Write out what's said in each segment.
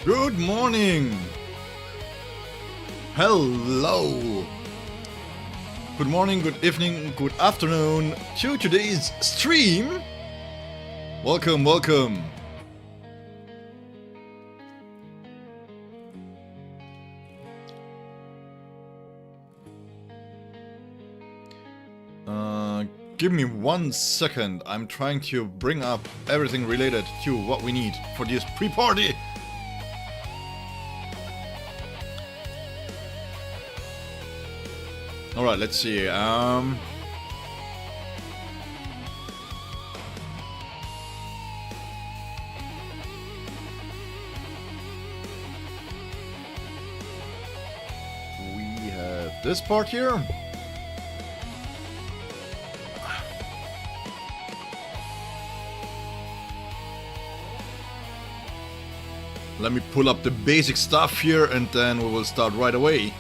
Good morning! Hello! Good morning, good evening, good afternoon to today's stream! Welcome, welcome! Give me 1 second. I'm trying to bring up everything related to what we need for this pre-party! Alright, let's see. We have this part here. Let me pull up the basic stuff here and then we will start right away.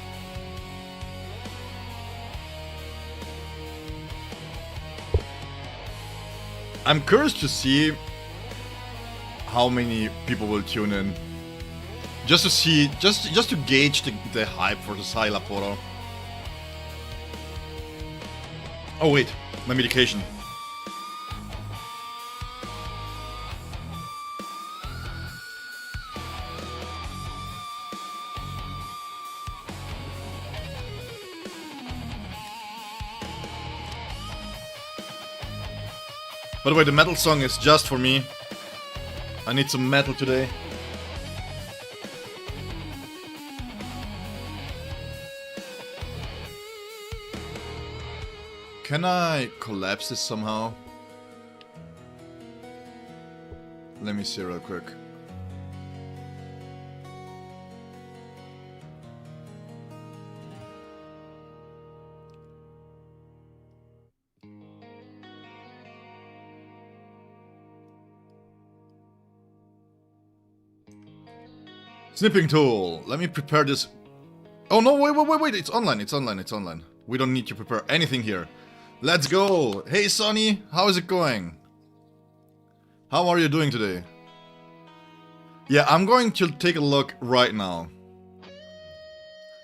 I'm curious to see how many people will tune in. Just to see, just to gauge the hype for the Szayel Portal. Oh wait, my medication. By the way, the metal song is just for me. I need some metal today. Can I collapse this somehow? Let me see real quick. Snipping tool. Let me prepare this. Oh no, wait. It's online. We don't need to prepare anything here. Let's go. Hey Sonny, how is it going? How are you doing today? Yeah, I'm going to take a look right now.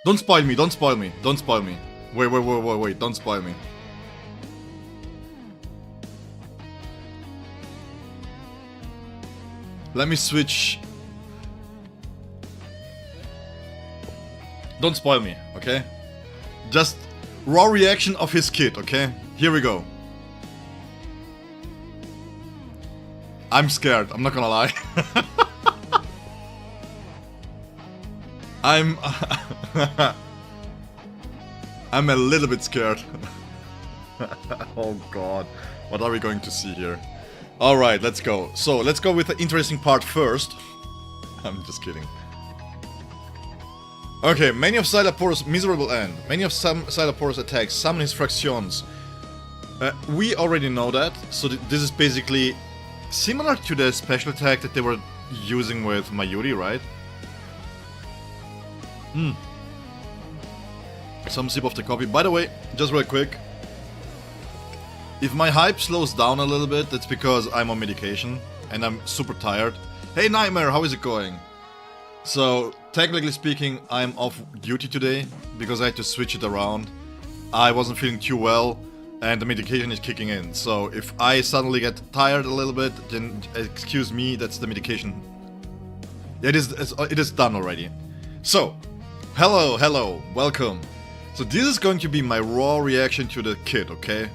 Don't spoil me. Wait, don't spoil me. Let me switch. Don't spoil me, okay? Just raw reaction of his kid, okay? Here we go. I'm scared, I'm not gonna lie. I'm a little bit scared. Oh god, what are we going to see here? Alright, let's go. So, let's go with the interesting part first. I'm just kidding. Okay, many of Szayel Portal's miserable end. Many of Szayel Portal's attacks summon his fractions. We already know that, so this is basically similar to the special attack that they were using with Mayuri, right? Some sip of the coffee. By the way, just real quick. If my hype slows down a little bit, that's because I'm on medication and I'm super tired. Hey Nightmare, how is it going? So, technically speaking, I'm off duty today because I had to switch it around. I wasn't feeling too well and the medication is kicking in. So, if I suddenly get tired a little bit, then excuse me, that's the medication. Yeah, it is done already. So, hello, welcome. So, this is going to be my raw reaction to the kid, okay?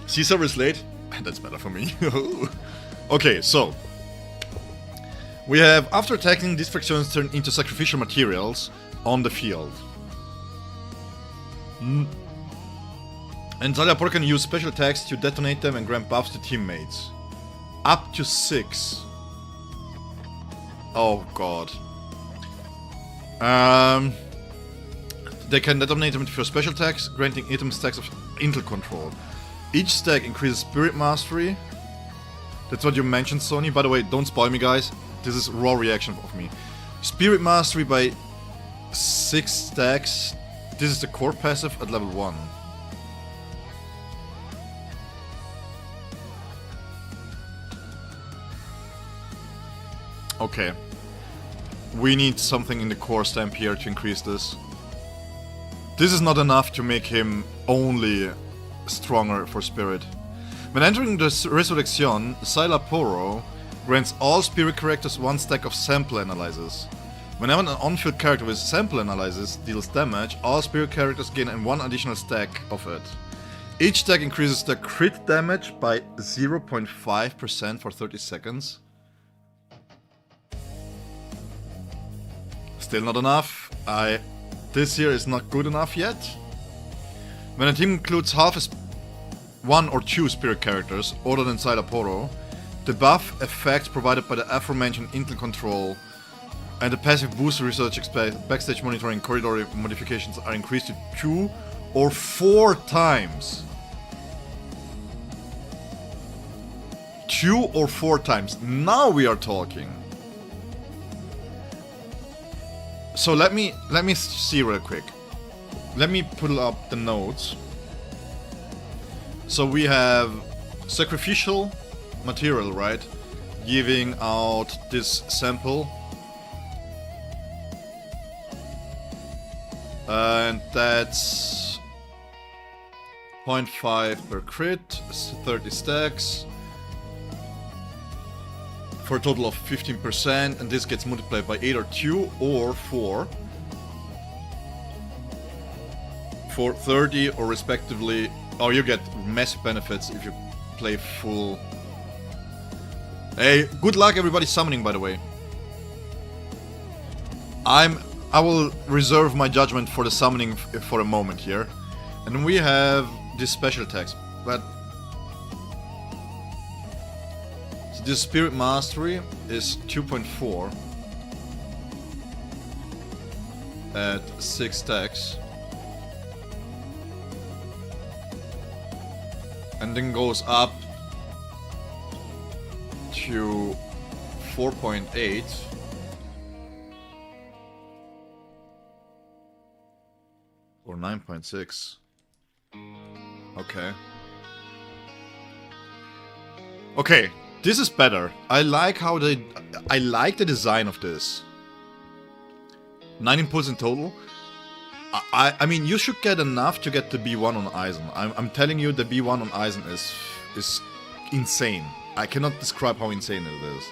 Caesar is late? That's better for me. Okay, so we have, after attacking, these fractions turn into sacrificial materials on the field. And Szayel Portal can use special attacks to detonate them and grant buffs to teammates. Up to 6. Oh god. They can detonate them for special attacks, granting item stacks of intel control. Each stack increases spirit mastery. That's what you mentioned, Sony. By the way, don't spoil me, guys. This is raw reaction of me. Spirit mastery by 6 stacks. This is the core passive at level 1. Okay. We need something in the core stamp here to increase this. This is not enough to make him only stronger for Spirit. When entering the Resurrection, Szayel grants all Spirit characters 1 stack of Sample Analysis. Whenever an on-field character with Sample Analysis deals damage, all Spirit characters gain 1 additional stack of it. Each stack increases the crit damage by 0.5% for 30 seconds. Still not enough. This here is not good enough yet. When a team includes half 1 or 2 Spirit characters other than Szayel, the buff effects provided by the aforementioned Intel control and the passive booster research backstage monitoring corridor modifications are increased to 2 or 4 times. 2 or 4 times. Now we are talking. So let me see real quick. Let me pull up the notes. So we have sacrificial material, right? Giving out this sample. And that's 0.5 per crit, 30 stacks. For a total of 15%, and this gets multiplied by either 2 or 4 for 30 or respectively. Oh, you get massive benefits if you play full. Hey, good luck everybody summoning, by the way. I will reserve my judgment for the summoning for a moment here. And we have this special text, but this Spirit Mastery is 2.4 at 6 stacks. And then goes up to 4.8. Or 9.6. Okay. Okay. This is better. I like how I like the design of this. 9 impulse in total. I mean, you should get enough to get the B1 on Eisen. I'm telling you, the B1 on Eisen is insane. I cannot describe how insane it is.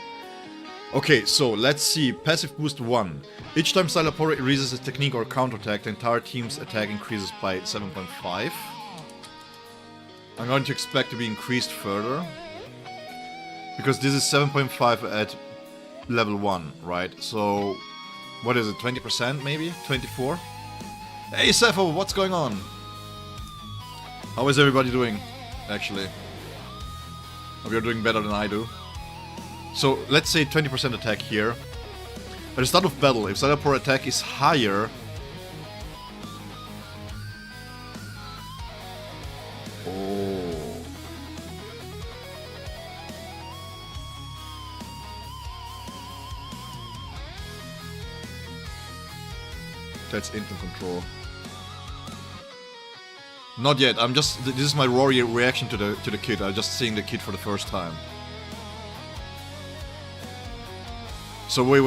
Okay, so let's see. Passive boost 1. Each time Szayel releases a technique or counterattack, the entire team's attack increases by 7.5. I'm going to expect to be increased further. Because this is 7.5 at level 1, right? So, what is it, 20% maybe? 24? Hey Cepho, what's going on? How is everybody doing, actually? Hope you're doing better than I do. So, let's say 20% attack here. At the start of battle, if Szayel attack is higher... Oh... That's instant control. Not yet. I'm just. This is my raw reaction to the kit. I'm just seeing the kit for the first time. So wait.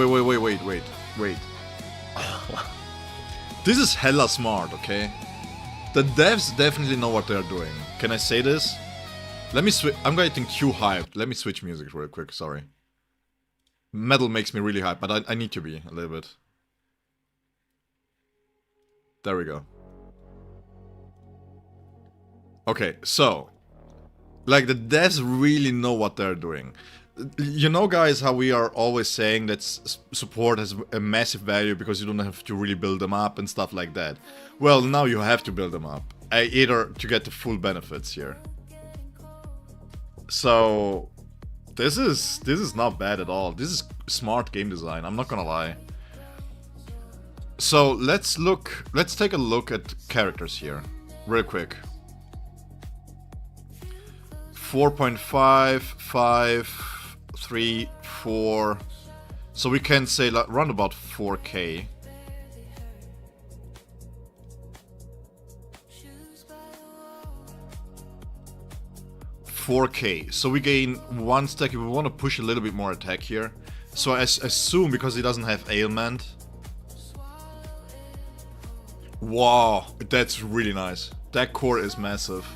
This is hella smart, okay? The devs definitely know what they're doing. Can I say this? Let me switch. I'm getting too hyped. Let me switch music real quick. Sorry. Metal makes me really hyped, but I need to be a little bit. There we go. Okay, so, like, the devs really know what they're doing. You know, guys, how we are always saying that support has a massive value because you don't have to really build them up and stuff like that. Well, now you have to build them up, either to get the full benefits here. So, this is not bad at all. This is smart game design, I'm not gonna lie. So let's take a look at characters here, real quick. 4.5, 5, 3, 4. So we can say like around about 4k. So we gain 1 stack if we want to push a little bit more attack here. So I assume because he doesn't have ailment. Wow, that's really nice. That core is massive.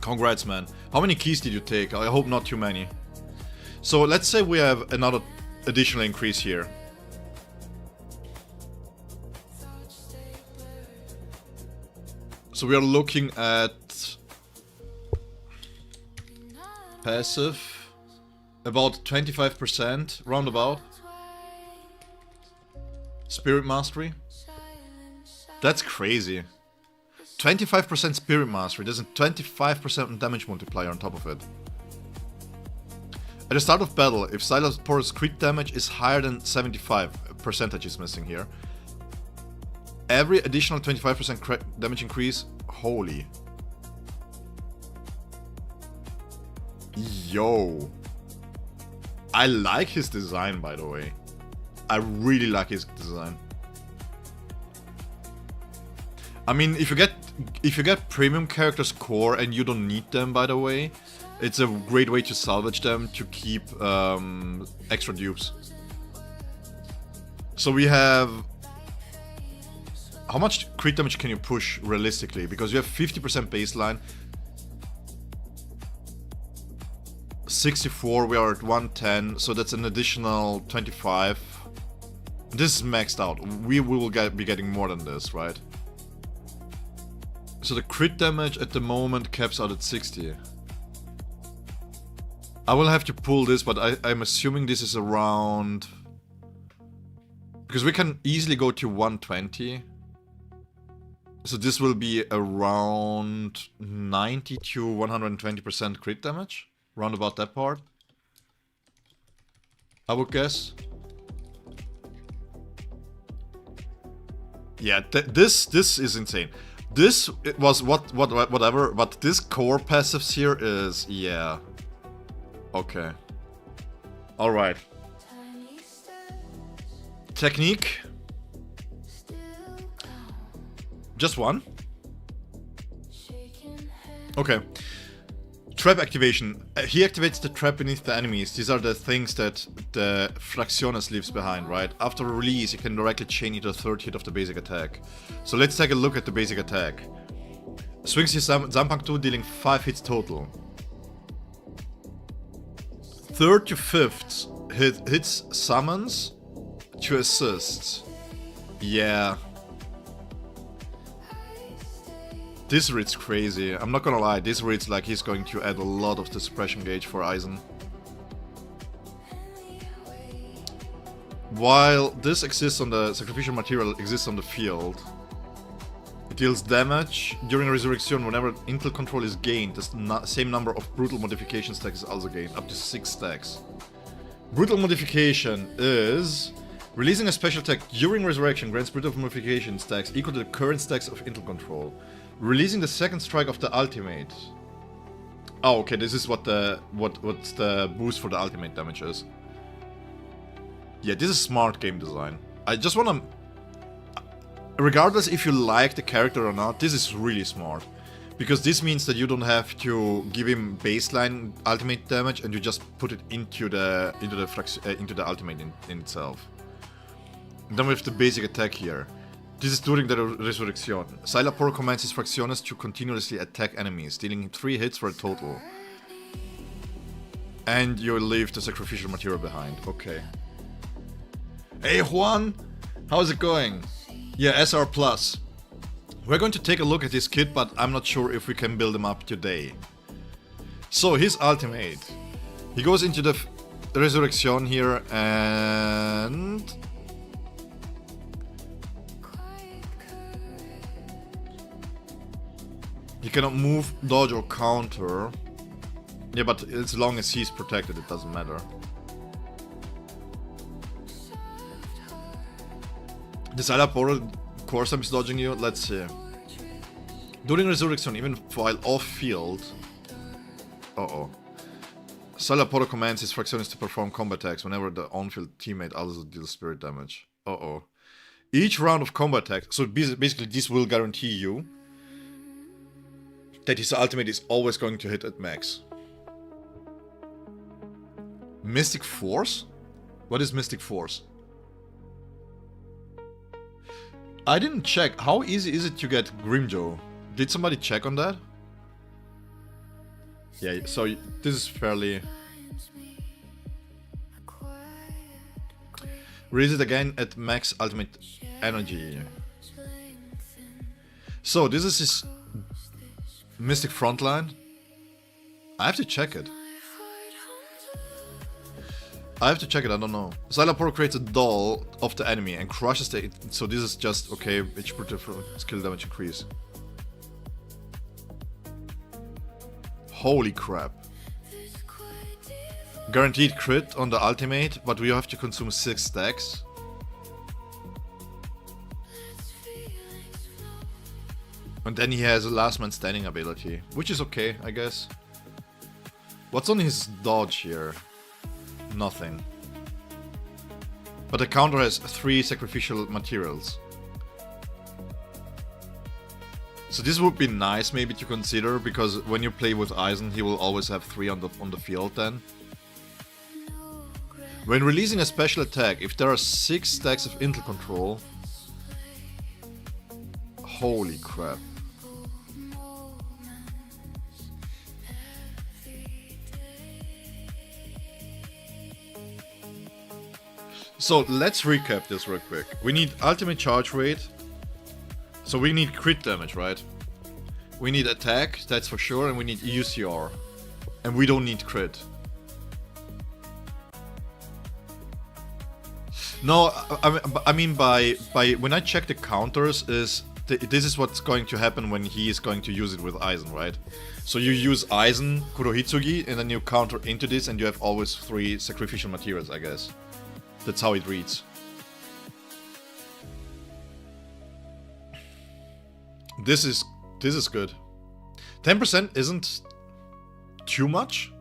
Congrats, man. How many keys did you take? I hope not too many. So let's say we have another additional increase here. So we are looking at passive, about 25%, roundabout. Spirit Mastery. That's crazy. 25% Spirit Mastery, there's a 25% damage multiplier on top of it. At the start of battle, if Szayel Summons' crit damage is higher than 75, percentage is missing here. Every additional 25% damage increase, holy. Yo. I like his design, by the way. I really like his design. I mean, if you get premium characters core and you don't need them, by the way, it's a great way to salvage them to keep extra dupes. So we have... How much crit damage can you push realistically? Because you have 50% baseline. 64, we are at 110, so that's an additional 25. This is maxed out. We will be getting more than this, right? So the crit damage at the moment caps out at 60. I will have to pull this, but I'm assuming this is around... Because we can easily go to 120. So this will be around 90 to 120% crit damage. Round about that part. I would guess. Yeah, this is insane. This was whatever, but this core passives here is, yeah. Okay. Alright. Technique. Just one? Okay. Trap activation. He activates the trap beneath the enemies. These are the things that the Fracciones leaves behind, right? After release, you can directly chain it to the third hit of the basic attack. So let's take a look at the basic attack. Swings his Zampang 2, dealing 5 hits total. Third to fifth hits summons to assist. Yeah. This reads crazy. I'm not gonna lie, this reads like he's going to add a lot of the suppression gauge for Aizen. While this exists on the sacrificial material exists on the field, it deals damage during resurrection whenever intel control is gained. The same number of brutal modification stacks is also gained, up to 6 stacks. Brutal modification is releasing a special attack during resurrection grants brutal modification stacks equal to the current stacks of intel control. Releasing the second strike of the ultimate. Oh, okay, this is what's the boost for the ultimate damage is. Yeah, this is smart game design. I just wanna... Regardless if you like the character or not, this is really smart. Because this means that you don't have to give him baseline ultimate damage and you just put it into the ultimate in itself. And then we have the basic attack here. This is during the resurrection. Szayel commands his Fracciones to continuously attack enemies, dealing 3 hits for a total. And you leave the sacrificial material behind. Okay. Hey Juan! How's it going? Yeah, SR+. We're going to take a look at this kit, but I'm not sure if we can build him up today. So, his ultimate. He goes into the resurrection here and... He cannot move, dodge or counter. Yeah, but as long as he's protected, it doesn't matter. The Szayel course I'm dodging you, let's see. During resurrection, even while off-field... Uh-oh. Szayel commands his Fracciones to perform combat attacks whenever the on-field teammate also deals spirit damage. Uh-oh. Each round of combat attacks, so basically this will guarantee you that his ultimate is always going to hit at max. Mystic Force? What is Mystic Force? I didn't check. How easy is it to get Grimjo? Did somebody check on that? Yeah, so this is fairly... Release it again at max ultimate energy. So this is his Mystic Frontline. I have to check it. I don't know. Xylapore creates a doll of the enemy and crushes the... So this is just, okay, each skill damage increase. Holy crap. Guaranteed crit on the ultimate, but we have to consume 6 stacks. And then he has a last man standing ability, which is okay, I guess. What's on his dodge here? Nothing. But the counter has 3 sacrificial materials. So this would be nice maybe to consider, because when you play with Eisen, he will always have 3 on the field then. When releasing a special attack, if there are 6 stacks of intel control... Holy crap. So let's recap this real quick. We need ultimate charge rate. So we need crit damage, right? We need attack, that's for sure, and we need UCR. And we don't need crit. No, I mean by when I check the counters, this is what's going to happen when he is going to use it with Eisen, right? So you use Eisen, Kurohitsugi, and then you counter into this, and you have always 3 sacrificial materials, I guess. That's how it reads. This is good. 10% isn't too much.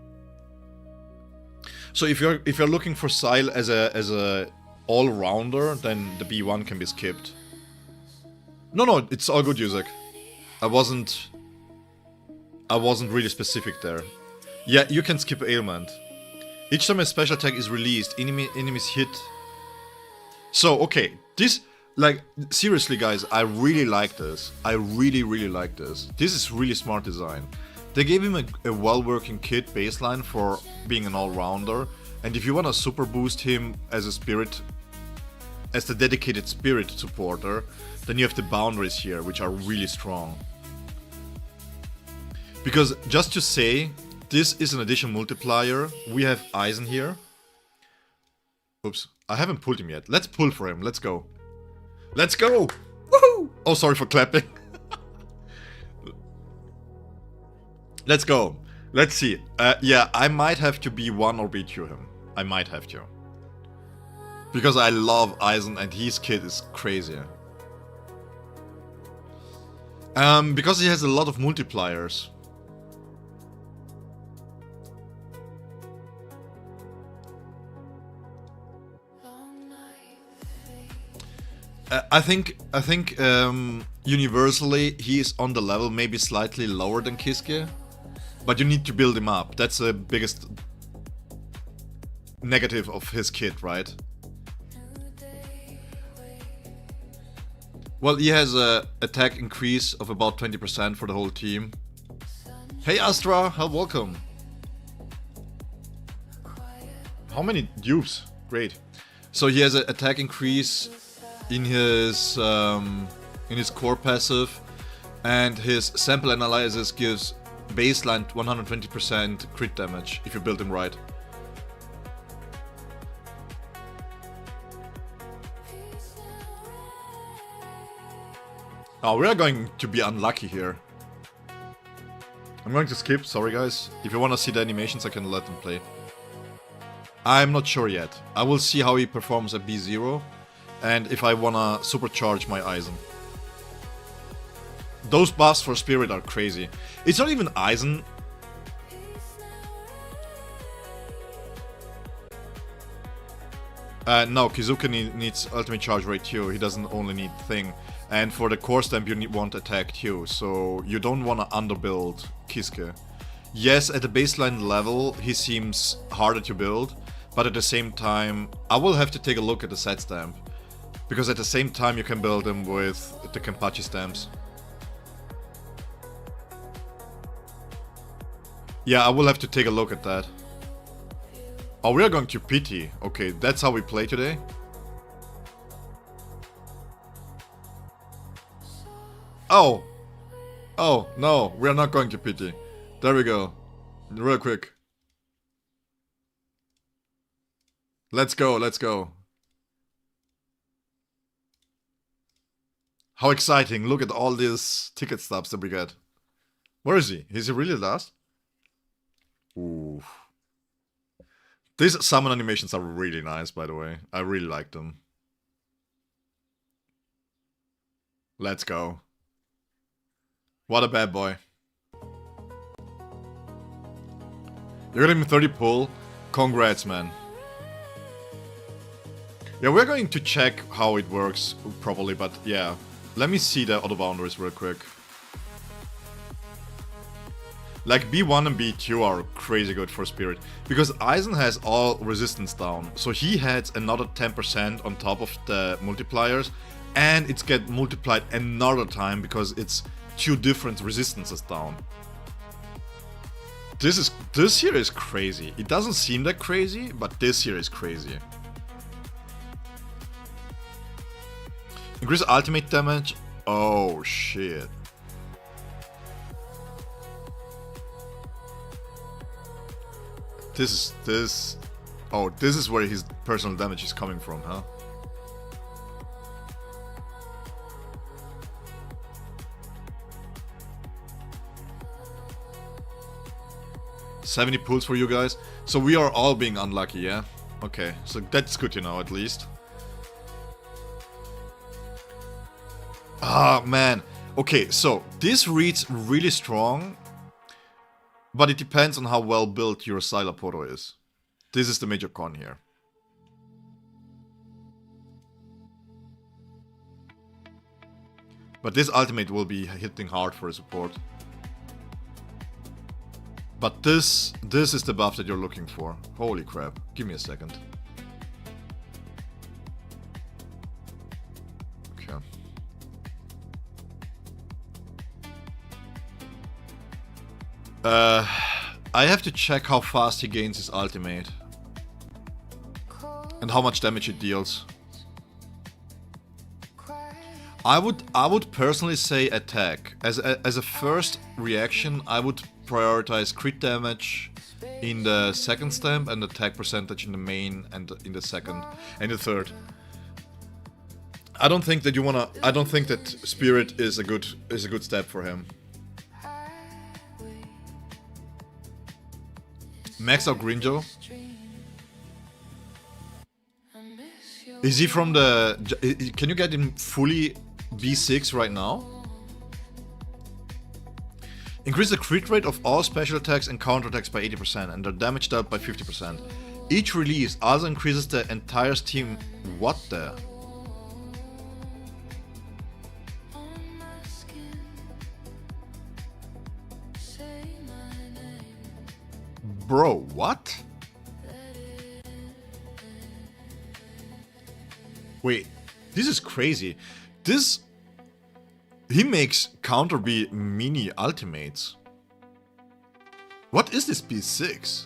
So if you're looking for Szayel as a all-rounder, then the B1 can be skipped. No, it's all good, Yuzek. I wasn't really specific there. Yeah, you can skip ailment. Each time a special attack is released, enemies hit. So, okay, this, like, seriously guys, I really like this. I really like this. This is really smart design. They gave him a well-working kit baseline for being an all-rounder, and if you want to super boost him as a spirit, as the dedicated spirit supporter, then you have the boundaries here, which are really strong. Because, just to say, this is an addition multiplier. We have Eisen here. Oops, I haven't pulled him yet. Let's pull for him, let's go. Let's go! Woohoo! Oh, sorry for clapping. Let's go. Let's see. Yeah, I might have to B1 or B2 him. I might have to. Because I love Eisen and his kit is crazy. Because he has a lot of multipliers. I think universally he is on the level, maybe slightly lower than Kiske, but you need to build him up. That's the biggest negative of his kit, right? Well, he has a attack increase of about 20% for the whole team. Hey Astra, welcome. How many dupes? Great. So he has an attack increase in his core passive, and his sample analysis gives baseline 120% crit damage if you build him right. Oh, we are going to be unlucky here. I'm going to skip, sorry guys. If you want to see the animations, I can let them play. I'm not sure yet. I will see how he performs at B0, and if I wanna supercharge my Eisen. Those buffs for Spirit are crazy. It's not even Eisen. No, Kizuka needs ultimate charge rate too. He doesn't only need thing. And for the core stamp you want attack too, so you don't want to underbuild Kiske. Yes, at the baseline level he seems harder to build, but at the same time, I will have to take a look at the set stamp. Because at the same time you can build them with the Kenpachi stamps. Yeah, I will have to take a look at that. Oh, we are going to pity. Okay, that's how we play today. Oh! Oh, no, we are not going to pity. There we go. Real quick. Let's go, let's go. How exciting. Look at all these ticket stubs that we get. Where is he? Is he really last? Ooh. These summon animations are really nice, by the way. I really like them. Let's go. What a bad boy. You're getting 30 pull. Congrats, man. Yeah, we're going to check how it works properly, but yeah. Let me see the other boundaries real quick. Like B1 and B2 are crazy good for Spirit. Because Eisen has all resistance down. So he has another 10% on top of the multipliers. And it's get multiplied another time because it's 2 different resistances down. This here is crazy. It doesn't seem that crazy, but this here is crazy. Increase ultimate damage. Oh shit. Oh, this is where his personal damage is coming from, huh? $70 pulls for you guys. So we are all being unlucky, yeah? Okay, so that's good to know at least. Ah, man. Okay, so this reads really strong, but it depends on how well built your Szayel is. This is the major con here. But this ultimate will be hitting hard for support. But this is the buff that you're looking for. Holy crap. Give me a second. Okay. I have to check how fast he gains his ultimate. And how much damage it deals. I would personally say attack. As a first reaction, I would prioritize crit damage in the second stamp and attack percentage in the main and in the second and the third. I don't think that Spirit is a good step for him. Max out Grinjo. Is he from the... Can you get him fully B6 right now? Increase the crit rate of all special attacks and counterattacks by 80% and their damage dealt by 50%. Each release also increases the entire team... What the... Bro, what? Wait, this is crazy. He makes counter B mini ultimates. What is this B6?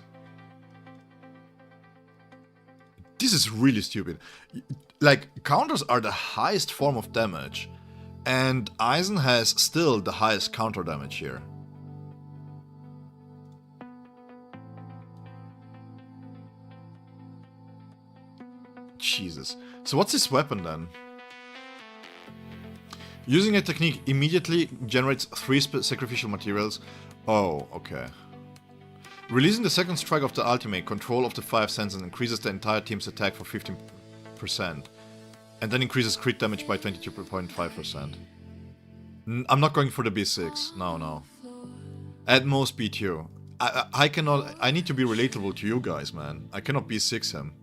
This is really stupid. Like, counters are the highest form of damage. And Eisen has still the highest counter damage here. Jesus. So what's his weapon then? Using a technique immediately generates 3 sacrificial materials. Oh, okay. Releasing the second strike of the ultimate, control of the 5 senses increases the entire team's attack for 15%. And then increases crit damage by 22.5%. I'm not going for the B6. No. At most B2. I cannot... I need to be relatable to you guys, man. I cannot B6 him.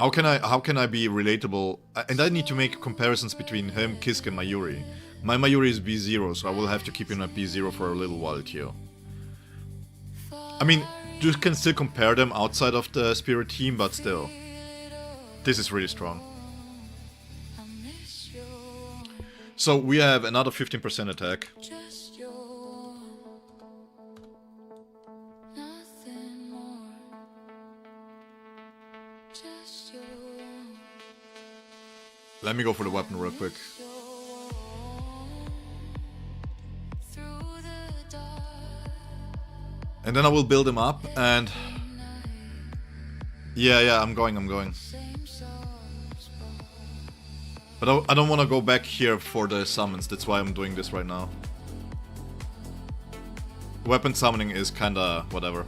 How can I be relatable? And I need to make comparisons between him, Kisk, and Mayuri. My Mayuri is B0, so I will have to keep him at B0 for a little while too. I mean, you can still compare them outside of the Spirit team, but still. This is really strong. So we have another 15% attack. Let me go for the weapon real quick. And then I will build him up and... Yeah, I'm going. But I don't want to go back here for the summons, that's why I'm doing this right now. Weapon summoning is kinda whatever.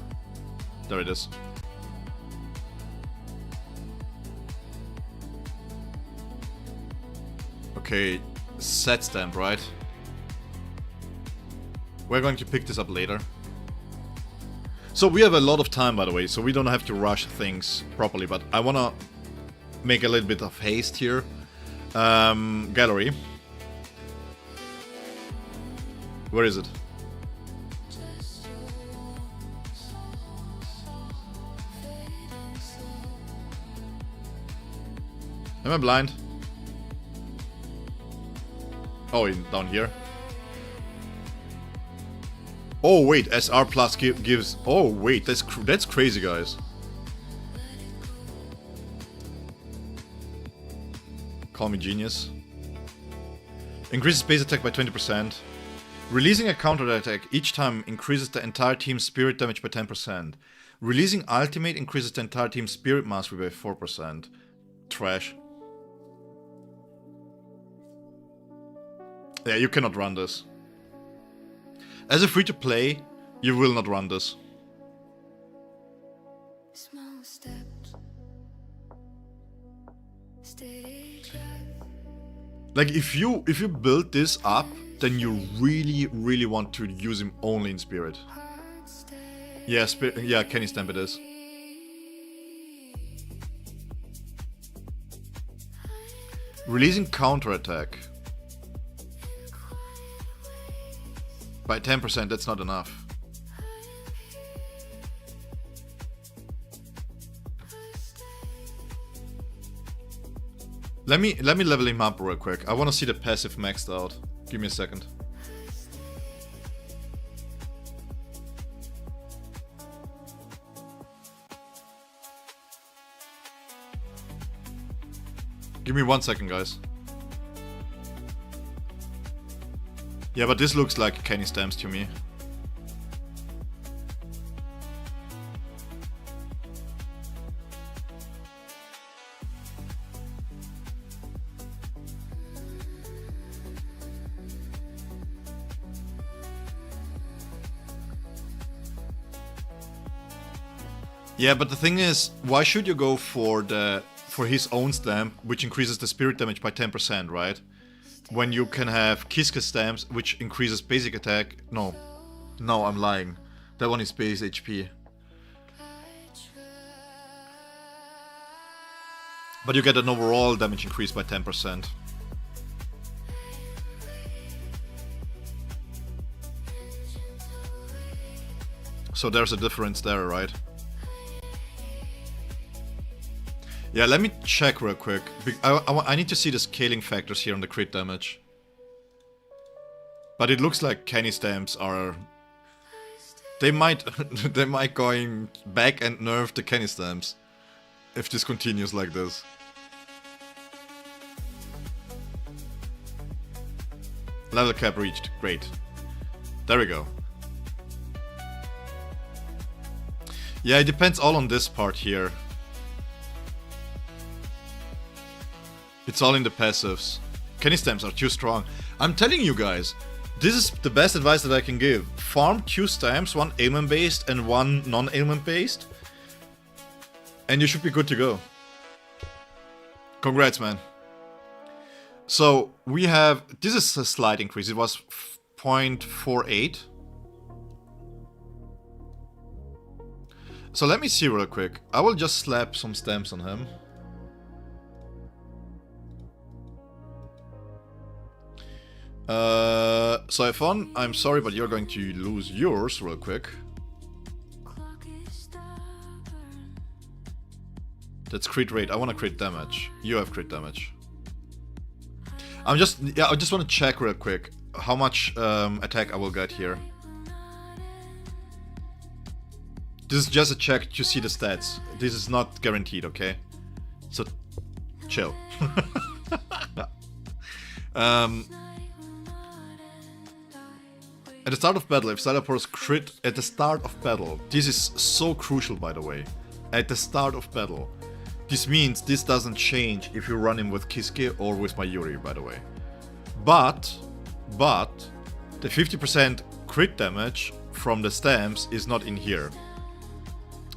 There it is. Okay, set stamp, right? We're going to pick this up later. So we have a lot of time, by the way, so we don't have to rush things properly, but I wanna make a little bit of haste here. Gallery. Where is it? Am I blind? Oh, down here. Oh wait, SR plus gives. Oh wait, that's crazy, guys. Call me genius. Increases base attack by 20%. Releasing a counter attack each time increases the entire team's spirit damage by 10%. Releasing ultimate increases the entire team's spirit mastery by 4%. Trash. Yeah, you cannot run this. As a free-to-play, you will not run this. Like if you build this up, then you really want to use him only in spirit. Yeah, yeah, Kenny Stamp it is. Releasing counterattack by 10%, that's not enough. Let me level him up real quick. I want to see the passive maxed out. Give me a second. Give me 1 second, guys. Yeah, but this looks like Kenny Stamps to me. Yeah, but the thing is, why should you go for his own stamp, which increases the spirit damage by 10%, right? When you can have Kiska stamps, which increases basic attack. No, I'm lying. That one is base HP. But you get an overall damage increase by 10%. So there's a difference there, right? Yeah, let me check real quick. I need to see the scaling factors here on the crit damage. But it looks like Kenny Stamps are... They might going back and nerf the Kenny Stamps. If this continues like this. Level cap reached. Great. There we go. Yeah, it depends all on this part here. It's all in the passives. Kenny Stamps are too strong. I'm telling you guys, this is the best advice that I can give. Farm 2 stamps, 1 ailment based and 1 non-ailment based. And you should be good to go. Congrats, man. So we have, this is a slight increase. It was 0.48. So let me see real quick. I will just slap some stamps on him. Siphon, I'm sorry, but you're going to lose yours real quick. That's crit rate. I want to crit damage. You have crit damage. I just want to check real quick how much attack I will get here. This is just a check to see the stats. This is not guaranteed, okay? So, chill. At the start of battle, if Szayel Summons crit at the start of battle, this is so crucial, by the way. At the start of battle. This means this doesn't change if you run him with Kiske or with my Yuri, by the way. But, the 50% crit damage from the stamps is not in here.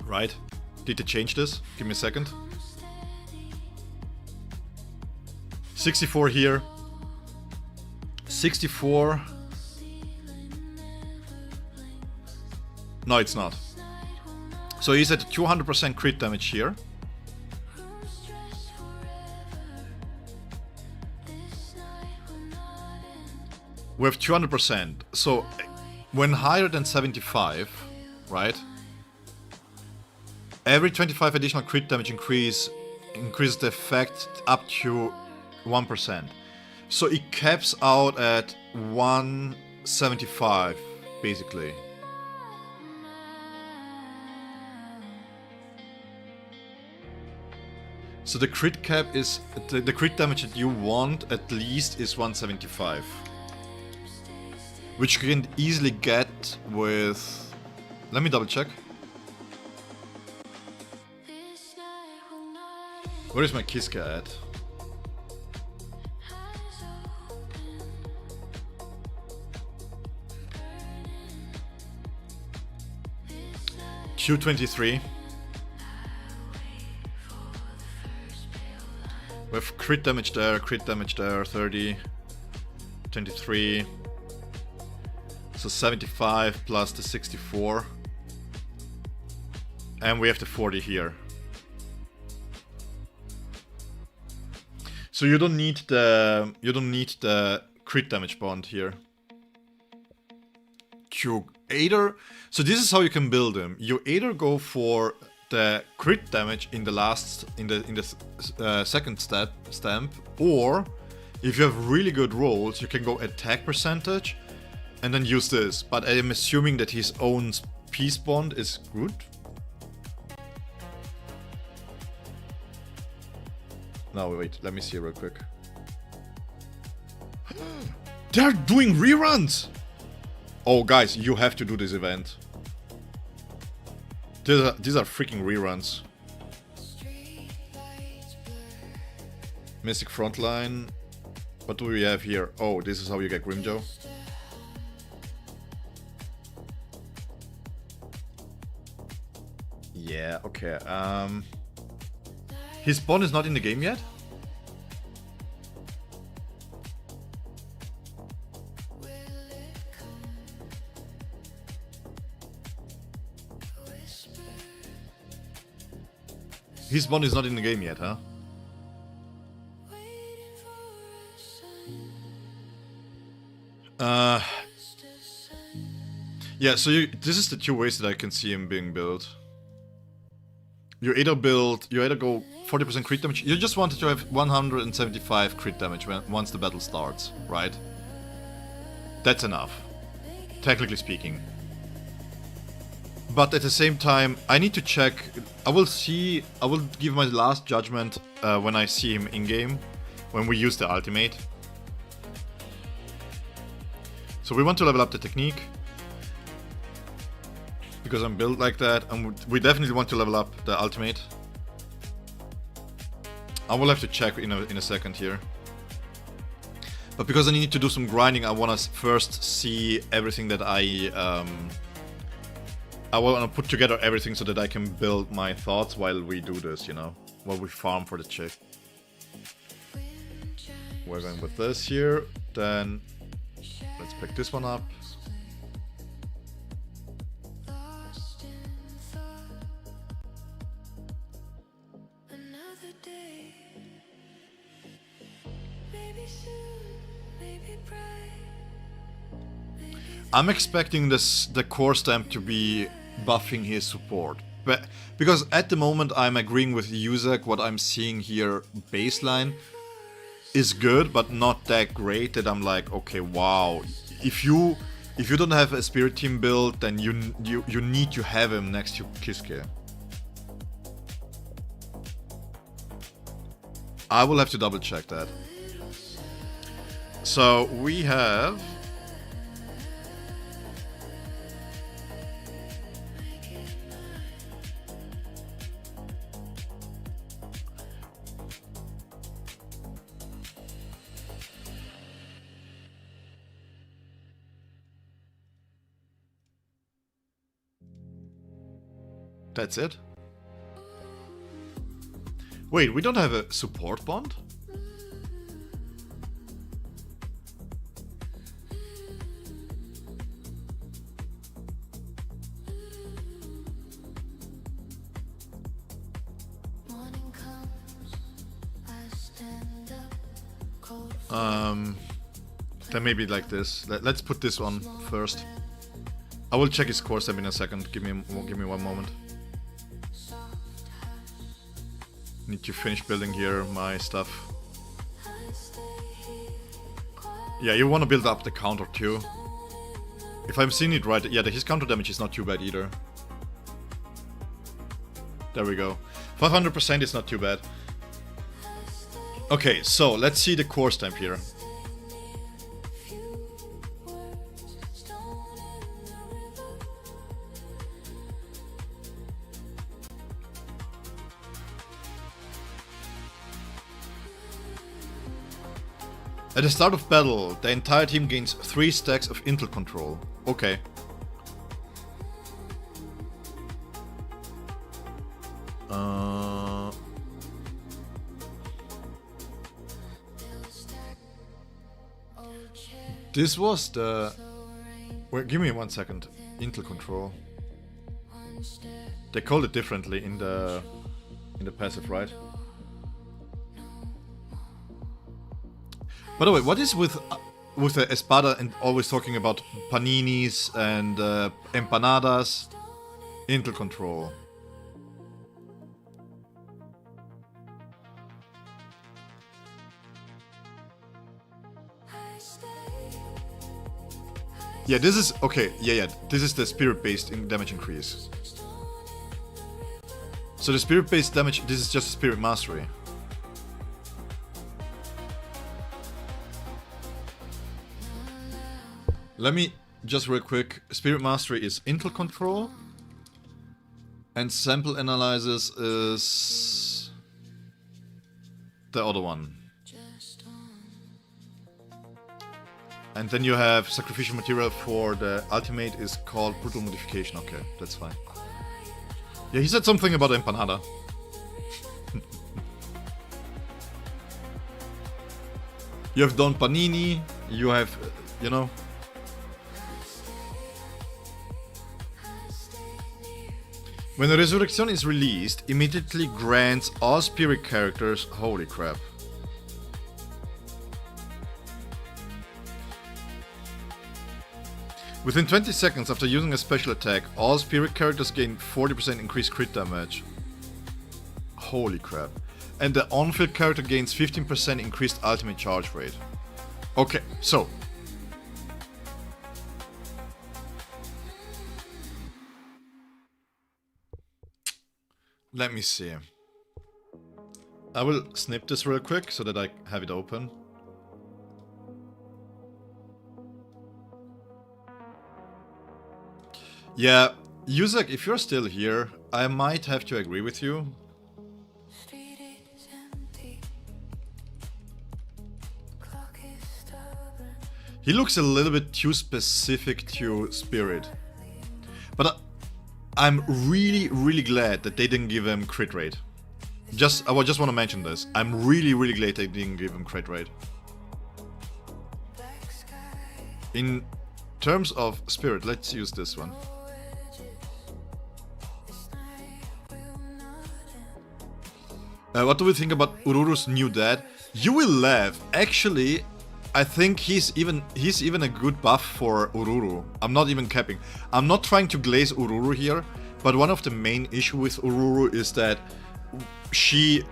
Right? Did they change this? Give me a second. 64 here. 64. No, it's not. So he's at 200% crit damage here. We have 200%. So when higher than 75, right? Every 25 additional crit damage increases the effect up to 1%. So it caps out at 175, basically. So the crit cap is the crit damage that you want at least is 175, which you can easily get with. Let me double check. Where is my Kiske at? Q23. We have crit damage there, 30, 23. So 75 plus the 64. And we have the 40 here. So you don't need the crit damage bond here. You either, so this is how you can build them. You either go for the crit damage in the second stamp, or if you have really good rolls, you can go attack percentage and then use this. But I am assuming that his own peace bond is good. No, wait, let me see real quick. They're doing reruns! Oh, guys, you have to do this event. These are freaking reruns. Mystic Frontline. What do we have here? Oh, this is how you get Grimjoe. Yeah, okay. His bond is not in the game yet? His bond is not in the game yet, huh? Yeah, so this is the two ways that I can see him being built. You either go 40% crit damage. You just wanted to have 175 crit damage once the battle starts, right? That's enough, technically speaking. But at the same time, I need to check. I will give my last judgment when I see him in game, when we use the ultimate. So we want to level up the technique, because I'm built like that, and we definitely want to level up the ultimate. I will have to check in a second here. But because I need to do some grinding, I want to first see everything that I want to put together everything so that I can build my thoughts while we do this, you know, while we farm for the chick. We're going with this here, then let's pick this one up. I'm expecting the core stamp to be buffing his support, But because at the moment I'm agreeing with Yuzak, what I'm seeing here baseline is good, but not that great that I'm like, okay, wow. If you don't have a Spirit Team build, then you need to have him next to Kiske. I will have to double check that. So we have... That's it? Wait, we don't have a support bond? Then maybe like this. Let's put this on first. I will check his core step in a second. Give me 1 moment. Need to finish building here my stuff. Yeah, you want to build up the counter too. If I'm seeing it right, yeah, his counter damage is not too bad either. There we go. 500% is not too bad. Okay, so let's see the core stamp here. At the start of battle, the entire team gains 3 stacks of intel control. Okay. This was the... Wait, give me 1 second. Intel control. They called it differently in the passive, right? By the way, what is with Espada and always talking about paninis and empanadas? Intel control. Yeah, this is... Okay, yeah. This is the spirit-based damage increase. So the spirit-based damage, this is just spirit mastery. Let me just real quick. Spirit Mastery is Intel Control. And Sample Analysis is the other one. And then you have Sacrificial Material for the ultimate is called Brutal Modification. Okay, that's fine. Yeah, he said something about empanada. You have Don Panini, you have, you know... When a resurrection is released, immediately grants all spirit characters... Holy crap. Within 20 seconds after using a special attack, all spirit characters gain 40% increased crit damage. Holy crap. And the on-field character gains 15% increased ultimate charge rate. Okay, so... Let me see. I will snip this real quick so that I have it open. Yeah, Yuzak, if you're still here, I might have to agree with you. He looks a little bit too specific to Spirit. But I'm really glad that they didn't give him crit rate. I just want to mention this. I'm really glad they didn't give him crit rate. In terms of Spirit, let's use this one. What do we think about Ururu's new dad? You will laugh. Actually, I think he's even a good buff for Ururu. I'm not even capping. I'm not trying to glaze Ururu here, But one of the main issue with Ururu is that she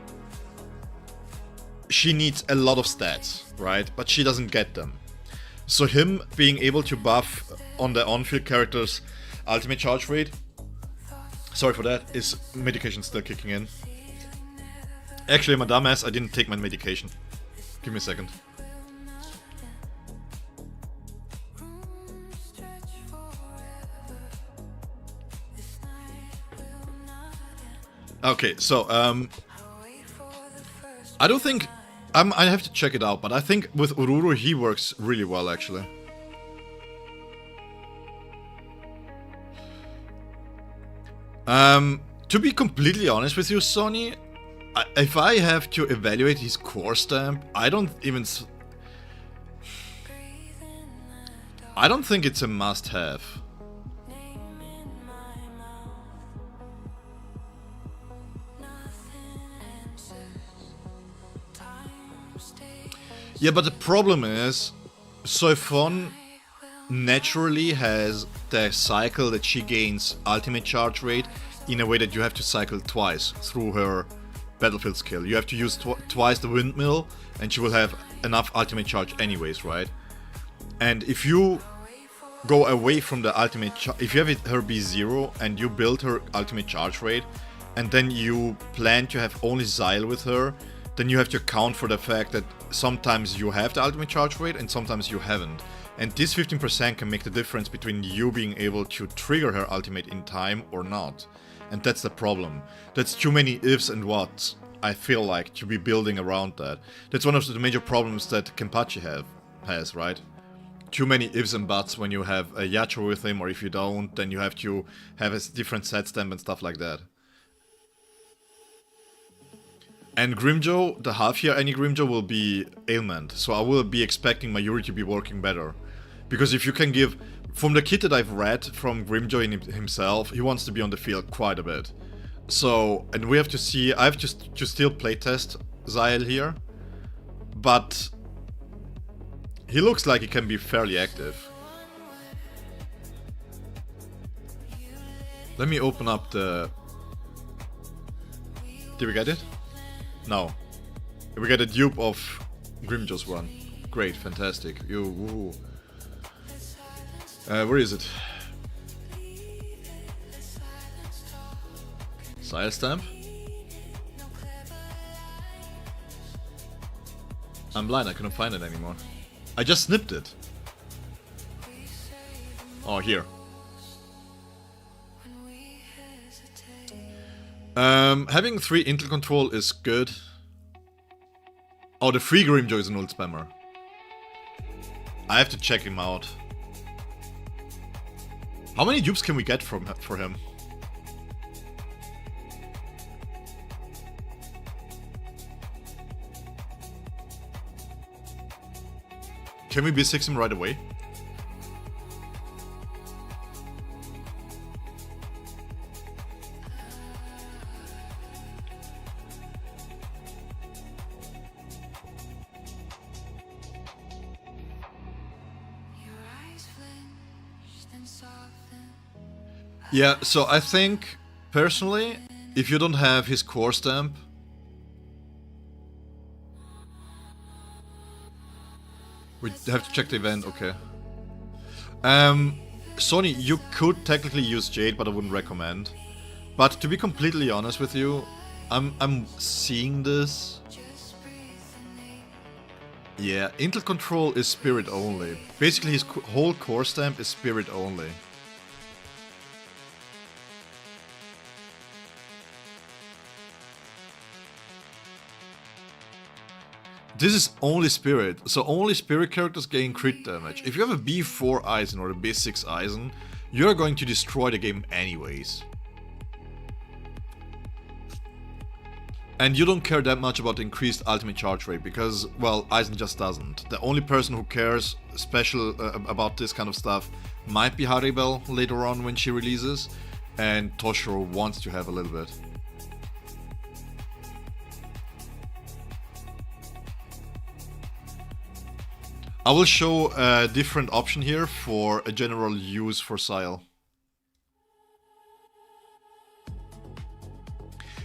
needs a lot of stats, right? But she doesn't get them. So him being able to buff on the on-field character's ultimate charge rate, sorry for that, is medication still kicking in. Actually, my dumbass, I didn't take my medication. Give me a second. Okay, so I don't think I have to check it out, but I think with Ururu he works really well actually. To be completely honest with you, Sonny, if I have to evaluate his core stamp, I don't think it's a must-have. Yeah, but the problem is, Soifon naturally has the cycle that she gains ultimate charge rate in a way that you have to cycle twice through her battlefield skill. You have to use twice the windmill and she will have enough ultimate charge anyways, right? And if you go away from the ultimate if you have her be 0 and you build her ultimate charge rate and then you plan to have only Szayel with her, then you have to account for the fact that sometimes you have the ultimate charge rate and sometimes you haven't. And this 15% can make the difference between you being able to trigger her ultimate in time or not. And that's the problem. That's too many ifs and whats, I feel like, to be building around that. That's one of the major problems that Kenpachi has, right? Too many ifs and buts when you have a Yacho with him, or if you don't, then you have to have a different set stamp and stuff like that. And Grimjo, the half-year any Grimjo will be ailment, so I will be expecting Mayuri to be working better. Because if you can give, from the kit that I've read from Grimjo himself, he wants to be on the field quite a bit. So, and we have to see, I have to still playtest Szayel here, but he looks like he can be fairly active. Let me open up the... Did we get it? No. We get a dupe of Grimjo's run. Great, fantastic. Woohoo. Where is it? Szayel stamp? I'm blind, I couldn't find it anymore. I just snipped it. Oh, here. Having 3 intel control is good. Oh, the free Grimjo is an ult spammer. I have to check him out. How many dupes can we get for him? Can we B6 him right away? Yeah, so I think, personally, if you don't have his core stamp, we have to check the event, okay. Sony, you could technically use Jade, but I wouldn't recommend. But to be completely honest with you, I'm seeing this. Yeah, Intel Control is Spirit only. Basically, his whole core stamp is Spirit only. This is only Spirit, so only Spirit characters gain crit damage. If you have a B4 Eisen or a B6 Eisen, you're going to destroy the game anyways. And you don't care that much about the increased ultimate charge rate, because, well, Eisen just doesn't. The only person who cares about this kind of stuff might be Haribel later on when she releases, and Toshiro wants to have a little bit. I will show a different option here for a general use for Szayel.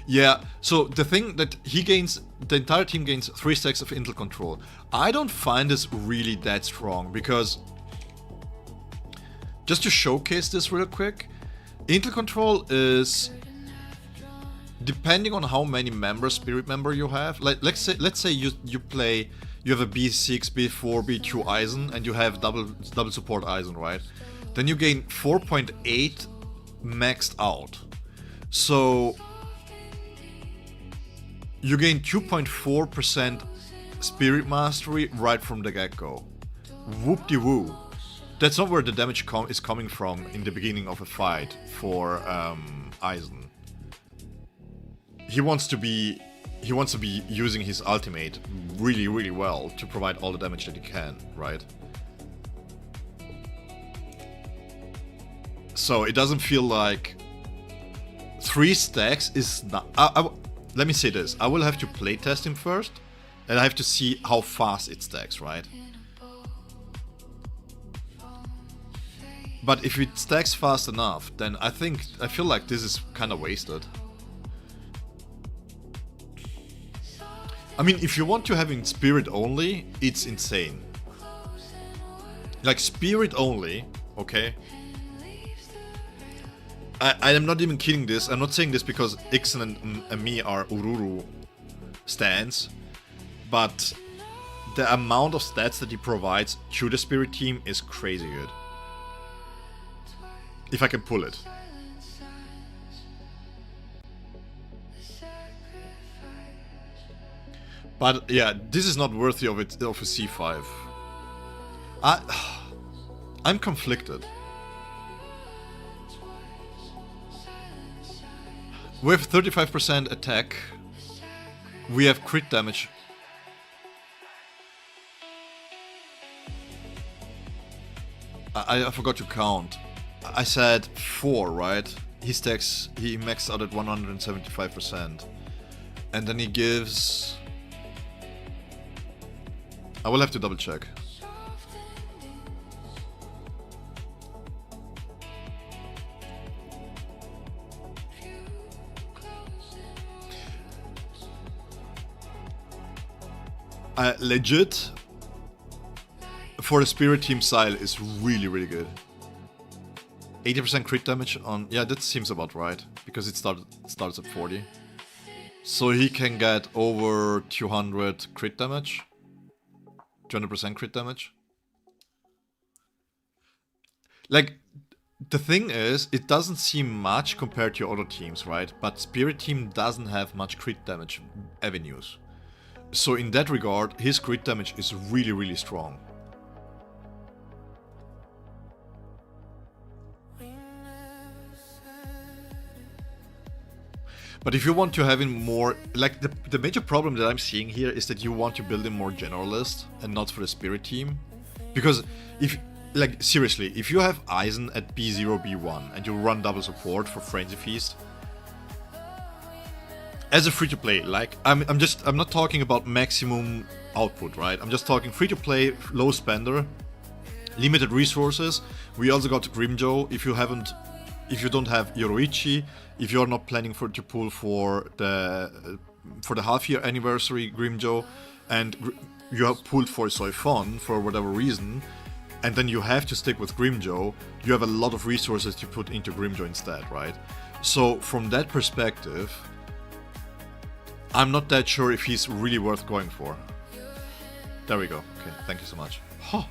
Yeah, so the thing that he gains, the entire team gains 3 stacks of Intel Control. I don't find this really that strong, because just to showcase this real quick, Intel Control is, depending on how many members, spirit member you have, like let's say you have a B6, B4, B2 Eisen, and you have double support Eisen, right? Then you gain 4.8 maxed out. So you gain 2.4% spirit mastery right from the get-go. Whoop-de-woo. That's not where the damage is coming from in the beginning of a fight for Eisen. He wants to be using his ultimate really, really well to provide all the damage that he can, right? So it doesn't feel like 3 stacks is not... let me say this, I will have to playtest him first, and I have to see how fast it stacks, right? But if it stacks fast enough, then I feel like this is kind of wasted. I mean, if you want to have in spirit only, it's insane. Like spirit only, okay? I am not even kidding this. I'm not saying this because Ixen and me are Ururu stans, but the amount of stats that he provides to the spirit team is crazy good. If I can pull it. But yeah, this is not worthy of a C5. I'm conflicted. With 35% attack, we have crit damage. I forgot to count. I said 4, right? He maxed out at 175%. And then he gives... I will have to double check. Legit, for the spirit team, Szayel is really, really good. 80% crit damage on... Yeah, that seems about right, because it starts at 40. So he can get over 200 crit damage. 200% crit damage. Like, the thing is, it doesn't seem much compared to other teams, right? But spirit team doesn't have much crit damage avenues. So in that regard, his crit damage is really, really strong. But if you want to have him more... Like, the major problem that I'm seeing here is that you want to build him more generalist and not for the spirit team. Because if... Like, seriously, if you have Eisen at B0, B1 and you run double support for Frenzy Feast... As a free-to-play, like, I'm not talking about maximum output, right? I'm just talking free-to-play, low spender, limited resources. We also got Grimjo. If you don't have Yoroichi, if you're not planning to pull for the half-year anniversary Grimjo, and you have pulled for Soifon for whatever reason, and then you have to stick with Grimjo, you have a lot of resources to put into Grimjo instead, right? So from that perspective, I'm not that sure if he's really worth going for. There we go. Okay, thank you so much. Huh.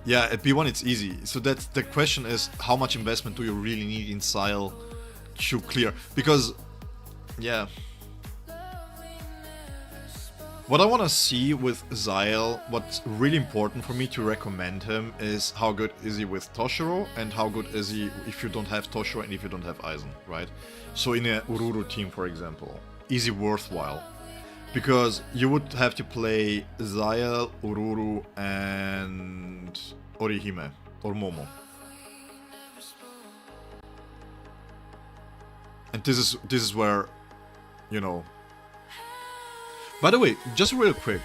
Yeah, at B1 it's easy. So that's the question is, how much investment do you really need in Szayel to clear? Because, yeah. What I want to see with Szayel, what's really important for me to recommend him is how good is he with Toshiro and how good is he if you don't have Toshiro and if you don't have Eisen, right? So in a Ururu team, for example, is he worthwhile? Because you would have to play Szayel, Ururu and Orihime or Momo. And this is where, you know. By the way, just real quick.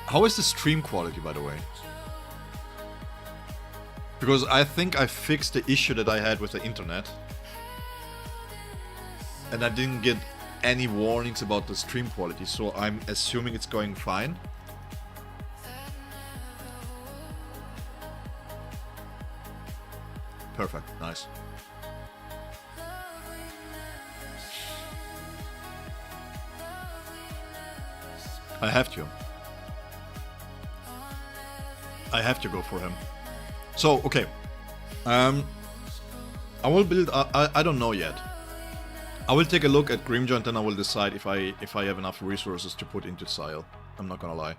How is the stream quality, by the way? Because I think I fixed the issue that I had with the internet. And I didn't get any warnings about the stream quality, so I'm assuming it's going fine. Perfect, nice. I have to. I have to go for him. So, okay. I will build... I don't know yet. I will take a look at Grimjaw and then I will decide if I have enough resources to put into Szayel. I'm not gonna lie.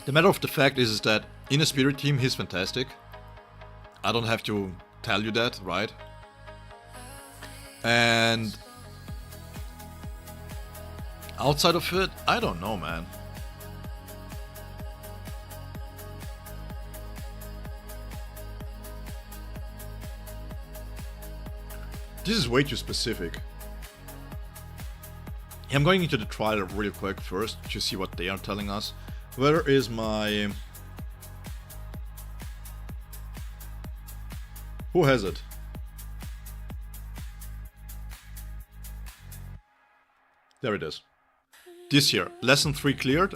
The matter of the fact is that in a Spirit team he's fantastic. I don't have to tell you that, right? And outside of it, I don't know, man. This is way too specific. I'm going into the trial real quick first to see what they are telling us. Where is my... Who has it? There it is. This year, lesson 3 cleared.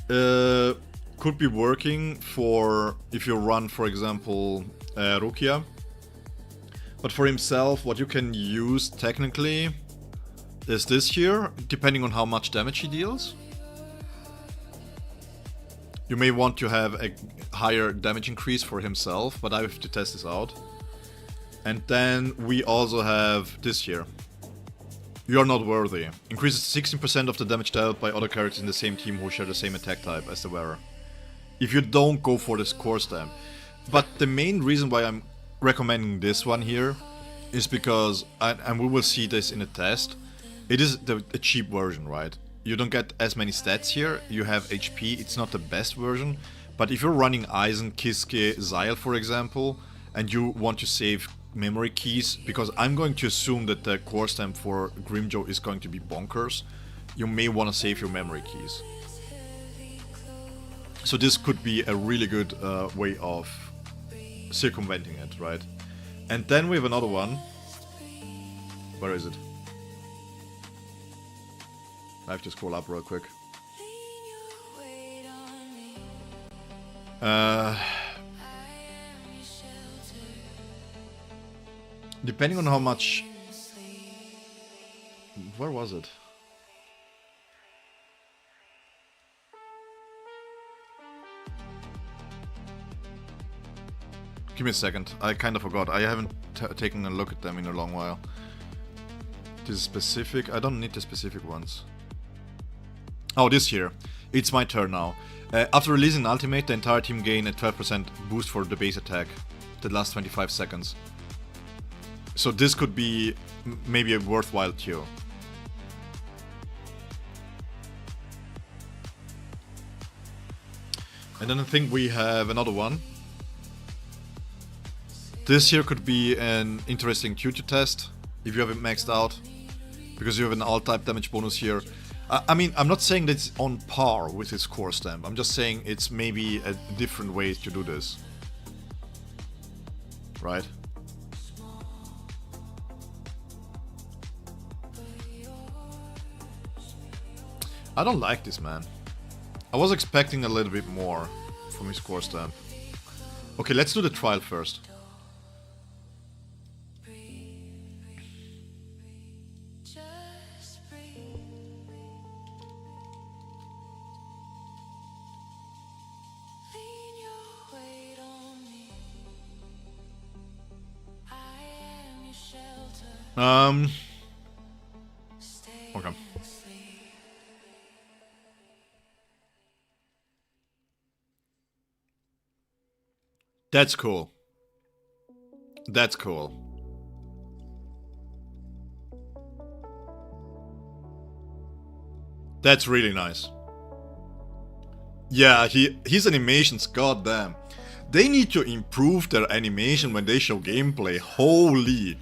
Could be working for if you run, for example, Rukia. But for himself, what you can use technically is this here, depending on how much damage he deals. You may want to have a higher damage increase for himself, but I have to test this out. And then we also have this here. You are not worthy. Increases 16% of the damage dealt by other characters in the same team who share the same attack type as the wearer. If you don't go for this core stamp. But the main reason why I'm recommending this one here is because, and we will see this in a test, it is the cheap version, right? You don't get as many stats here, you have HP, it's not the best version, but if you're running Eisen, Kiske, Szayel for example, and you want to save memory keys, because I'm going to assume that the core stamp for Grimjaw is going to be bonkers, you may want to save your memory keys. So this could be a really good way of circumventing it, right? And then we have another one. Where is it? I have to scroll up real quick. Depending on how much... Where was it? Give me a second, I kind of forgot. I haven't taken a look at them in a long while. This is specific, I don't need the specific ones. Oh, this here. It's my turn now. After releasing Ultimate, the entire team gain a 12% boost for the base attack that lasts 25 seconds. So this could be maybe a worthwhile tier. And then I think we have another one. This here could be an interesting tier to test if you have it maxed out, because you have an alt-type damage bonus here. I mean, I'm not saying that it's on par with his core stamp, I'm just saying it's maybe a different way to do this. Right? I don't like this, man. I was expecting a little bit more from his core stamp. Okay, let's do the trial first. Okay. That's cool. That's cool. That's really nice. Yeah, his animations, goddamn. They need to improve their animation when they show gameplay. Holy.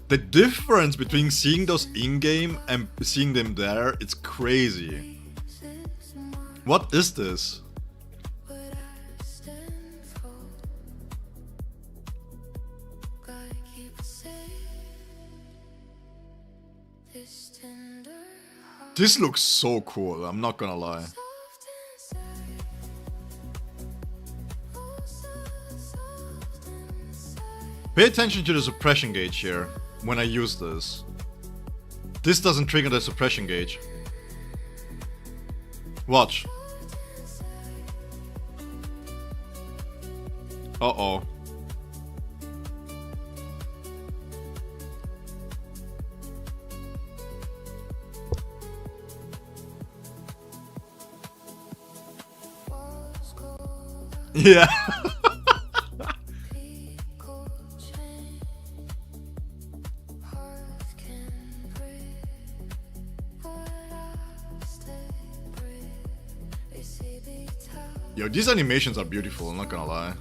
The difference between seeing those in-game and seeing them there, it's crazy. What is this? This looks so cool, I'm not gonna lie. Pay attention to the suppression gauge here when I use this. This doesn't trigger the suppression gauge. Watch. Uh-oh. Yeah. Yo, these animations are beautiful, I'm not gonna lie.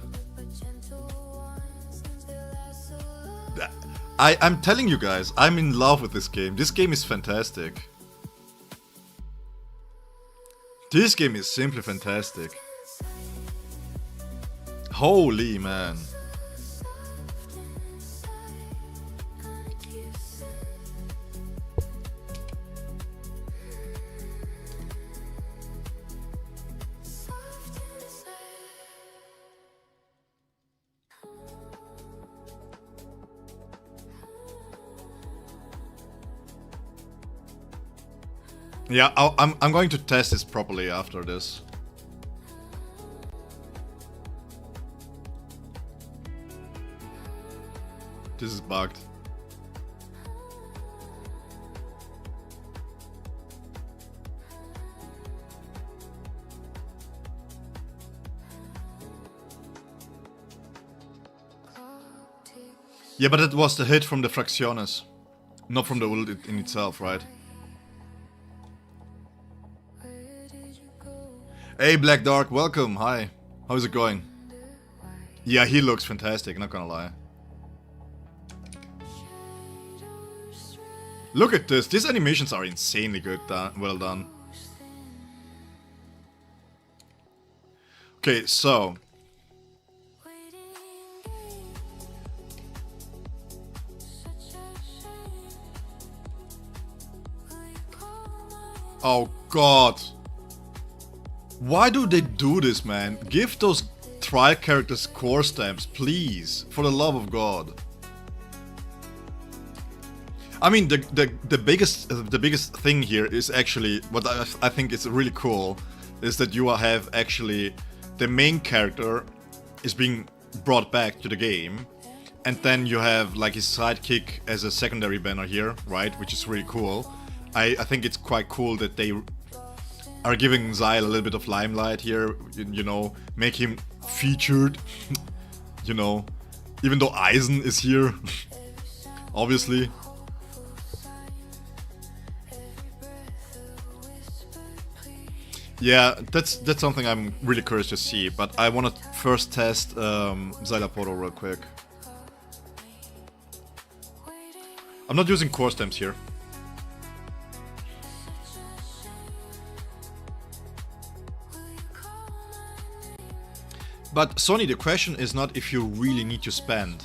I'm telling you guys, I'm in love with this game. This game is fantastic. This game is simply fantastic. Holy man. Yeah, I'm going to test this properly after this. This is bugged. Yeah, but it was the hit from the Fracciones, not from the ult in itself, right? Hey Black Dark, welcome, hi. How's it going? Yeah, he looks fantastic, not gonna lie. Look at this, these animations are insanely good, well done. Okay, so... Oh god. Why do they do this, man? Give those trial characters core stamps, please. For the love of God. I mean, the biggest thing here is actually, what I think is really cool, is that you have actually, the main character is being brought back to the game. And then you have like his sidekick as a secondary banner here, right? Which is really cool. I think it's quite cool that they are giving Szayel a little bit of limelight here, you know, make him featured, you know, even though Eisen is here, obviously. Yeah, that's something I'm really curious to see, but I want to first test Szayel real quick. I'm not using core stamps here. But Sony, the question is not if you really need to spend.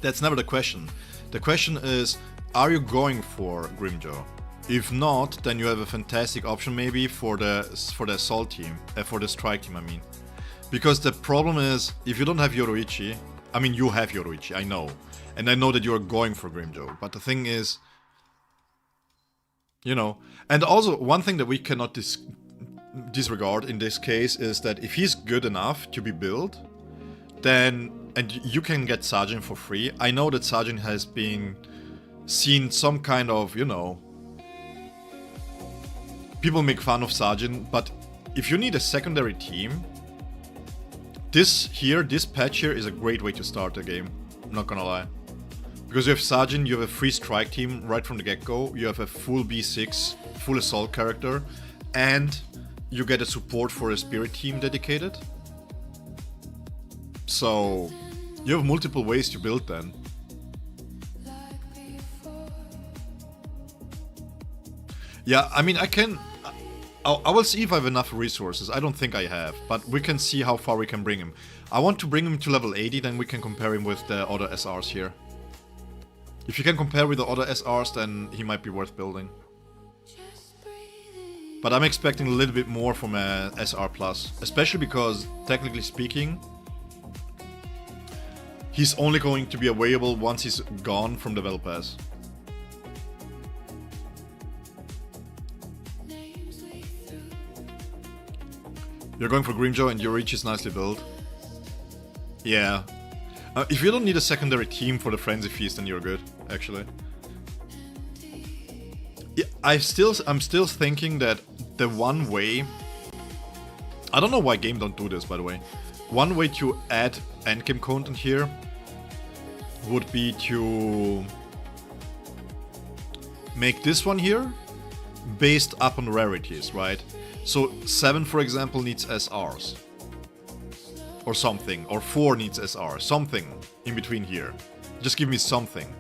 That's never the question. The question is, are you going for Grimjaw? If not, then you have a fantastic option maybe for the assault team, for the strike team I mean. Because the problem is, if you don't have Yoruichi, I mean you have Yoruichi, I know. And I know that you are going for Grimjaw, but the thing is, you know, and also one thing that we cannot disregard in this case is that if he's good enough to be built, then, and you can get Sergeant for free. I know that Sergeant has been seen some kind of, you know, people make fun of Sergeant, but if you need a secondary team, this patch here is a great way to start the game, I'm not gonna lie. Because you have Sergeant, you have a free strike team right from the get-go, you have a full B6, full assault character, and you get a support for a spirit team dedicated. So you have multiple ways to build then. Yeah, I mean, I will see if I have enough resources. I don't think I have, but we can see how far we can bring him. I want to bring him to level 80, then we can compare him with the other SRs here. If you can compare with the other SRs, then he might be worth building. But I'm expecting a little bit more from a SR Plus, especially because, technically speaking, he's only going to be available once he's gone from the Battle Pass. You're going for Grimjaw and your reach is nicely built. Yeah. If you don't need a secondary team for the Frenzy Feast, then you're good, actually. Yeah, I'm still thinking that the one way... I don't know why game don't do this, by the way. One way to add endgame content here would be to make this one here based up on rarities, right? So 7, for example, needs SRs. Or something. Or 4 needs SR. Something in between here. Just give me something.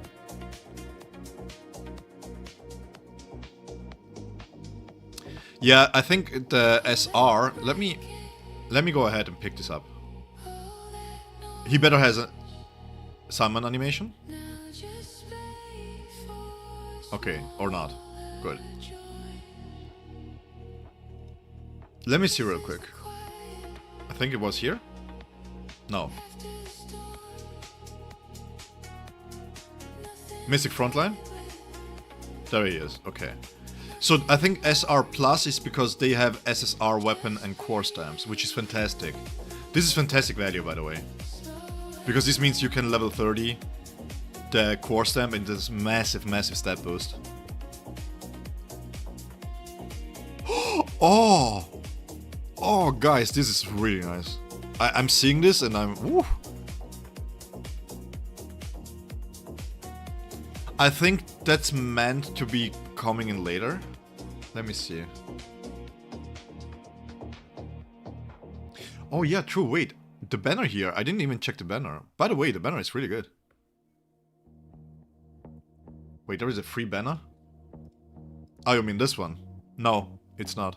Yeah, I think the SR... Let me go ahead and pick this up. He better has a summon animation. Okay, or not. Good. Let me see real quick. I think it was here? No. Mystic Frontline? There he is, okay. So I think SR Plus is because they have SSR weapon and core stamps, which is fantastic. This is fantastic value, by the way. Because this means you can level 30 the core stamp and this massive, massive stat boost. Oh! Oh, guys, this is really nice. I'm seeing this and I'm... Woo. I think that's meant to be coming in later. Let me see. Oh yeah, true, wait. The banner here, I didn't even check the banner. By the way, the banner is really good. Wait, there is a free banner? Oh, you mean this one? No, it's not.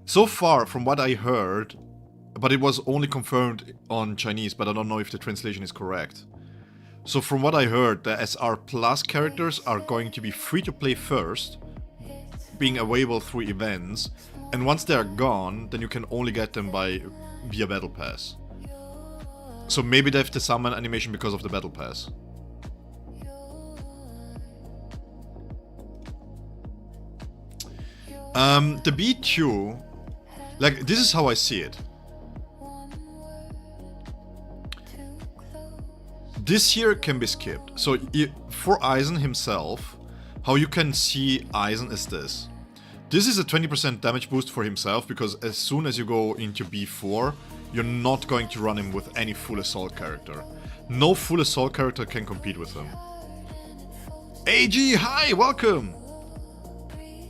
So far, from what I heard, but it was only confirmed on Chinese, but I don't know if the translation is correct. So from what I heard, the SR Plus characters are going to be free to play first, being available through events, and once they're gone, then you can only get them via Battle Pass. So maybe they have the summon animation because of the Battle Pass. The B2, like, this is how I see it. This here can be skipped. So for Eisen himself, how you can see Eisen is this. This is a 20% damage boost for himself, because as soon as you go into B4, you're not going to run him with any full assault character. No full assault character can compete with him. AG, hi, welcome!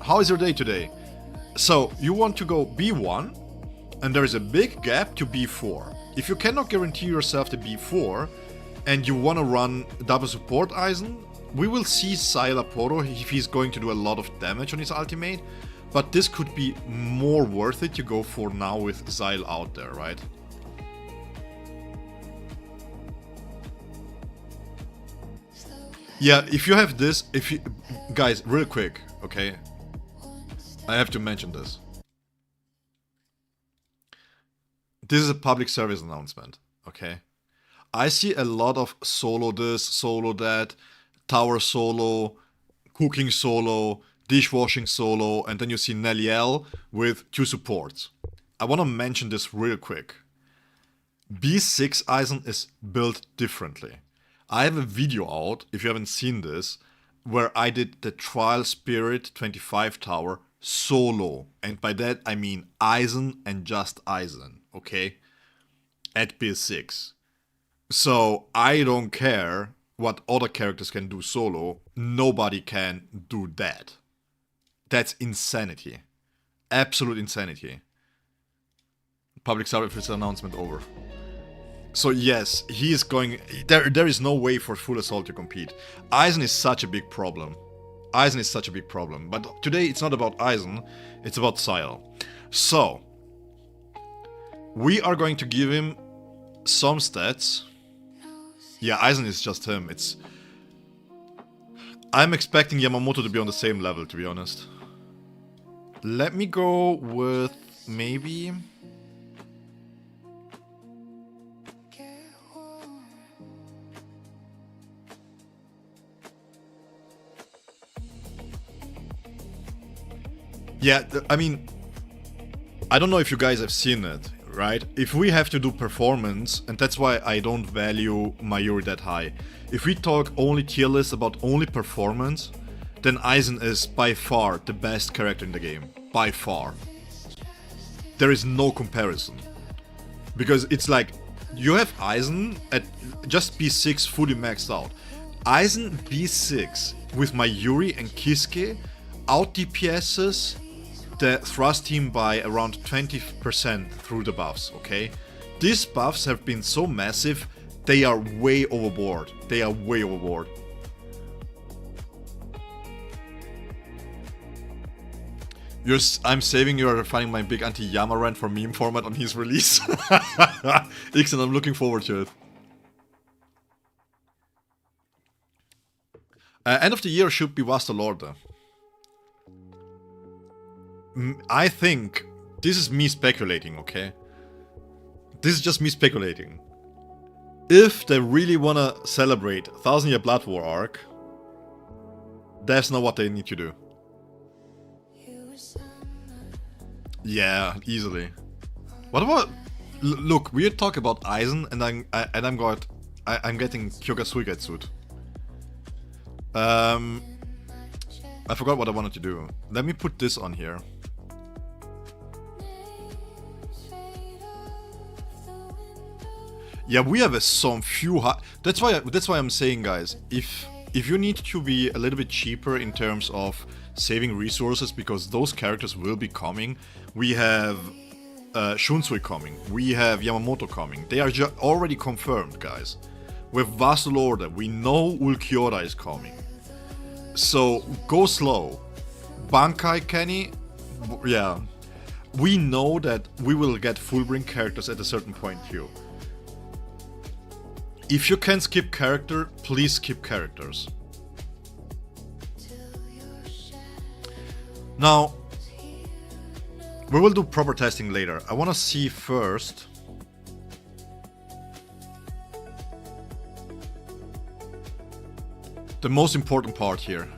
How is your day today? So, you want to go B1, and there is a big gap to B4. If you cannot guarantee yourself the B4, and you want to run double support Eisen, we will see Szayel if he's going to do a lot of damage on his ultimate, but this could be more worth it to go for now with Szayel out there, right? Yeah, if you have this, guys, real quick, okay? I have to mention this. This is a public service announcement, okay? I see a lot of solo this, solo that, tower solo, cooking solo, dishwashing solo, and then you see Neliel with 2 supports. I want to mention this real quick. B6 Eisen is built differently. I have a video out, if you haven't seen this, where I did the Trial Spirit 25 tower solo. And by that I mean Eisen and just Eisen, okay? At B6. So I don't care what other characters can do solo. Nobody can do that. That's insanity. Absolute insanity. Public service announcement over. So yes, he is going... There is no way for full assault to compete. Eisen is such a big problem. Eisen is such a big problem. But today it's not about Eisen, it's about Szayel. So, we are going to give him some stats. Yeah, Eisen is just him. I'm expecting Yamamoto to be on the same level, to be honest. Let me go with maybe... Yeah, I mean, I don't know if you guys have seen it, right? If we have to do performance, and that's why I don't value Mayuri that high. If we talk only tier list about only performance, then Aizen is by far the best character in the game. By far. There is no comparison. Because it's like, you have Aizen at just B6 fully maxed out. Aizen B6 with Mayuri and Kisuke out DPSs the thrust team by around 20% through the buffs, okay? These buffs have been so massive, they are way overboard. They are way overboard. I'm saving you are finding my big anti-Yama rant for meme format on his release. Ixen, I'm looking forward to it. End of the year should be Vasta Lorde. I think this is me speculating, okay? This is just me speculating. If they really wanna celebrate 1000 Year Blood War arc, that's not what they need to do. Yeah, easily. What about? Look, we talk about Aizen, and I'm getting Kyoga Suigetsuit. I forgot what I wanted to do. Let me put this on here. Yeah, we have some few. That's why I'm saying, guys, if you need to be a little bit cheaper in terms of saving resources, because those characters will be coming. We have Shunsui coming. We have Yamamoto coming. They are already confirmed, guys. With Vasta Lorde, we know Ulquiorra is coming. So go slow. Bankai Kenny, yeah. We know that we will get Fullbring characters at a certain point too. If you can skip character, please skip characters. Now, we will do proper testing later. I want to see first. The most important part here.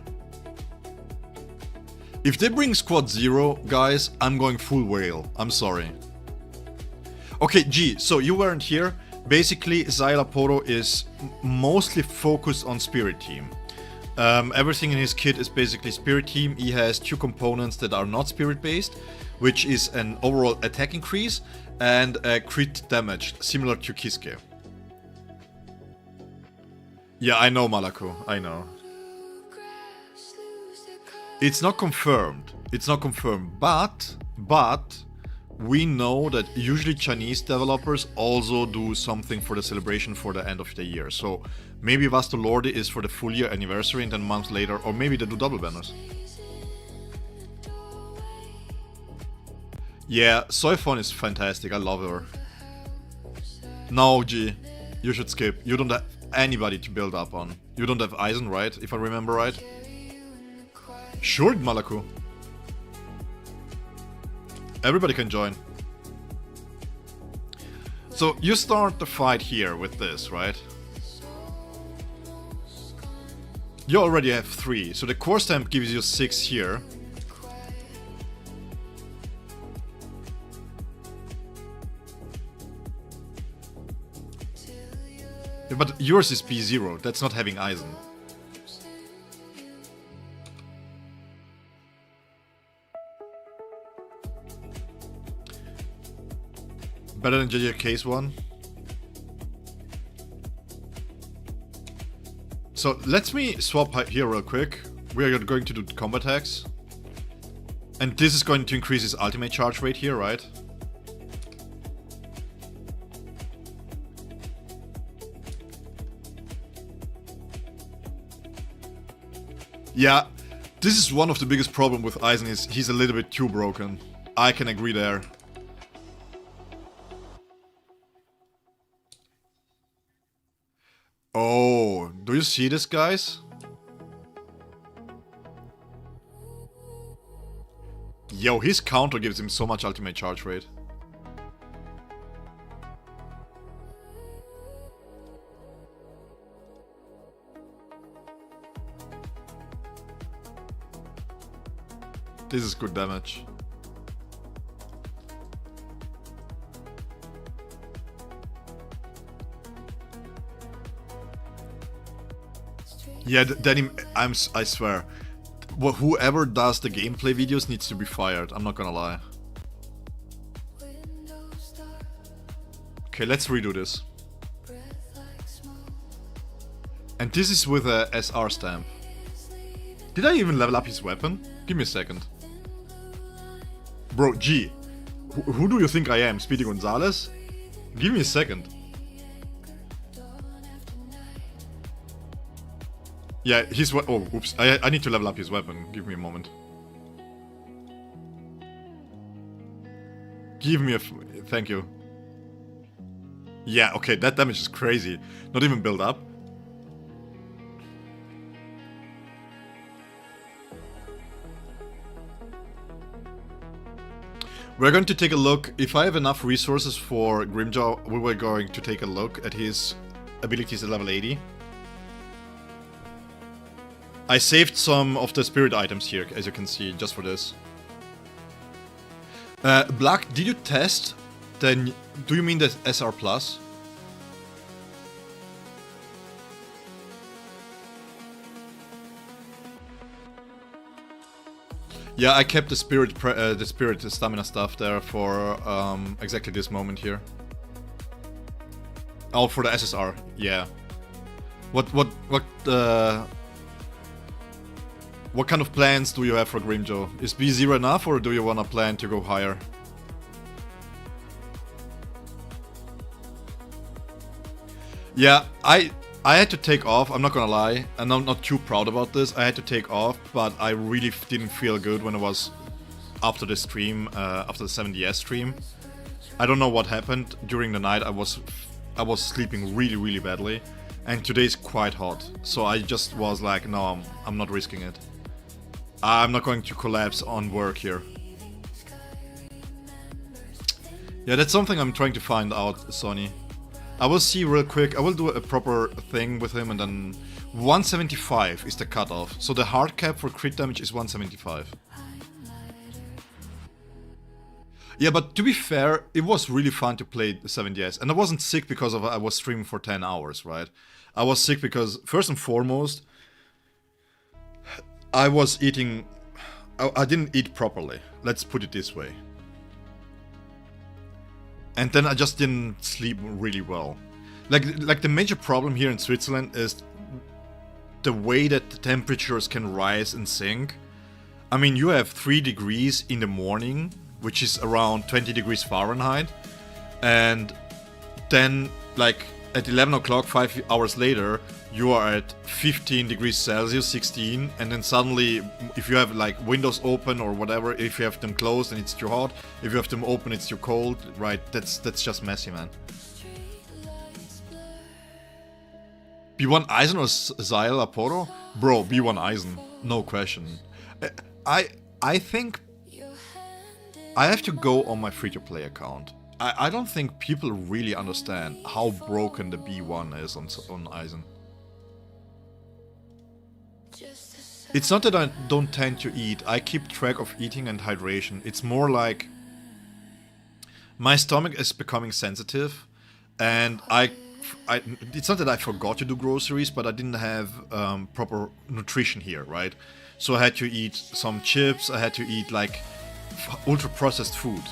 If they bring Squad 0, guys, I'm going full whale. I'm sorry. Okay, G, so you weren't here. Basically, Szayel is mostly focused on Spirit Team. Everything in his kit is basically Spirit Team. He has two components that are not Spirit based, which is an overall attack increase and a crit damage, similar to Kisuke. Yeah, I know, Malako, I know. It's not confirmed. It's not confirmed, but we know that usually Chinese developers also do something for the celebration for the end of the year. So maybe Vasta Lorde is for the full year anniversary and then a month later, or maybe they do double banners. Yeah, Soifon is fantastic. I love her. No, G, you should skip. You don't have anybody to build up on. You don't have Aizen, right? If I remember right. Sure, Malaku. Everybody can join. So you start the fight here with this, right? You already have 3, so the core stamp gives you 6 here. Yeah, but yours is P0, that's not having Aizen. Better than JJK's one. So let me swap here real quick. We are going to do combat hacks. And this is going to increase his ultimate charge rate here, right? Yeah, this is one of the biggest problems with Aizen is he's a little bit too broken. I can agree there. Oh, do you see this, guys? Yo, his counter gives him so much ultimate charge rate. This is good damage. Yeah, then I swear, whoever does the gameplay videos needs to be fired. I'm not gonna lie. Okay, let's redo this. And this is with a SR stamp. Did I even level up his weapon? Give me a second. Bro, G. Who do you think I am? Speedy Gonzalez? Give me a second. Yeah, his oh, oops. I need to level up his weapon. Give me a moment. Give me a... Thank you. Yeah, okay, that damage is crazy. Not even build up. We're going to take a look. If I have enough resources for Grimjaw, we were going to take a look at his abilities at level 80. I saved some of the spirit items here, as you can see, just for this. Black, did you test? Then, do you mean the SR Plus? Yeah, I kept the spirit stamina stuff there for exactly this moment here. Oh, for the SSR, yeah. What kind of plans do you have for Grimjaw? Is B0 enough, or do you wanna plan to go higher? Yeah, I had to take off, I'm not gonna lie, and I'm not too proud about this. I had to take off, but I really didn't feel good when I was after the stream, after the 7DS stream. I don't know what happened during the night. I was sleeping really badly, and today's quite hot, so I just was like, no, I'm not risking it. I'm not going to collapse on work here. Yeah, that's something I'm trying to find out, Sony. I will see real quick. I will do a proper thing with him, and then 175 is the cutoff. So the hard cap for crit damage is 175. Yeah, but to be fair, it was really fun to play the 7DS. And I wasn't sick because I was streaming for 10 hours, right? I was sick because, first and foremost, I was eating... I didn't eat properly. Let's put it this way. And then I just didn't sleep really well. Like the major problem here in Switzerland is the way that the temperatures can rise and sink. I mean, you have 3 degrees in the morning, which is around 20 degrees Fahrenheit. And then, like, at 11 o'clock, 5 hours later, you are at 15 degrees Celsius, 16, and then suddenly, if you have like windows open or whatever, if you have them closed and it's too hot, if you have them open it's too cold, right? That's just messy, man. B1 Eisen or Szayel Aporo? Bro, B1 Eisen, no question. I think I have to go on my free-to-play account. I don't think people really understand how broken the B1 is on Eisen. It's not that I don't tend to eat, I keep track of eating and hydration. It's more like my stomach is becoming sensitive, and it's not that I forgot to do groceries, but I didn't have proper nutrition here, right? So I had to eat some chips, I had to eat like ultra-processed food.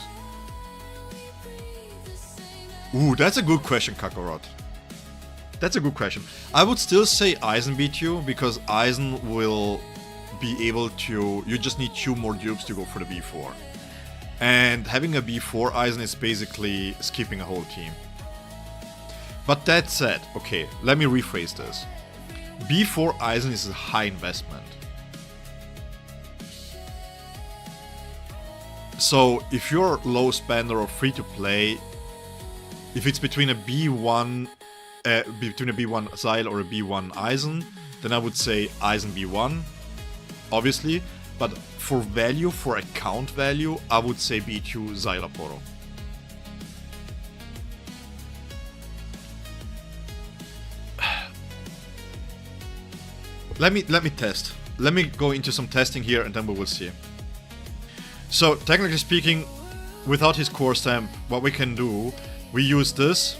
Ooh, that's a good question, Kakarot. That's a good question. I would still say Eisen beat you, because Eisen will be able to... You just need 2 more dupes to go for the B4. And having a B4 Eisen is basically skipping a whole team. But that said, okay, let me rephrase this. B4 Eisen is a high investment. So if you're low spender or free to play, if it's between a B1 Szayel or a B1 Eisen, then I would say Eisen B1, obviously. But for value, for account value, I would say B2 Szayel Poro. Let me test. Let me go into some testing here and then we will see. So, technically speaking, without his core stamp, what we can do, we use this.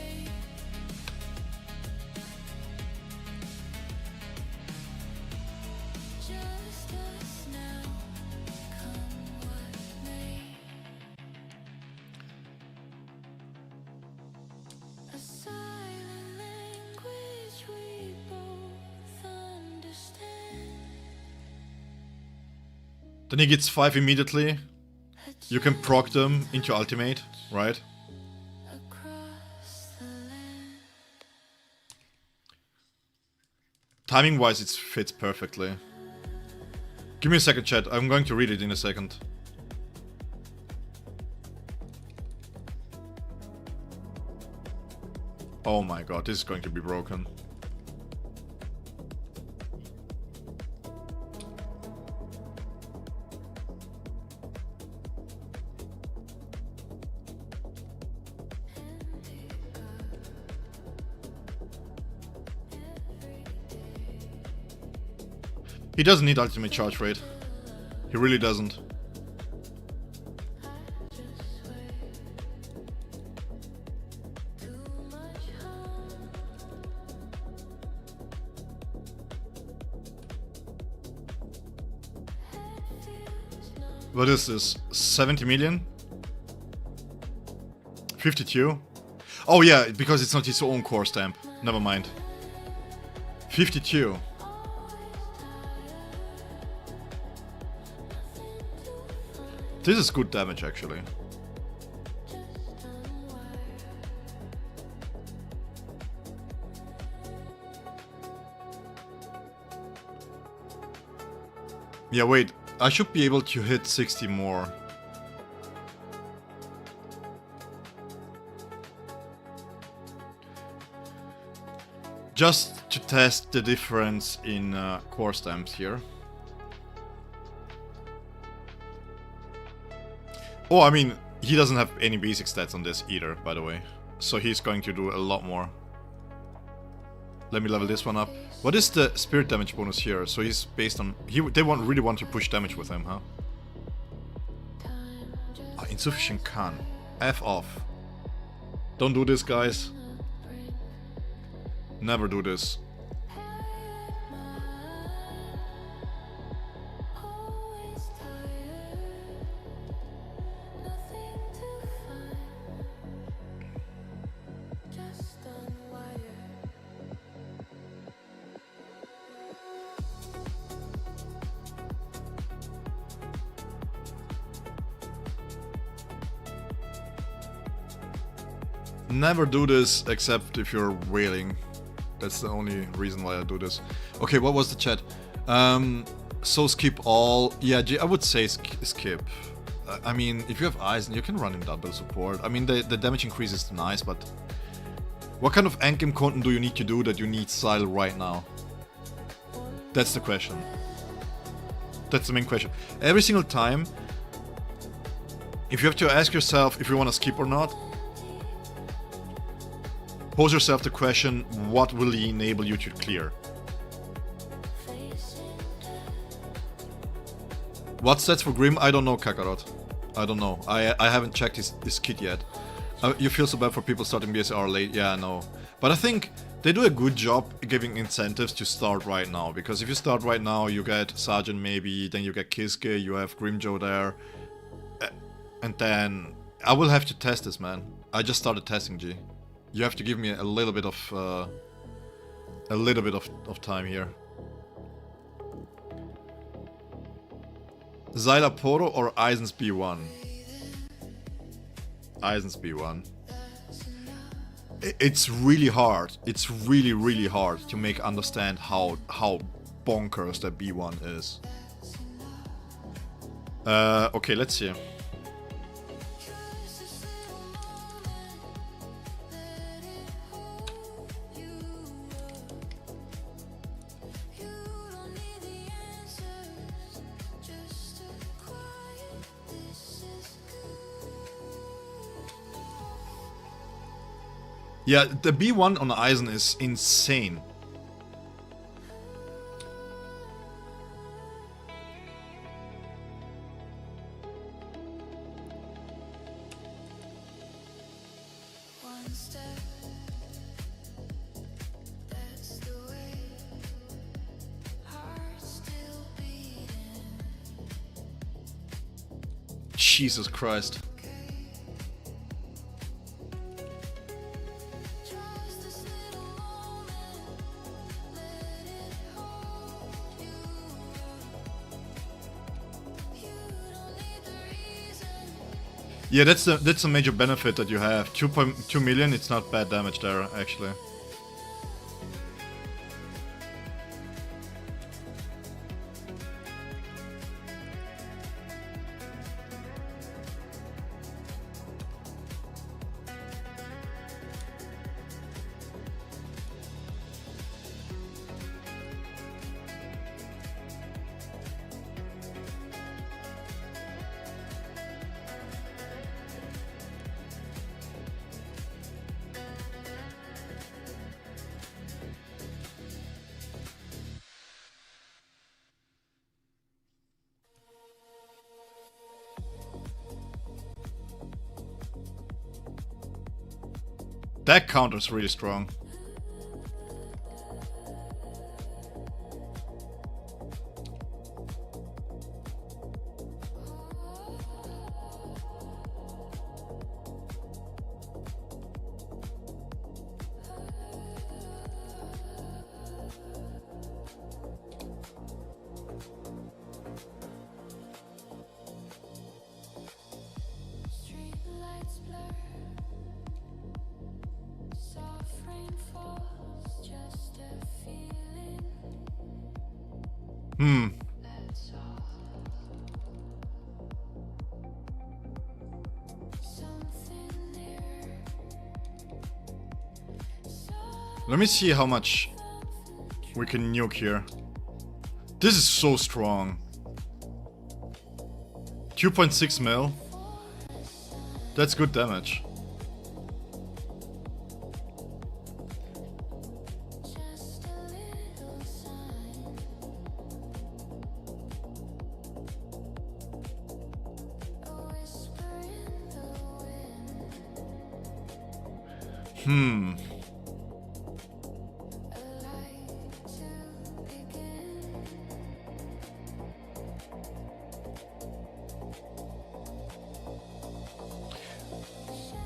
Then he gets 5 immediately. You can proc them into ultimate, right? Timing wise, it fits perfectly. Give me a second, chat. I'm going to read it in a second. Oh my god, this is going to be broken. He doesn't need ultimate charge rate. He really doesn't. What is this? 70 million? 52? Oh yeah, because it's not his own core stamp. Never mind. 52. This is good damage, actually. Yeah, wait. I should be able to hit 60 more. Just to test the difference in core stamps here. Oh, I mean, he doesn't have any basic stats on this either, by the way. So he's going to do a lot more. Let me level this one up. What is the spirit damage bonus here? So he's based on... They really want to push damage with him, huh? Oh, insufficient Khan. F off. Don't do this, guys. Never do this. Never do this except if you're wailing. That's the only reason why I do this. Okay, what was the chat? So skip all. Yeah, I would say skip. I mean, if you have eyes, you can run in double support. I mean, the damage increase is nice, but what kind of endgame content do you need to do that you need Szayel right now? That's the question. That's the main question. Every single time, if you have to ask yourself if you want to skip or not, pose yourself the question, what will he enable you to clear? What stats for Grim? I don't know, Kakarot. I don't know. I haven't checked his kit yet. You feel so bad for people starting BSR late. Yeah, I know. But I think they do a good job giving incentives to start right now. Because if you start right now, you get Sergeant maybe, then you get Kiske, you have Grimjo there. And then I will have to test this, man. I just started testing, G. You have to give me a little bit of time here. Szayel Poro or Eisen's B1? Eisen's B1. It's really hard. It's really hard to make understand how bonkers that B1 is. Okay, let's see. Yeah, the B1 on Eisen is insane. Jesus Christ. Yeah, that's a major benefit that you have. 2.2 million, it's not bad damage there, actually. That counter's really strong. Let me see how much we can nuke here. This is so strong. 2.6 mil. That's good damage.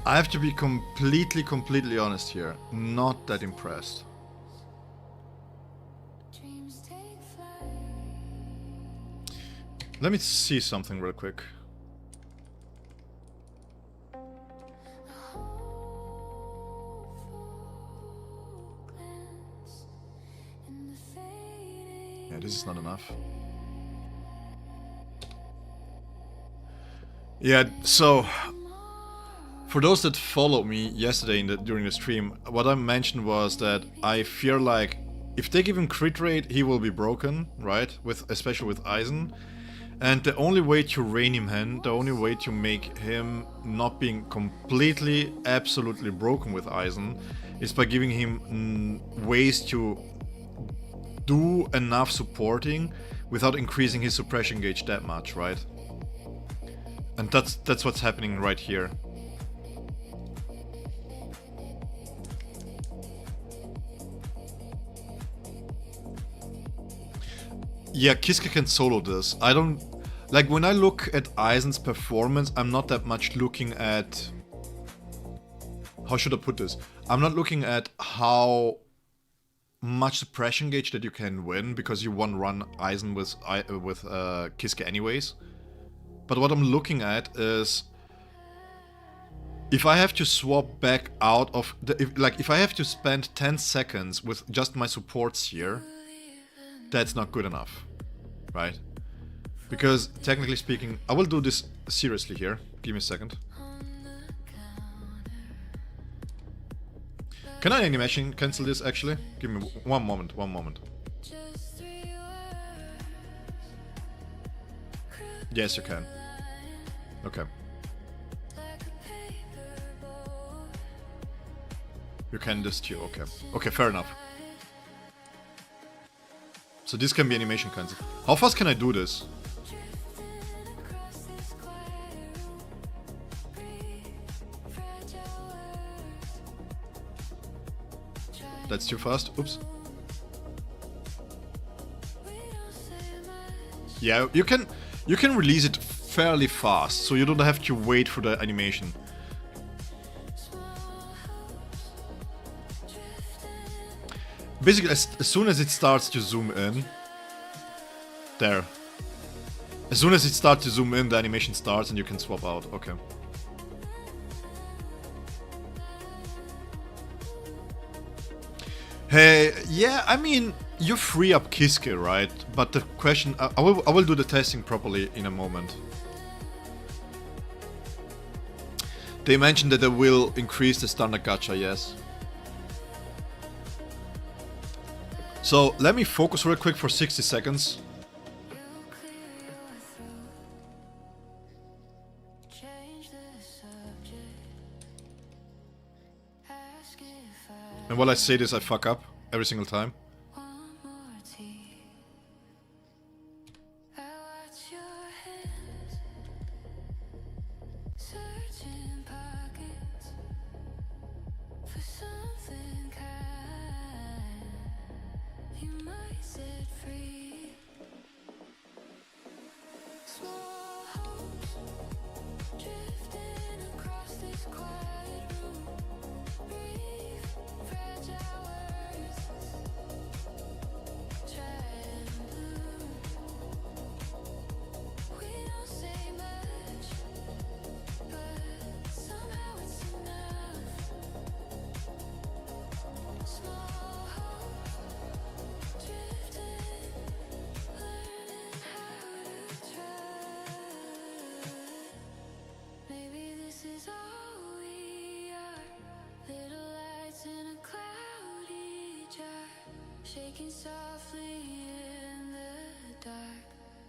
I have to be completely honest here. Not that impressed. Let me see something real quick. Yeah, this is not enough. Yeah, so for those that followed me yesterday during the stream, what I mentioned was that I fear like if they give him crit rate, he will be broken, right? Especially with Eisen. And the only way to rein him in, the only way to make him not being completely, absolutely broken with Eisen is by giving him ways to do enough supporting without increasing his suppression gauge that much, right? And that's what's happening right here. Yeah, Kiske can solo this. I don't... Like, when I look at Eisen's performance, I'm not that much looking at... How should I put this? I'm not looking at how much suppression gauge that you can win, because you one-run Eisen with Kiske anyways. But what I'm looking at is... If I have to swap back out of... if I have to spend 10 seconds with just my supports here, that's not good enough, right? Because, technically speaking, I will do this seriously here. Give me a second. Can I animation cancel this, actually? Give me one moment. Yes, you can. Okay. You can just you. Okay. Okay, fair enough. So this can be animation cancel. How fast can I do this? That's too fast. Oops. Yeah, you can release it fairly fast, so you don't have to wait for the animation. Basically, as soon as it starts to zoom in, there. As soon as it starts to zoom in, the animation starts and you can swap out. Okay. Hey, yeah, I mean, you free up Kiske, right? But the question, I will do the testing properly in a moment. They mentioned that they will increase the standard gacha, yes. So let me focus real quick for 60 seconds. And while I say this, I fuck up every single time. Shaking softly in the dark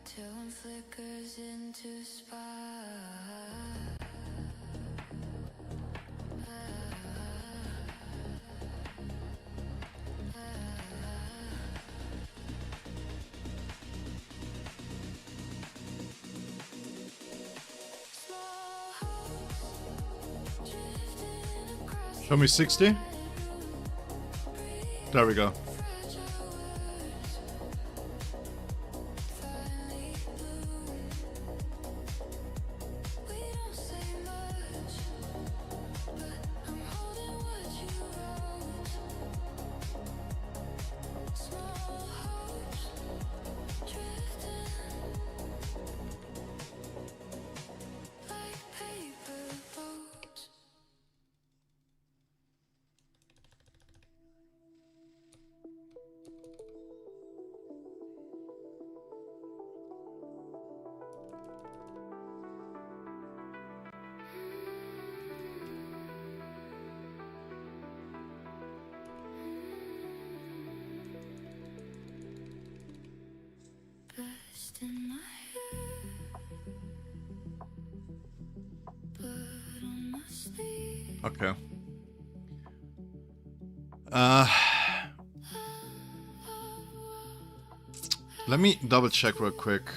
till one flickers into spark. Show me 60. There we go. In my hair, blood on my sleeve. Okay. Let me double check real quick.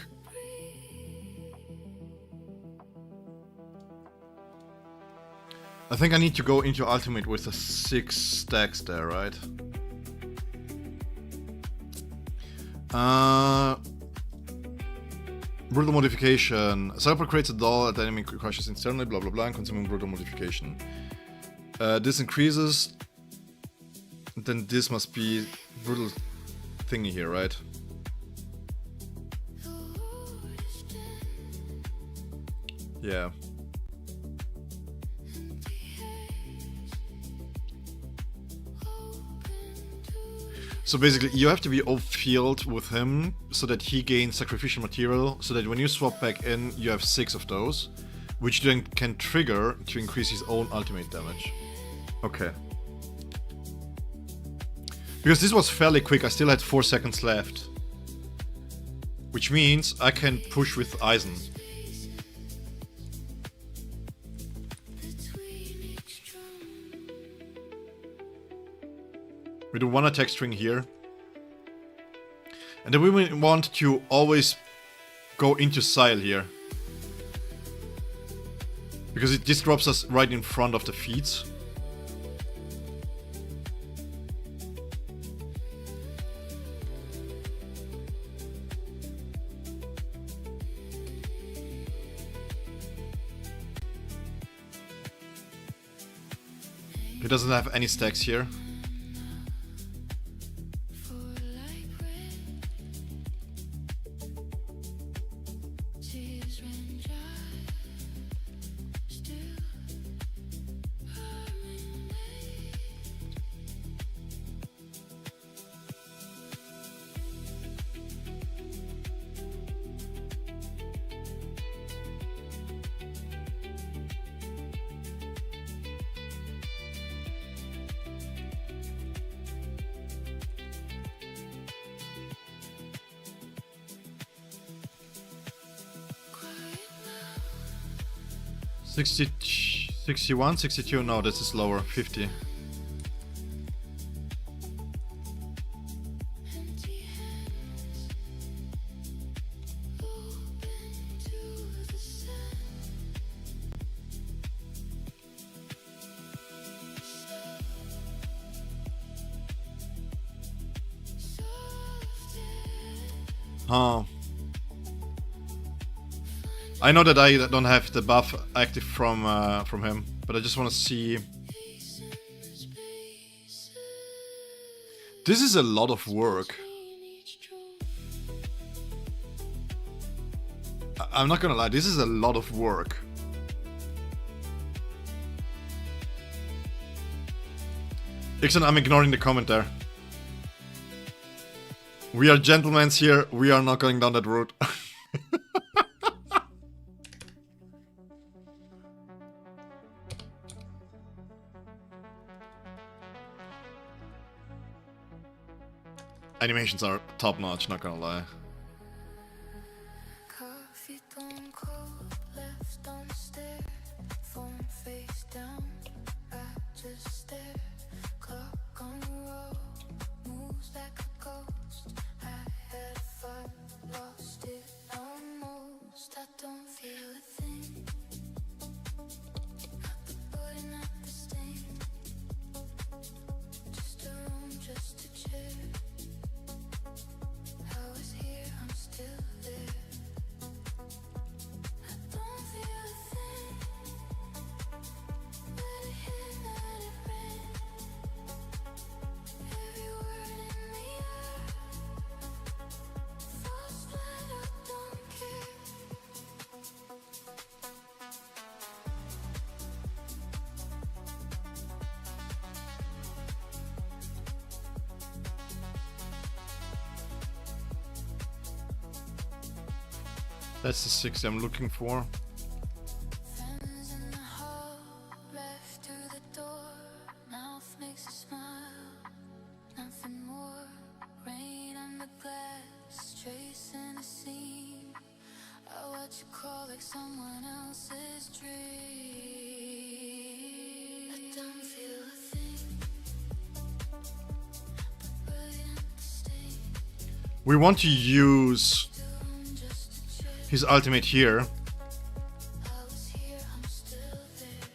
I think I need to go into Ultimate with the 6 stacks there, right? Brutal modification. Cyber creates a doll at enemy crashes internally, blah blah blah, and consuming brutal modification. This increases. Then this must be brutal thingy here, right? Yeah. So basically, you have to be off-field with him so that he gains sacrificial material, so that when you swap back in, you have 6 of those, which then can trigger to increase his own ultimate damage. Okay. Because this was fairly quick, I still had 4 seconds left. Which means I can push with Eisen. We do one attack string here. And then we want to always go into Szayel here. Because this drops us right in front of the feeds. He doesn't have any stacks here. $60, 61, 62, no, this is lower, 50. Huh. I know that I don't have the buff active from him, but I just want to see. This is a lot of work. I'm not gonna lie, this is a lot of work. Ixon, I'm ignoring the comment there. We are gentlemen here, we are not going down that route. Animations are top notch, not gonna lie. Coffee gone cold, left unstared, phone face down, I just stare, clock on roll, moves like a ghost, I had fun, lost it almost, I don't feel a thing, not the body, not the stain, just a room, just a chair. I was here, I'm still there. I don't feel a thing. Let it hit, let it rain. Every word in the air. False light, I don't care. That's the 60 I'm looking for. Friends in the hall, left through the door. Mouth makes a smile, nothing more. Rain on the glass, tracing a seam. I watch you crawl like someone else's dream. I don't feel a thing, but brilliant stain. We want to use Just a chair. his ultimate here. I was here, I'm still there.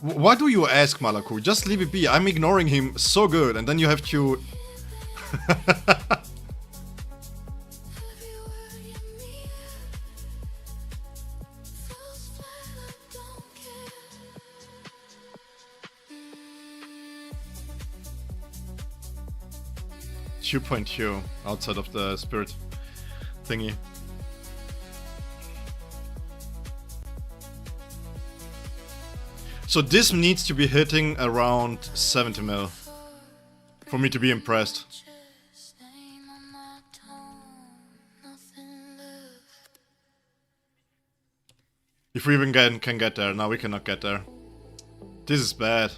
Why do you ask, Malaku? Just leave it be. I'm ignoring him so good, and then you have to... Every word in the air. False flag, I don't care. 2.2 outside of the spirit thingy. So this needs to be hitting around 70 mil for me to be impressed. Just name on my tongue, nothing left. If we even can get there. Now we cannot get there. This is bad.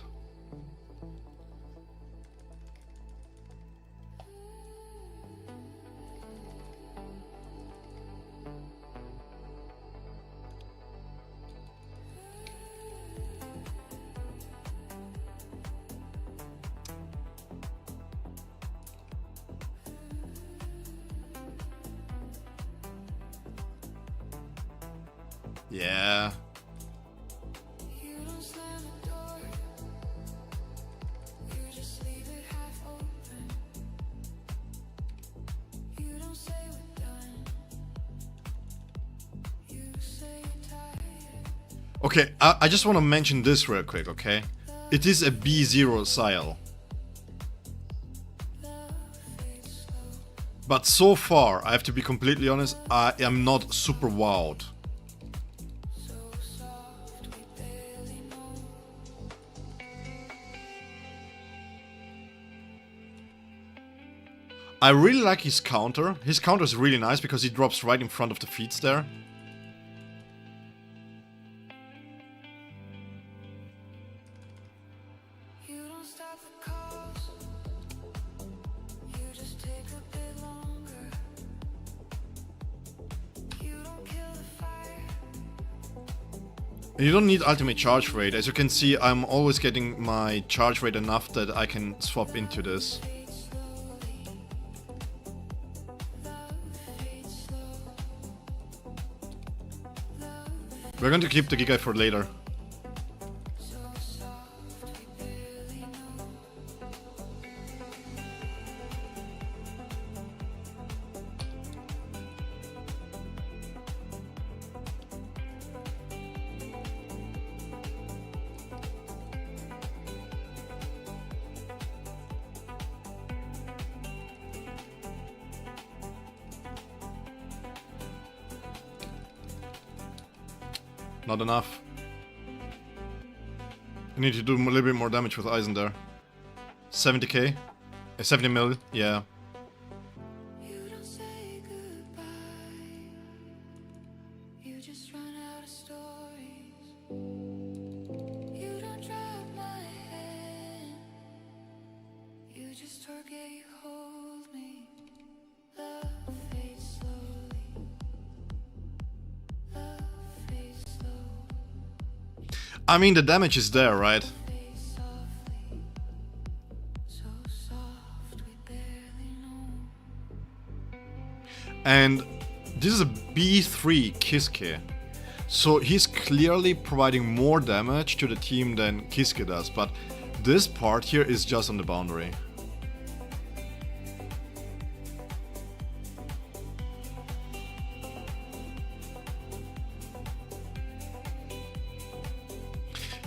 Yeah. You don't slam the door. You just leave it half open. You don't say we're done. You say you're tired. Okay, I just want to mention this real quick, okay? It is a B0 Szayel. But so far, I have to be completely honest, I am not super wowed. So soft we barely know. I really like his counter. His counter is really nice because he drops right in front of the feet there. You don't stop the calls. You just take a bit longer. You don't kill the fire. And you don't need ultimate charge rate. As you can see, I'm always getting my charge rate enough that I can swap into this. Fades slowly. Love fades slow. Love We're going to keep the Giga for later. so soft we barely know. Not enough. I need to do a little bit more damage with Eisen there. 70k? 70 mil? Yeah. You don't say goodbye. You just run out of stories. You don't drop my hand. You just forget you hold me. Love fades slowly. Love fades slow. I mean, the damage is there, right? Fades softly. So soft we barely know. And this is a B3 Kiske. So he's clearly providing more damage to the team than Kiske does, but this part here is just on the boundary.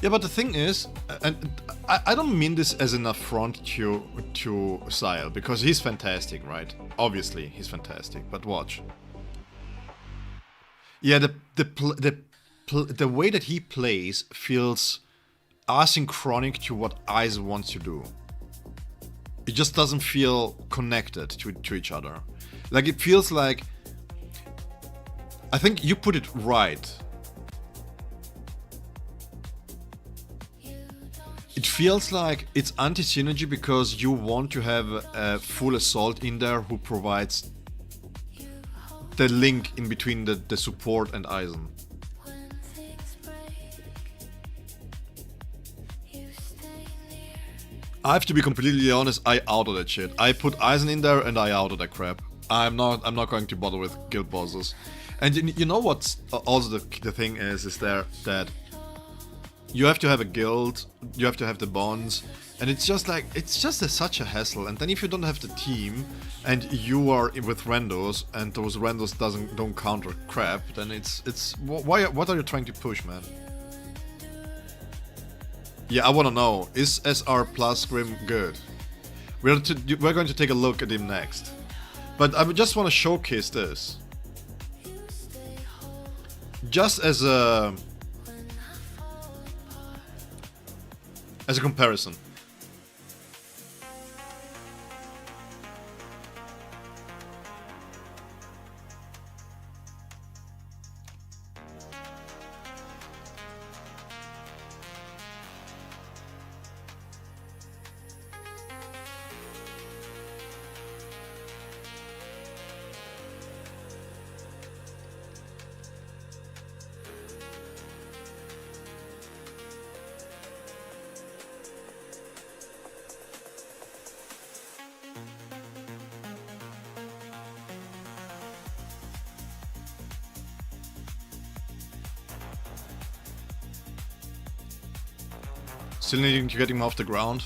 Yeah, but the thing is, and I don't mean this as an affront to Szayel, because he's fantastic, right? Obviously, he's fantastic. But watch. Yeah, the way that he plays feels asynchronic to what Eisen wants to do. It just doesn't feel connected to each other. Like, it feels like, I think you put it right. It feels like it's anti-synergy because you want to have a full assault in there who provides the link in between the support and Eisen. When things break, you stay near. I have to be completely honest, I outed that shit. I put Eisen in there and I outed that crap. I'm not going to bother with guild bosses. And you know what's also the thing is there that you have to have a guild, you have to have the bonds, and it's just like, it's just such a hassle. And then if you don't have the team and you are with randos and those randos don't counter crap, then it's what are you trying to push, man? Yeah, I wanna know, is SR plus Grim good? We're going to take a look at him next. But I would just want to showcase this. Just as a comparison. Still needing to get him off the ground.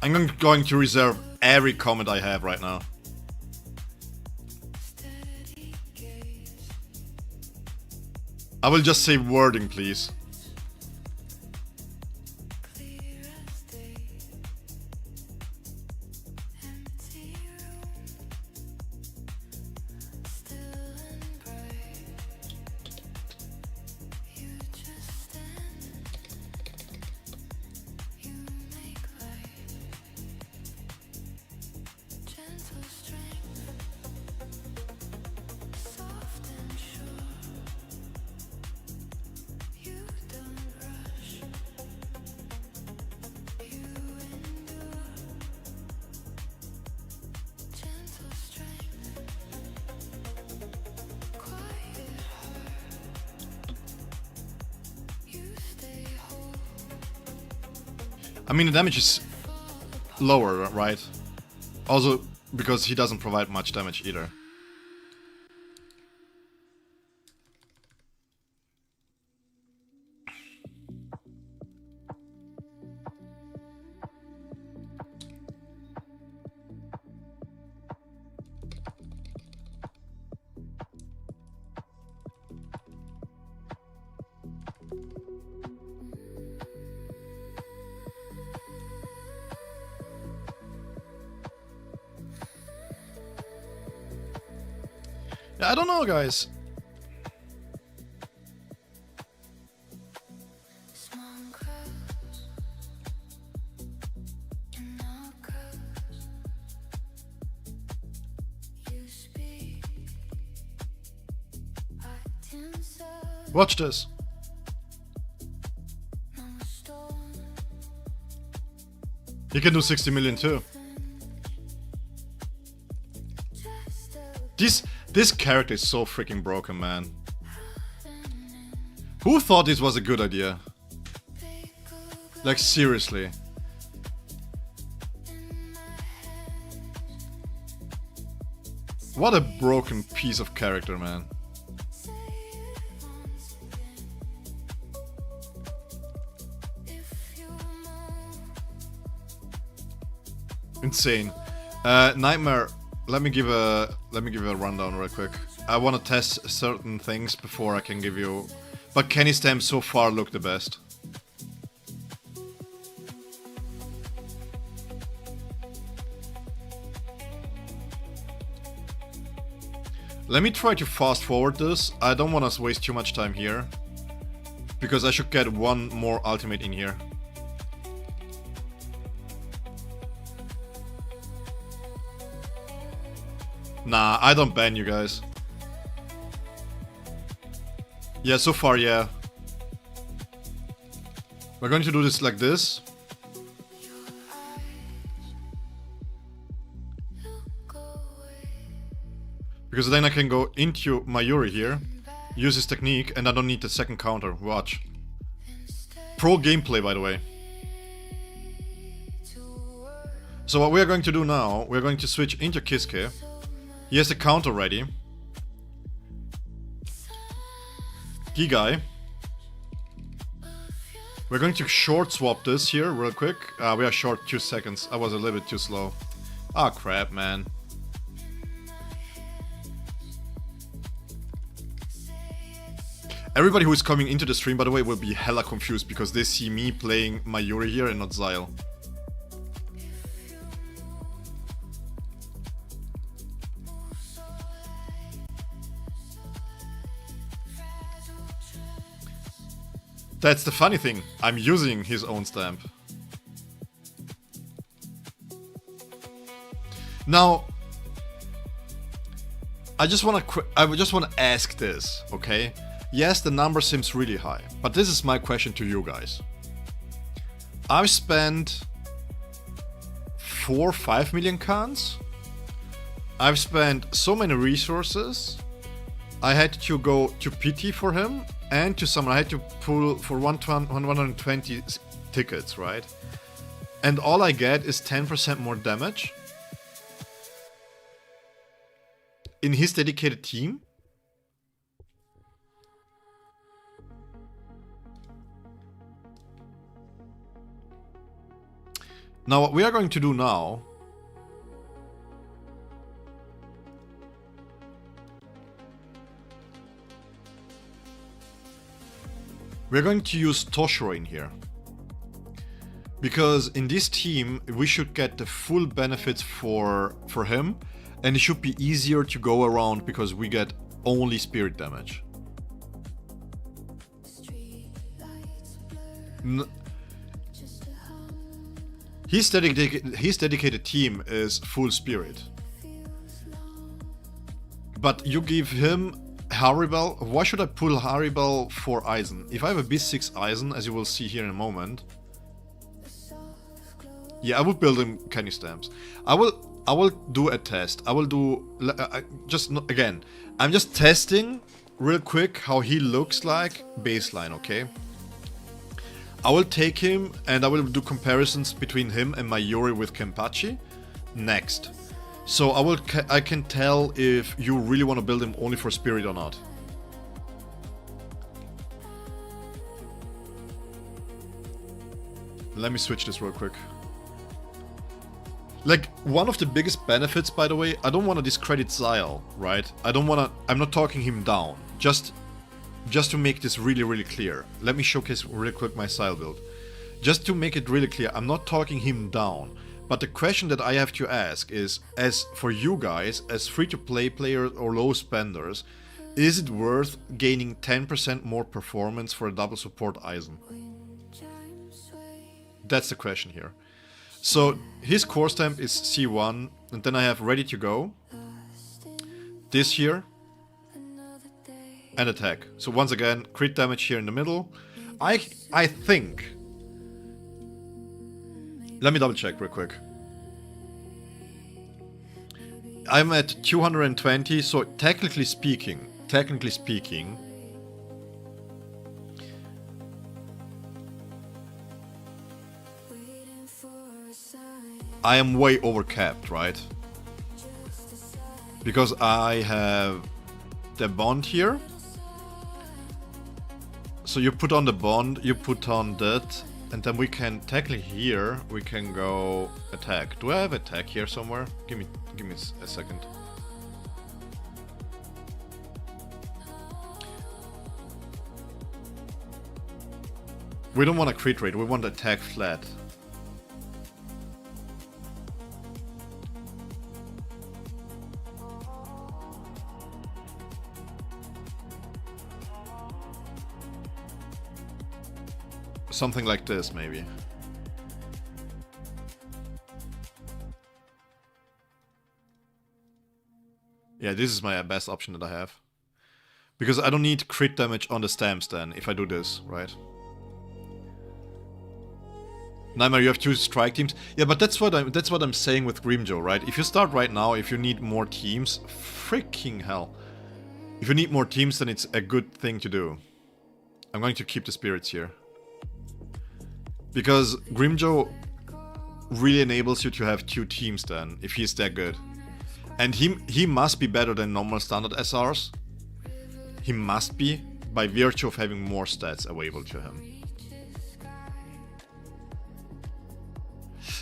I'm going to reserve every comment I have right now. I will just say wording, please. I mean, the damage is lower, right? Also, because he doesn't provide much damage either. Yeah, I don't know, guys. Watch this. He can do 60 million too. This character is so freaking broken, man. Who thought this was a good idea? Like, seriously. What a broken piece of character, man. Insane. Nightmare. Let me give a rundown real quick. I want to test certain things before I can give you. But Kenny stamps so far look the best. Let me try to fast forward this. I don't want to waste too much time here, because I should get one more ultimate in here. Nah, I don't ban you guys. Yeah, so far, yeah. We're going to do this like this. Because then I can go into Mayuri here, use his technique, and I don't need the second counter. Watch. Pro gameplay, by the way. So what we're going to do now, we're going to switch into Kiske. He has the counter ready. Gigai. We're going to short swap this here real quick. We are short 2 seconds. I was a little bit too slow. Ah, crap, man. Everybody who is coming into the stream, by the way, will be hella confused because they see me playing Mayuri here and not Szayel. That's the funny thing. I'm using his own stamp. Now, I just want to ask this, okay? Yes, the number seems really high, but this is my question to you guys. I've spent 4 or 5 million cans. I've spent so many resources. I had to go to PT for him and to someone. I had to pull for 120 tickets, right? And all I get is 10% more damage in his dedicated team. Now, what we are going to do now... We're going to use Toshiro in here. Because in this team, we should get the full benefits for him. And it should be easier to go around because we get only spirit damage. His dedicated team is full spirit. But you give him Haribel. Why should I pull Haribel for Eisen? If I have a B6 Eisen, as you will see here in a moment. Yeah, I would build him candy stamps. I will do a test. I will do again. I'm just testing real quick how he looks like baseline, okay? I will take him and I will do comparisons between him and my Yuri with Kenpachi next. So I can tell if you really want to build him only for spirit or not. Let me switch this real quick. Like, one of the biggest benefits, by the way, I don't want to discredit Szayel, right? I'm not talking him down. Just to make this really, really clear. Let me showcase really quick my Szayel build. Just to make it really clear, I'm not talking him down. But the question that I have to ask is, as for you guys, as free-to-play players or low spenders, is it worth gaining 10% more performance for a double support Eisen? That's the question here. So his core stamp is C1, and then I have ready to go. This here. And attack. So once again, crit damage here in the middle. I think... Let me double check real quick. I'm at 220, so technically speaking, I am way overcapped, right? Because I have the bond here. So you put on the bond, you put on that, and then we can technically here we can go attack. Do I have attack here somewhere? Give me a second. We don't want a crit rate, we want attack flat. Something like this, maybe. Yeah, this is my best option that I have. Because I don't need crit damage on the stamps then, if I do this, right? Nightmare, you have 2 strike teams. Yeah, but that's what I'm saying with Grimjo, right? If you start right now, if you need more teams, freaking hell. If you need more teams, then it's a good thing to do. I'm going to keep the spirits here. Because Grimjo really enables you to have 2 teams then, if he's that good. And he must be better than normal standard SRs. He must be, by virtue of having more stats available to him.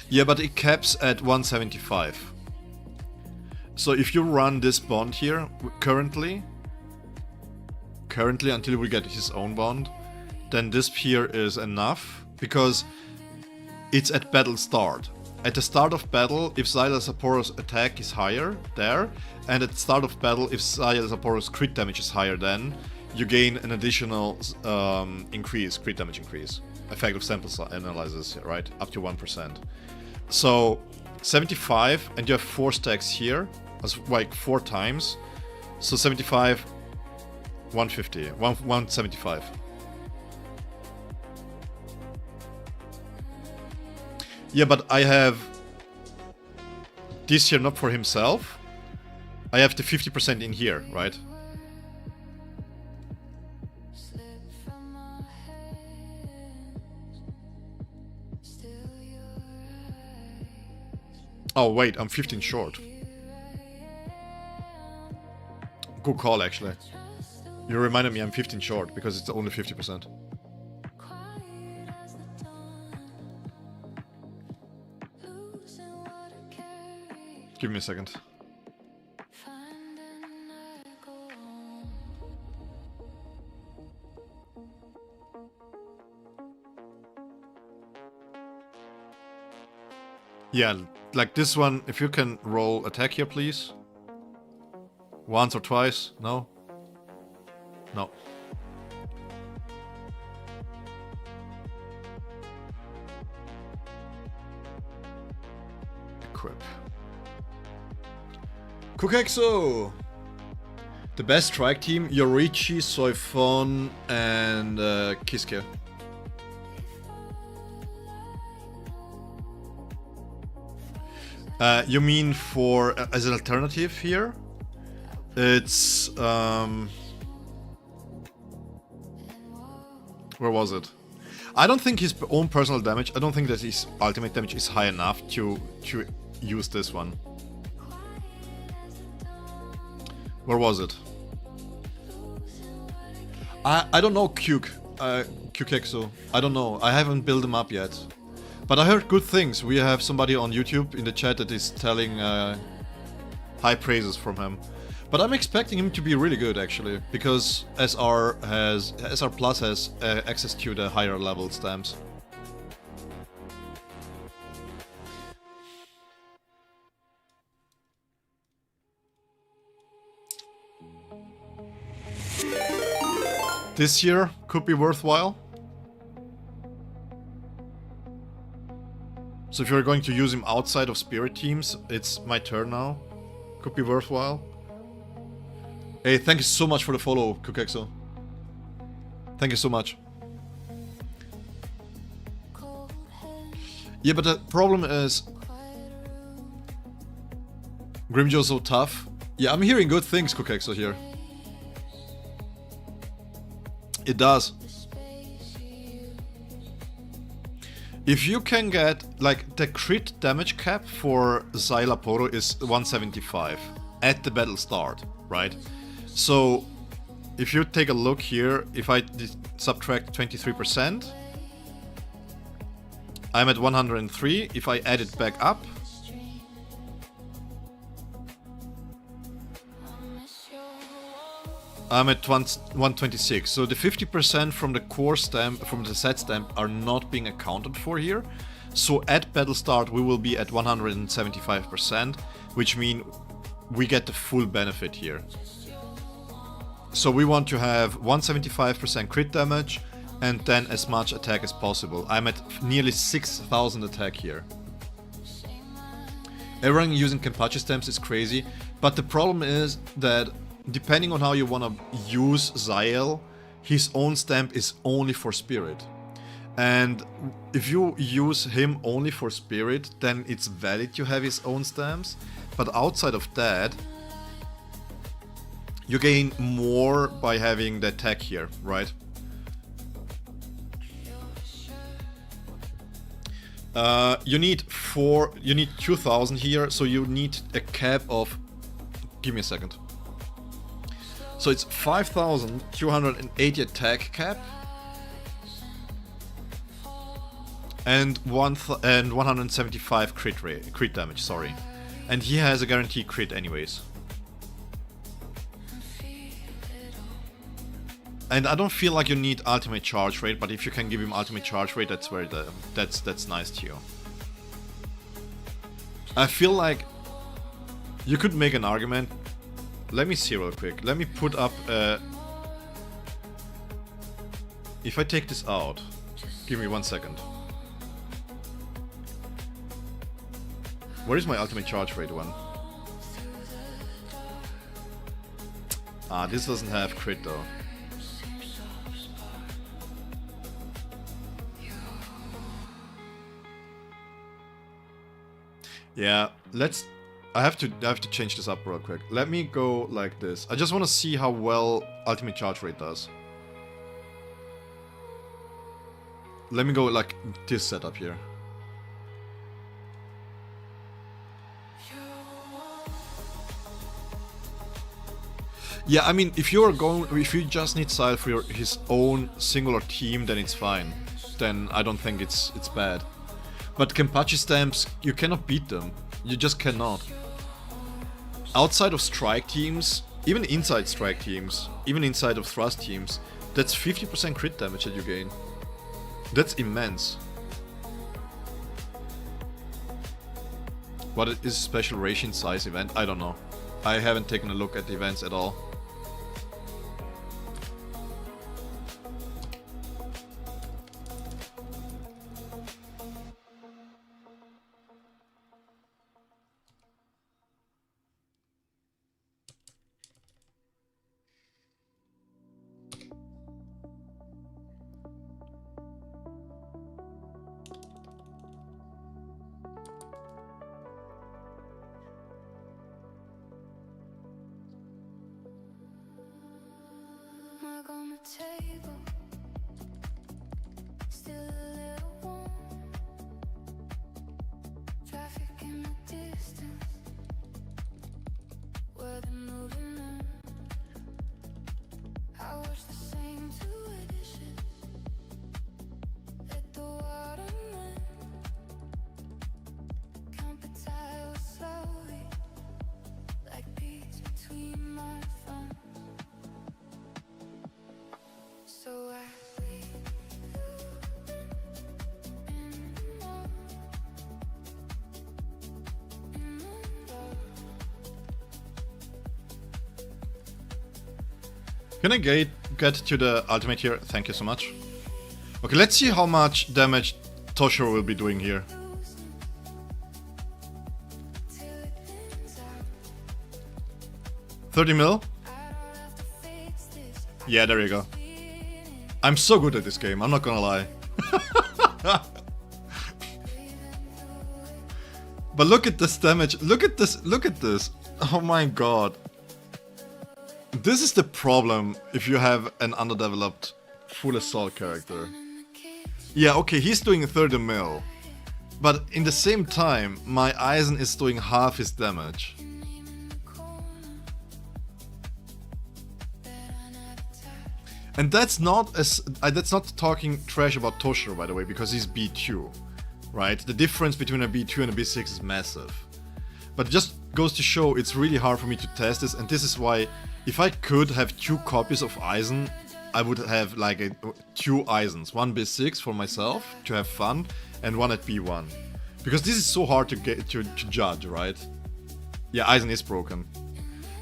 Yeah, but it caps at 175. So if you run this bond here, currently until we get his own bond, then this here is enough. Because it's at battle start. At the start of battle, if Szayel Sapporo's attack is higher there, and at the start of battle, if Szayel Sapporo's crit damage is higher, then you gain an additional crit damage increase. Effect of sample analysis, right? Up to 1%. So 75, and you have 4 stacks here, as like 4 times. So 75, 150, 175. Yeah, but I have this here not for himself. I have the 50% in here, right? Oh wait, I'm 15 short. Good call, actually. You reminded me I'm 15 short because it's only 50%. Give me a second. finding echo. Yeah, like this one, if you can roll attack here, please. Once or twice? No? No. Equip. Kukexo! The best strike team, Yorichi, Soifon, and Kiske. You mean for as an alternative here? It's where was it? I don't think his own personal damage. I don't think that his ultimate damage is high enough to use this one. Where was it? I don't know Kukexo. I don't know. I haven't built him up yet. But I heard good things. We have somebody on YouTube in the chat that is telling high praises from him. But I'm expecting him to be really good actually, because SR Plus has access to the higher level stamps. This year could be worthwhile. So if you're going to use him outside of spirit teams, it's my turn now. Could be worthwhile. Hey, thank you so much for the follow, Kukexo. Thank you so much. Yeah, but the problem is Grimjo's so tough. Yeah, I'm hearing good things, Kukexo, here. It does. If you can get, like, the crit damage cap for Szayel Summons is 175 at the battle start, right? So, if you take a look here, if I subtract 23%, I'm at 103. If I add it back up, I'm at 126. So the 50% from the core stamp, from the set stamp, are not being accounted for here. So at battle start, we will be at 175%, which means we get the full benefit here. So we want to have 175% crit damage and then as much attack as possible. I'm at nearly 6,000 attack here. Everyone using Kenpachi stamps is crazy, but the problem is that depending on how you want to use Szayel, his own stamp is only for spirit. And if you use him only for spirit, then it's valid to have his own stamps. But outside of that, you gain more by having the attack here, right? You need 2,000 here, so you need a cap of, give me a second. So it's 5,280 attack cap and 175 crit damage, sorry. And he has a guaranteed crit anyways. And I don't feel like you need ultimate charge rate, but if you can give him ultimate charge rate, that's where that's nice to you. I feel like you could make an argument. Let me see real quick. Let me put up if I take this out, give me 1 second. Where is my ultimate charge rate one? Ah, this doesn't have crit though. Yeah, I have to change this up real quick. Let me go like this. I just want to see how well ultimate charge rate does. Let me go like this setup here. Yeah, I mean, if you just need Szayel for his own singular team, then it's fine. Then I don't think it's bad. But Kenpachi stamps, you cannot beat them. You just cannot. outside of strike teams, even inside strike teams, even inside of thrust teams, that's 50% crit damage that you gain. That's immense. What is special ration size event? I don't know. I haven't taken a look at the events at all. Mug on the table, still a little warm. Traffic in the distance, where they're moving on. I watch the same two editions. Let the water run. Count the tiles slowly, like beats between my thumbs. So I leave you in the dark, in the dark. Can I get to the ultimate here? Thank you so much. Okay, let's see how much damage Toshiro will be doing here. Till it ends out. 30 mil? I don't have to fix this. Yeah, there you go. I'm so good at this game, I'm not gonna lie. But look at this damage, look at this, look at this. Oh my god. This is the problem if you have an underdeveloped full assault character. Yeah, okay, he's doing 30 mil. But in the same time, my Aizen is doing half his damage. And that's not talking trash about Toshiro, by the way, because he's B2, right? The difference between a B2 and a B6 is massive. But it just goes to show it's really hard for me to test this, and this is why if I could have 2 copies of Aizen, I would have like 2 Aizens, one B6 for myself to have fun, and one at B1. Because this is so hard to get to judge, right? Yeah, Aizen is broken.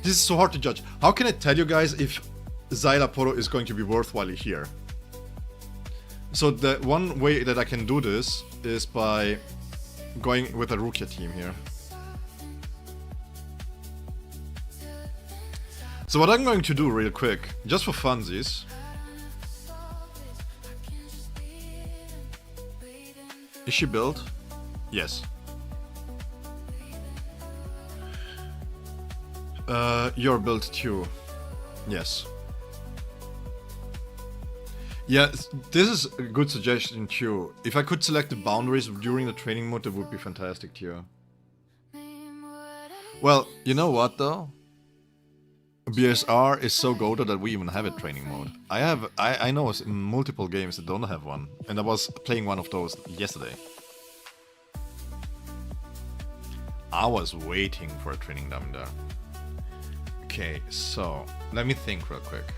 This is so hard to judge. How can I tell you guys if Szayel Poro is going to be worthwhile here? So the one way that I can do this is by going with a Rukia team here. So what I'm going to do real quick, just for funsies. Is she built? Yes. You're built too. Yes. Yeah, this is a good suggestion too. If I could select the boundaries during the training mode, that would be fantastic too. Well, you know what though? BSR is so goated that we even have a training mode. I know multiple games that don't have one, and I was playing one of those yesterday. I was waiting for a training dummy there. Okay, so let me think real quick.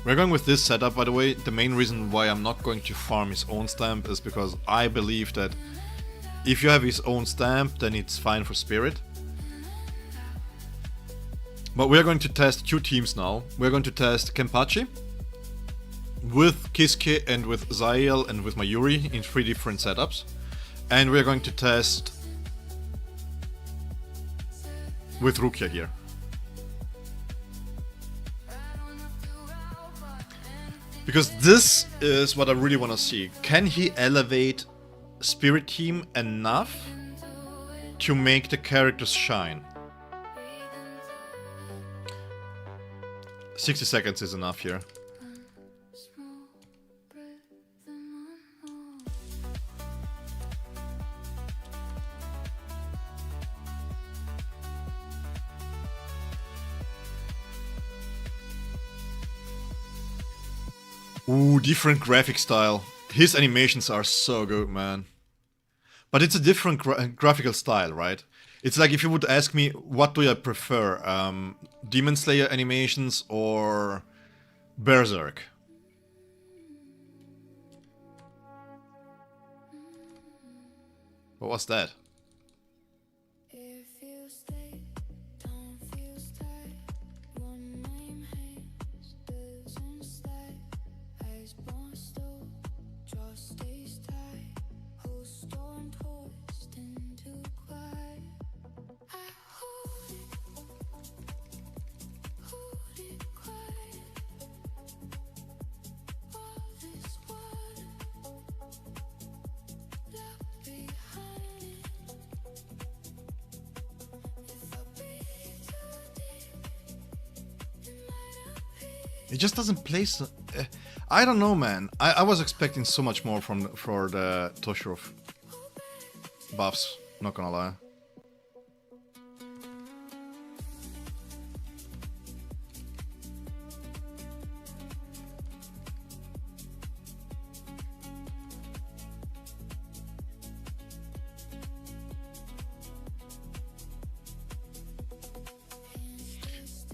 We're going with this setup, by the way. The main reason why I'm not going to farm his own stamp is because I believe that if you have his own stamp, then it's fine for Spirit. But we're going to test 2 teams now. We're going to test Kenpachi with Kisuke and with Szayel and with Mayuri in 3 different setups. And we're going to test with Rukia here. Because this is what I really want to see. Can he elevate Spirit Team enough to make the characters shine? 60 seconds is enough here. Ooh, different graphic style. His animations are so good, man. But it's a different graphical style, right? It's like if you would ask me, what do I prefer? Demon Slayer animations or Berserk? What was that? If you stay, don't feel stay. Your name hangs, doesn't stay. As born still, just stays tight. Whole storm twist into quiet. I hold it quiet. All this water, left behind it. If I breathe too deep, it might appear. It just doesn't play so... I don't know, man. I was expecting so much more for the Toshiro buffs, not gonna lie.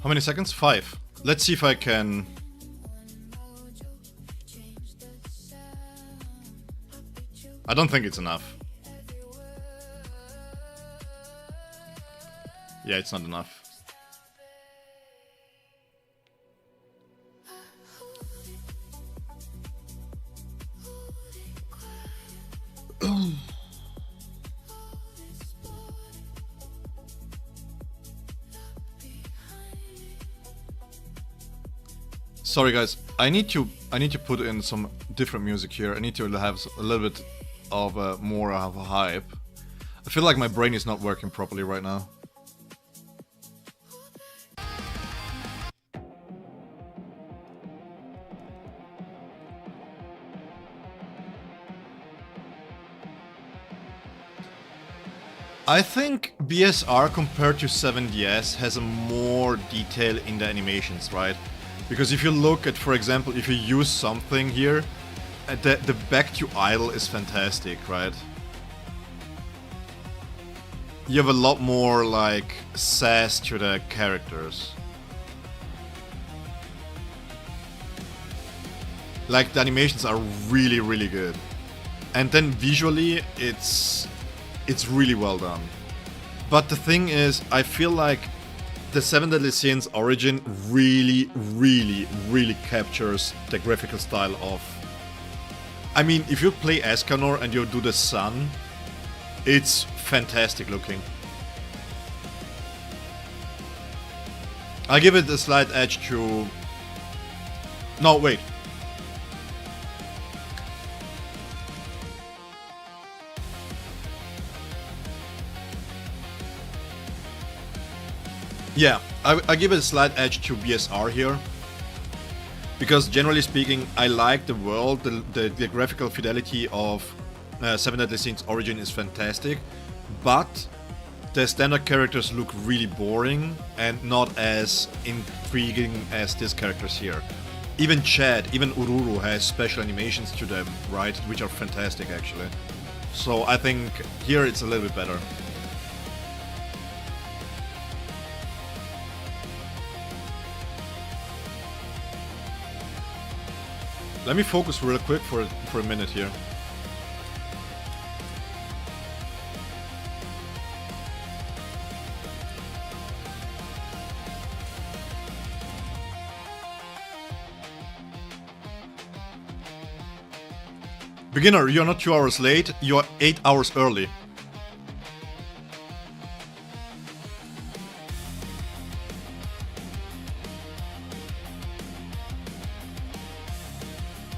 How many seconds? 5. Let's see if I can... I don't think it's enough. Yeah, it's not enough. Sorry guys, I need to put in some different music here. I need to have a little bit of more of a hype. I feel like my brain is not working properly right now. I think BSR compared to 7DS has a more detail in the animations, right? Because if you look at, for example, if you use something here, the back to idle is fantastic, right? You have a lot more, like, sass to the characters. Like, the animations are really, really good. And then visually, it's really well done. But the thing is, I feel like the Seven Deadly Sins Origin really, really, really captures the graphical style of... I mean, if you play Escanor and you do the sun, it's fantastic looking. I give it a slight edge to... No, wait. Yeah, I give it a slight edge to BSR here. Because generally speaking, I like the world, the graphical fidelity of Seven Deadly Sins Origin is fantastic. But the standard characters look really boring and not as intriguing as these characters here. Even Chad, even Ururu has special animations to them, right? Which are fantastic actually. So I think here it's a little bit better. Let me focus real quick for a minute here. Beginner, you're not 2 hours late, you're 8 hours early.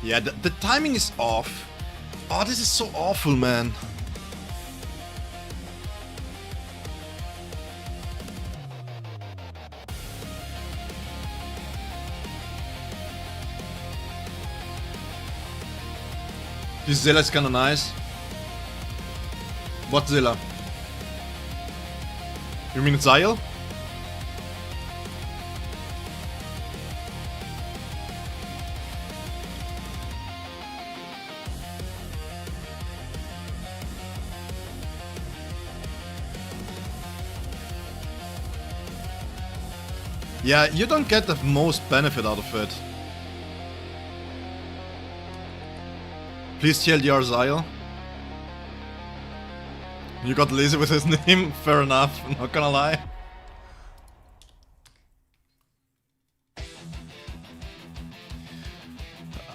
Yeah, the timing is off. Oh, this is so awful, man. This Zilla is kinda nice. What Zilla? You mean Szayel? Yeah, you don't get the most benefit out of it. Please TLDR Szayel. You got lazy with his name, fair enough, not gonna lie.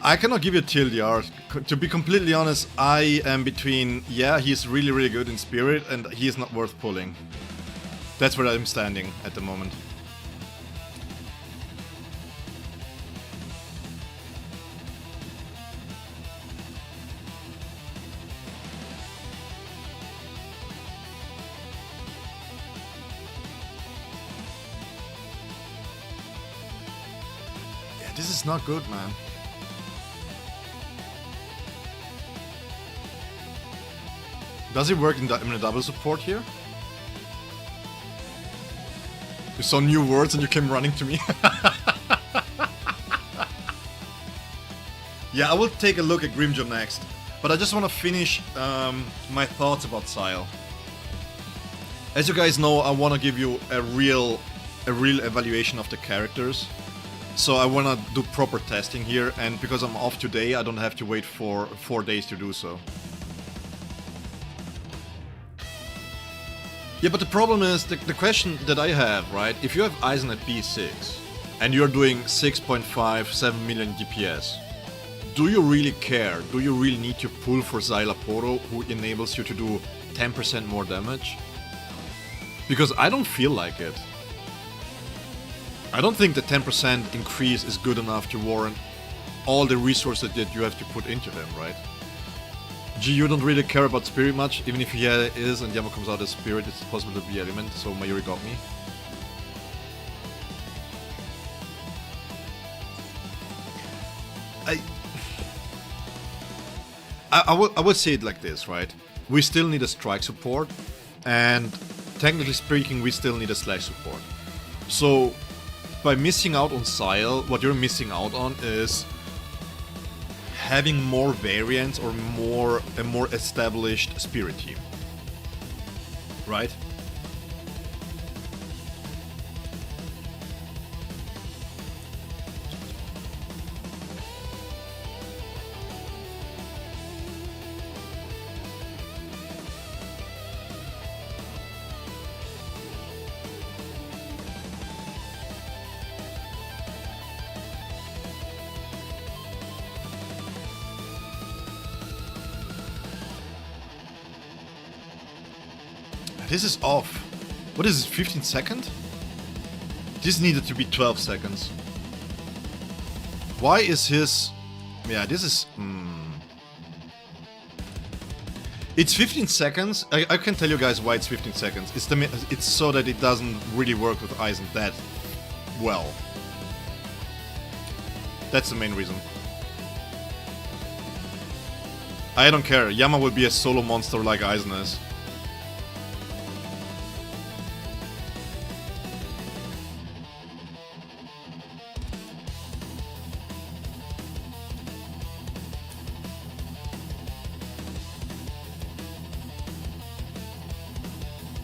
I cannot give you TLDR. To be completely honest, I am between, yeah, he's really, really good in Spirit, and he is not worth pulling. That's where I'm standing at the moment. Yeah, this is not good, man. Does it work in a double support here? You saw new words and you came running to me. Yeah, I will take a look at Grimjaw next. But I just want to finish my thoughts about Szayel. As you guys know, I want to give you a real evaluation of the characters. So I want to do proper testing here, and because I'm off today, I don't have to wait for 4 days to do so. Yeah, but the problem is, the question that I have, right? If you have Eisen at B6, and you're doing 6.57 million DPS, do you really care? Do you really need to pull for Szayel, who enables you to do 10% more damage? Because I don't feel like it. I don't think the 10% increase is good enough to warrant all the resources that you have to put into them, right? G, you don't really care about Spirit much, even if he is and Yama comes out as Spirit, it's possible to be Element, so Mayuri got me. I would say it like this, right? We still need a strike support, and technically speaking, we still need a slash support. So, by missing out on Szayel, what you're missing out on is having more variants or a more established Spirit team, right? This is off. What is it, 15 seconds? This needed to be 12 seconds. Why is his... Yeah, this is... It's 15 seconds. I can tell you guys why it's 15 seconds. It's so that it doesn't really work with Eisen that well. That's the main reason. I don't care. Yama will be a solo monster like Eisen is.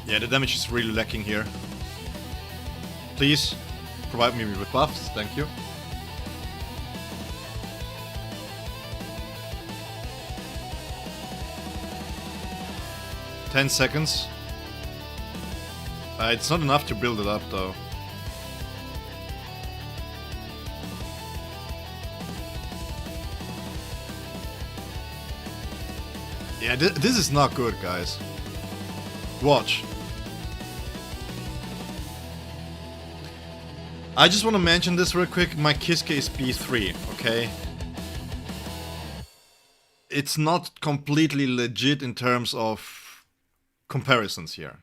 Yeah, the damage is really lacking here. Please, provide me with buffs, thank you. "10 seconds. It's not enough to build it up, though. Yeah, this is not good, guys. Watch. I just want to mention this real quick. My Kiske is B3, okay? It's not completely legit in terms of comparisons here.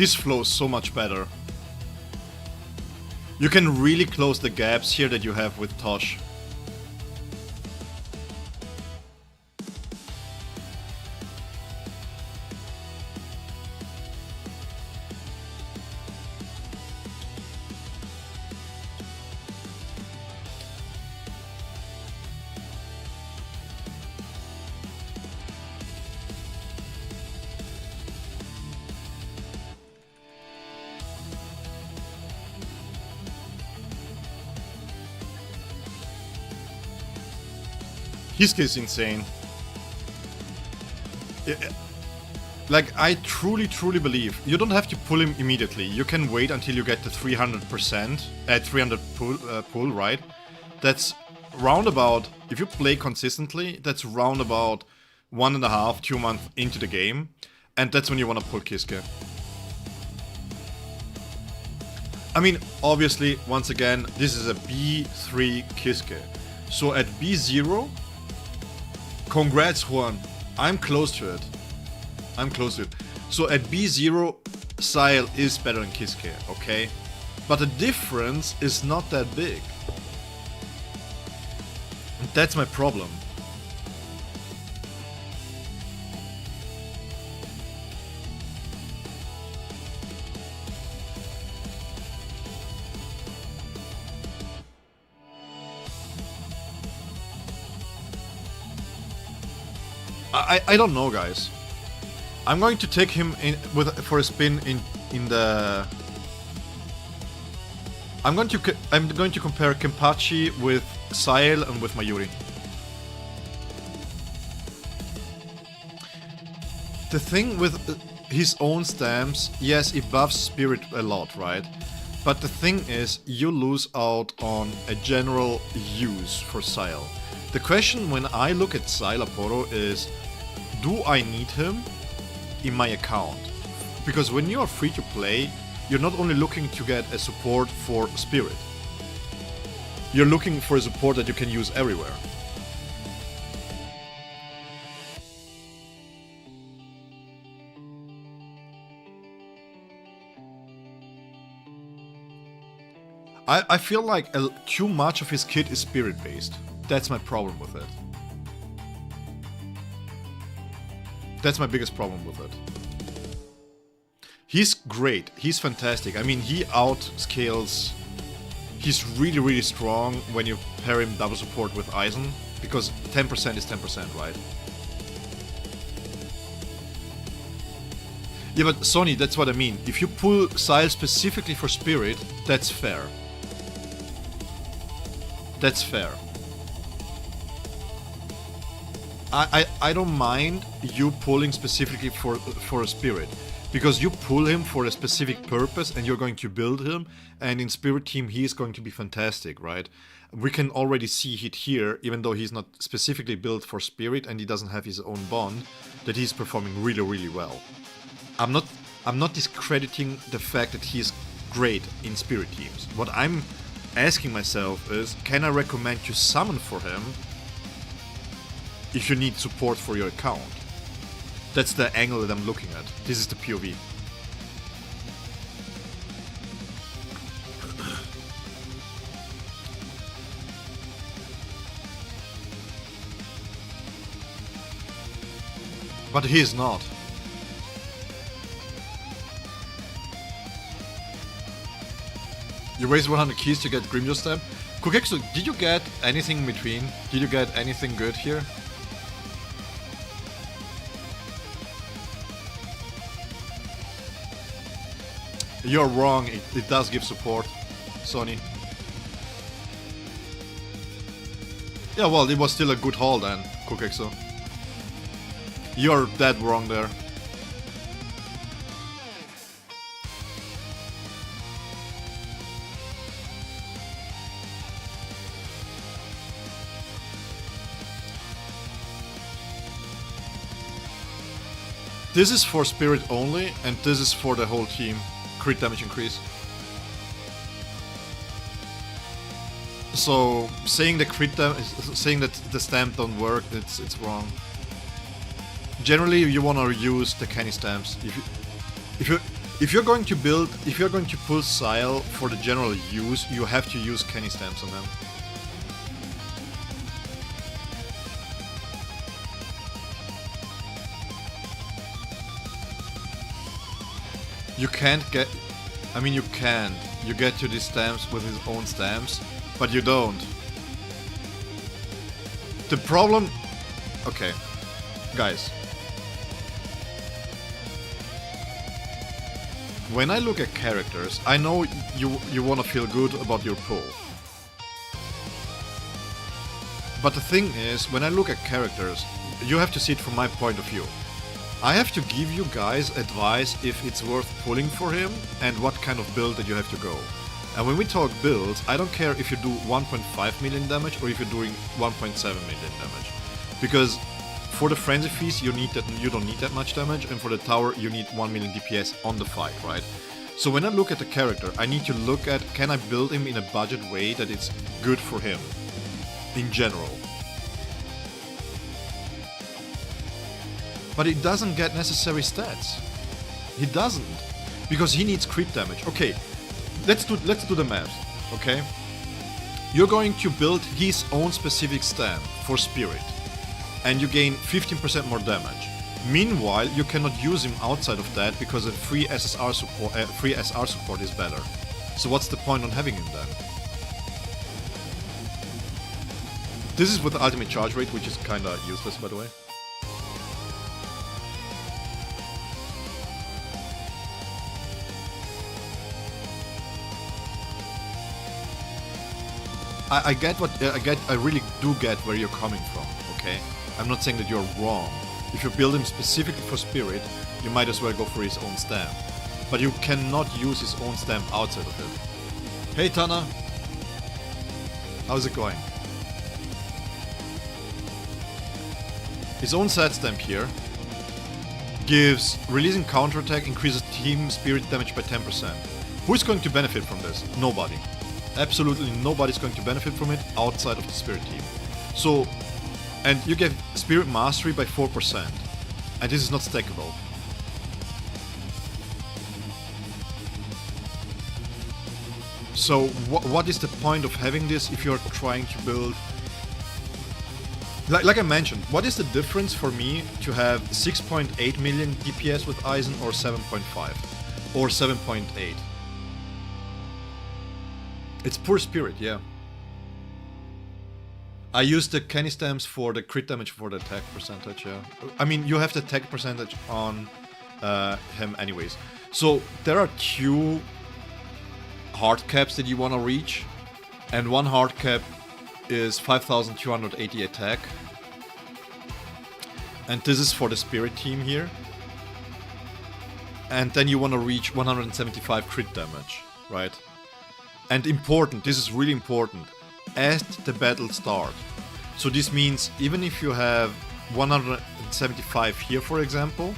This flows so much better. You can really close the gaps here that you have with Tosh. His kid is insane. Like, I truly believe you don't have to pull him immediately. You can wait until you get the 300% at 300 pull, right? That's roundabout, if you play consistently, that's roundabout 1.5, 2 months into the game. And that's when you want to pull Kiske. I mean, obviously, once again, this is a B3 Kiske. So at B0, congrats, Juan. I'm close to it. I'm close to it. So at B0, Szayel is better than Kiske, okay? But the difference is not that big. And that's my problem. I don't know, guys. I'm going to take him in for a spin in the. I'm going to compare Kenpachi with Szayel and with Mayuri. The thing with his own stamps, yes, it buffs Spirit a lot, right? But the thing is, you lose out on a general use for Szayel. The question when I look at Szayel Aporo is, do I need him in my account? Because when you are free to play, you're not only looking to get a support for Spirit. You're looking for a support that you can use everywhere. I feel like too much of his kit is Spirit based. That's my problem with it. That's my biggest problem with it. He's great. He's fantastic. I mean, he outscales. He's really strong when you pair him double support with Eisen, because 10% is 10%, right? Yeah, but Sony, that's what I mean. If you pull Szayel specifically for Spirit, that's fair. That's fair. I don't mind you pulling specifically for a Spirit, because you pull him for a specific purpose and you're going to build him, and in Spirit Team he is going to be fantastic, right? We can already see it here, even though he's not specifically built for Spirit and he doesn't have his own bond, that he's performing really well. I'm not discrediting the fact that he's great in Spirit Teams. What I'm asking myself is, can I recommend you summon for him if you need support for your account? That's the angle that I'm looking at. This is the POV. But he is not. You raised 100 keys to get Grimjo Stamp. Kukexu, did you get anything in between? Did you get anything good here? You're wrong, it does give support, Sony. Yeah, well, it was still a good haul then, Kukexo. You're dead wrong there. This is for Spirit only, and this is for the whole team. Crit damage increase. So saying the saying that the stamp don't work, it's wrong. Generally, you want to use the canny stamps. If you're going to pull Szayel for the general use, you have to use Kenny stamps on them. You can't get... I mean, you can. You get to these stamps with his own stamps, but you don't. The problem... Okay. Guys. When I look at characters, I know you want to feel good about your pull. But the thing is, when I look at characters, you have to see it from my point of view. I have to give you guys advice if it's worth pulling for him and what kind of build that you have to go. And when we talk builds, I don't care if you do 1.5 million damage or if you're doing 1.7 million damage. Because for the Frenzy Feast you don't need that much damage, and for the tower you need 1 million DPS on the fight, right? So when I look at the character, I need to look at, can I build him in a budget way that it's good for him in general. But he doesn't get necessary stats. He doesn't. Because he needs crit damage. Okay, let's do the math, okay? You're going to build his own specific stamp for Spirit, and you gain 15% more damage. Meanwhile, you cannot use him outside of that because a free SR support is better. So what's the point on having him then? This is with the ultimate charge rate, which is kinda useless, by the way. I really do get where you're coming from, okay? I'm not saying that you're wrong. If you build him specifically for Spirit, you might as well go for his own stamp. But you cannot use his own stamp outside of it. Hey Tana! How's it going? His own set stamp here gives releasing counterattack, increases team spirit damage by 10%. Who's going to benefit from this? Nobody. Absolutely nobody's going to benefit from it outside of the Spirit team. So, and you get Spirit Mastery by 4%. And this is not stackable. So, what is the point of having this if you're trying to build... Like I mentioned, what is the difference for me to have 6.8 million DPS with Eisen or 7.5? Or 7.8? It's poor Spirit, yeah. I use the Kenny stamps for the crit damage for the attack percentage, yeah. I mean, you have the attack percentage on him anyways. So, there are two hard caps that you want to reach. And one hard cap is 5280 attack. And this is for the Spirit team here. And then you want to reach 175 crit damage, right? And important, this is really important, at the battle start. So this means even if you have 175 here, for example,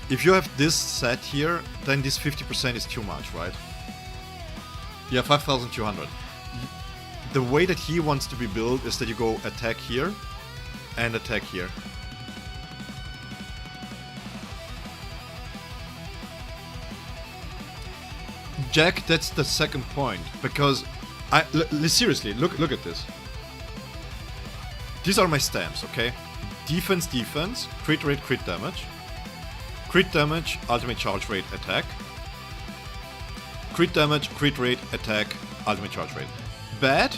if you have this set here, then this 50% is too much, right? Yeah, 5200. The way that he wants to be built is that you go attack here and attack here. Jack, that's the second point, because seriously, look at this. These are my stamps, okay? Defense, defense, crit rate, crit damage, ultimate charge rate, attack. Crit damage, crit rate, attack, ultimate charge rate. Bad,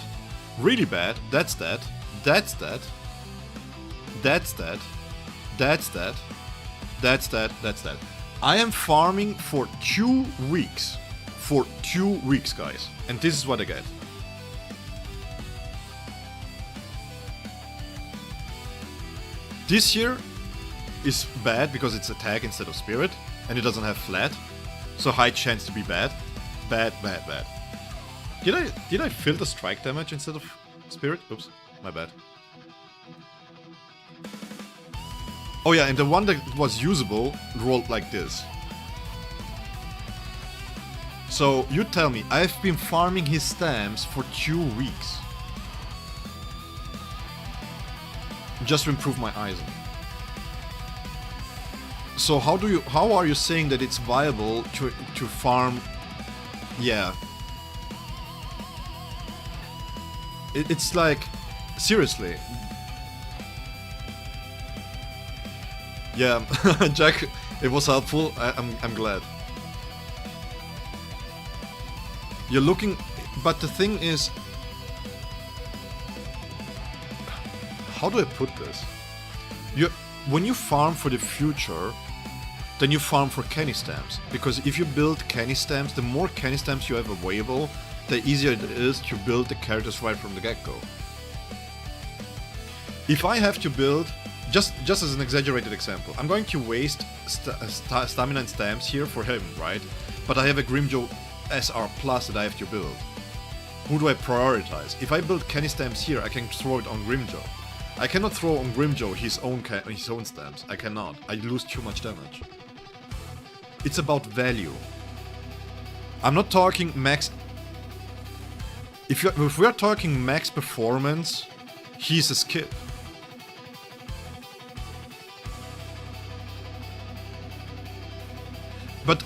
really bad, that's that, that's that, that's that, that's that, that's that, that's that. I am farming for 2 weeks. For 2 weeks, guys. And this is what I get. This here is bad because it's attack instead of spirit, and it doesn't have flat, so high chance to be bad. Bad, bad, bad. Did I filter strike damage instead of spirit? Oops, my bad. Oh yeah, and the one that was usable rolled like this. So, you tell me, I've been farming his stamps for 2 weeks. Just to improve my Eisen. So how are you saying that it's viable to farm? Yeah. It's like, seriously. Yeah, Jack, it was helpful. I'm glad. You're looking, but the thing is, how do I put this? When you farm for the future, then you farm for candy stamps. Because if you build candy stamps, the more candy stamps you have available, the easier it is to build the characters right from the get-go. If I have to build, just as an exaggerated example, I'm going to waste stamina and stamps here for him, right? But I have a Grimjoe SR Plus that I have to build. Who do I prioritize? If I build candy stamps here, I can throw it on Grimjoe. I cannot throw on Grimjoe his own stamps. I cannot. I lose too much damage. It's about value. I'm not talking max. If we are talking max performance, he's a skip. But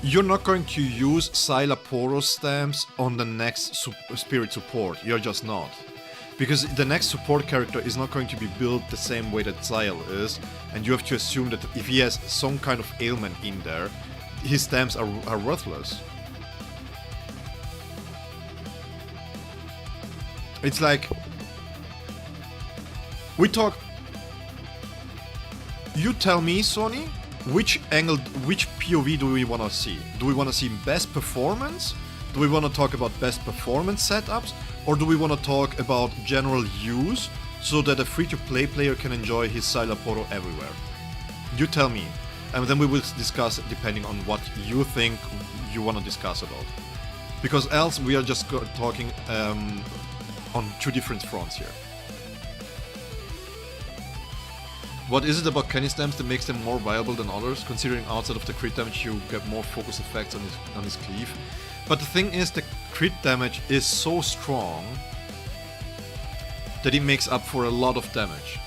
you're not going to use Szayel stamps on the next spirit support. You're just not. Because the next support character is not going to be built the same way that Szayel is, and you have to assume that if he has some kind of ailment in there, his stamps are worthless. It's like, we talk. You tell me, Sony, which angle, which POV do we want to see? Do we want to see best performance? Do we want to talk about best performance setups? Or do we want to talk about general use so that a free-to-play player can enjoy his Szayel everywhere? You tell me, and then we will discuss it depending on what you think you want to discuss about. Because else we are just talking on two different fronts here. What is it about candy stamps that makes them more viable than others? Considering outside of the crit damage you get more focus effects on his cleave. But the thing is, the crit damage is so strong that it makes up for a lot of damage.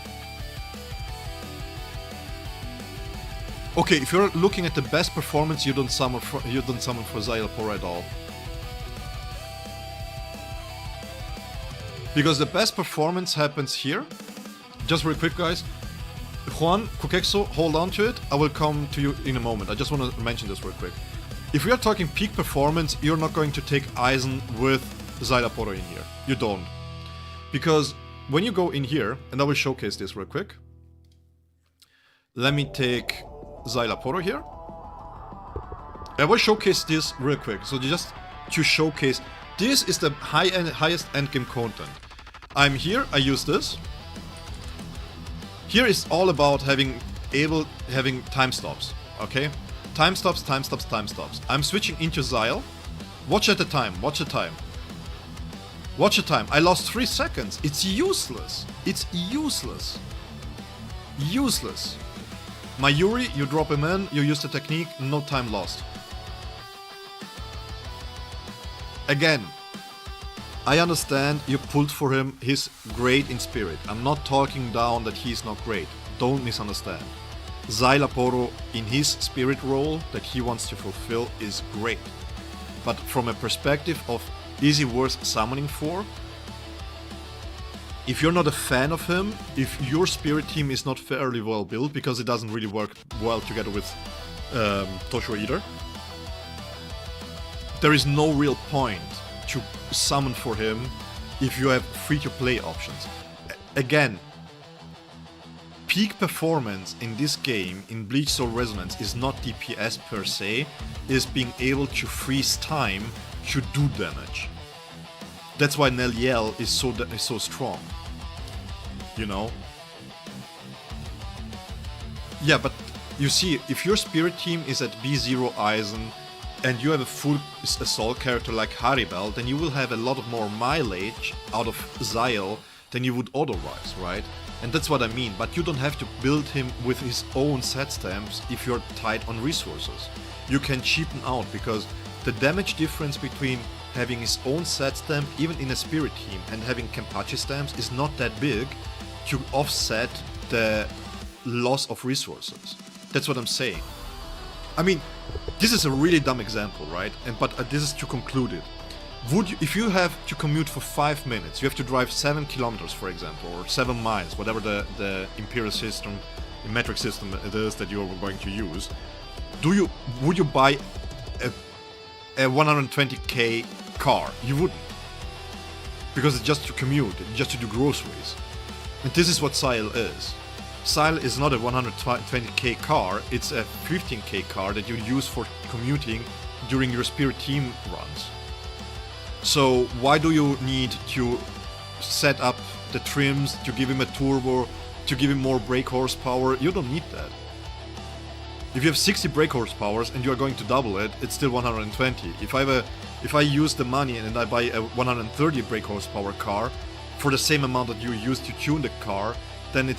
Okay, if you're looking at the best performance, you don't summon for Szayel at all. Because the best performance happens here. Just real quick, guys. Juan, Kukexo, hold on to it. I will come to you in a moment. I just want to mention this real quick. If we are talking peak performance, you're not going to take Eisen with Szayel in here. You don't. Because when you go in here, and I will showcase this real quick. Let me take Szayel here. I will showcase this real quick. So just to showcase, this is the highest endgame content. I'm here, I use this. Here is all about having time stops, okay? Time stops. I'm switching into Szayel. Watch at the time, watch the time. Watch the time. I lost 3 seconds. It's useless. It's useless. Useless. My Yuri, you drop him in, you use the technique, no time lost. Again, I understand you pulled for him, he's great in spirit. I'm not talking down that he's not great. Don't misunderstand. Szayel in his spirit role that he wants to fulfill is great. But from a perspective of is he worth summoning for? If you're not a fan of him, if your spirit team is not fairly well built, because it doesn't really work well together with Tosho either, there is no real point to summon for him if you have free-to-play options. Again, peak performance in this game, in Bleach Soul Resonance, is not DPS per se, is being able to freeze time to do damage. That's why Neliel is so strong. You know? Yeah, but you see, if your spirit team is at B0 Eisen and you have a full assault character like Haribel, then you will have a lot more mileage out of Szayel than you would otherwise, right? And that's what I mean, but you don't have to build him with his own set stamps if you're tight on resources. You can cheapen out, because the damage difference between having his own set stamp, even in a spirit team, and having Kenpachi stamps is not that big to offset the loss of resources. That's what I'm saying. I mean, this is a really dumb example, right? But this is to conclude it. Would you, if you have to commute for 5 minutes, you have to drive 7 kilometers, for example, or 7 miles, whatever the imperial system, the metric system it is that you're going to use. Would you buy a 120k car? You wouldn't, because it's just to commute, just to do groceries. And this is what Szayel is. Szayel is not a 120k car, it's a 15k car that you use for commuting during your Spirit team runs. So why do you need to set up the trims, to give him a turbo, to give him more brake horsepower? You don't need that. If you have 60 brake horsepower and you are going to double it, it's still 120. If I use the money and I buy a 130 brake horsepower car for the same amount that you use to tune the car, then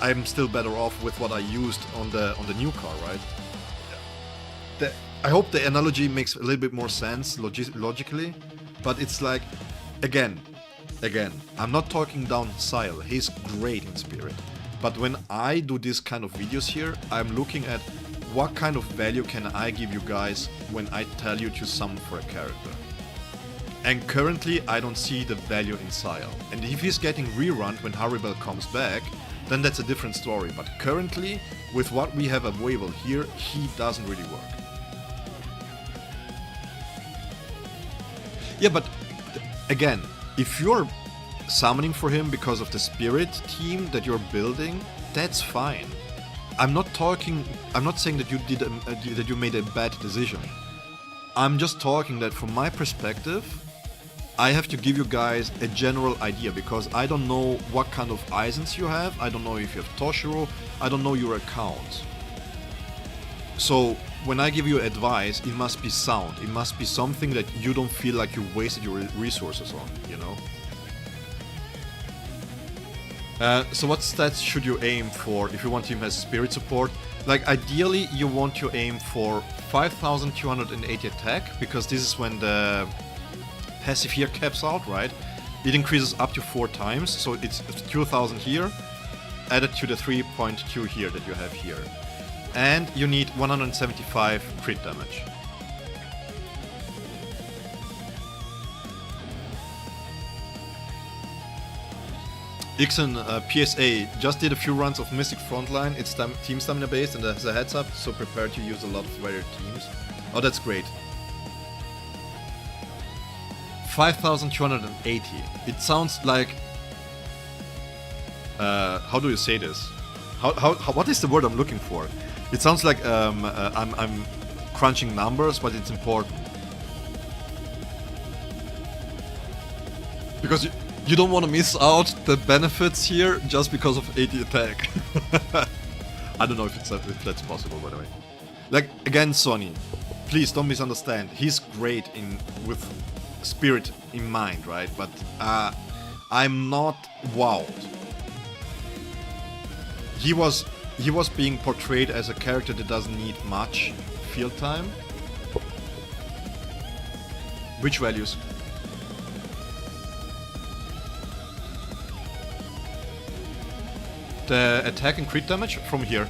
I'm still better off with what I used on the new car, right? I hope the analogy makes a little bit more sense logically, but it's like, again, I'm not talking down Szayel, he's great in Spirit, but when I do this kind of videos here, I'm looking at what kind of value can I give you guys when I tell you to summon for a character. And currently I don't see the value in Szayel. And if he's getting rerun when Haribel comes back, then that's a different story. But currently, with what we have available here, he doesn't really work. Yeah, but again, if you're summoning for him because of the Spirit team that you're building, that's fine. I'm not saying that you made a bad decision. I'm just talking that from my perspective, I have to give you guys a general idea, because I don't know what kind of Eisens you have, I don't know if you have Toshiro, I don't know your account. So when I give you advice, it must be sound, it must be something that you don't feel like you wasted your resources on, you know? So what stats should you aim for if you want him as Spirit support? Like, ideally you want to aim for 5280 attack, because this is when the passive here caps out, right? It increases up to 4 times, so it's 2000 here, added to the 3.2 here that you have here. And you need 175 crit damage. Ixen, PSA, just did a few runs of Mystic Frontline, it's team stamina based and has a heads up, so prepare to use a lot of varied teams. Oh, that's great. 5280. It sounds like... how do you say this? What is the word I'm looking for? It sounds like I'm crunching numbers, but it's important. Because you don't want to miss out the benefits here just because of 80 attack. I don't know if that's possible, by the way. Like, again, Sonny, please don't misunderstand. He's great with Spirit in mind, right? But I'm not wowed. He was being portrayed as a character that doesn't need much field time. Which values? The attack and crit damage from here.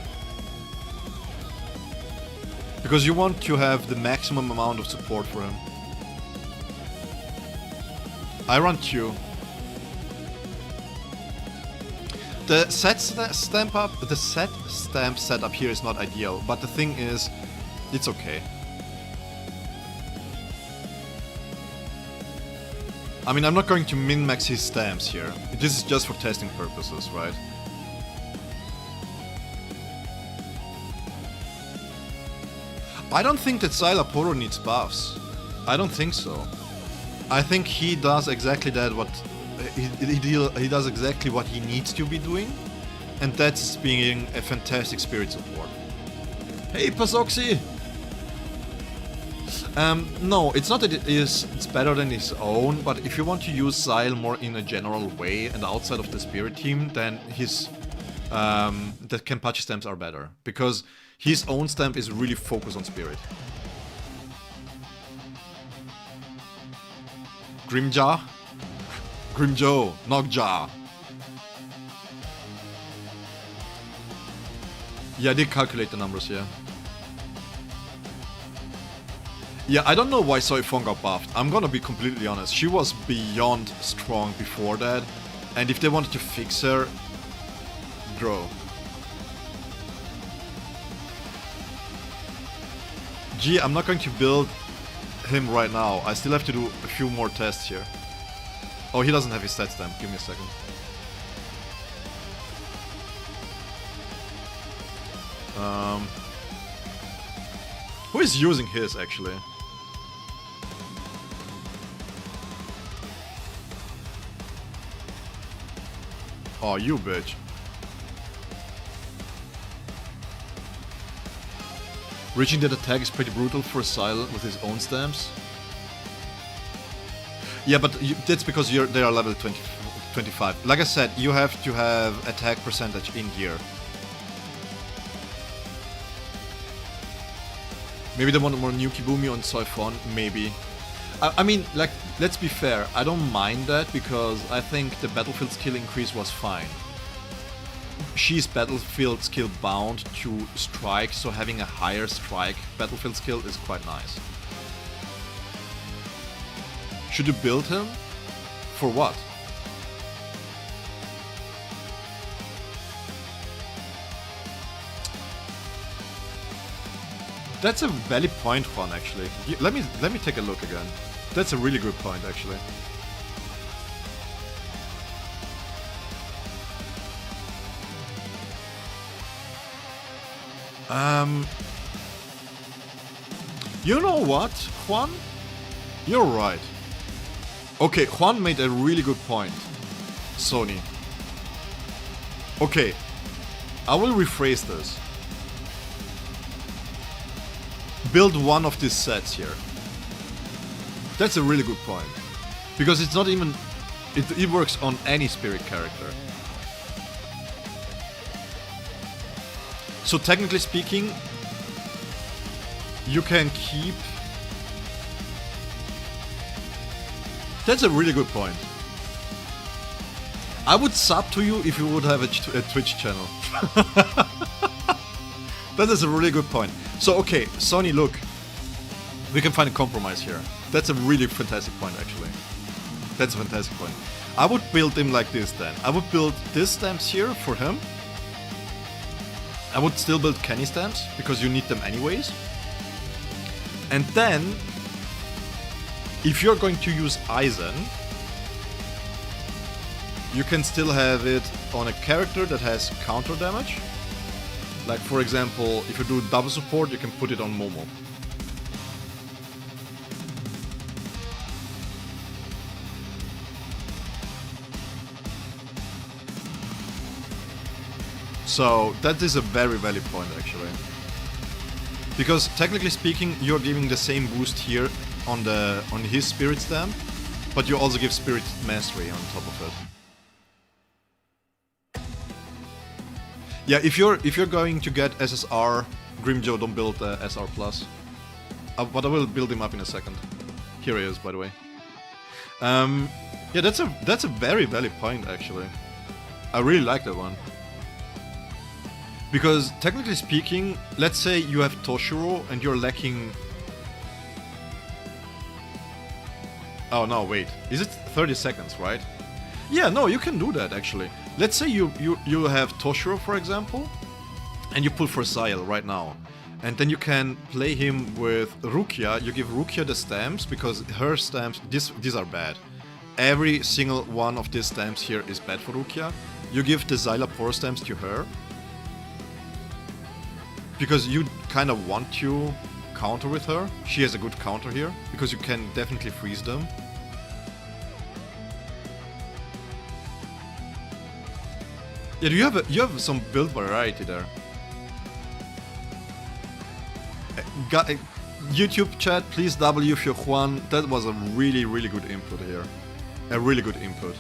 Because you want to have the maximum amount of support for him. I run 2. The set stamp setup here is not ideal, but the thing is, it's okay. I mean, I'm not going to min-max his stamps here. This is just for testing purposes, right? I don't think that Szayel Apollo needs buffs. I don't think so. I think he does exactly that. He does exactly what he needs to be doing, and that's being a fantastic Spirit support. Hey, Pazoxy! No, it's not that it's better than his own, but if you want to use Szayel more in a general way and outside of the Spirit team, then his the Kenpachi stamps are better, because his own stamp is really focused on Spirit. Grimjaw? Grimjoe, Nogjaw. Yeah, I did calculate the numbers, yeah. Yeah, I don't know why Soifong got buffed. I'm gonna be completely honest. She was beyond strong before that. And if they wanted to fix her, bro. Gee, I'm not going to build him right now. I still have to do a few more tests here. Oh, he doesn't have his stat stamp. Give me a second. Who is using his, actually? Oh, you bitch. Reaching that attack is pretty brutal for Szayel with his own stamps. Yeah, but that's because they are level 25. Like I said, you have to have attack percentage in here. Maybe they want more Nukibumi on Soifon, maybe. I mean, like, let's be fair, I don't mind that because I think the battlefield skill increase was fine. She's battlefield skill bound to strike, so having a higher strike battlefield skill is quite nice. Should you build him? For what? That's a valid point, Juan, actually. Let me take a look again. That's a really good point, actually. You know what, Juan? You're right. Okay, Juan made a really good point. Sony. Okay, I will rephrase this. Build one of these sets here. That's a really good point. Because it's not even... It works on any spirit character. So technically speaking, you can keep... That's a really good point. I would sub to you if you would have a Twitch channel. That is a really good point. So okay, Sony, look. We can find a compromise here. That's a really fantastic point, actually. That's a fantastic point. I would build him like this then. I would build these stamps here for him. I would still build Kenny stamps, because you need them anyways. And then, if you're going to use Aizen, you can still have it on a character that has counter damage. Like, for example, if you do double support, you can put it on Momo. So, that is a very valid point, actually. Because, technically speaking, you're giving the same boost here on his Spirit Stamp, but you also give Spirit Mastery on top of it. Yeah, if you're going to get SSR, Grimjo, don't build SR+. But I will build him up in a second. Here he is, by the way. Yeah, that's a very valid point, actually. I really like that one. Because, technically speaking, let's say you have Toshiro and you're lacking... Oh, no, wait. Is it 30 seconds, right? Yeah, no, you can do that, actually. Let's say you have Toshiro, for example, and you pull for Szayel right now. And then you can play him with Rukia. You give Rukia the stamps, because her stamps, these are bad. Every single one of these stamps here is bad for Rukia. You give the Zyla Power stamps to her, because you kind of want to counter with her. She has a good counter here, because you can definitely freeze them. Yeah, you have some build variety there. YouTube chat, please W for Juan. That was a really, really good input here. A really good input.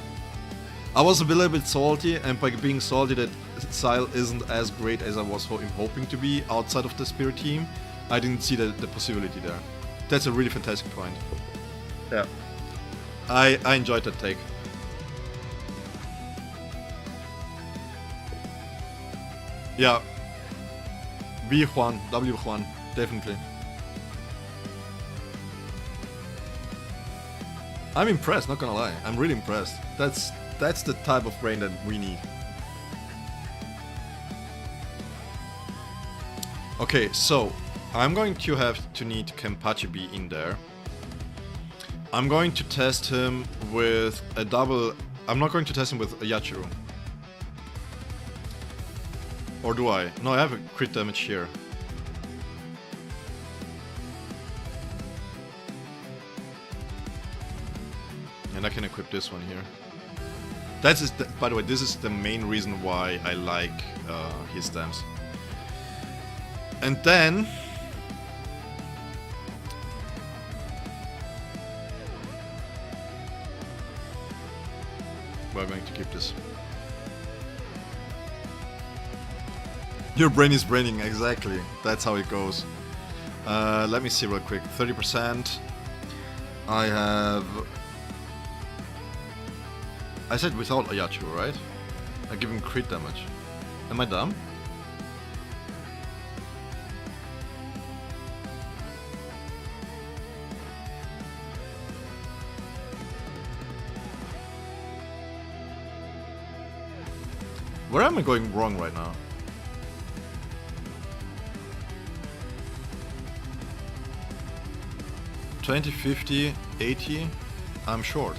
I was a little bit salty, and by being salty that Szayel isn't as great as I was hoping to be outside of the Spirit team, I didn't see the possibility there. That's a really fantastic point. Yeah. I enjoyed that take. Yeah. B Juan, W Juan, definitely. I'm impressed, not gonna lie. I'm really impressed. That's the type of brain that we need. Okay, so I'm going to have to need Kenpachi be in there. I'm going to test him with a double. I'm not going to test him with a Yachiru. Or do I? No, I have a crit damage here. And I can equip this one here. By the way, this is the main reason why I like his stamps. And then we're going to keep this. Your brain is braining, exactly. That's how it goes. Let me see real quick. 30%. I have. I said without Ayachu, right? I give him crit damage. Am I dumb? Where am I going wrong right now? $20, $50, $80. I'm short.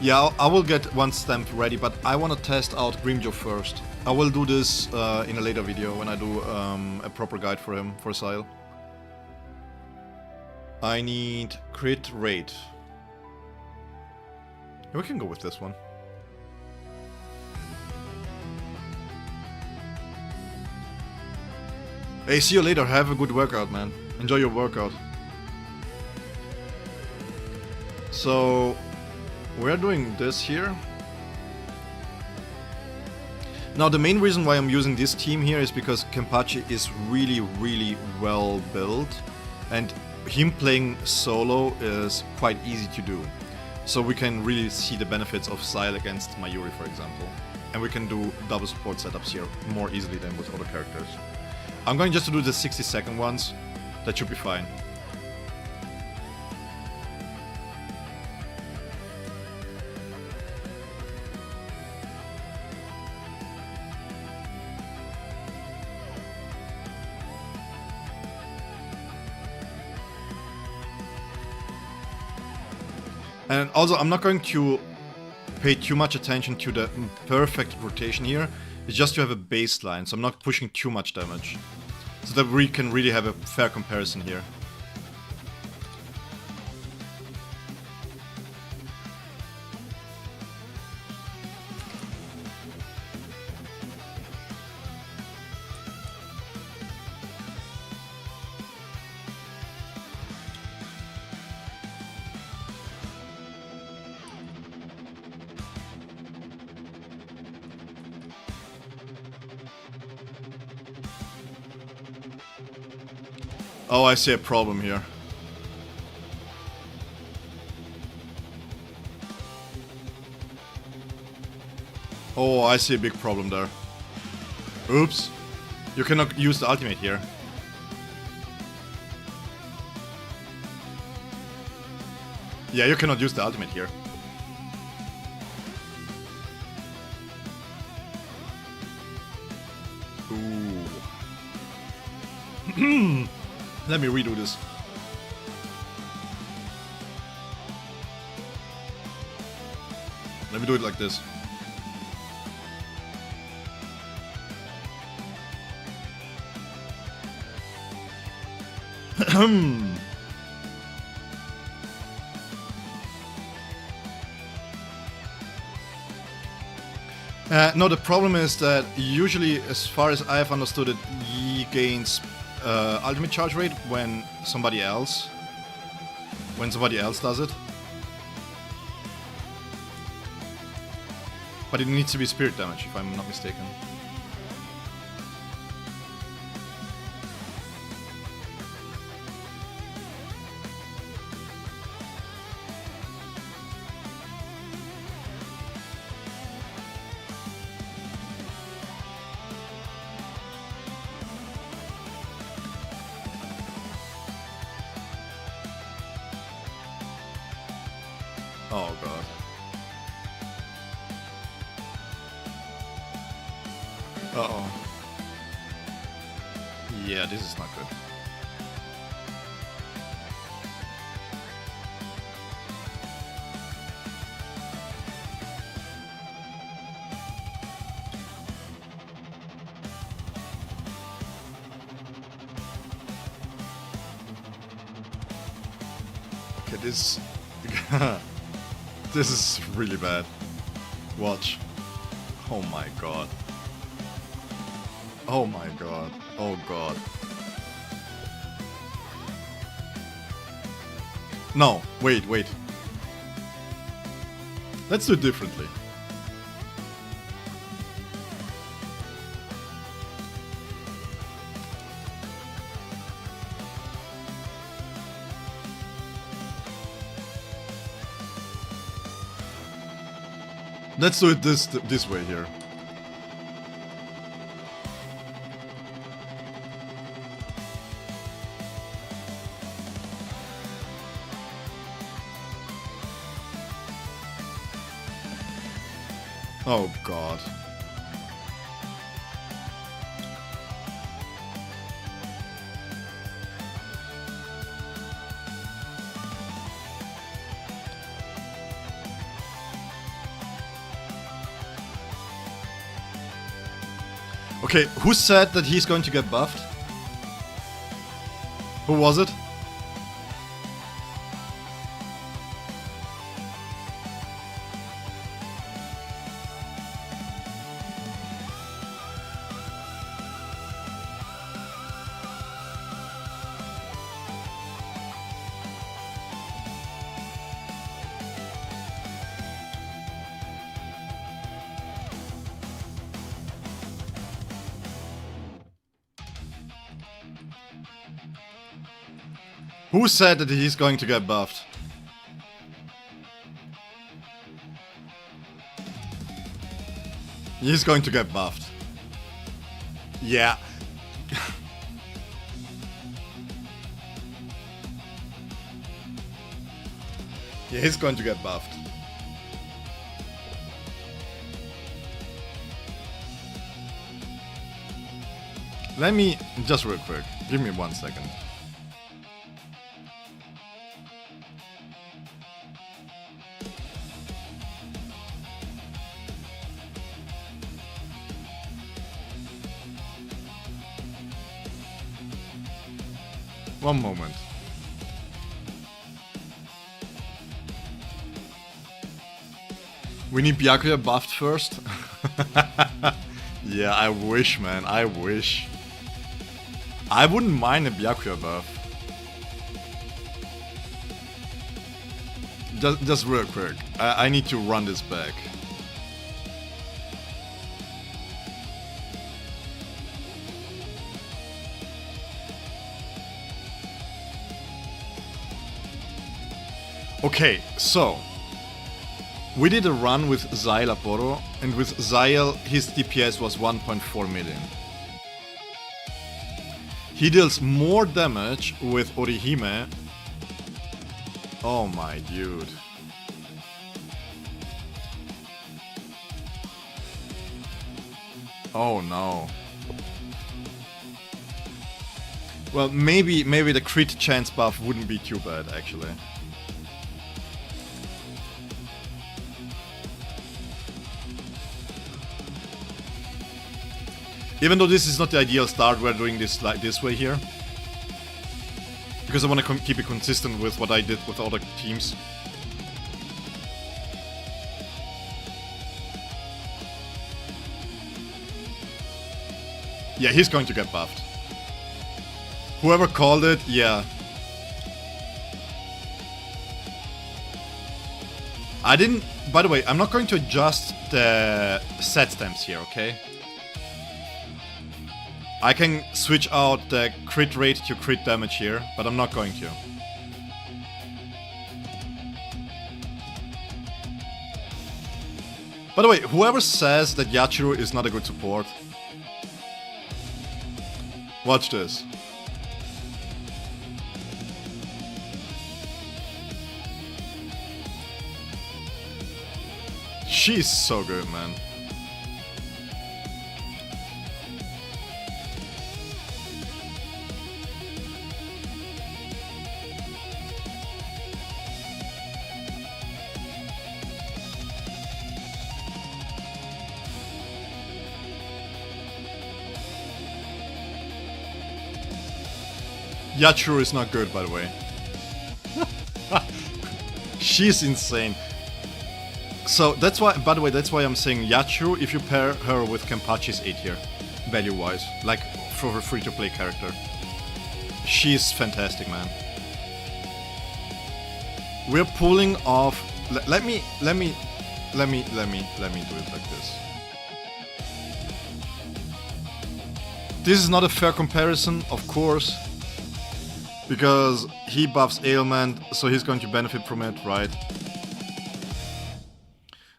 Yeah, I will get one stamp ready, but I want to test out Grimjo first. I will do this in a later video when I do a proper guide for him, for Szayel. I need crit rate. We can go with this one. Hey, see you later. Have a good workout, man. Enjoy your workout. So, we're doing this here. Now, the main reason why I'm using this team here is because Kenpachi is really, really well built. And him playing solo is quite easy to do. So we can really see the benefits of Szayel against Mayuri, for example. And we can do double support setups here more easily than with other characters. I'm going just to do the 60-second ones. That should be fine. And also, I'm not going to pay too much attention to the perfect rotation here. It's just to have a baseline, so I'm not pushing too much damage. So that we can really have a fair comparison here. Oh, I see a problem here. Oh, I see a big problem there. Oops. You cannot use the ultimate here. Yeah, you cannot use the ultimate here. Ooh. Let me redo this. Let me do it like this. No, the problem is that usually, as far as I have understood it, he gains ultimate charge rate when somebody else does it. But it needs to be spirit damage, if I'm not mistaken. Oh god. Uh-oh. Yeah, this is not good. Okay, this... this is really bad. Watch. Oh my god. Oh my god. Oh god. No, wait. Let's do it differently. Let's do it this way here. Oh god. Okay, who said that he's going to get buffed? Who was it? Who said that he's going to get buffed? He's going to get buffed. Yeah. Yeah, he's going to get buffed. Let me, just real quick, give me 1 second. One moment. We need Byakuya buffed first? Yeah, I wish, man. I wish. I wouldn't mind a Byakuya buff. Just real quick. I need to run this back. Okay, so we did a run with Szayel Aporo, and with Szayel his DPS was 1.4 million. He deals more damage with Orihime. Oh my dude. Oh no. Well, maybe the crit chance buff wouldn't be too bad actually. Even though this is not the ideal start, we're doing this like this way here. Because I want to keep it consistent with what I did with other teams. Yeah, he's going to get buffed. Whoever called it, yeah. I didn't... By the way, I'm not going to adjust the set stamps here, okay? I can switch out the crit rate to crit damage here, but I'm not going to. By the way, whoever says that Yachiru is not a good support, watch this. She's so good, man. Yachiro is not good, by the way. She's insane. So that's why, by the way, that's why I'm saying Yachiro, if you pair her with Kenpachi's A tier, value-wise, like for her free-to-play character. She's fantastic, man. We're pulling off. Let me do it like this. This is not a fair comparison, of course, because he buffs ailment, so he's going to benefit from it, right?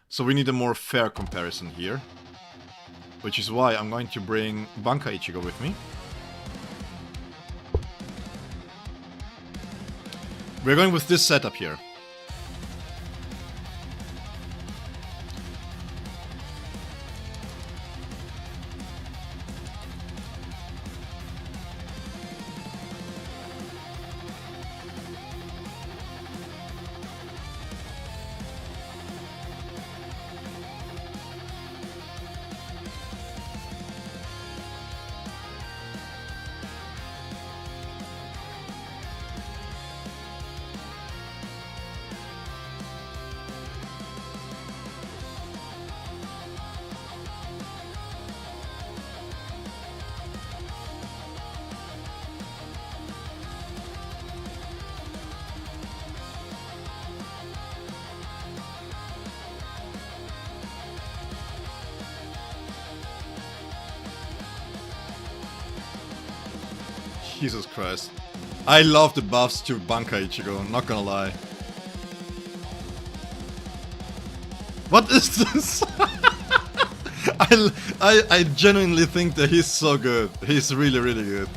So we need a more fair comparison here, which is why I'm going to bring Banka Ichigo with me. We're going with this setup here. Jesus Christ. I love the buffs to Banka Ichigo, not gonna lie. What is this? I genuinely think that he's so good. He's really, really good.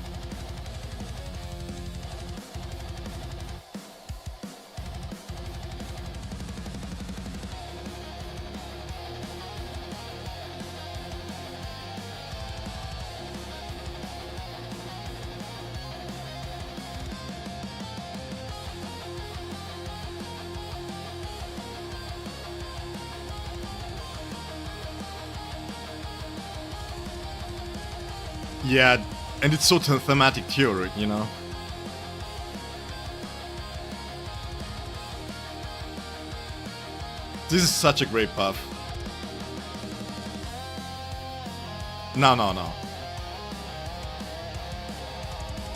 Yeah, and it's so thematic too, you know? This is such a great buff. No.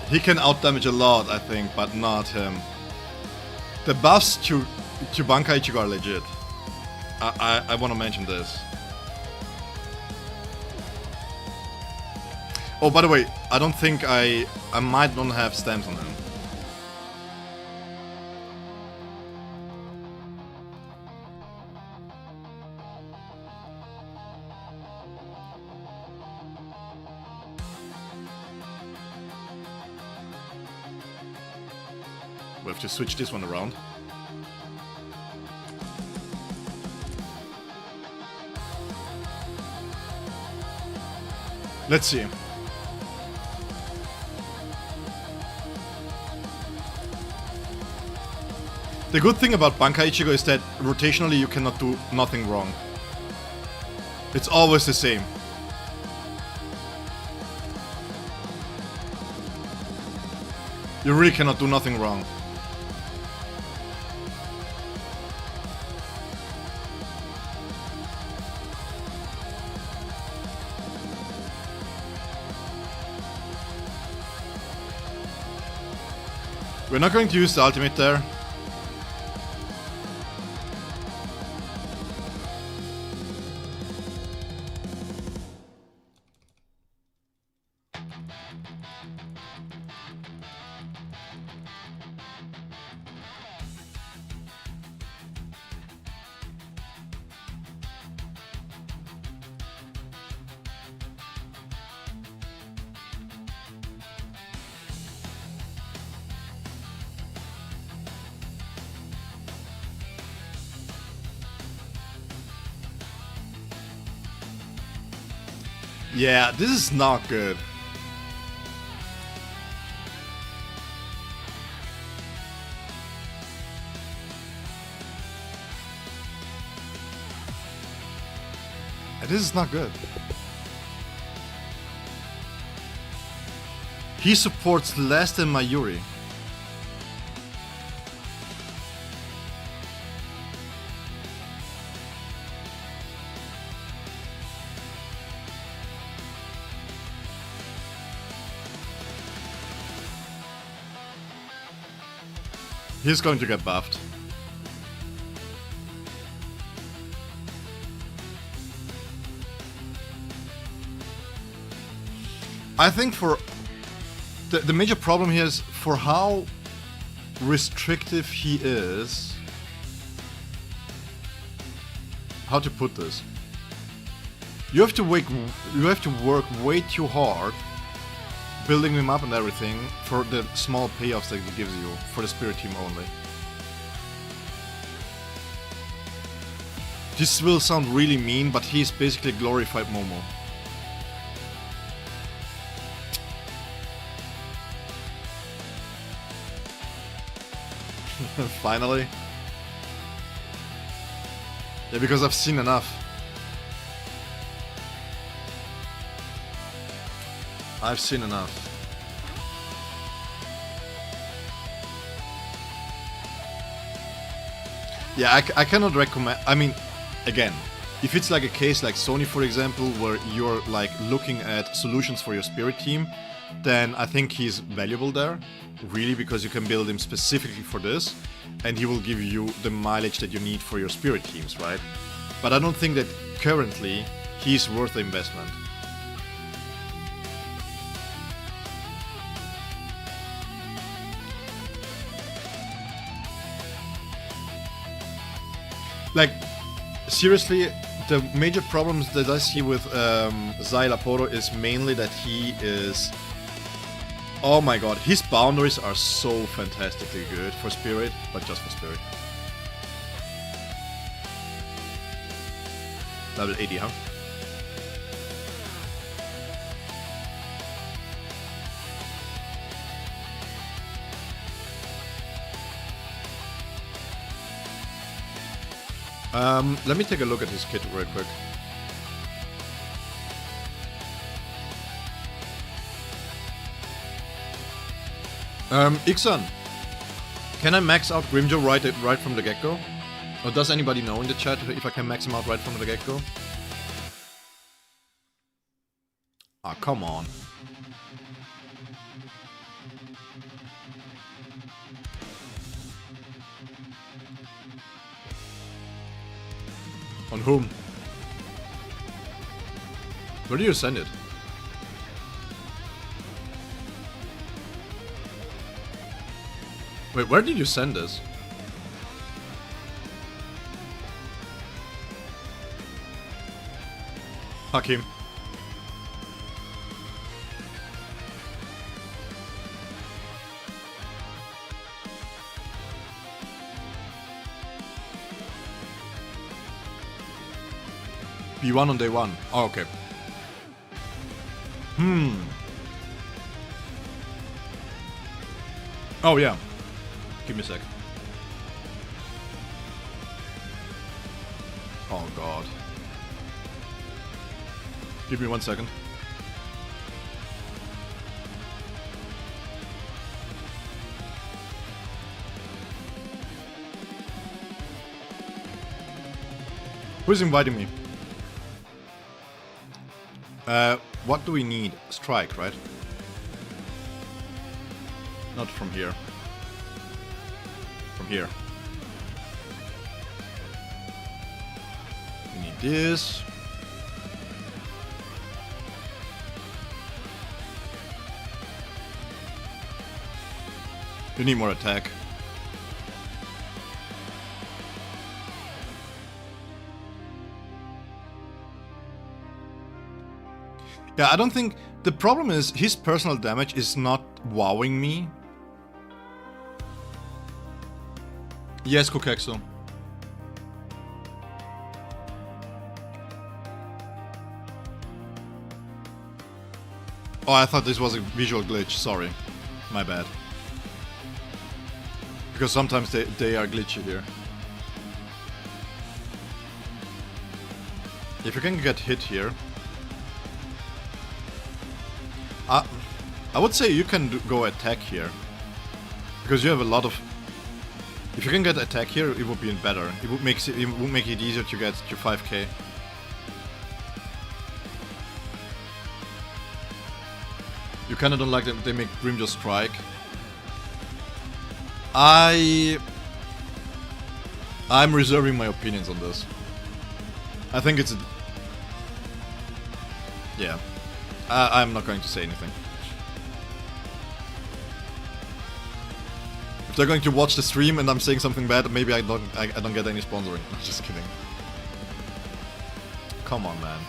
He can outdamage a lot, I think, but not him. The buffs to Banka Ichigo are legit. I want to mention this. Oh, by the way, I don't think I might not have stamps on him. We have to switch this one around. Let's see. The good thing about Banka Ichigo is that rotationally you cannot do nothing wrong. It's always the same. You really cannot do nothing wrong. We're not going to use the ultimate there. Yeah, this is not good. This is not good. He supports less than Mayuri. He's going to get buffed. I think for the major problem here is for how restrictive he is. How to put this? You have to work way too hard building him up and everything for the small payoffs that he gives you for the spirit team only. This will sound really mean, but he's basically a glorified Momo. Finally. Yeah, because I've seen enough. I've seen enough. Yeah, I cannot recommend. I mean, again, if it's like a case like Sony, for example, where you're like looking at solutions for your spirit team, then I think he's valuable there, really, because you can build him specifically for this, and he will give you the mileage that you need for your spirit teams, right? But I don't think that currently he's worth the investment. Like, seriously, the major problems that I see with Szayel is mainly that he is... Oh my god, his boundaries are so fantastically good for Spirit, but just for Spirit. Level 80, huh? Let me take a look at his kit real quick. Ixon, can I max out Grimjo right from the get-go? Or does anybody know in the chat if I can max him out right from the get-go? Ah, come on. On whom? Where do you send it? Wait, where did you send this? Hakim. B1 on day 1. Oh, okay. Oh, yeah. Give me a sec. Oh, God. Give me 1 second. Who's inviting me? What do we need? Strike, right? Not from here. From here. We need this. We need more attack. Yeah, I don't think... The problem is his personal damage is not wowing me. Yes, Kokexo. Oh, I thought this was a visual glitch. Sorry. My bad. Because sometimes they are glitchy here. If you can get hit here... I would say you can go attack here. Because you have a lot of... If you can get attack here, it would be better. It would make it easier to get to 5k. You kinda don't like that they make Grimjaw strike. I'm reserving my opinions on this. I think it's... Yeah. I'm not going to say anything. If they're going to watch the stream and I'm saying something bad, maybe I don't get any sponsoring. I'm just kidding. Come on, man.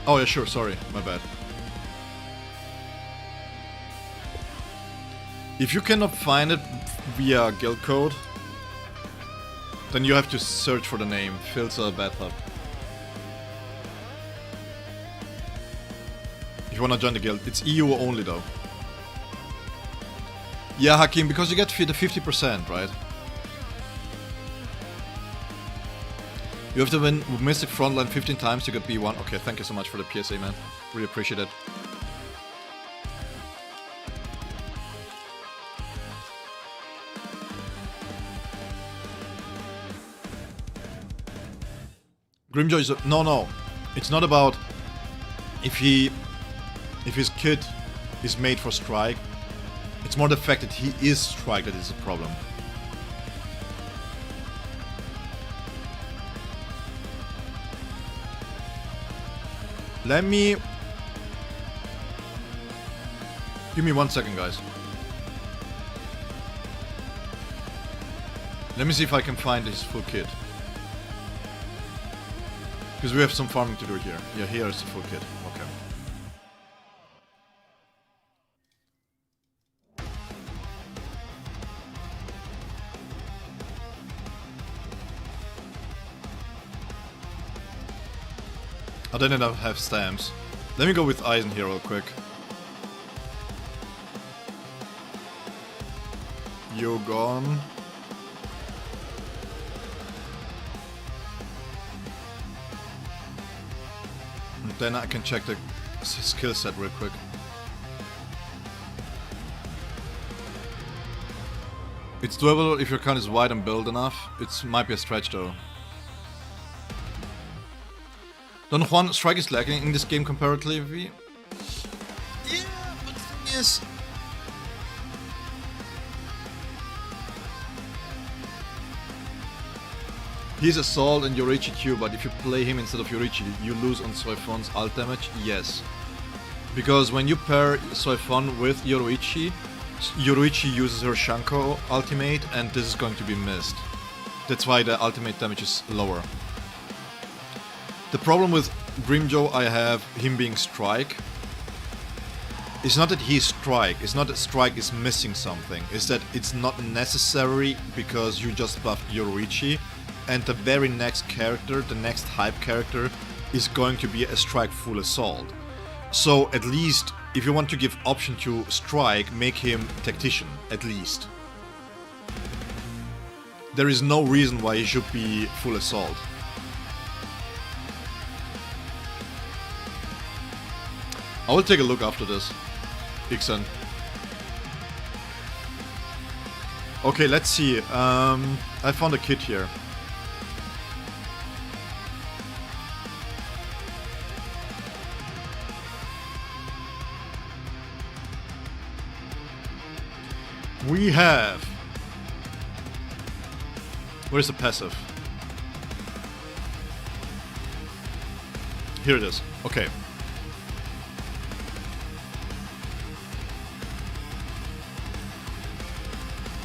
Oh yeah, sure, sorry, my bad. If you cannot find it via guild code, then you have to search for the name, Filter Bathtub. If you wanna join the guild, it's EU only though. Yeah, Hakim, because you get the 50%, right? You have to win Mystic Frontline 15 times to get B1. Okay, thank you so much for the PSA, man. Really appreciate it. Grimjaw is a... No. It's not about if his kit is made for strike. It's more the fact that he is strike that is a problem. Let me... Give me 1 second, guys. Let me see if I can find his full kit. Because we have some farming to do here. Yeah, here is the full kit. Okay. I didn't have stamps. Let me go with Eisen here real quick. You gone. And then I can check the skill set real quick. It's doable if your card is wide and built enough. It might be a stretch though. Don Juan, strike is lacking in this game comparatively. Yeah, but the thing is... He's Assault and Yorichi too, but if you play him instead of Yorichi, you lose on Soifon's ult damage? Yes. Because when you pair Soifon with Yorichi, Yorichi uses her Shanko ultimate and this is going to be missed. That's why the ultimate damage is lower. The problem with Grimjaw I have, him being strike, it's not that he's strike, it's not that strike is missing something, it's that it's not necessary because you just buffed Yorichi and the very next character, the next hype character, is going to be a strike full assault. So at least, if you want to give option to strike, make him tactician, at least. There is no reason why he should be full assault. I will take a look after this, Ixen. Okay, let's see. I found a kit here. We have... Where's the passive? Here it is. Okay.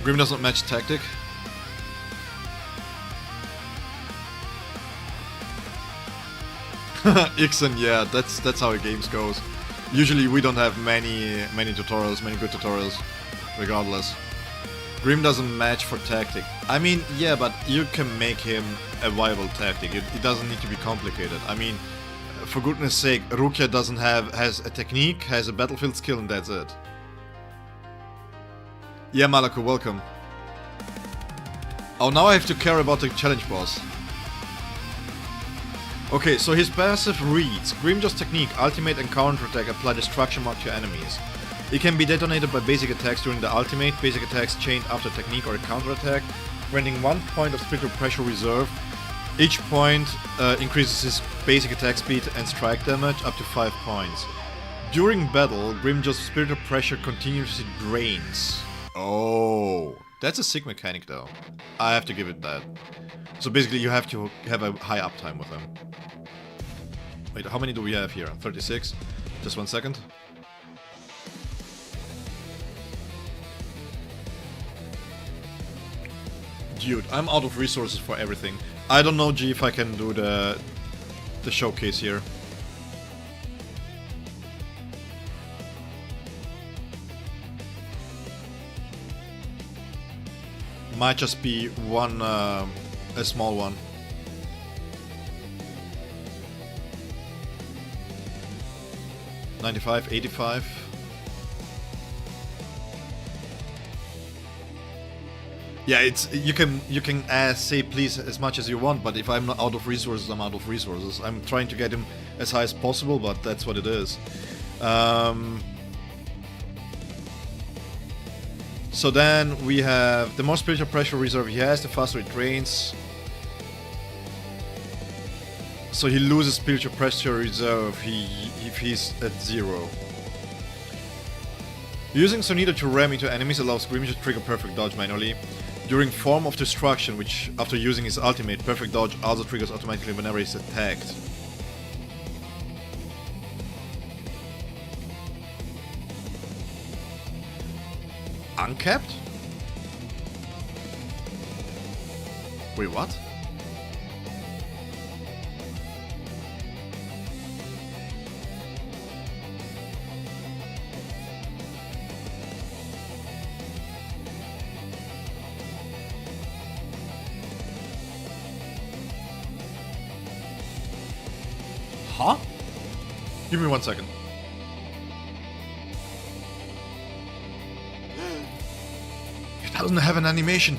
Grim doesn't match tactic. Ixen, yeah, that's how the games goes. Usually we don't have many tutorials, many good tutorials, regardless. Grim doesn't match for tactic. I mean, yeah, but you can make him a viable tactic. It doesn't need to be complicated. I mean, for goodness sake, Rukia has a technique, has a battlefield skill, and that's it. Yeah, Malaku, welcome. Oh, now I have to care about the challenge boss. Okay, so his passive reads: Grimjaw's technique, ultimate and counter-attack apply destruction mark to enemies. It can be detonated by basic attacks during the ultimate, basic attacks chained after technique or a counter-attack, granting 1 point of spiritual pressure reserve. Each point increases his basic attack speed and strike damage up to 5 points. During battle, Grimjaw's spiritual pressure continuously drains. Oh, that's a sick mechanic though. I have to give it that. So basically you have to have a high uptime with him. Wait, how many do we have here? 36? Just 1 second. Dude, I'm out of resources for everything. I don't know, G, if I can do the showcase here. Might just be one, a small one. $95, $85. Yeah, it's you can say please as much as you want, but if I'm not out of resources, I'm out of resources. I'm trying to get him as high as possible, but that's what it is. So then we have the more spiritual pressure reserve he has, the faster it drains. So he loses spiritual pressure reserve if he's at 0. Using Sonita to ram into enemies allows Grimjaw to trigger perfect dodge manually. During Form of Destruction, which after using his ultimate, perfect dodge also triggers automatically whenever he's attacked. Uncapped? Wait, what? Huh? Give me 1 second. It doesn't have an animation.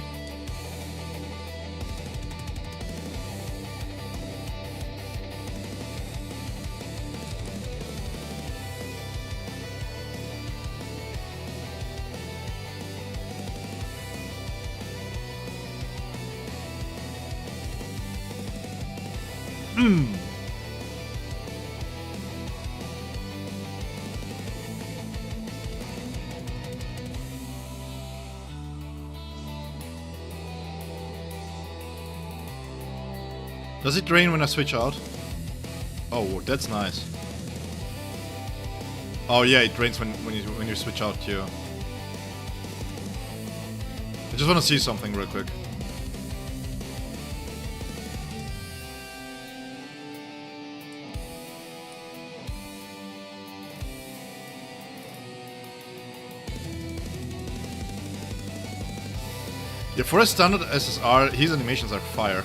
Does it drain when I switch out? Oh, that's nice. Oh yeah, it drains when you switch out too. I just want to see something real quick. Yeah, for a standard SSR, his animations are fire.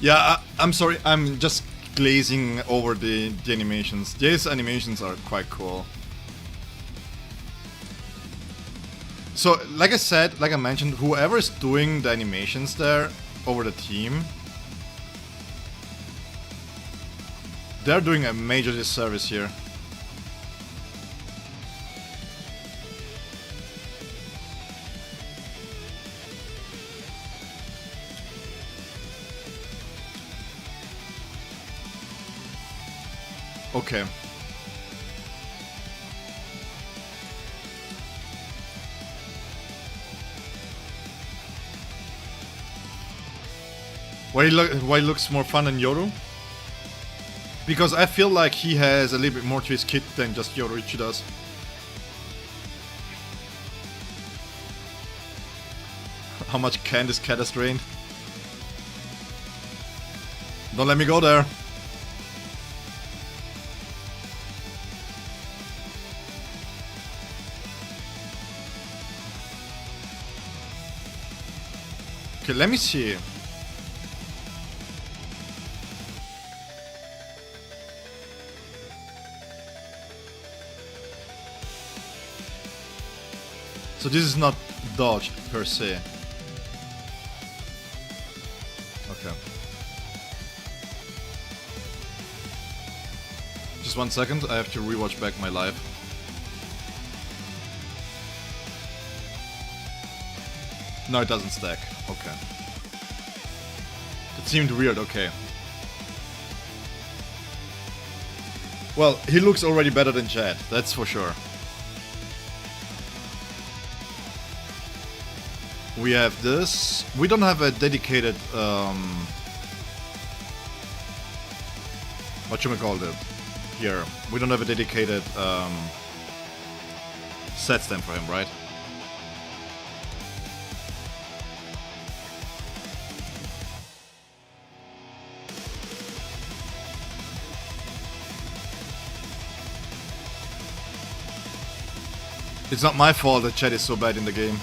Yeah, I'm sorry, I'm just glazing over the animations. These animations are quite cool. So, like I said, like I mentioned, whoever is doing the animations there over the team, they're doing a major disservice here. Okay. Why he looks more fun than Yoru? Because I feel like he has a little bit more to his kit than just Yoruichi does. How much can this cat has drained? Don't let me go there. Okay, let me see. So this is not dodged per se. Okay. Just 1 second, I have to rewatch back my live. No, it doesn't stack. Okay. It seemed weird, okay. Well, he looks already better than Chad, that's for sure. We have this. We don't have a dedicated, whatchamacallit here. We don't have a dedicated, set stamp for him, right? It's not my fault that Chad is so bad in the game.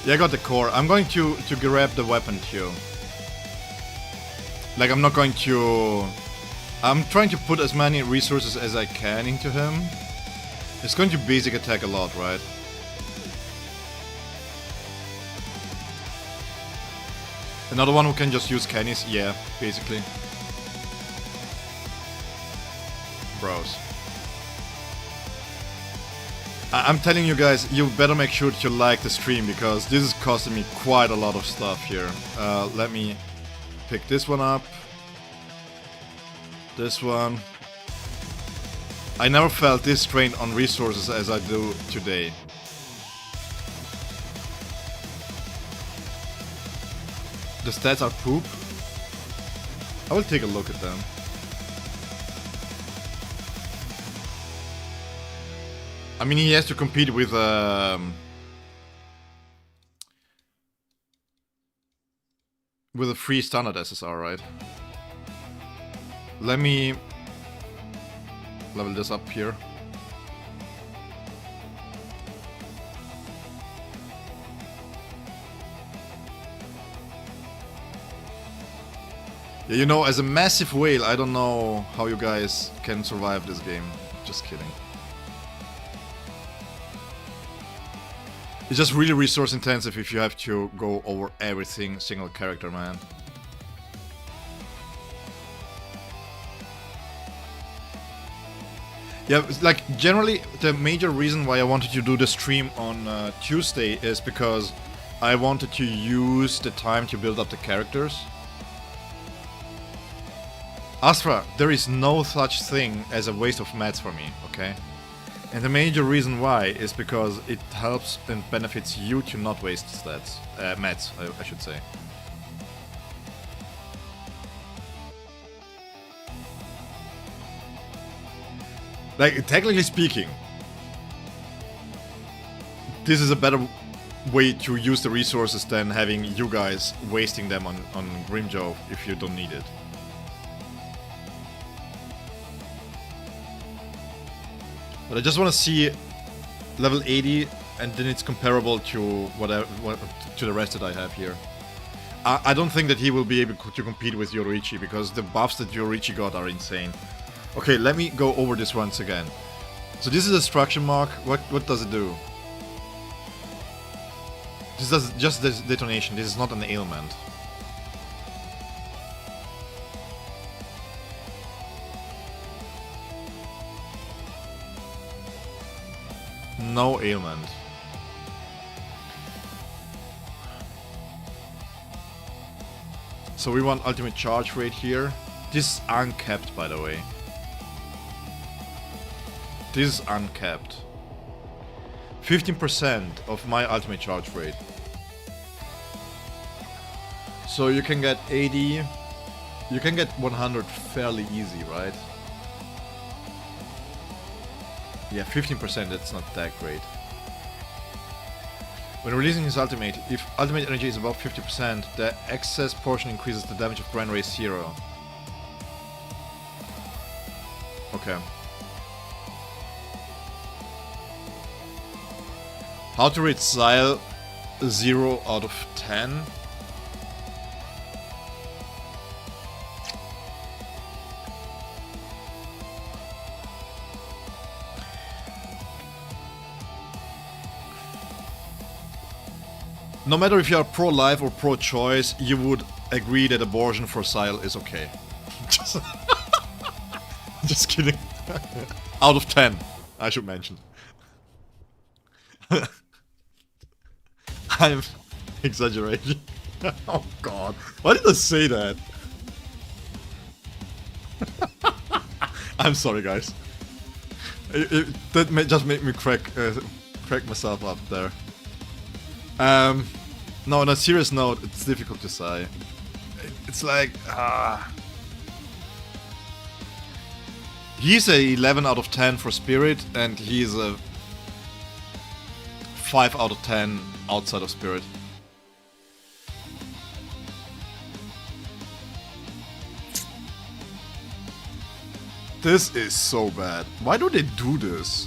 Yeah, I got the core. I'm going to grab the weapon too. Like, I'm not going to... I'm trying to put as many resources as I can into him. It's going to basic attack a lot, right? Another one who can just use cannies? Yeah, basically. Bros. I'm telling you guys, you better make sure to like the stream, because this is costing me quite a lot of stuff here. Let me pick this one up. This one. I never felt this strained on resources as I do today. The stats are poop. I will take a look at them. I mean, he has to compete with a free standard SSR, right? Let me level this up here. Yeah, you know, as a massive whale, I don't know how you guys can survive this game. Just kidding. It's just really resource intensive if you have to go over everything single character, man. Yeah, like, generally, the major reason why I wanted to do the stream on Tuesday is because I wanted to use the time to build up the characters. Astra, there is no such thing as a waste of mats for me, okay? And the major reason why is because it helps and benefits you to not waste stats. Mats, I should say. Like, technically speaking, this is a better way to use the resources than having you guys wasting them on Grimjoe if you don't need it. But I just want to see level 80, and then it's comparable to to the rest that I have here. I don't think that he will be able to compete with Yoruichi, because the buffs that Yoruichi got are insane. Okay, let me go over this once again. So this is a destruction mark. What does it do? This does just this detonation. This is not an ailment. No ailment. So we want ultimate charge rate here. This is uncapped, by the way. This is uncapped. 15% of my ultimate charge rate. So you can get 80. You can get 100 fairly easy, right? Yeah, 15%, that's not that great. When releasing his ultimate, if ultimate energy is above 50%, the excess portion increases the damage of Grand Ray 0. Okay. How to rate Szayel 0 out of 10? No matter if you are pro-life or pro-choice, you would agree that abortion for Szayel is okay. Just kidding. Out of 10, I should mention. I'm exaggerating. Oh god. Why did I say that? I'm sorry, guys. That just made me crack myself up there. No, on a serious note, it's difficult to say. It's like, he's a 11 out of 10 for Spirit, and he's a 5 out of 10 outside of Spirit. This is so bad. Why do they do this?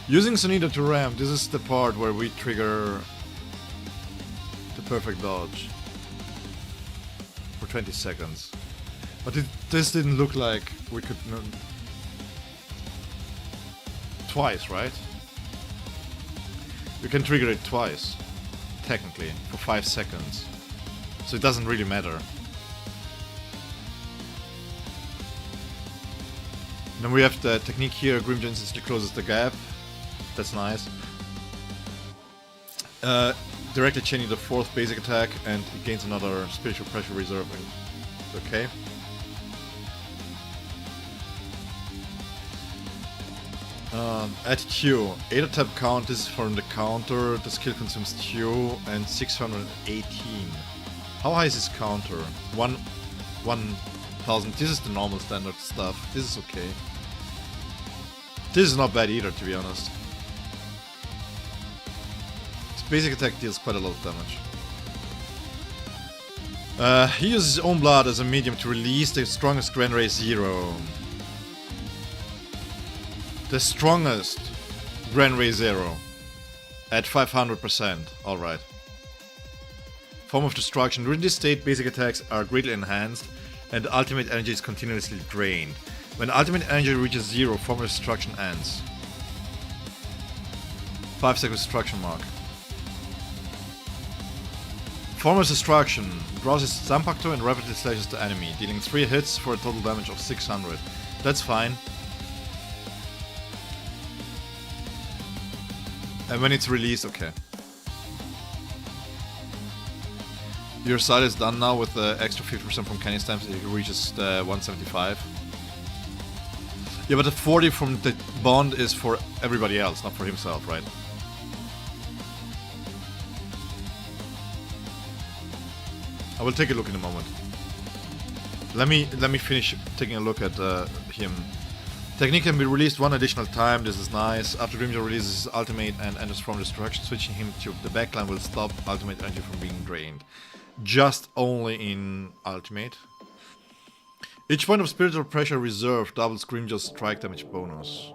Using Sunita to ramp, this is the part where we trigger the perfect dodge for 20 seconds. But this didn't look like we could... Twice, right? You can trigger it twice, technically, for 5 seconds. So it doesn't really matter. Then we have the technique here, Grimjaw instantly closes the gap. That's nice. Directly chaining the 4th basic attack, and it gains another spiritual pressure reserve. Okay. Add Q. 8 tap count, this is from the counter, the skill consumes Q, and 618. How high is this counter? 1000. This is the normal standard stuff. This is okay. This is not bad either, to be honest. His basic attack deals quite a lot of damage. He uses his own blood as a medium to release the strongest Grand Ray 0. The strongest Grand Ray 0 at 500%. Alright. Form of Destruction. During this state, basic attacks are greatly enhanced and ultimate energy is continuously drained. When ultimate energy reaches 0, Form of Destruction ends. 5 seconds destruction mark. Form of Destruction. Draws his Zanpakuto and rapidly slashes the enemy, dealing 3 hits for a total damage of 600. That's fine. And when it's released, okay. Your side is done now with the extra 50% from candy stamps. It reaches the 175. Yeah, but the 40 from the bond is for everybody else, not for himself, right? I will take a look in a moment. Let me finish taking a look at him. Technique can be released one additional time, this is nice. After Grimjaw releases his ultimate and enters from destruction, switching him to the backline will stop ultimate energy from being drained. Just only in ultimate. Each point of spiritual pressure reserved doubles Grimjaw's strike damage bonus.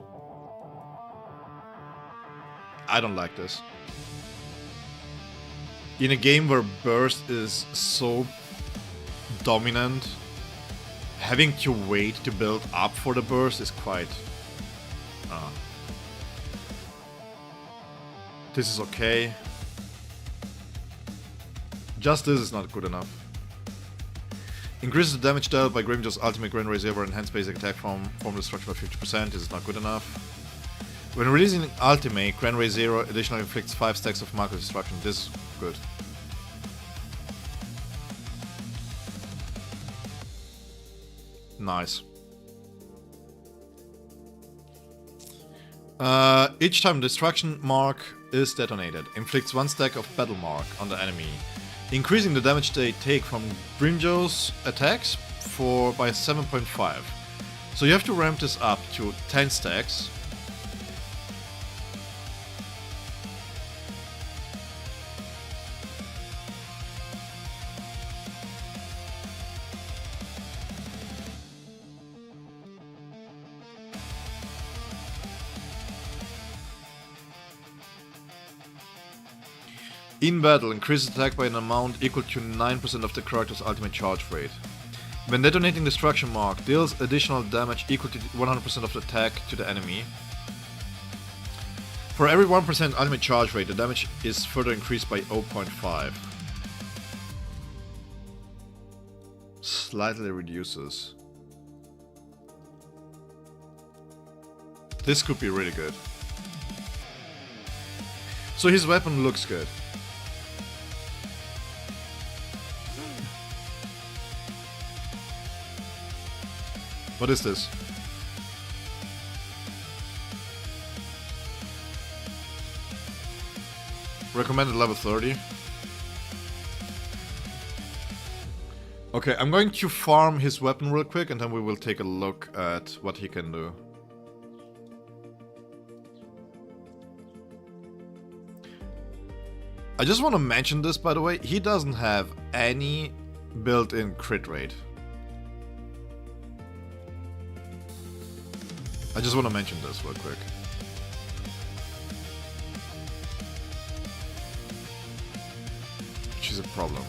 I don't like this. In a game where burst is so dominant, having to wait to build up for the burst is quite... This is okay. Just this is not good enough. Increases the damage dealt by Grimjaw's ultimate Grand Ray 0 enhanced basic attack from destruction by 50%. This is not good enough. When releasing ultimate, Grand Ray 0 additionally inflicts 5 stacks of marker destruction. This is good. Nice. Each time destruction mark is detonated, inflicts 1 stack of battle mark on the enemy, increasing the damage they take from Brinjo's attacks by 7.5. So you have to ramp this up to 10 stacks. In battle, increases attack by an amount equal to 9% of the character's ultimate charge rate. When detonating destruction mark, deals additional damage equal to 100% of the attack to the enemy. For every 1% ultimate charge rate, the damage is further increased by 0.5. Slightly reduces. This could be really good. So his weapon looks good. What is this? Recommended level 30. Okay, I'm going to farm his weapon real quick and then we will take a look at what he can do. I just want to mention this, by the way, he doesn't have any built-in crit rate. I just want to mention this real quick. Which is a problem.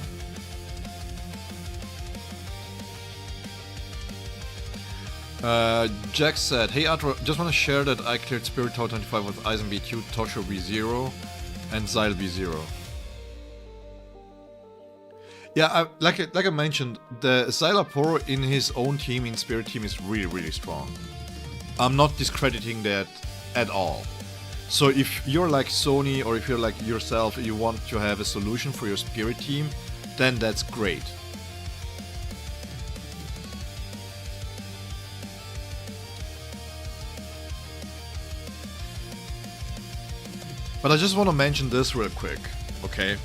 Jack said, hey Atro, just want to share that I cleared Spirit Tower 25 with Eisen B2, Toshiro B0, and Szayel B0. Yeah, like I mentioned, the Szayel Aporo in his own team, in Spirit team, is really strong. I'm not discrediting that at all. So if you're like Sony or if you're like yourself, you want to have a solution for your Spirit team, then that's great. But I just want to mention this real quick, okay?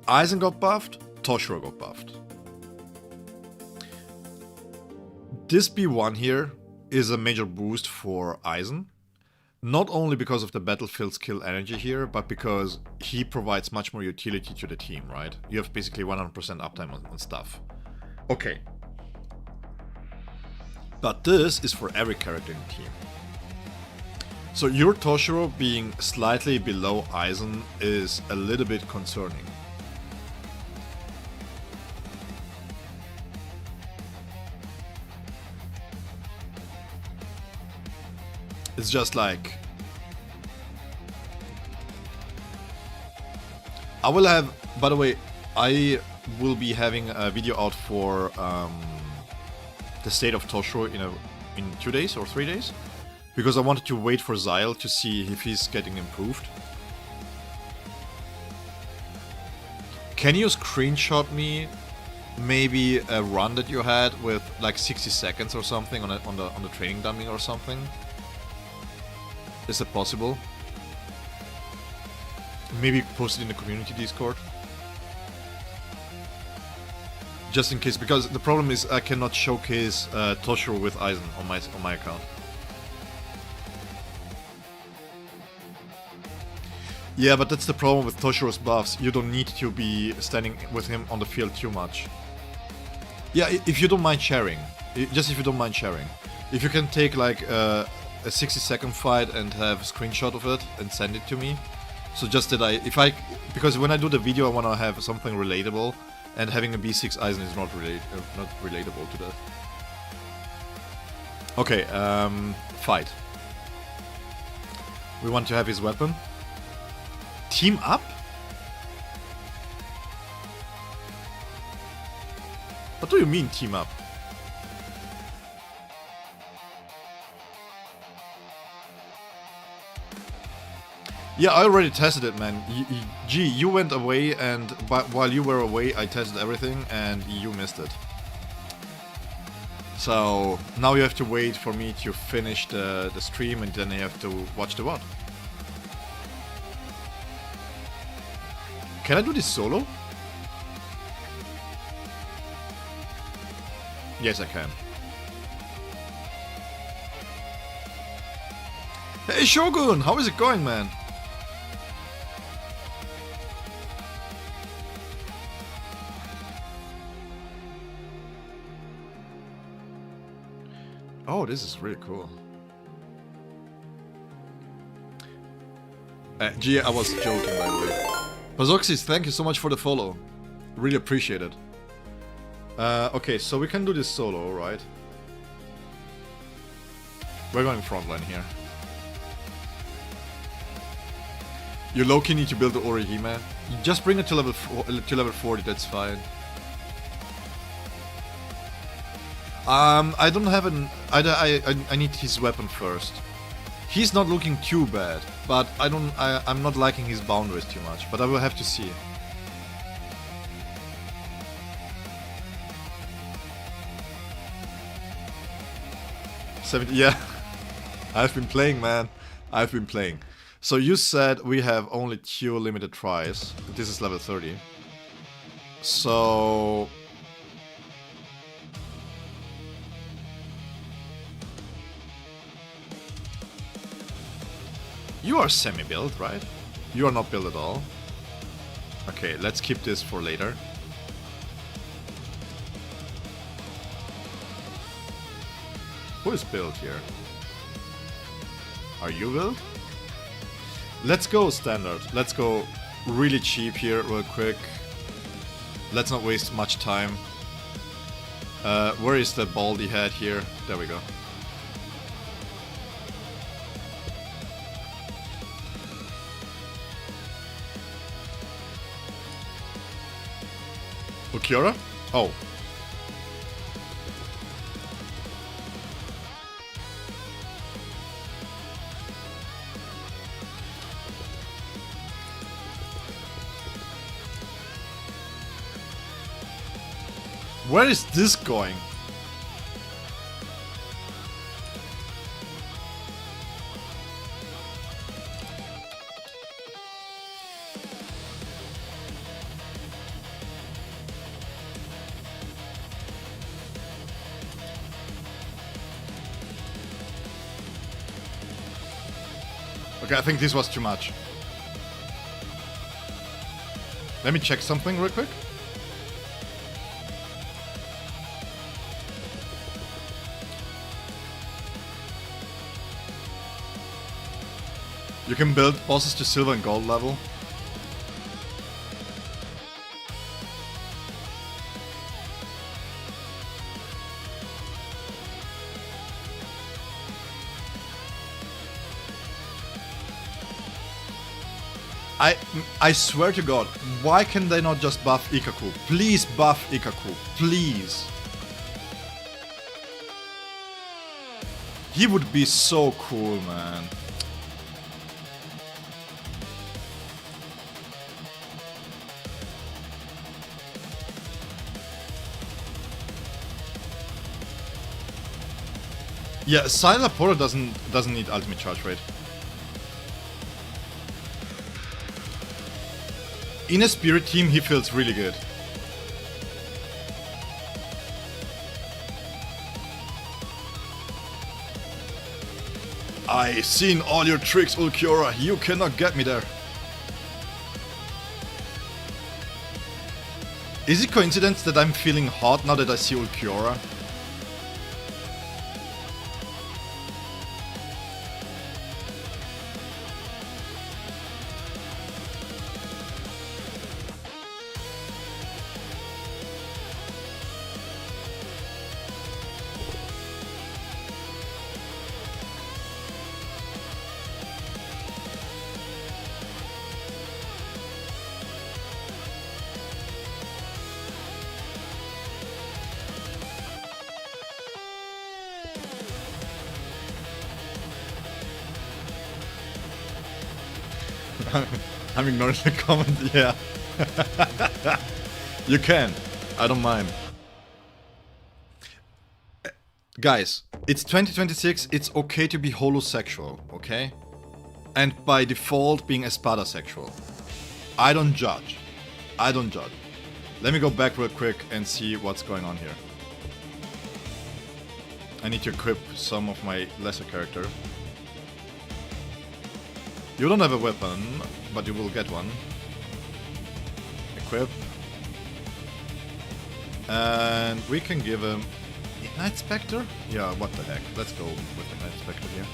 Eisen got buffed, Toshiro got buffed. This B1 here is a major boost for Eisen. Not only because of the battlefield skill energy here, but because he provides much more utility to the team, right? You have basically 100% uptime on stuff. Okay. But this is for every character in the team. So your Toshiro being slightly below Eisen is a little bit concerning. It's just like... I will have... By the way, I will be having a video out for the state of Toshiro in 2 days or 3 days. Because I wanted to wait for Szayel to see if he's getting improved. Can you screenshot me maybe a run that you had with like 60 seconds or something on the training dummy or something? Is that possible? Maybe post it in the community Discord. Just in case, because the problem is I cannot showcase Toshiro with Eisen on my account. Yeah, but that's the problem with Toshiro's buffs. You don't need to be standing with him on the field too much. Yeah, if you don't mind sharing. Just if you don't mind sharing. If you can take like a 60-second fight and have a screenshot of it and send it to me. So just that because when I do the video I want to have something relatable, and having a B6 Eisen is not relatable to that. Okay, fight. We want to have his weapon. Team up? What do you mean team up? Yeah, I already tested it, man. Gee, you went away, and while you were away, I tested everything, and you missed it. So now you have to wait for me to finish the stream, and then you have to watch the VOD. Can I do this solo? Yes, I can. Hey Shogun, how is it going, man? Oh, this is really cool. Gee, I was joking, by the way. Pazoxis, thank you so much for the follow. Really appreciate it. Okay, so we can do this solo, right? We're going frontline here. You low-key need to build the Orihime. You just bring it to level 40, that's fine. I don't have an... I need his weapon first. He's not looking too bad, but I'm not liking his boundaries too much, but I will have to see. Yeah, I've been playing, man. I've been playing. So you said we have only 2 limited tries. This is level 30. So... You are semi-built, right? You are not built at all. Okay, let's keep this for later. Who is built here? Are you built? Let's go standard. Let's go really cheap here real quick. Let's not waste much time. Where is the baldy head here? There we go. Ulquiorra? Oh. Where is this going? Okay, I think this was too much. Let me check something real quick. You can build bosses to silver and gold level. I swear to God, why can they not just buff Ikaku? Please buff Ikaku, please. He would be so cool, man. Yeah, Szayel Porter doesn't need ultimate charge rate. In a spirit team, he feels really good. I seen all your tricks, Ulquiorra. You cannot get me there. Is it coincidence that I'm feeling hot now that I see Ulquiorra? I'm ignoring the comment, yeah. You can. I don't mind. Guys, it's 2026, it's okay to be holosexual, okay? And by default being espadasexual. I don't judge. I don't judge. Let me go back real quick and see what's going on here. I need to equip some of my lesser character. You don't have a weapon, but you will get one. Equip. And we can give him... Night Spectre? Yeah, what the heck. Let's go with the Night Spectre here.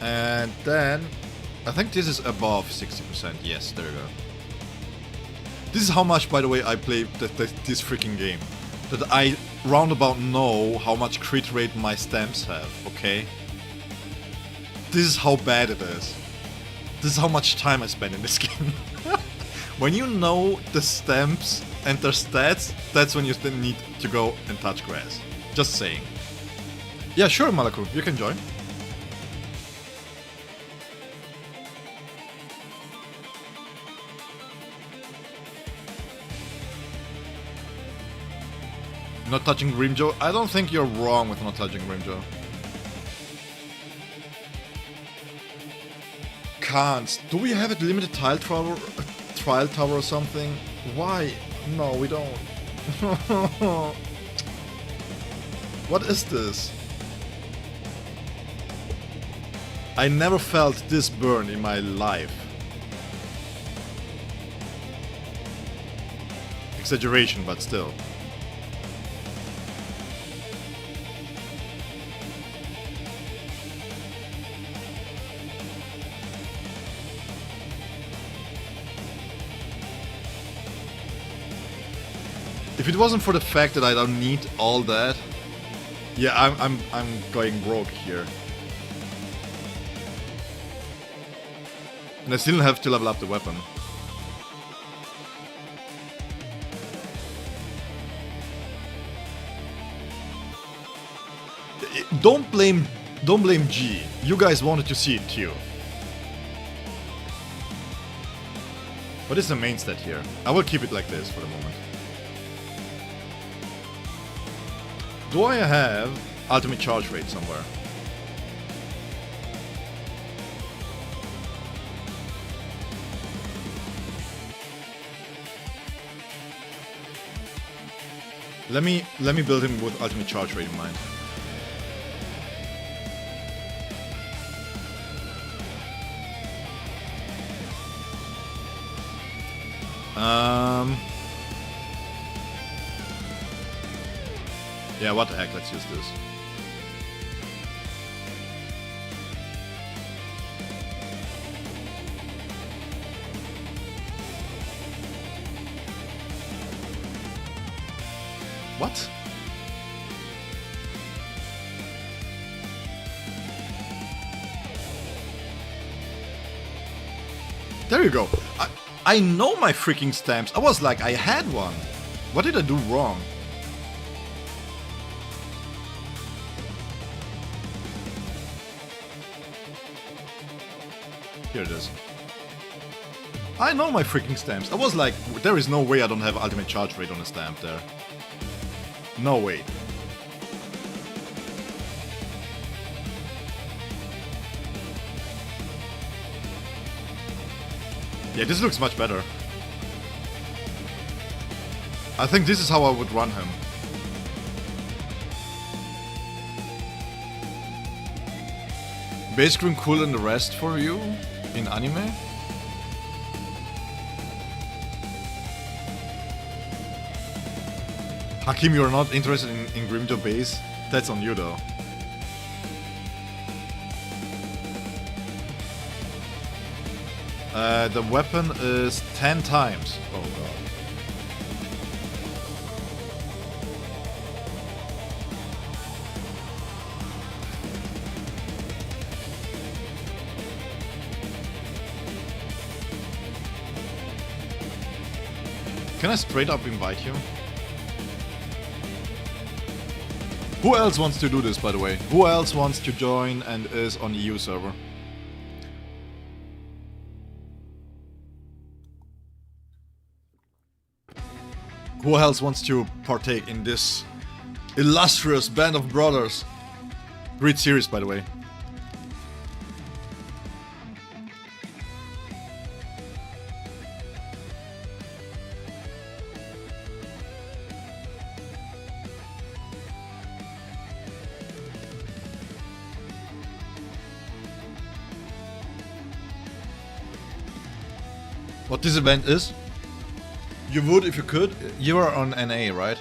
And then... I think this is above 60%. Yes, there you go. This is how much, by the way, I play this freaking game. That I roundabout know how much crit rate my stamps have, okay? This is how bad it is. This is how much time I spend in this game. When you know the stamps and their stats, that's when you still need to go and touch grass. Just saying. Yeah, sure, Malaku, you can join. Not touching Grimjo? I don't think you're wrong with not touching Grimjo. Can't. Do we have a limited trial tower or something? Why? No, we don't. What is this? I never felt this burn in my life. Exaggeration, but still. If it wasn't for the fact that I don't need all that, yeah, I'm going broke here. And I still have to level up the weapon. Don't blame G. You guys wanted to see it too. What is the main stat here? I will keep it like this for the moment. Do I have ultimate charge rate somewhere? Let me build him with ultimate charge rate in mind. Yeah, what the heck, let's use this. What? There you go. I know my freaking stamps. I was like, I had one. What did I do wrong? Here it is. I know my freaking stamps. I was like, there is no way I don't have ultimate charge rate on a stamp there. No way. Yeah, this looks much better. I think this is how I would run him. Base screen cooler than the rest for you in anime? Hakim, you're not interested in Grimjo base? That's on you though. The weapon is 10 times. Oh god. Can I straight up invite you? Who else wants to do this, by the way? Who else wants to join and is on EU server? Who else wants to partake in this illustrious band of brothers? Great series, by the way. What this event is? You would if you could. You are on NA, right?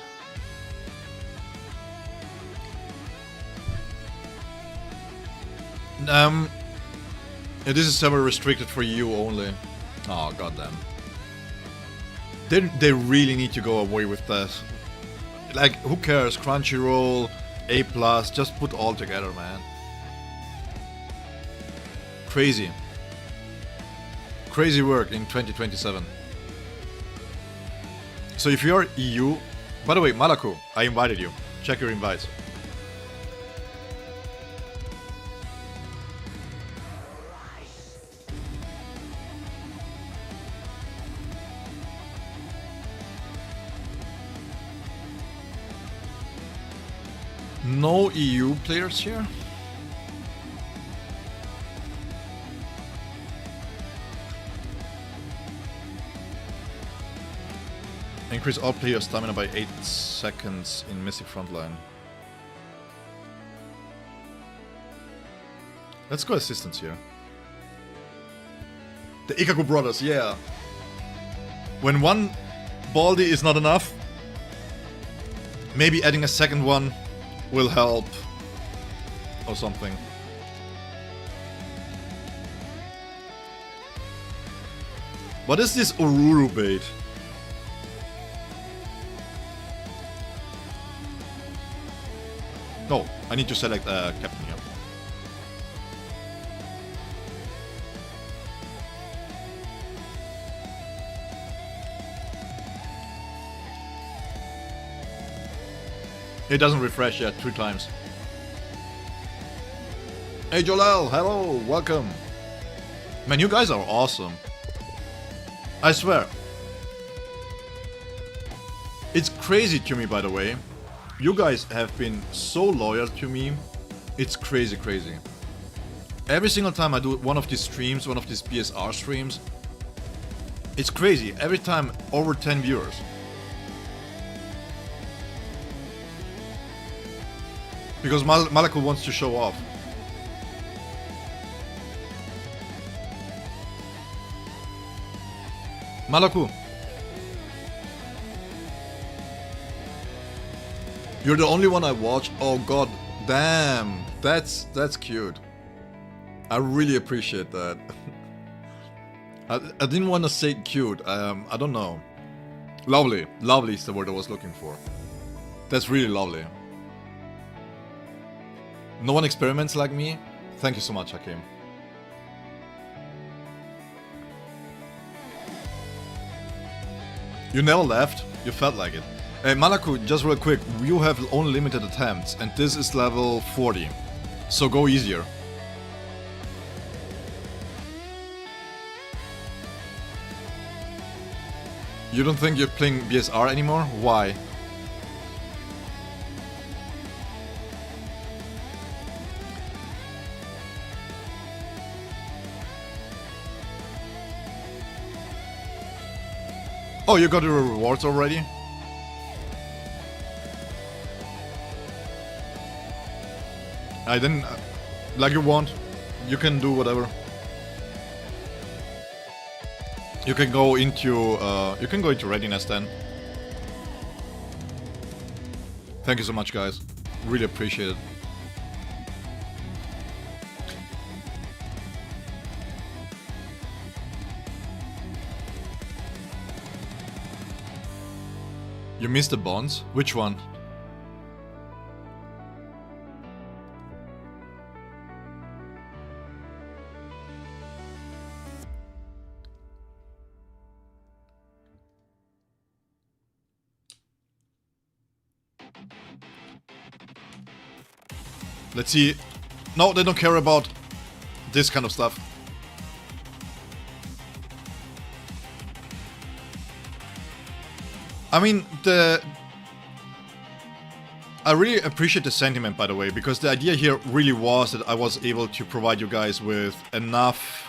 Yeah, this is server restricted for you only. Oh goddamn. They really need to go away with that. Like, who cares? Crunchyroll, A+, just put all together, man. Crazy. Crazy work in 2027. So if you're EU... By the way, Malaku, I invited you. Check your invites. No EU players here? Increase all player stamina by 8 seconds in Mystic Frontline. Let's go assistance here. The Ikaku brothers, yeah. When one Baldi is not enough, maybe adding a second one will help. Or something. What is this Oruru bait? No, I need to select captain here. It doesn't refresh yet 3 times. Hey Jolel, hello, welcome. Man, you guys are awesome. I swear. It's crazy to me, by the way. You guys have been so loyal to me. It's crazy, crazy. Every single time I do one of these streams, one of these BSR streams, it's crazy. Every time over 10 viewers. Because Malaku wants to show off. Malaku. You're the only one I watch. Oh god, damn. That's cute. I really appreciate that. I didn't want to say cute. I don't know. Lovely. Lovely is the word I was looking for. That's really lovely. No one experiments like me? Thank you so much, Hakim. You never left? You felt like it. Malaku, just real quick, you have only limited attempts, and this is level 40. So go easier. You don't think you're playing BSR anymore? Why? Oh, you got the rewards already? I didn't... like you want. You can do whatever. You can go into readiness then. Thank you so much, guys. Really appreciate it. You missed the bonds? Which one? Let's see. No, they don't care about this kind of stuff. I mean, I really appreciate the sentiment, by the way, because the idea here really was that I was able to provide you guys with enough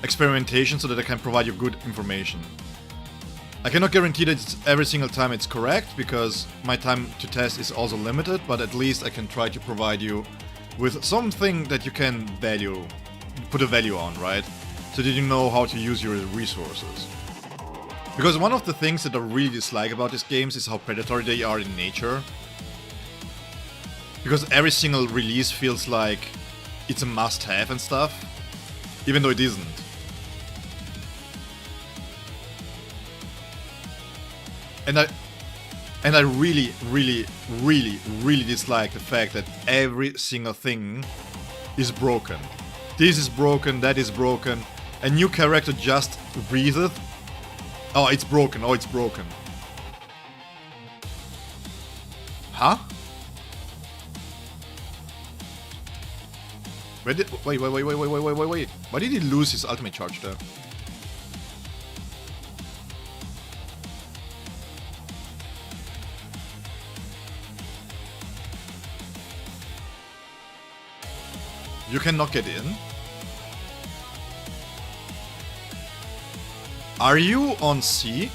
experimentation so that I can provide you good information. I cannot guarantee that it's every single time it's correct, because my time to test is also limited, but at least I can try to provide you with something that you can put a value on, right? So that you know how to use your resources. Because one of the things that I really dislike about these games is how predatory they are in nature. Because every single release feels like it's a must-have and stuff, even though it isn't. And I really, really, really, really dislike the fact that every single thing is broken. This is broken, that is broken. A new character just breatheth. Oh, it's broken. Oh, it's broken. Huh? Wait. Why did he lose his ultimate charge there? You cannot get in? Are you on C?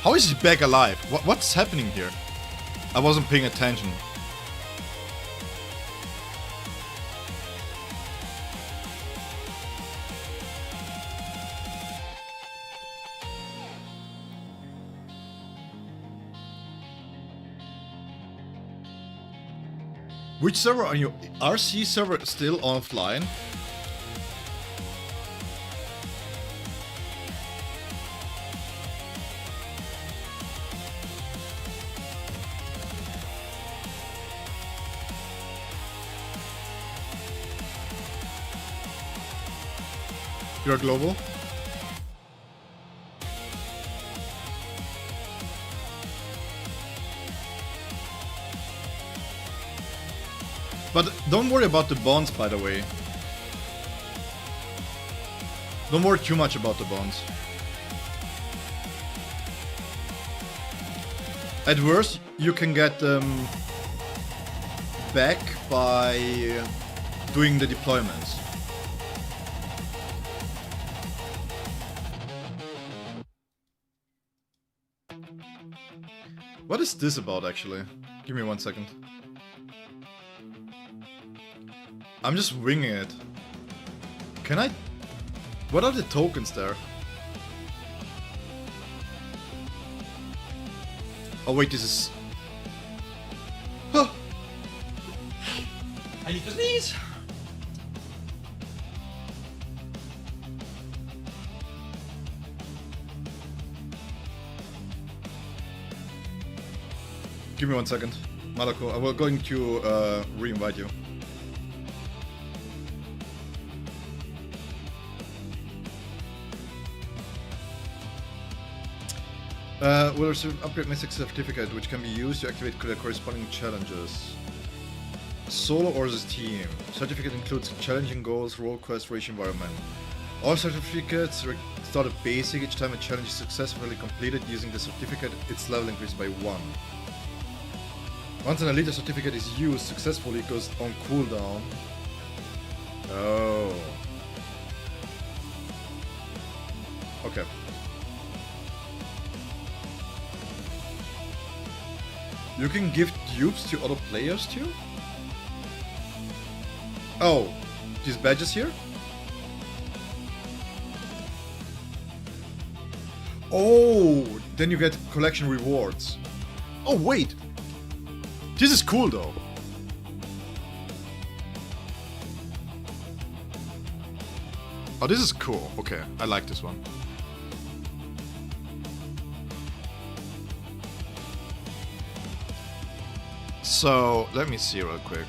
How is he back alive? What's happening here? I wasn't paying attention. Which server are you? RC server still offline? You're global? But don't worry about the bonds, by the way. Don't worry too much about the bonds. At worst, you can get them back by doing the deployments. What is this about, actually? Give me 1 second. I'm just winging it. Can I... What are the tokens there? Oh wait, this is... Huh. I need to sneeze! Give me 1 second. Malako, I was going to re-invite you. Will receive upgrade my certificate, which can be used to activate the corresponding challenges. Solo or as a team. Certificate includes challenging goals, role quest, race environment. All certificates start at basic. Each time a challenge is successfully completed using the certificate, its level increases by 1. Once an elite certificate is used successfully, it goes on cooldown. Oh. Okay. You can give dupes to other players too? Oh, these badges here? Oh, then you get collection rewards. Oh wait, this is cool though. Oh, this is cool. Okay, I like this one. So, let me see real quick.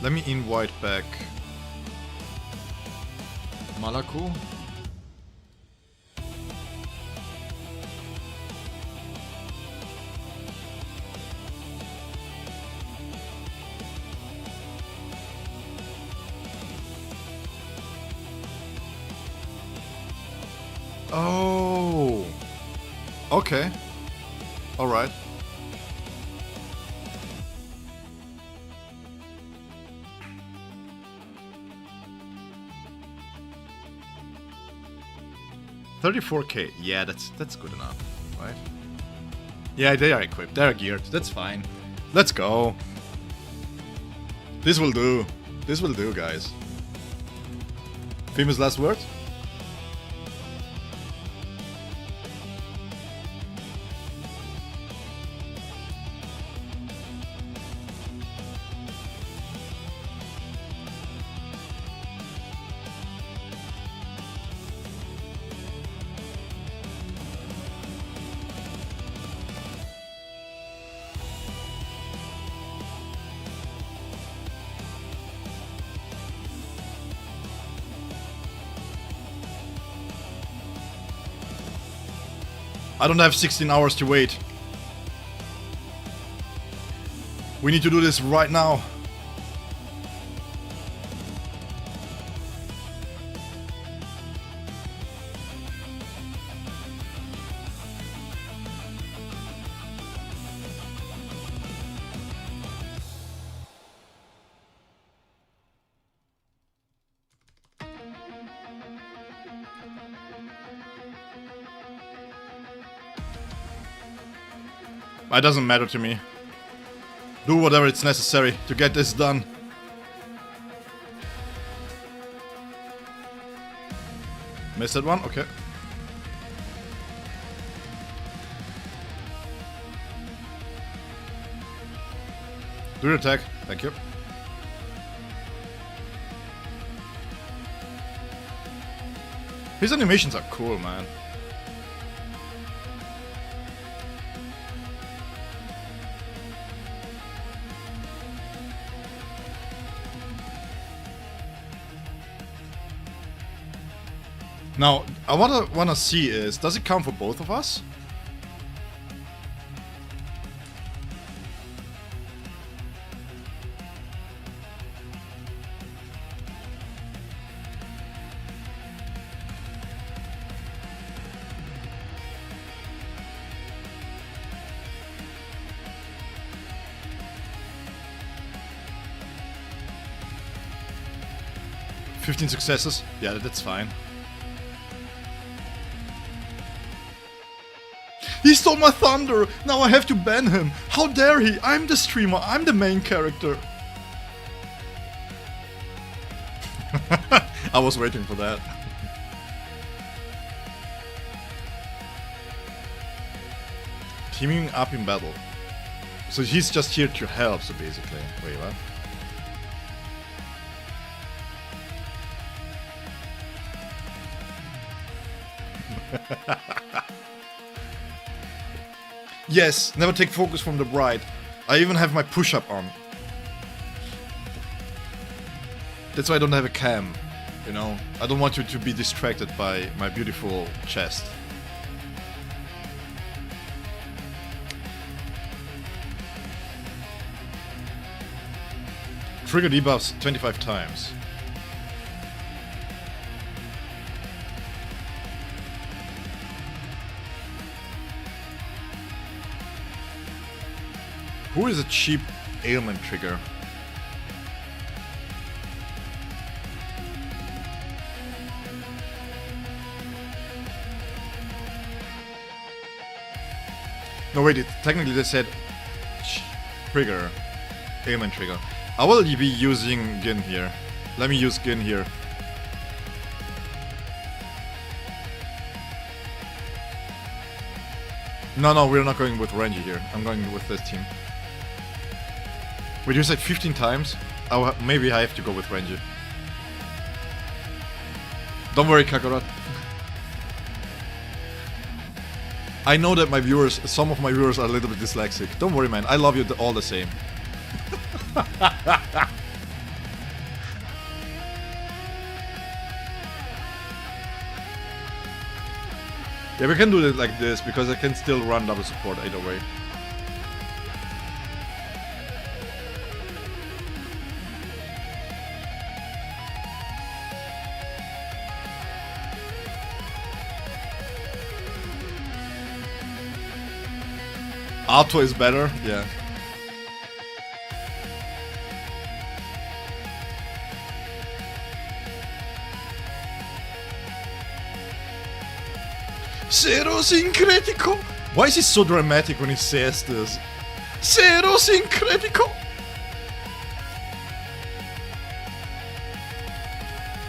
Let me invite back Malaku. Oh, okay, all right. $34K. Yeah, that's good enough, right? Yeah, they are equipped. They are geared. That's fine. Let's go. This will do. This will do, guys. Famous last words? I don't have 16 hours to wait. We need to do this right now. It doesn't matter to me. Do whatever it's necessary to get this done. Missed that one? Okay. Do your attack. Thank you. His animations are cool, man. Now, I wanna see is, does it count for both of us? "15 successes? Yeah, that's fine. He stole my thunder! Now I have to ban him! How dare he! I'm the streamer, I'm the main character! I was waiting for that. Teaming up in battle. So he's just here to help, so basically. Wait, what? Yes, never take focus from the bride. I even have my push-up on. That's why I don't have a cam, you know? I don't want you to be distracted by my beautiful chest. Trigger debuffs 25 times. Who is a cheap ailment trigger? No wait, technically they said trigger, ailment trigger. I will be using Gin here. Let me use Gin here. No, we're not going with Renji here. I'm going with this team. Wait, you said 15 times? Oh, maybe I have to go with Renji. Don't worry, Kakarot. I know that my viewers, some of my viewers are a little bit dyslexic. Don't worry, man. I love you all the same. Yeah, we can do it like this because I can still run double support either way. Auto is better, yeah. Zero Syncretico! Why is he so dramatic when he says this? Zero Syncretico!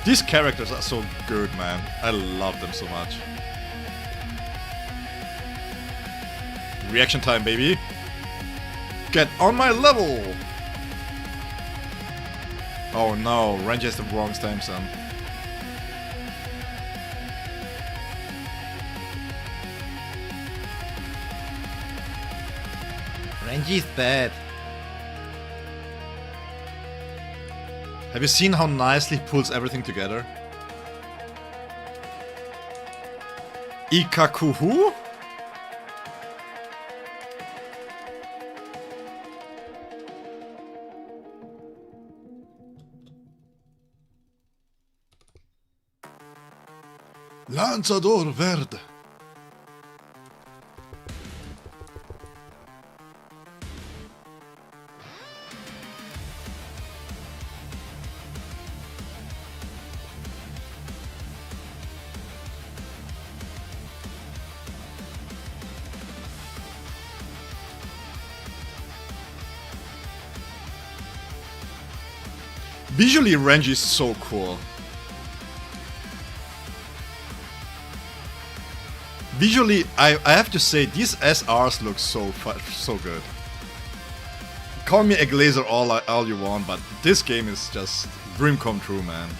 These characters are so good, man. I love them so much. Reaction time, baby. Get on my level! Oh no, Renji has the wrong time zone. Renji's bad. Have you seen how nicely he pulls everything together? Ikakuhu? Lanzador verde. Visually, Renji is so cool. Visually, I have to say, these SRs look so good. Call me a glazer all you want, but this game is just dream come true, man.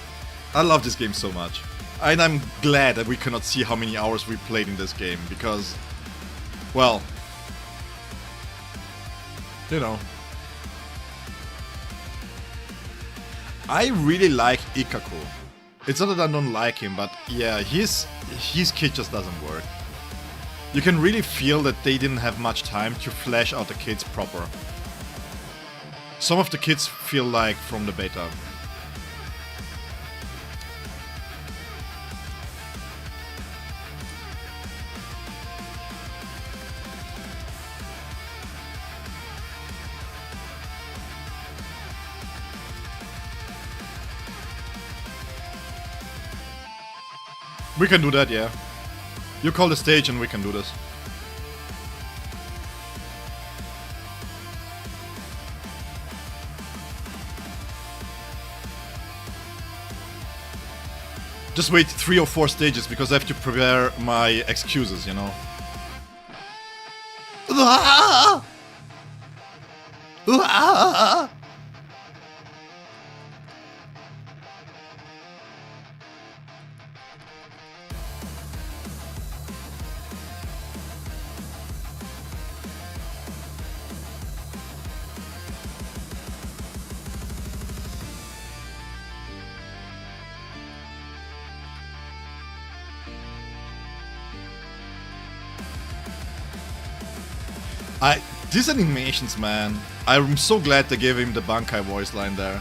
I love this game so much. And I'm glad that we cannot see how many hours we played in this game, because, well, you know. I really like Ikaku. It's not that I don't like him, but yeah, his kit just doesn't work. You can really feel that they didn't have much time to flesh out the kits proper. Some of the kits feel like from the beta. We can do that, yeah. You call the stage and we can do this. Just wait 3 or 4 stages because I have to prepare my excuses, you know. These animations, man. I'm so glad they gave him the Bankai voice line there.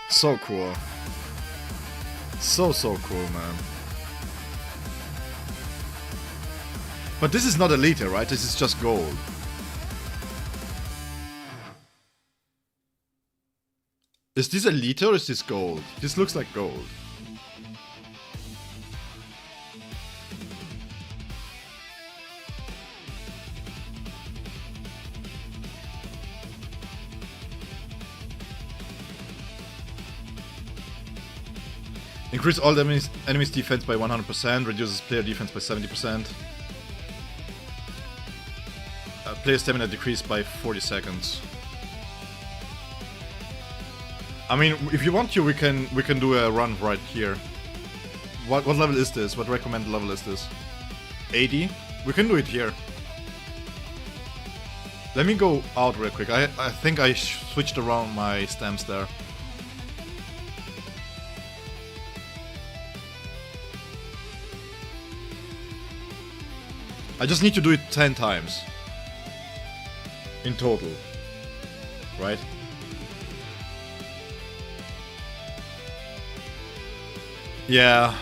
So cool. So cool, man. But this is not Elite, right? This is just gold. Is this Elite or is this gold? This looks like gold. Increase all enemies defense by 100%, reduces player defense by 70%. Player stamina decreased by 40 seconds. I mean, if you want to, we can do a run right here. What level is this? What recommended level is this? 80? We can do it here. Let me go out real quick. I think I switched around my stamps there. I just need to do it 10 times. In total. Right? Yeah,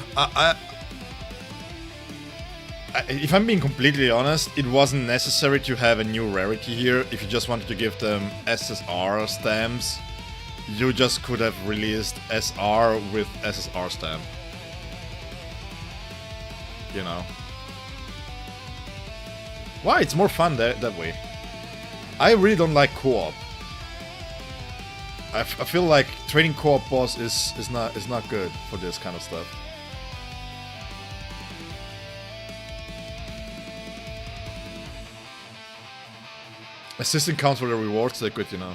if I'm being completely honest, it wasn't necessary to have a new rarity here. If you just wanted to give them SSR stamps, you just could have released SR with SSR stamp. You know. Why? It's more fun that way. I really don't like co-op. I feel like trading co-op boss is not good for this kind of stuff. Assistant counts for the rewards, they're good, you know.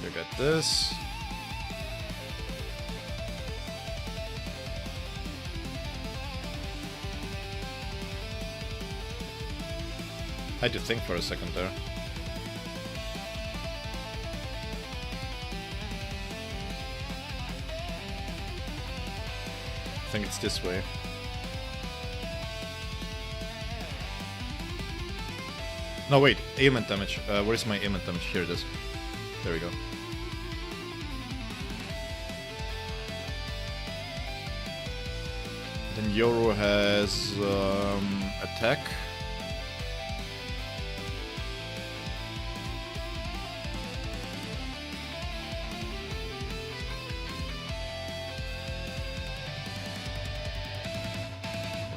You get this. I had to think for a second there. I think it's this way. No, wait, ailment damage. Where's my ailment damage? Here it is. There we go. Then Yoru has attack.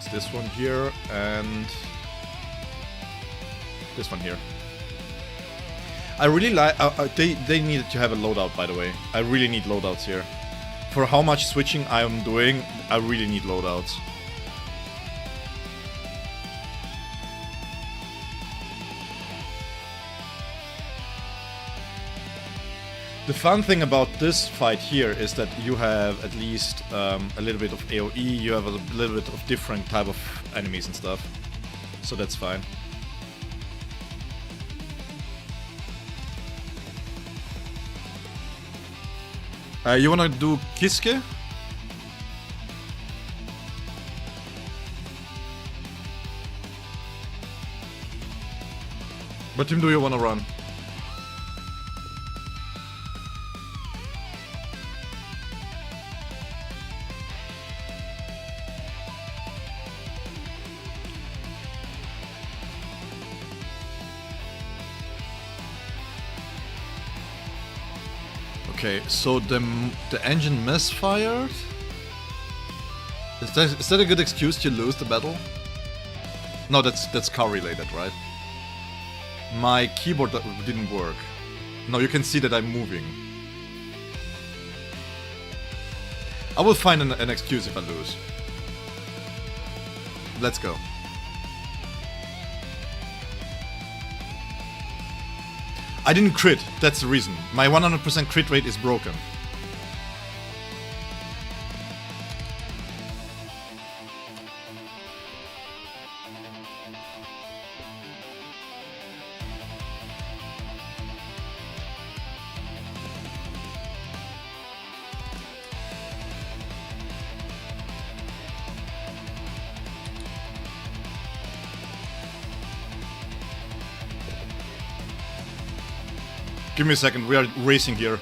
This one here and this one here. I really like. They needed to have a loadout, by the way. I really need loadouts here. For how much switching I am doing, I really need loadouts. The fun thing about this fight here is that you have at least a little bit of AoE, you have a little bit of different type of enemies and stuff. So that's fine. You wanna do Kiske? What team do you wanna run? Okay, so the engine misfired? Is that a good excuse to lose the battle? No, that's car related, right? My keyboard didn't work. No, you can see that I'm moving. I will find an excuse if I lose. Let's go. I didn't crit, that's the reason. My 100% crit rate is broken. Give me a second, we are racing here.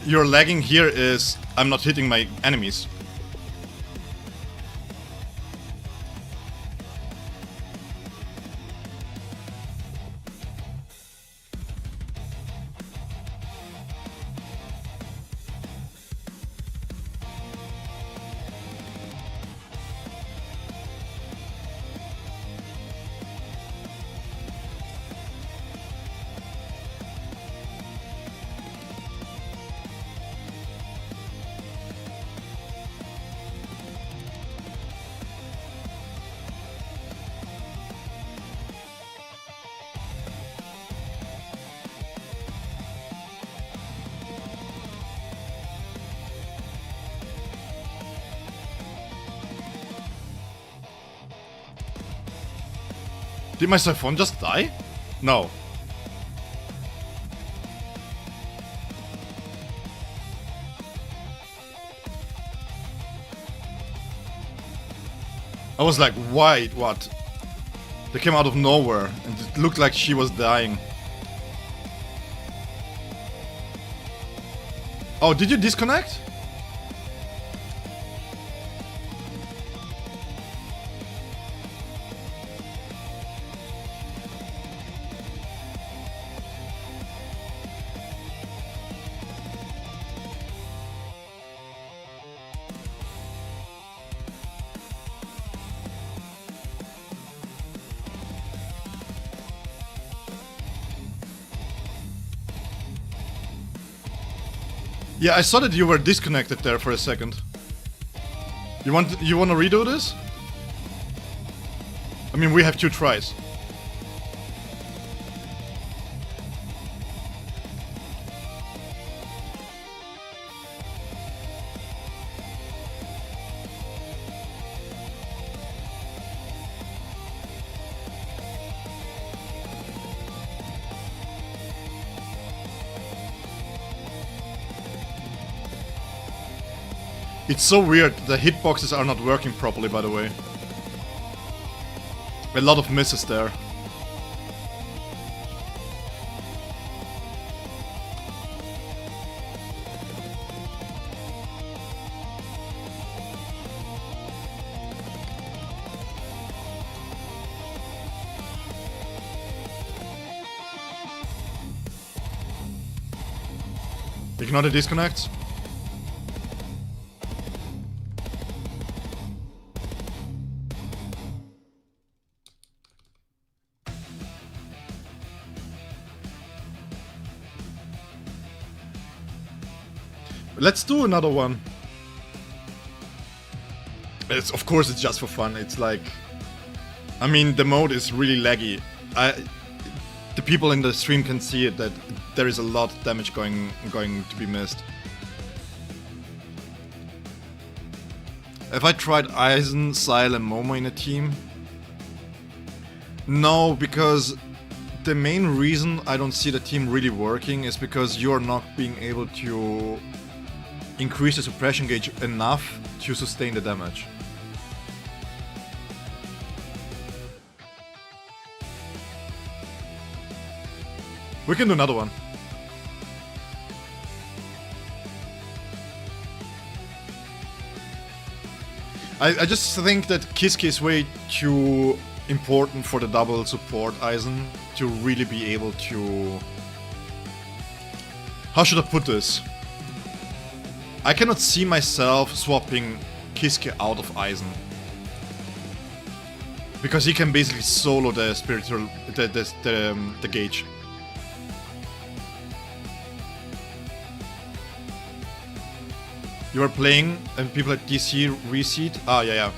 Your lagging here is I'm not hitting my enemies. Did my siphon just die? No. I was like, why? What? They came out of nowhere and it looked like she was dying. Oh, did you disconnect? Yeah, I saw that you were disconnected there for a second. You want to redo this? I mean, we have 2 tries. It's so weird, the hitboxes are not working properly, by the way. A lot of misses there. Ignore the disconnects. Let's do another one. Of course it's just for fun. It's like, I mean, the mode is really laggy. The people in the stream can see it, that there is a lot of damage going to be missed. Have I tried Aizen, Szayel and Momo in a team? No, because the main reason I don't see the team really working is because you're not being able to increase the suppression gauge enough to sustain the damage. We can do another one. I just think that Kiski is way too important for the double support Aizen to really be able to... How should I put this? I cannot see myself swapping Kiski out of Aizen. Because he can basically solo the spiritual... the gauge. You are playing and people at DC reseat? Ah, yeah.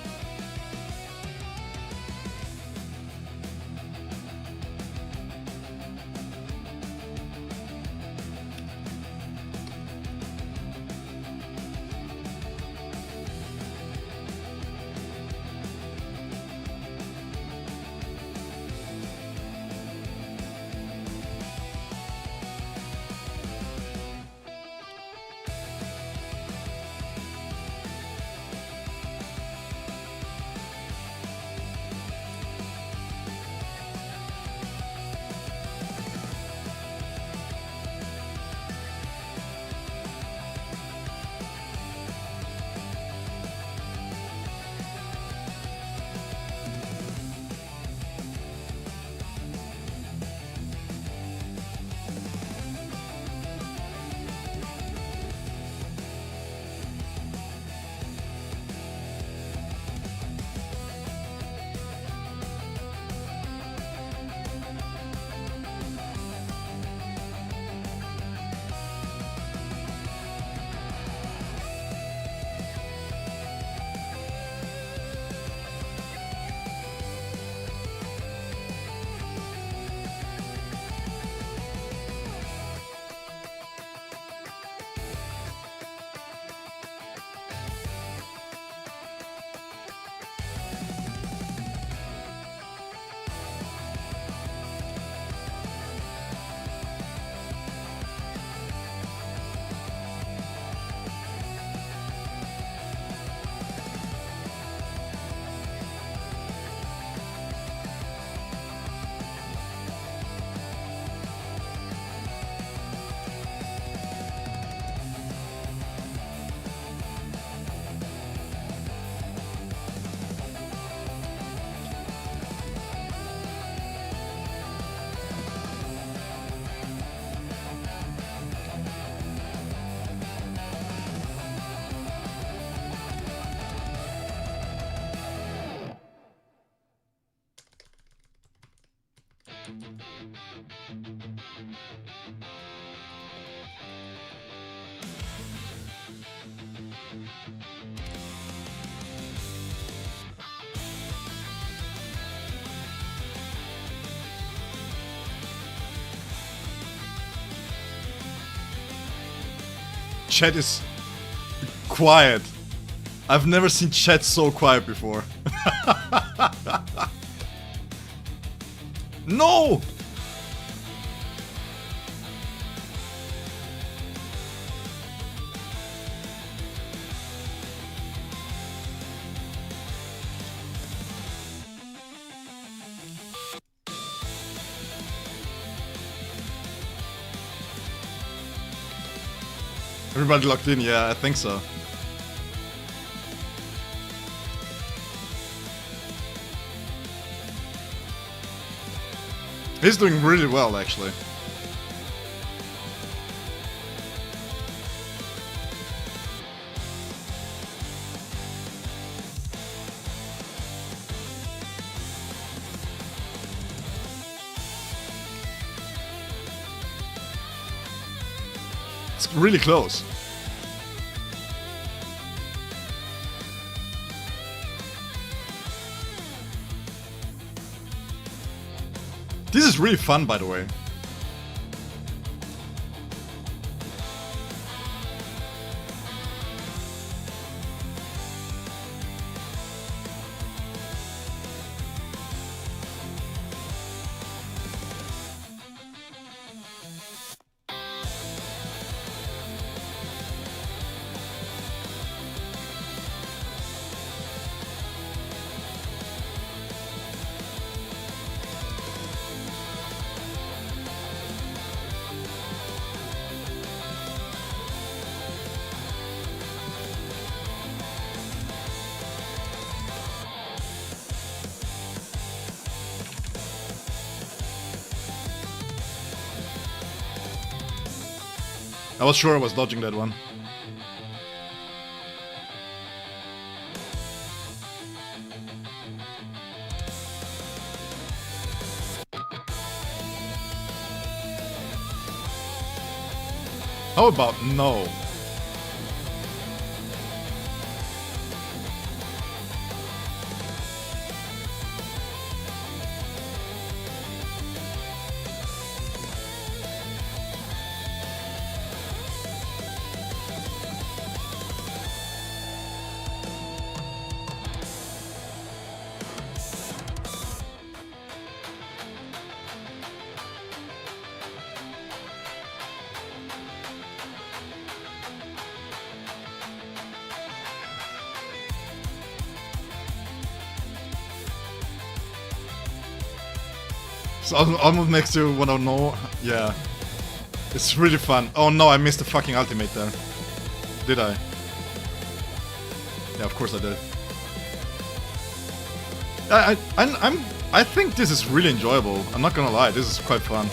Chat is quiet. I've never seen chat so quiet before. No! Everybody locked in? Yeah, I think so. He's doing really well, actually. It's really close. This is really fun, by the way. I was sure I was dodging that one. How about no? So almost makes you wanna know. Yeah. It's really fun. Oh no, I missed the fucking ultimate there. Did I? Yeah, of course I did. I think this is really enjoyable. I'm not gonna lie, this is quite fun.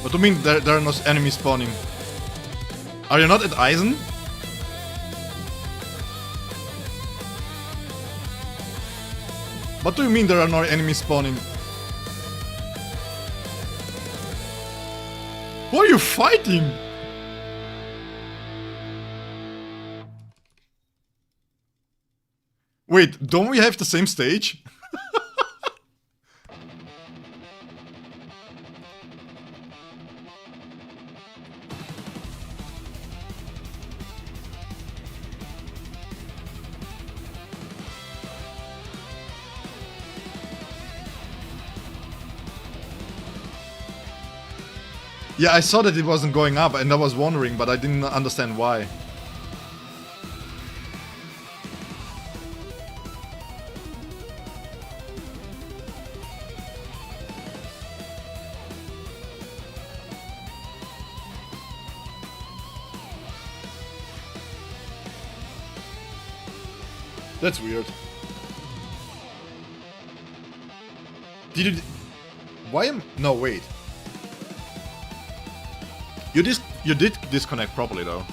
What do you mean there are no enemies spawning? Are you not at Eisen? What do you mean there are no enemies spawning? Who are you fighting? Wait, don't we have the same stage? Yeah, I saw that it wasn't going up and I was wondering, but I didn't understand why. That's weird. Why am... No, wait. You did disconnect properly, though.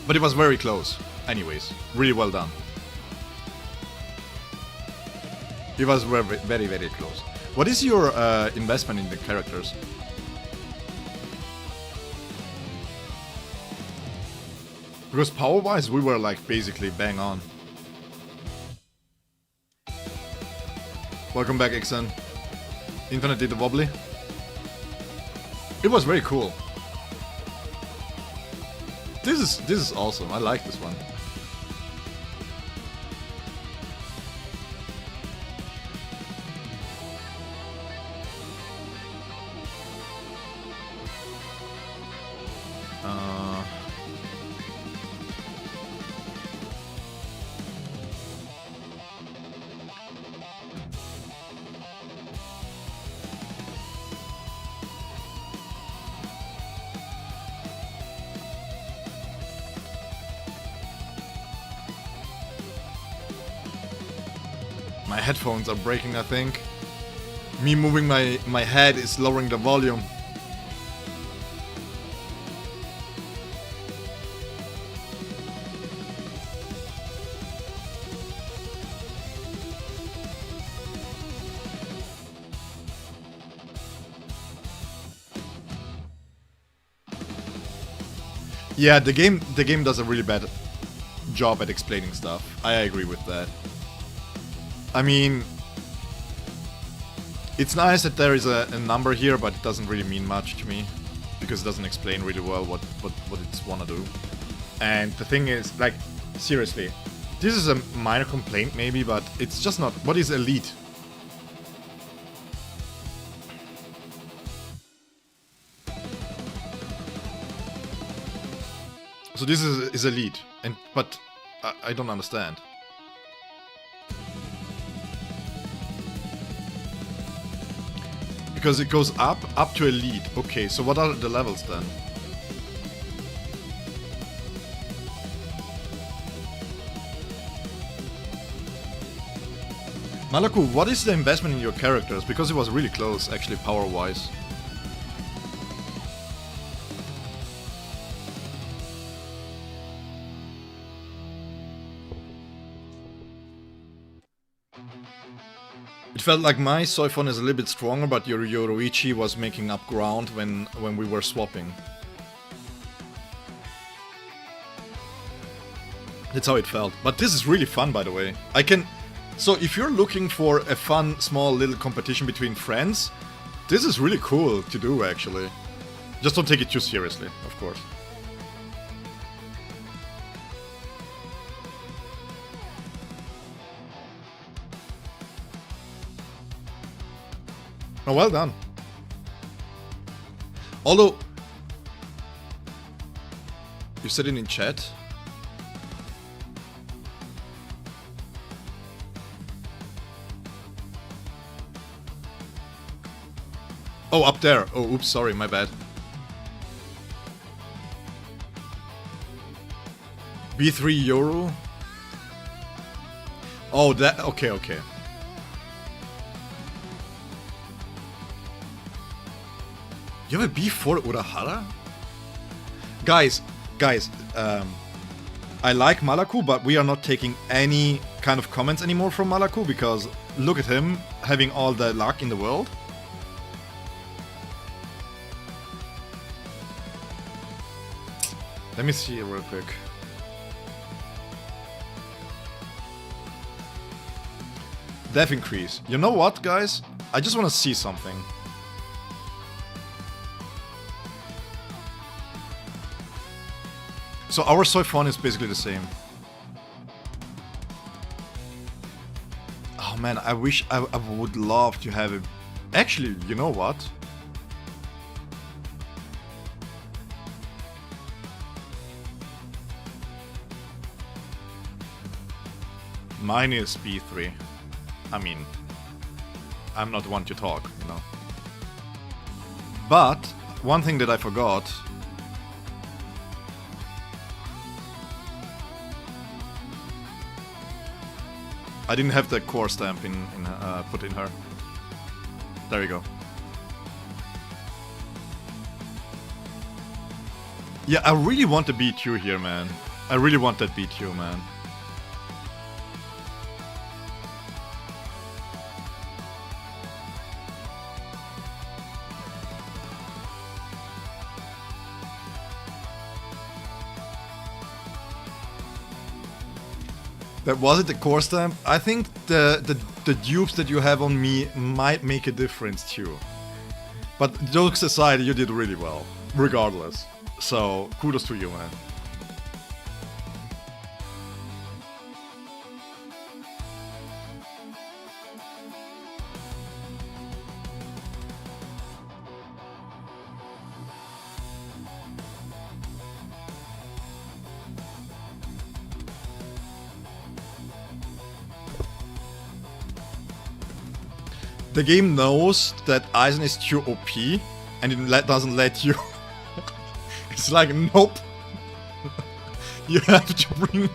But it was very close. Anyways, really well done. It was very, very, very close. What is your investment in the characters? Because power-wise, we were like basically bang on. Welcome back, Ixen. Infinite did the wobbly. It was very cool. This is awesome. I like this one. My headphones are breaking, I think. Me moving my head is lowering the volume. Yeah, the game does a really bad job at explaining stuff. I agree with that. I mean, it's nice that there is a number here, but it doesn't really mean much to me because it doesn't explain really well what it's wanna do. And the thing is, like, seriously, this is a minor complaint maybe, but it's just not. What is elite? So this is elite, but I don't understand. Because it goes up to elite. Okay, so what are the levels then? Malaku, what is the investment in your characters? Because it was really close, actually, power-wise. It felt like my Soifon is a little bit stronger, but your Yoruichi was making up ground when we were swapping. That's how it felt. But this is really fun, by the way. So if you're looking for a fun, small, little competition between friends, this is really cool to do, actually. Just don't take it too seriously, of course. Oh, well done. Although, you said it in chat. Oh, up there. Oh, oops, sorry, my bad. B3 Euro? Oh, that... Okay, okay. You have a B4 Urahara? Guys, I like Malaku, but we are not taking any kind of comments anymore from Malaku, because look at him having all the luck in the world. Let me see real quick. Death increase. You know what, guys? I just want to see something. So our Soifon is basically the same. Oh man, I wish I would love to have it. Actually, you know what? Mine is B3. I mean, I'm not one to talk, you know. But one thing that I forgot. I didn't have the core stamp put in her. There you go. Yeah, I really want the B2 here, man. I really want that B2, man. That was it, the core stamp? I think the dupes that you have on me might make a difference too. But jokes aside, you did really well, regardless. So, kudos to you, man. The game knows that Eisen is too OP, and it doesn't let you. It's like, nope. You have to bring...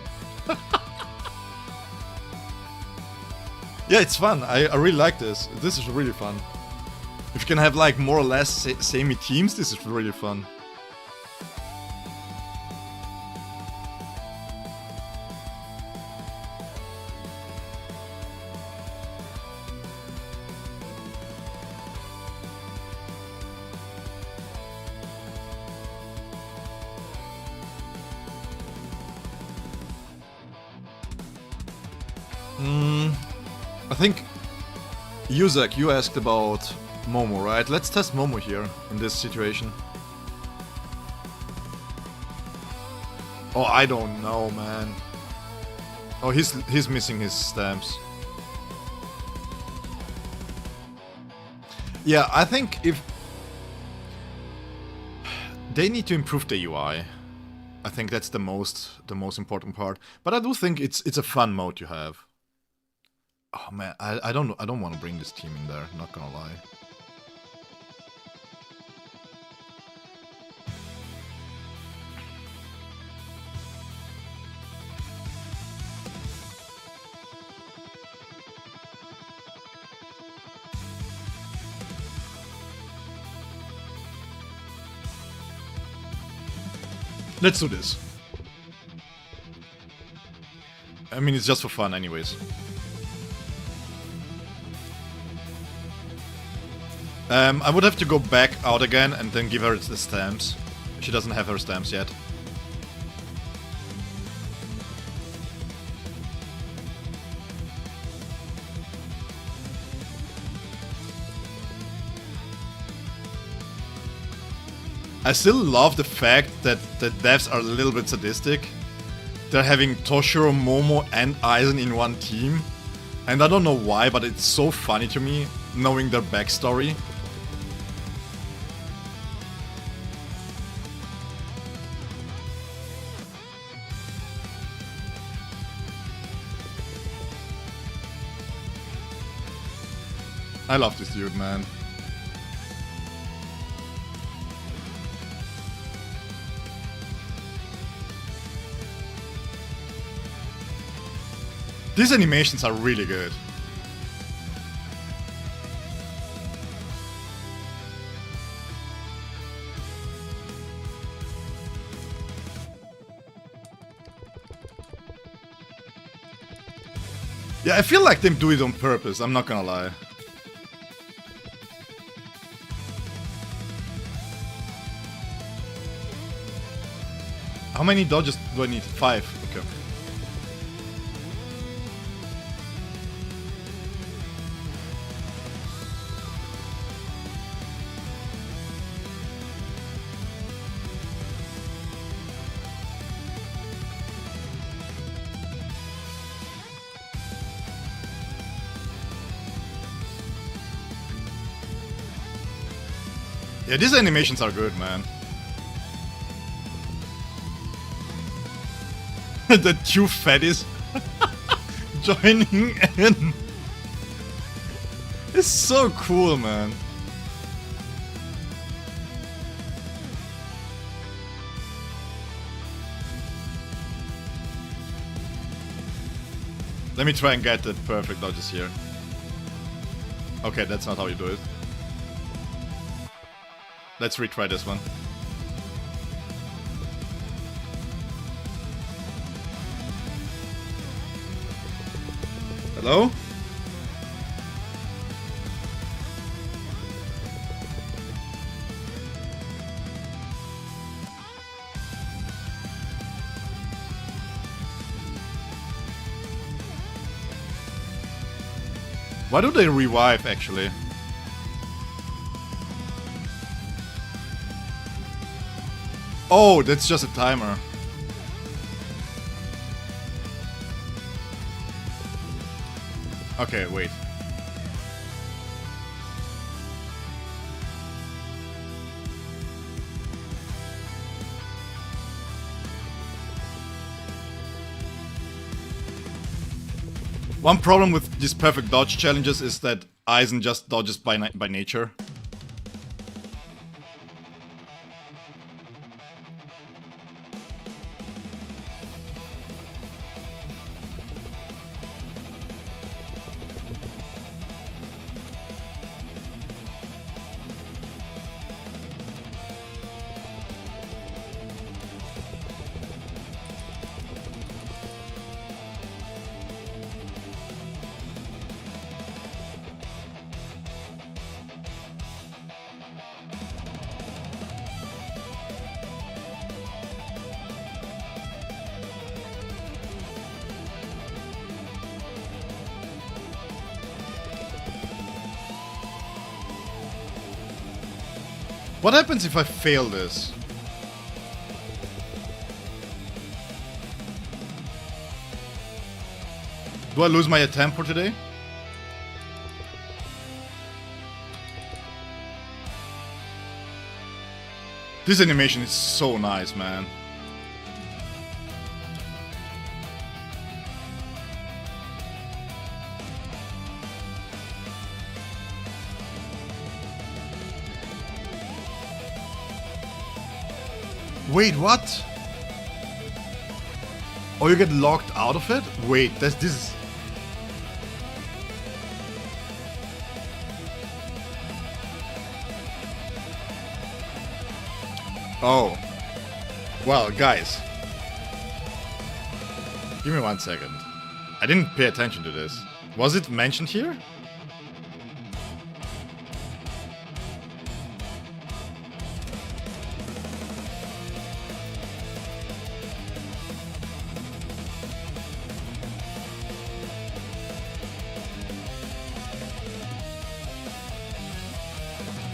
Yeah, it's fun. I really like this. This is really fun. If you can have like more or less samey teams, this is really fun. I think, Yuzak, you asked about Momo, right? Let's test Momo here, in this situation. Oh, I don't know, man. Oh, he's missing his stamps. Yeah, I think if... They need to improve the UI. I think that's the most important part. But I do think it's a fun mode to have. Oh man, I don't want to bring this team in there, not gonna lie. Let's do this. I mean, it's just for fun anyways. I would have to go back out again and then give her the stamps. She doesn't have her stamps yet. I still love the fact that the devs are a little bit sadistic. They're having Toshiro, Momo and Eisen in one team. And I don't know why, but it's so funny to me, knowing their backstory. I love this dude, man. These animations are really good. Yeah, I feel like they do it on purpose, I'm not gonna lie. How many dodges do I need? 5. Okay. Yeah, these animations are good, man. The two fatties joining in. It's so cool, man. Let me try and get the perfect dodges here. Okay, that's not how you do it. Let's retry this one. Hello? Why do they revive, actually? Oh, that's just a timer. Okay, wait. One problem with these perfect dodge challenges is that Aizen just dodges by nature. What happens if I fail this? Do I lose my attempt for today? This animation is so nice, man. Wait, what? Oh, you get locked out of it? Wait, this is... Oh. Well, guys. Give me 1 second. I didn't pay attention to this. Was it mentioned here?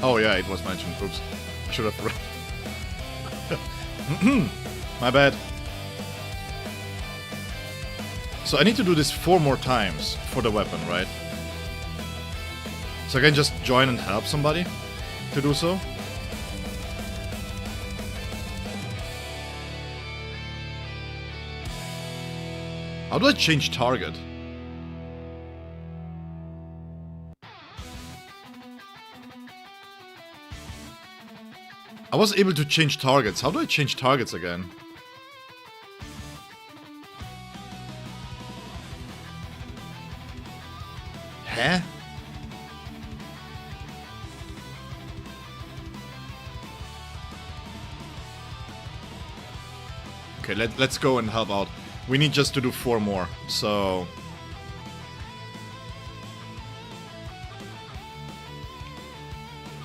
Oh yeah, it was mentioned. Oops. I should have read. My bad. So I need to do this 4 more times for the weapon, right? So I can just join and help somebody to do so? How do I change target? I was able to change targets. How do I change targets again? Huh? Okay, let's go and help out. We need just to do 4 more, so...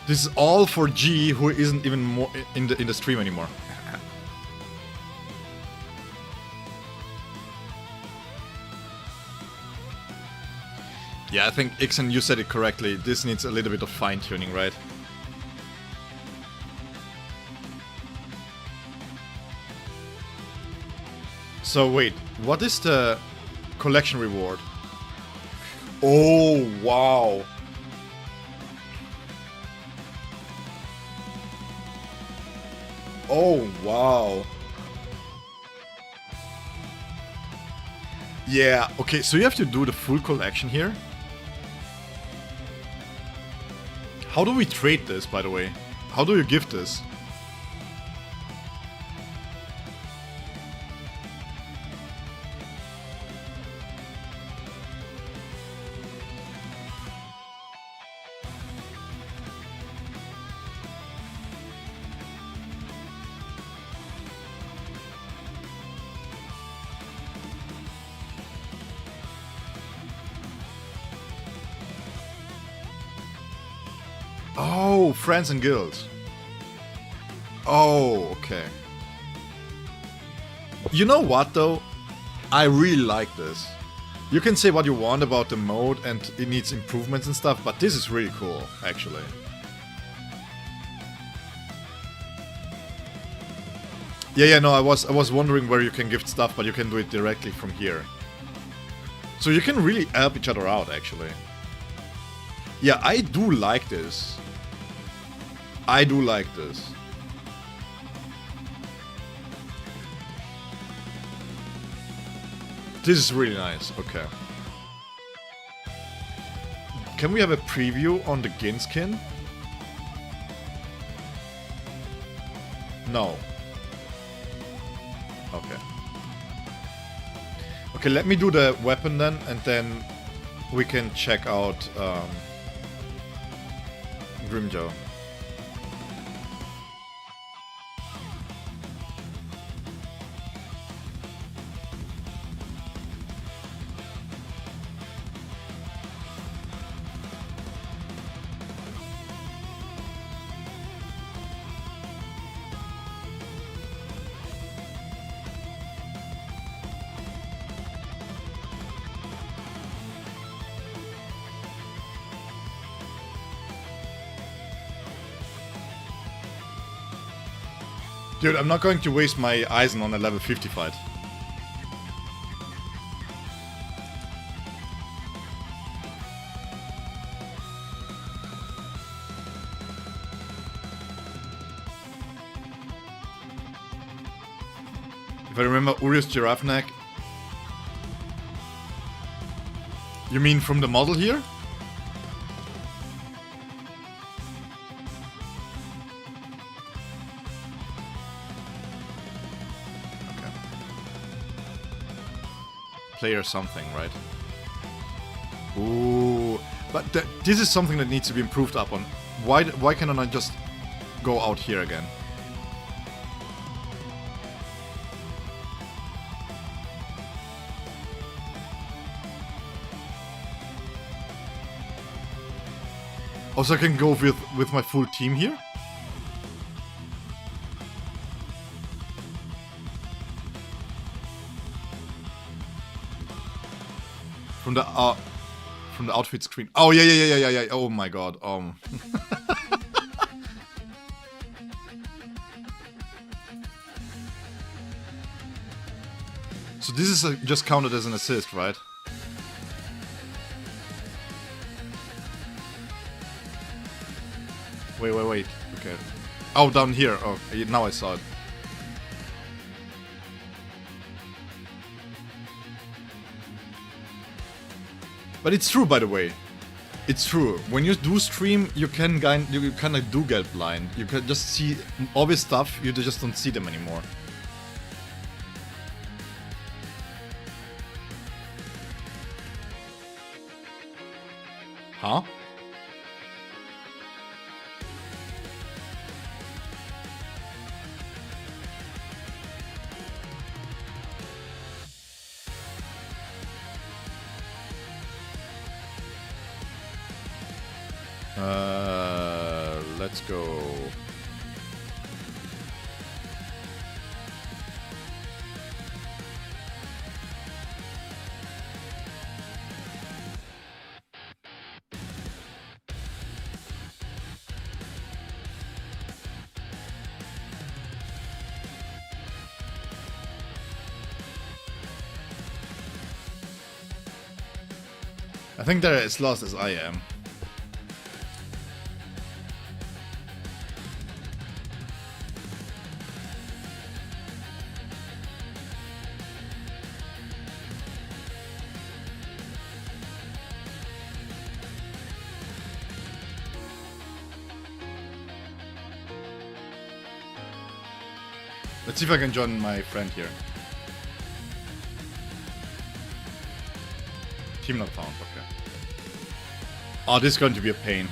This is all for G, who isn't even more in the stream anymore. Yeah, I think Ixen, you said it correctly. This needs a little bit of fine-tuning, right? So wait, what is the collection reward? Oh, wow. Oh, wow. Yeah, okay, so you have to do the full collection here. How do we trade this, by the way? How do you give this? Oh, friends and guilds. Oh, okay. You know what though? I really like this. You can say what you want about the mode and it needs improvements and stuff, but this is really cool, actually. Yeah, no, I was wondering where you can gift stuff, but you can do it directly from here. So you can really help each other out, actually. Yeah, I do like this. I do like this. This is really nice, okay. Can we have a preview on the Gin skin? No. Okay. Okay, let me do the weapon then, and then we can check out Grimjaw. Dude, I'm not going to waste my Eisen on a level 50 fight. If I remember Urius Giraffe Neck. You mean from the model here? Player something, right? Ooh, but this is something that needs to be improved upon. Why can I not just go out here again? Also, I can go with my full team here. From the outfit screen. Oh yeah. Oh my god. So this is just counted as an assist, right? Wait. Okay. Oh, down here. Oh, now I saw it. But it's true, by the way. It's true. When you do stream, you kind of do get blind. You can just see obvious stuff. You just don't see them anymore. Huh? Let's go. I think they're as lost as I am. Let's see if I can join my friend here. Team not found, okay. Oh, this is going to be a pain.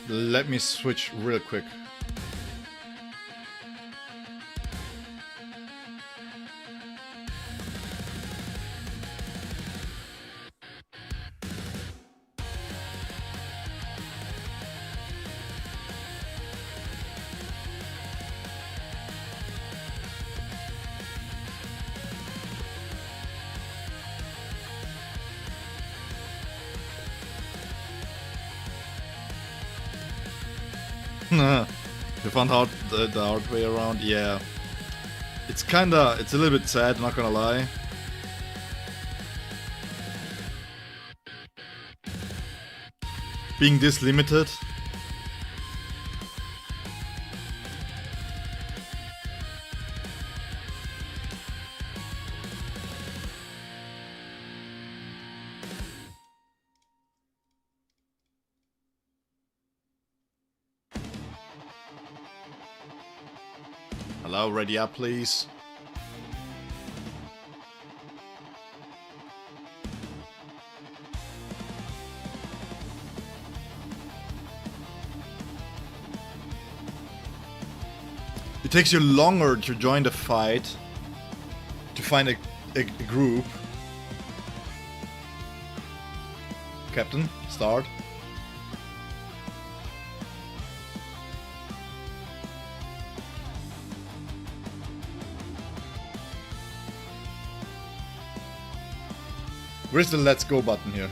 Let me switch real quick. You found out the hard way around? Yeah. It's a little bit sad, not gonna lie. Being this limited. Hello, ready up, please. It takes you longer to join the fight, to find a group. Captain, start. Where's the let's go button here?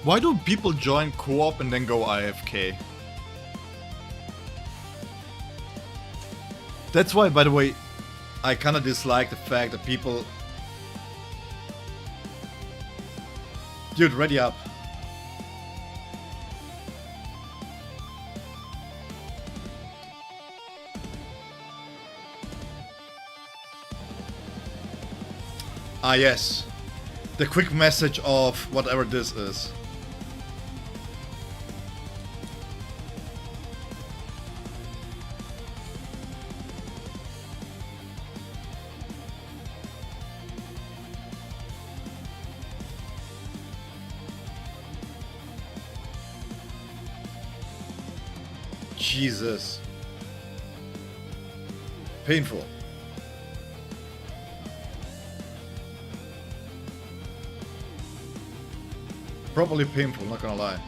Why do people join co-op and then go IFK? That's why, by the way, I kinda dislike the fact that people... Dude, ready up. Ah, yes. The quick message of whatever this is. Jesus. Painful. Properly painful, not gonna lie.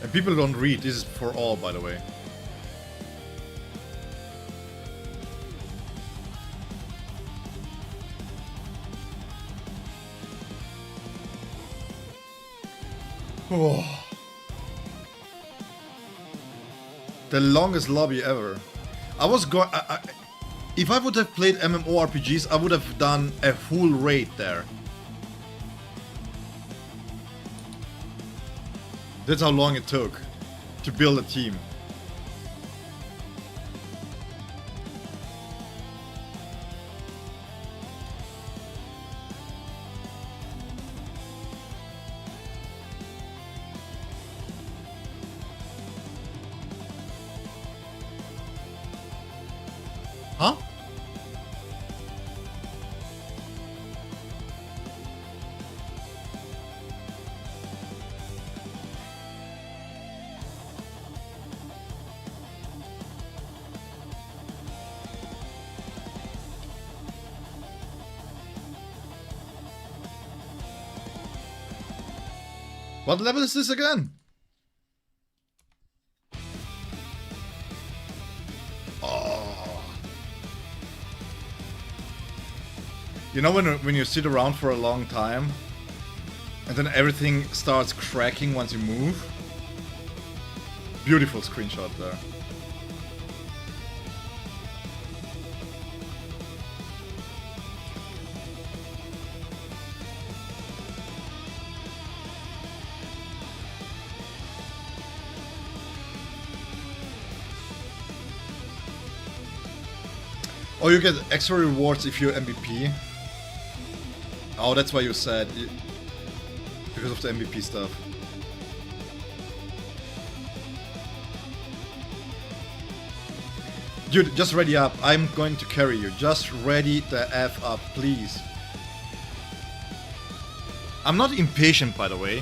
And people don't read, this is for all, by the way. Oh. The longest lobby ever. I was going. If I would have played MMORPGs, I would have done a full raid there. That's how long it took to build a team. Huh? What level is this again? Oh. You know when you sit around for a long time and then everything starts cracking once you move? Beautiful screenshot there. Oh, you get extra rewards if you're MVP? Oh, that's why you said. Because of the MVP stuff. Dude, just ready up. I'm going to carry you. Just ready the F up, please. I'm not impatient, by the way.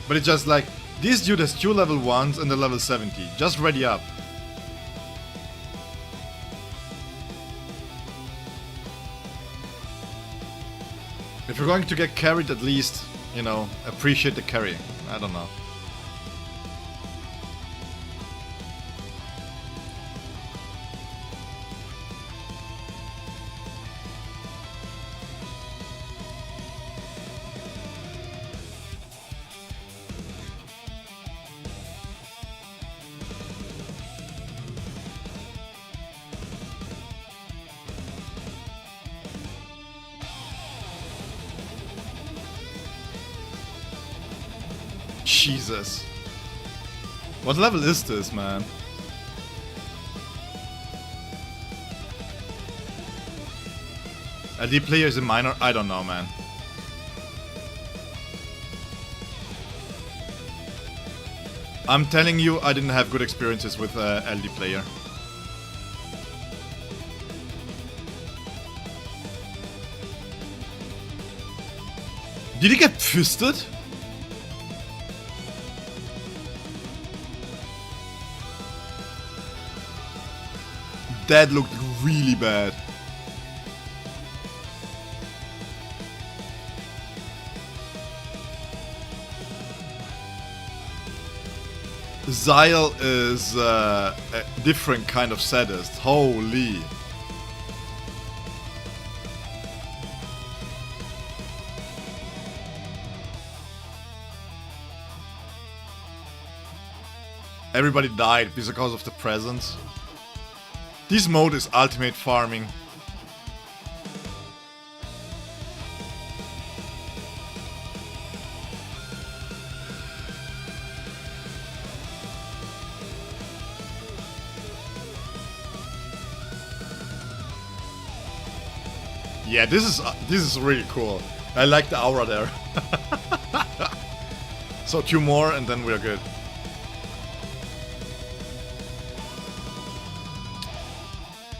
But it's just like, this dude has 2 level 1s and a level 70. Just ready up. If you're going to get carried, at least, you know, appreciate the carry. I don't know. Jesus. What level is this, man? LD player is a minor? I don't know, man. I'm telling you, I didn't have good experiences with LD player. Did he get fisted? That looked really bad. Szayel is a different kind of sadist. Holy. Everybody died because of the presence. This mode is ultimate farming. Yeah, this is really cool. I like the aura there. So 2 more and then we're good.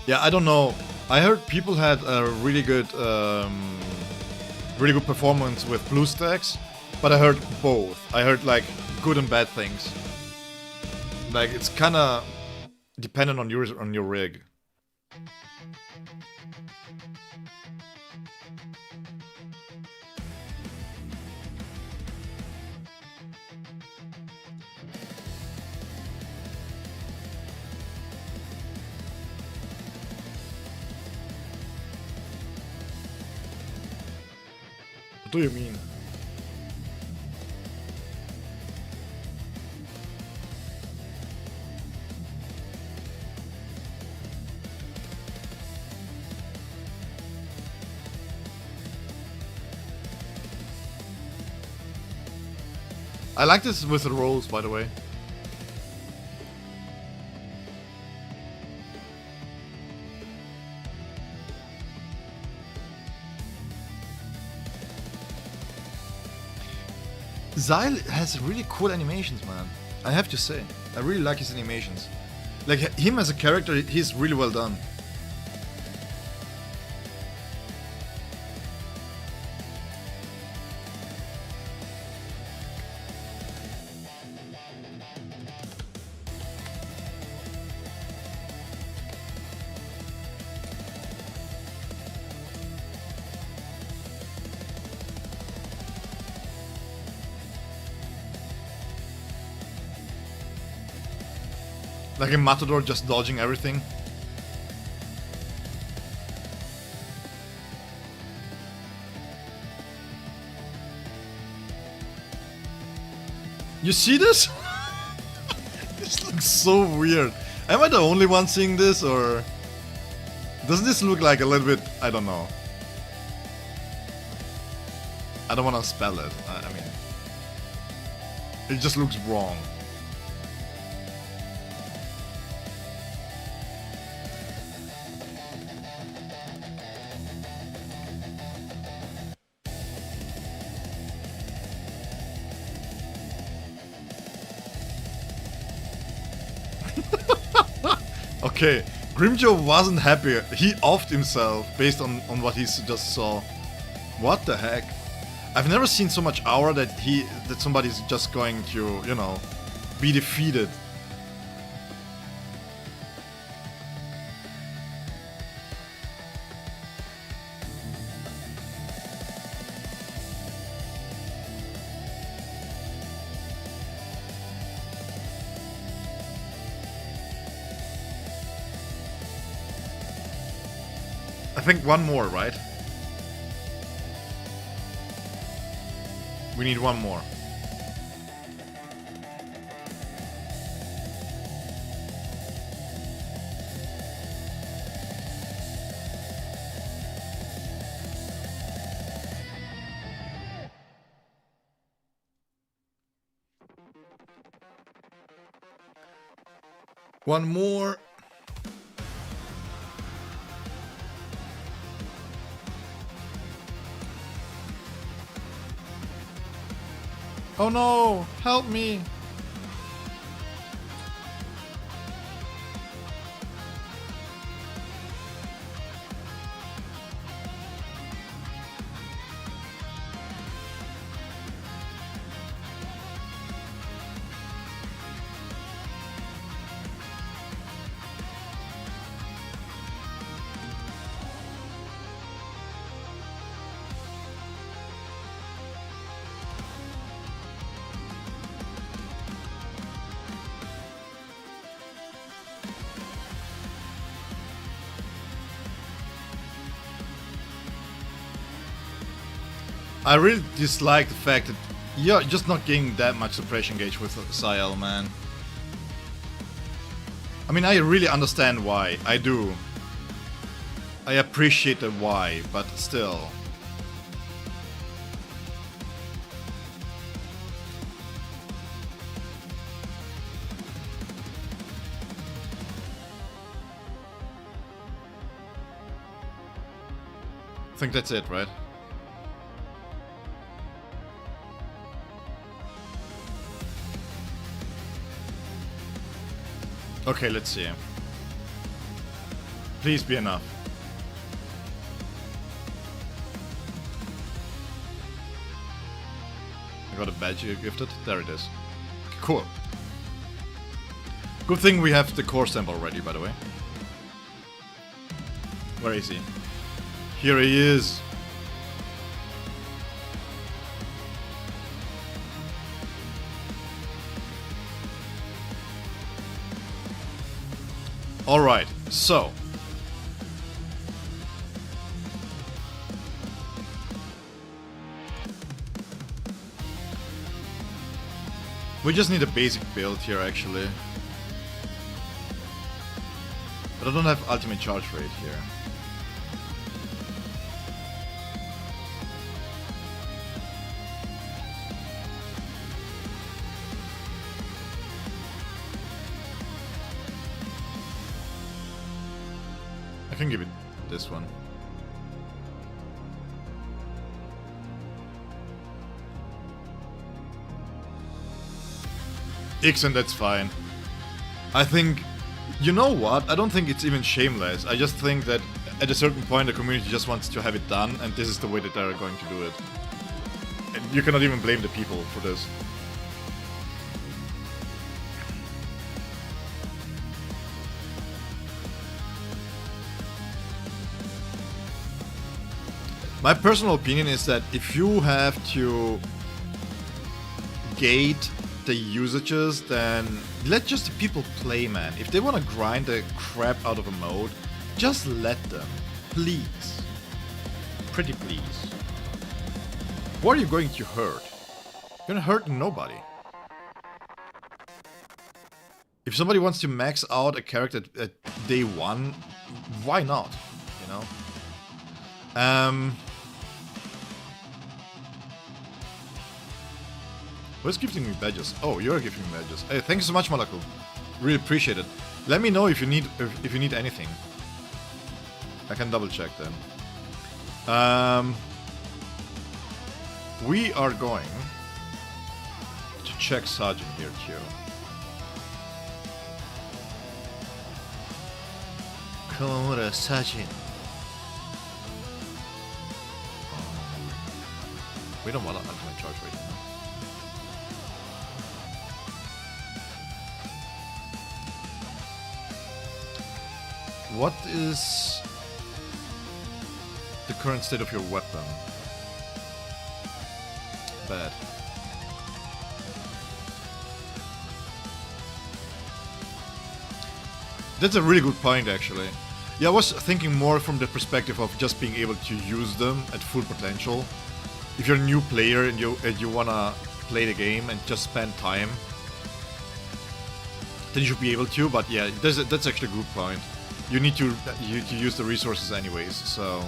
Yeah, I don't know. I heard people had a really good performance with BlueStacks, but I heard both. I heard like good and bad things. Like it's kind of dependent on your rig. What do you mean? I like this with the rolls, by the way. Szayel has really cool animations, man. I have to say. I really like his animations. Like, him as a character, he's really well done. Like a Matador just dodging everything. You see this? This looks so weird. Am I the only one seeing this, or doesn't this look like a little bit? I don't know. I don't want to spell it. I mean, it just looks wrong. Okay, Grimjaw wasn't happy. He offed himself based on what he just saw. What the heck? I've never seen so much aura that somebody's just going to, you know, be defeated. I think one more, right? We need one more. One more. Oh no! Help me! I really dislike the fact that you're just not getting that much suppression gauge with Szayel, man. I mean, I really understand why. I do. I appreciate the why, but still. I think that's it, right? Okay, let's see. Please be enough. I got a badge you gifted. There it is. Cool. Good thing we have the core stamp already, by the way. Where is he? Here he is. Alright, so. We just need a basic build here, actually. But I don't have ultimate charge rate here. I can give it this one. Ixen, that's fine. I think, you know what? I don't think it's even shameless. I just think that at a certain point the community just wants to have it done, and this is the way that they're going to do it. And you cannot even blame the people for this. My personal opinion is that if you have to gate the usages, then let just the people play, man. If they want to grind the crap out of a mode, just let them. Please. Pretty please. Who are you going to hurt? You're gonna hurt nobody. If somebody wants to max out a character at day one, why not? You know? Who's gifting me badges? Oh, you're gifting me badges. Hey, thank you so much, Malaku. Really appreciate it. Let me know if you need anything. I can double check then. We are going to check Sergeant here too. Komamura Sajin. We don't want to ultimate charge right now. What is the current state of your weapon? Bad. That's a really good point, actually. Yeah, I was thinking more from the perspective of just being able to use them at full potential. If you're a new player and you wanna play the game and just spend time, then you should be able to. But yeah, that's actually a good point. You need to use the resources anyways, so.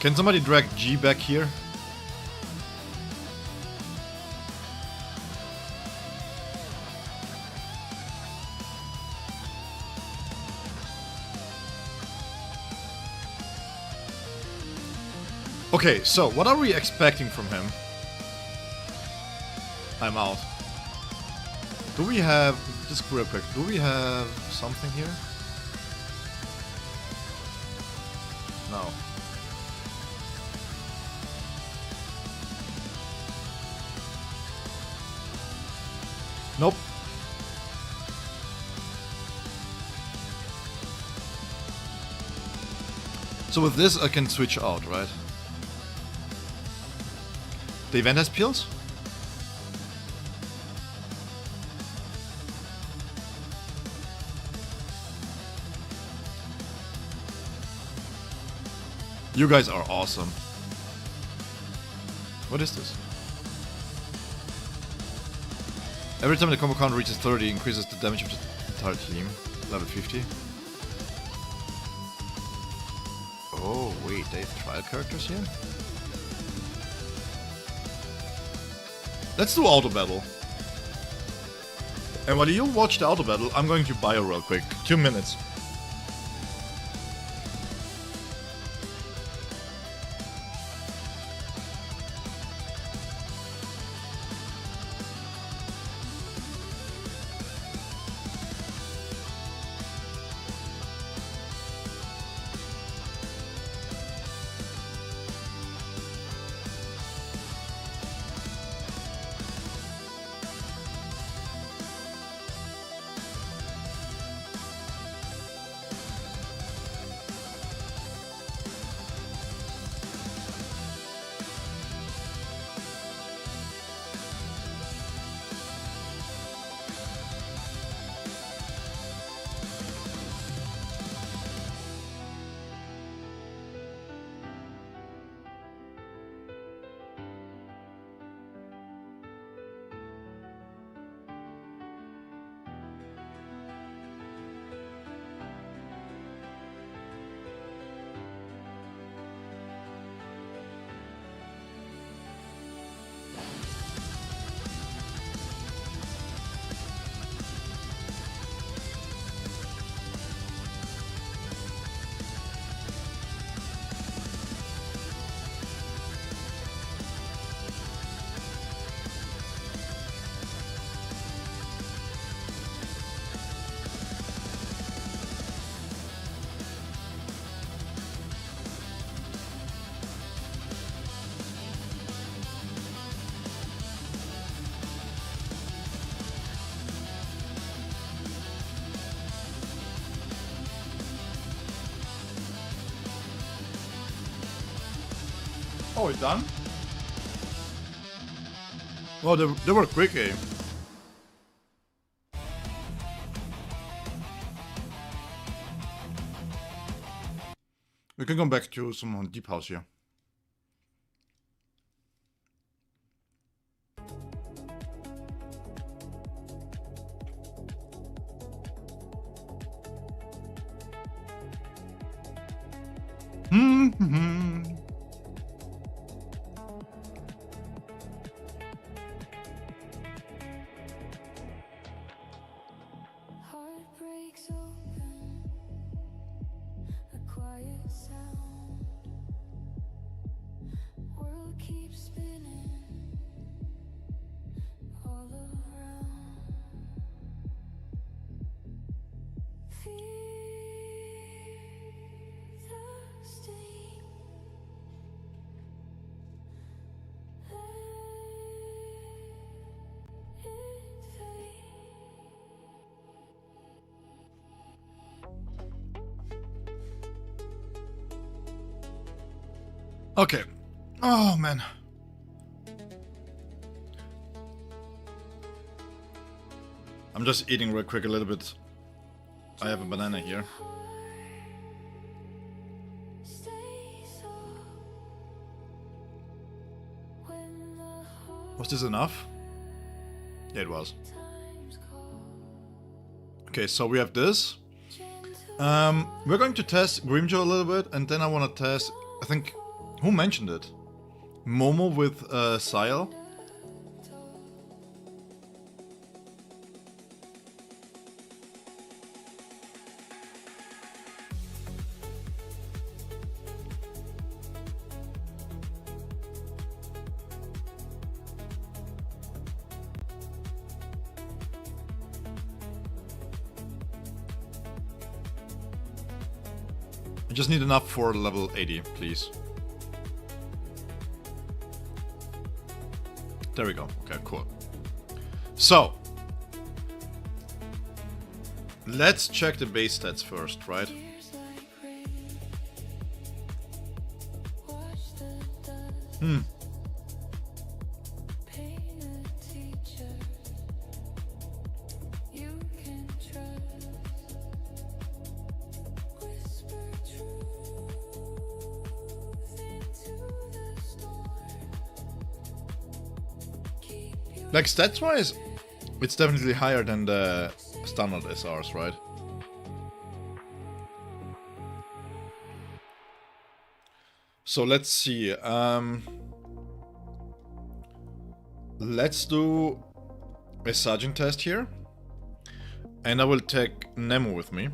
Can somebody drag G back here? Okay, so what are we expecting from him? I'm out. Do we have, just real quick, do we have something here? No. Nope. So with this I can switch out, right? The event has peels? You guys are awesome. What is this? Every time the combo count reaches 30, increases the damage of the entire team. Level 50. Oh, wait, they have trial characters here? Let's do auto battle. And while you watch the auto battle, I'm going to bio real quick. 2 minutes. Oh, it's done? Well, they were quick, eh? We can come back to some deep house here. Heart breaks open, a quiet sound. World keeps spinning, Okay. Oh man. I'm just eating real quick a little bit. I have a banana here. Was this enough? Yeah, it was. Okay, so we have this. We're going to test Grimjaw a little bit, and then I want to test, I think, who mentioned it? Momo with Szayel. I just need enough for level 80, please. There we go. Okay, cool. So, let's check the base stats first, right? Like stats wise, it's definitely higher than the standard SRs, right? So let's see. Let's do a sergeant test here, and I will take Nemo with me.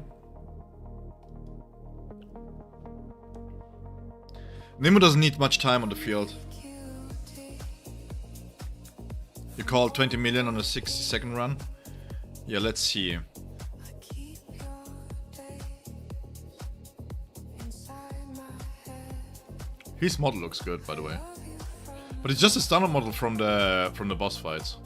Nemo doesn't need much time on the field. You call 20 million on a 60-second run? Yeah, let's see. His model looks good, by the way. But it's just a standard model from the boss fights.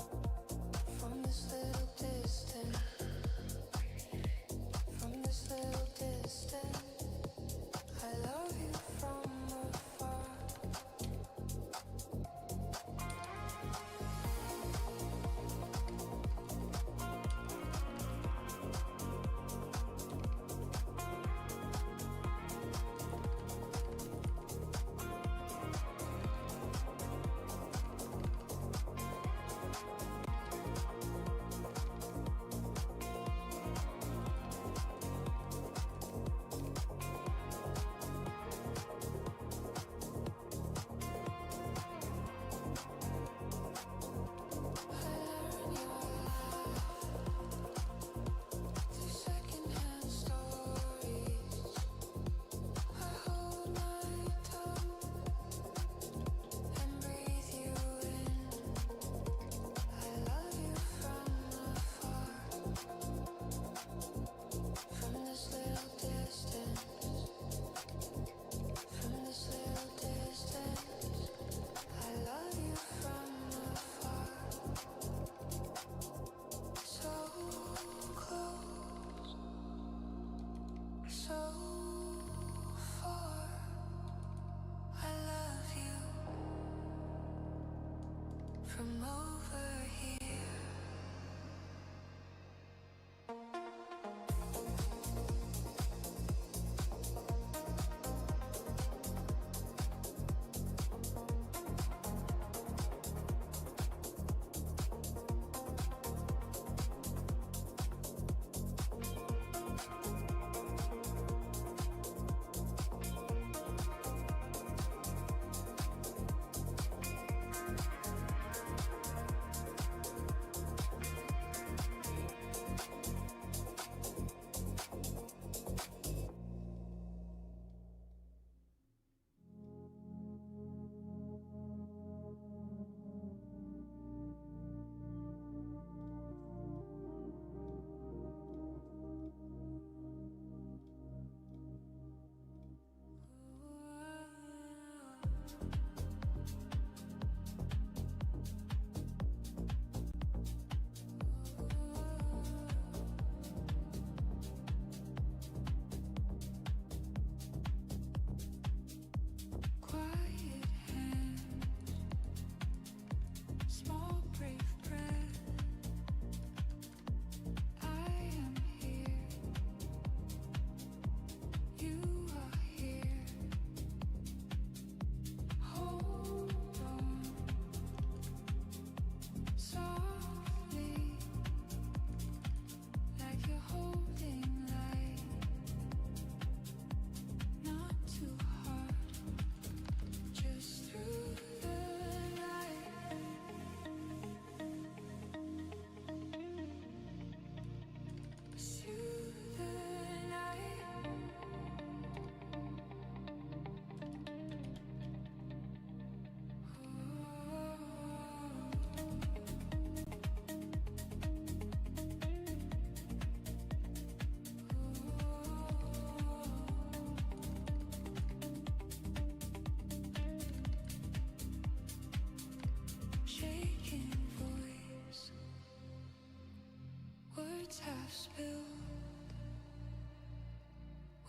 words have spilled.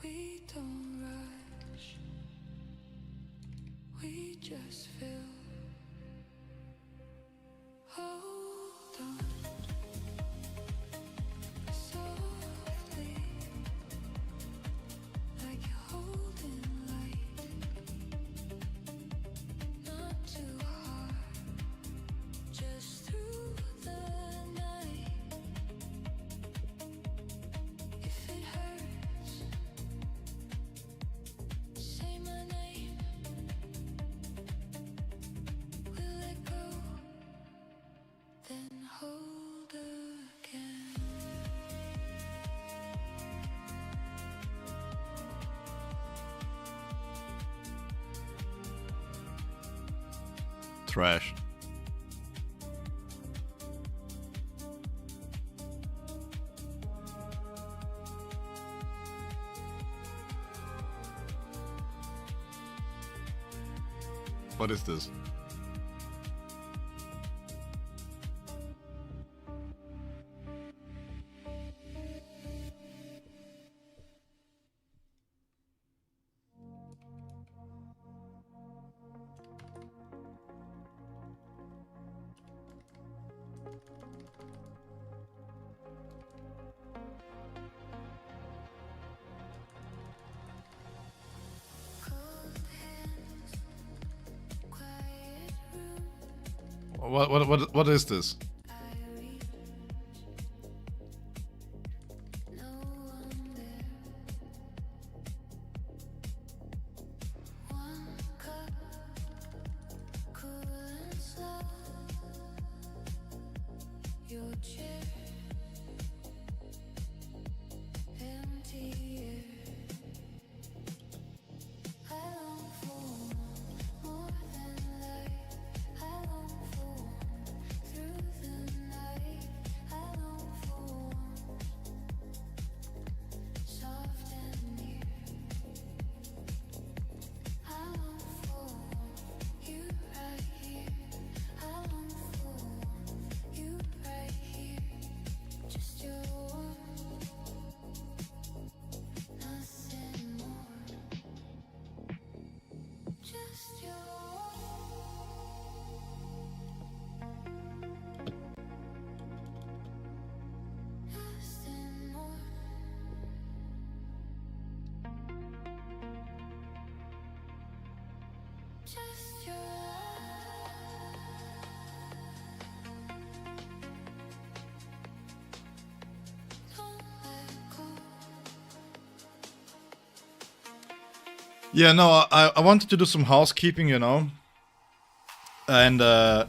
We don't rush, we just feel. Hold on, softly, like you're holding light. Not too hard, just through the night. If it hurts, say my name. We'll let go, then hold again. Trash. What is this? Cold hands, quiet room. What is this? I reach, no one there. One cup, cool and slow. Your chair, empty air. I long for more than light. I long for through the night. I long for soft and near. I long for you right here. I long for you right here. Just your warmth, nothing more. Just your nothing more. Just your don't let go. Yeah, no, I wanted to do some housekeeping, you know. And I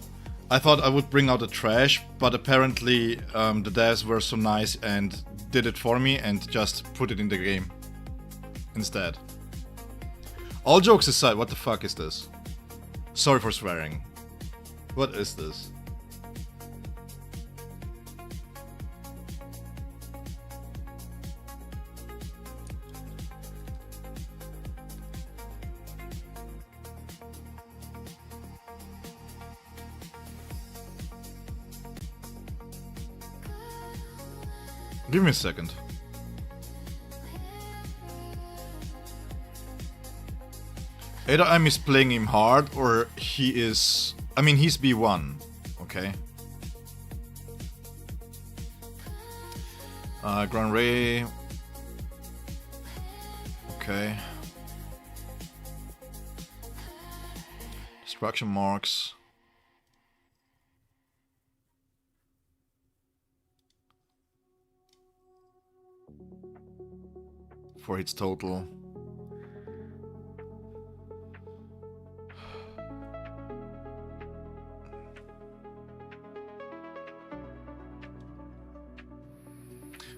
thought I would bring out the trash, but apparently the devs were so nice and did it for me and just put it in the game instead. All jokes aside, what the fuck is this? Sorry for swearing. What is this? Give me a second. Either I miss playing him hard or he is... I mean, he's B1, okay? Grand Ray... Okay. Destruction marks. For its total.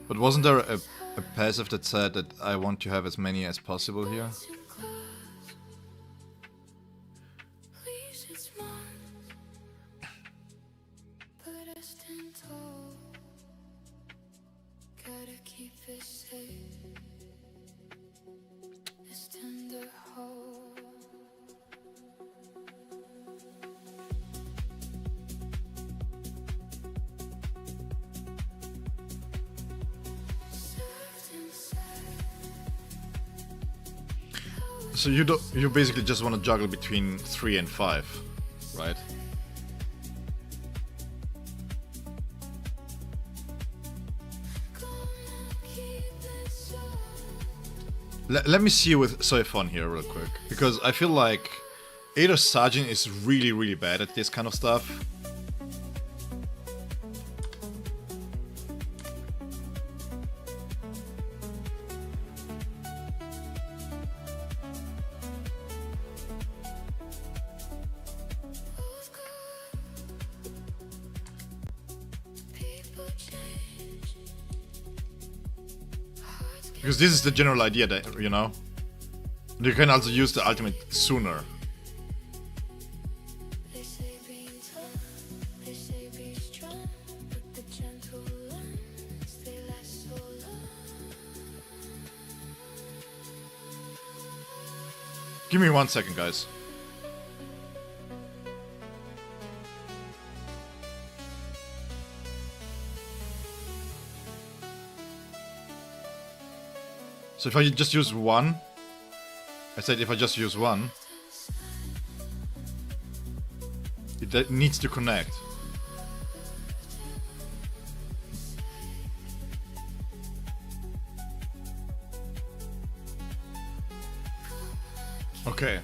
But wasn't there a passive that said that I want to have as many as possible here? Too close. Please, it's mine. But I stand tall. Gotta keep it safe. This tender hold. So you basically just want to juggle between 3 and 5, right? Let me see with Soifon here real quick, because I feel like either Sajin is really bad at this kind of stuff. Because this is the general idea that, you know, you can also use the ultimate sooner. They say being tough, they say be strong, but the gentle ones, they last so long. Give me 1 second, guys. So if I just use 1, I said if I just use 1, it needs to connect. Okay.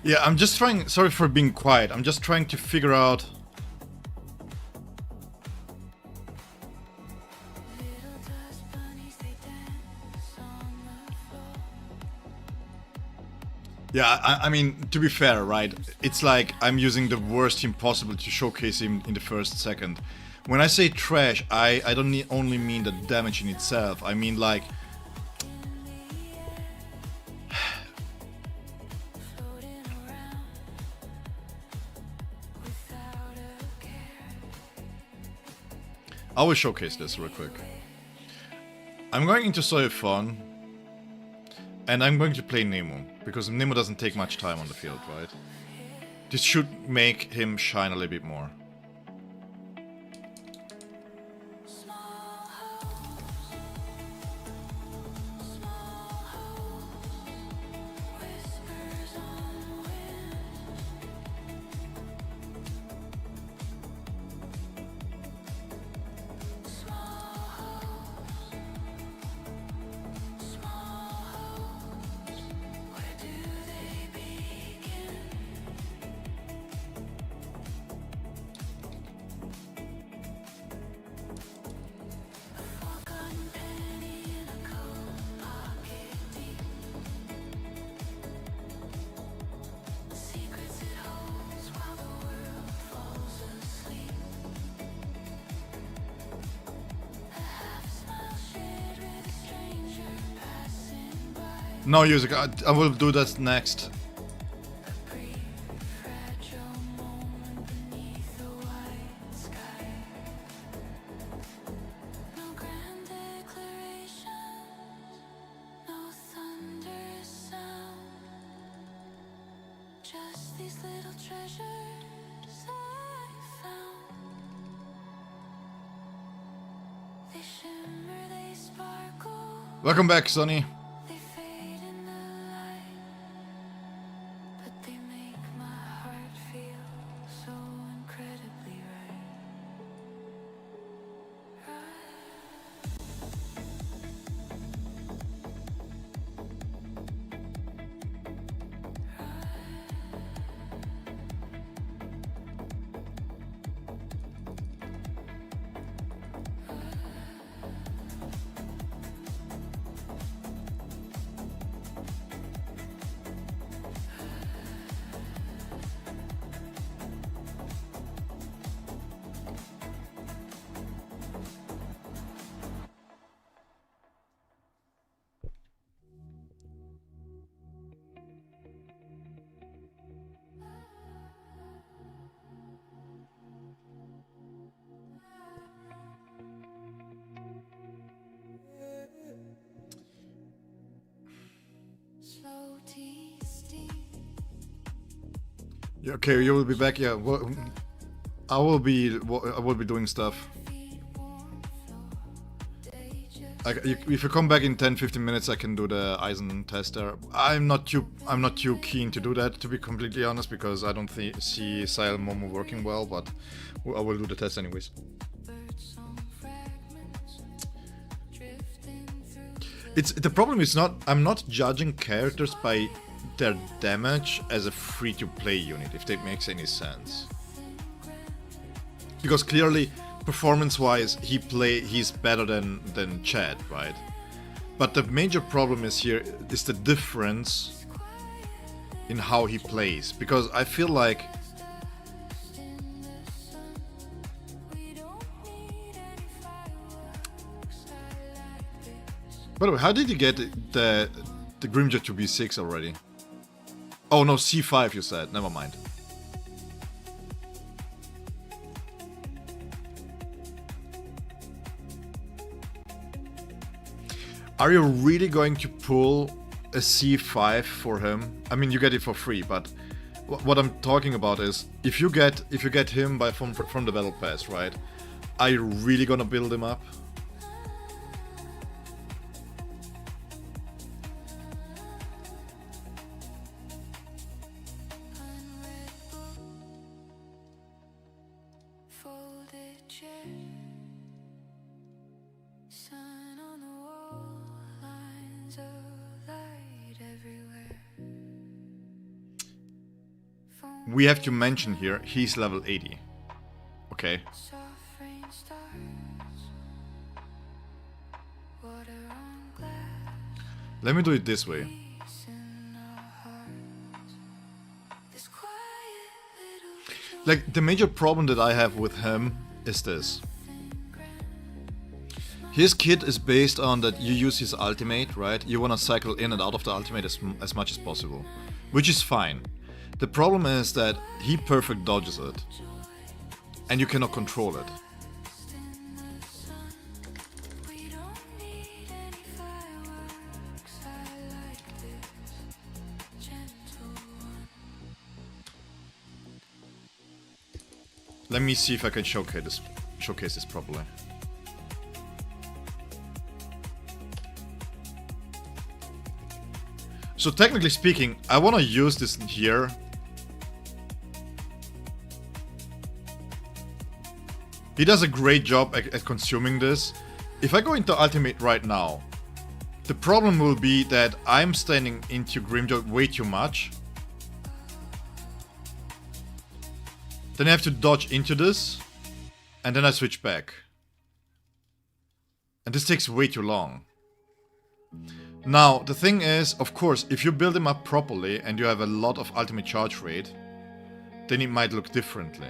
Yeah, I'm just trying, sorry for being quiet, I'm just trying to figure out... Little dust bunnies, they dance on the floor. Yeah, I mean, to be fair, right, it's like I'm using the worst team possible to showcase him in the first second. When I say trash, I don't only mean the damage in itself, I mean like... Floating around without a care. I will showcase this real quick. I'm going into Soifon, and I'm going to play Nemo, because Nemo doesn't take much time on the field, right? This should make him shine a little bit more. No, Yuzik, I will do that next. Welcome back, Sonny. Yeah, okay, you will be back. Yeah, well, I will be doing stuff. If you come back in 10-15 minutes, I can do the Eisen test there. I'm not too keen to do that, to be completely honest, because I don't see Szayel Momo working well, but I will do the test anyways. The problem is I'm not judging characters by their damage as a free-to-play unit, if that makes any sense. Because clearly, performance-wise, he's better than Chad, right? But the major problem is the difference in how he plays. Because I feel like by the way, how did you get the Grimjaw to B6 already? Oh no, C5 you said, never mind. Are you really going to pull a C5 for him? I mean, you get it for free, but what I'm talking about is if you get him from the battle pass, right? Are you really gonna build him up? We have to mention here, he's level 80. Okay. Let me do it this way. Like, the major problem that I have with him is this. His kit is based on that you use his ultimate, right? You want to cycle in and out of the ultimate as much as possible, which is fine. The problem is that he perfect dodges it, and you cannot control it. Let me see if I can showcase this properly. So technically speaking, I want to use this here. He does a great job at consuming this. If I go into ultimate right now, the problem will be that I'm standing into Grimjaw way too much. Then I have to dodge into this, and then I switch back. And this takes way too long. Now, the thing is, of course, if you build him up properly and you have a lot of ultimate charge rate, then it might look differently.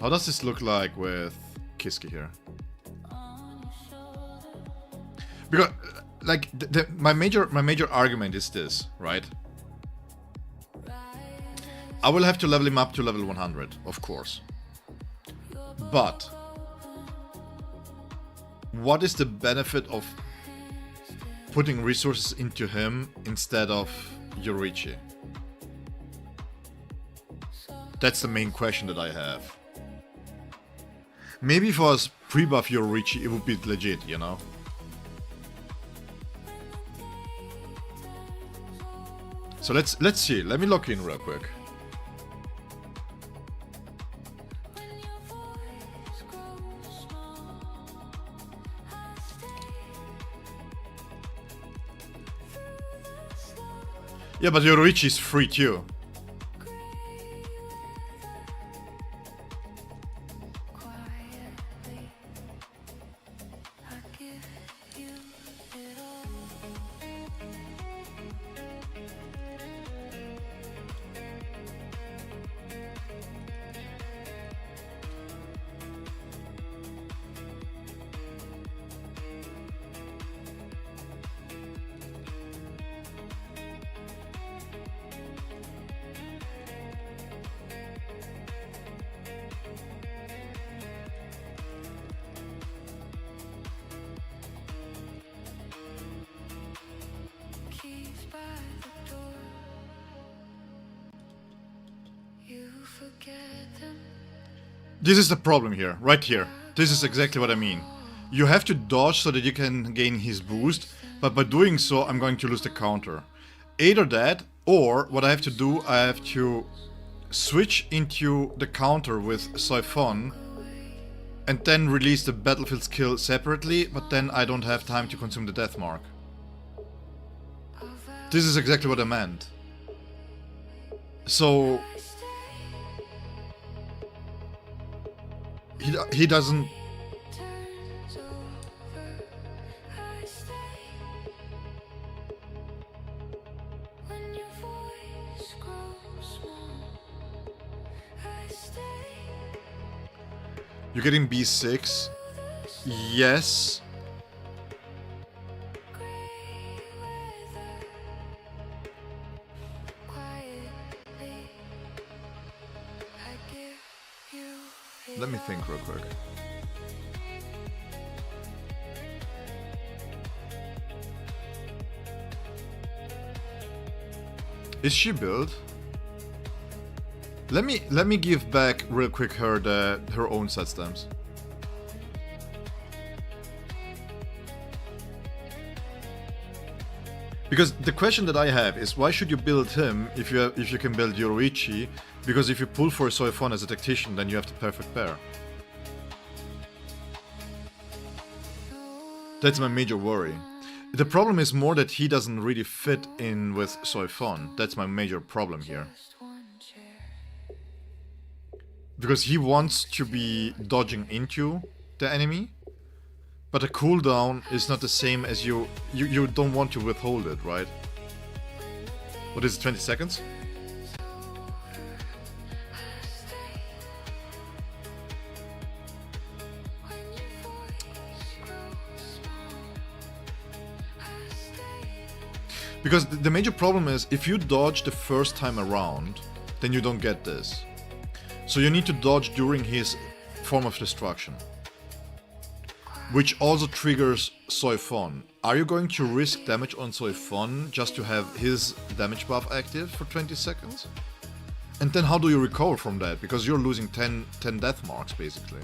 How does this look like with Kiski here? Because, like, my major argument is this, right? I will have to level him up to level 100, of course. But what is the benefit of putting resources into him instead of Yorichi? That's the main question that I have. Maybe if I was pre-buff Yorichi, it would be legit, you know? So let's see. Let me log in real quick. Yeah, but Yorichi is free too. This is the problem here, right here. This is exactly what I mean. You have to dodge so that you can gain his boost, but by doing so, I'm going to lose the counter. Either that, or what I have to do, I have to switch into the counter with Siphon, and then release the battlefield skill separately, but then I don't have time to consume the death mark. This is exactly what I meant. So... He doesn't... You're getting B6. Yes. Let me think real quick. Is she built? Let me give back real quick her own set stamps. Because the question that I have is, why should you build him if you can build Yoruichi? Because if you pull for Soifon as a tactician, then you have the perfect pair. That's my major worry. The problem is more that he doesn't really fit in with Soifon. That's my major problem here. Because he wants to be dodging into the enemy, but a cooldown is not the same as you don't want to withhold it, right? What is it, 20 seconds? Because the major problem is, if you dodge the first time around, then you don't get this. So you need to dodge during his form of destruction, which also triggers Soifon. Are you going to risk damage on Soifon just to have his damage buff active for 20 seconds? And then how do you recover from that? Because you're losing 10 death marks basically.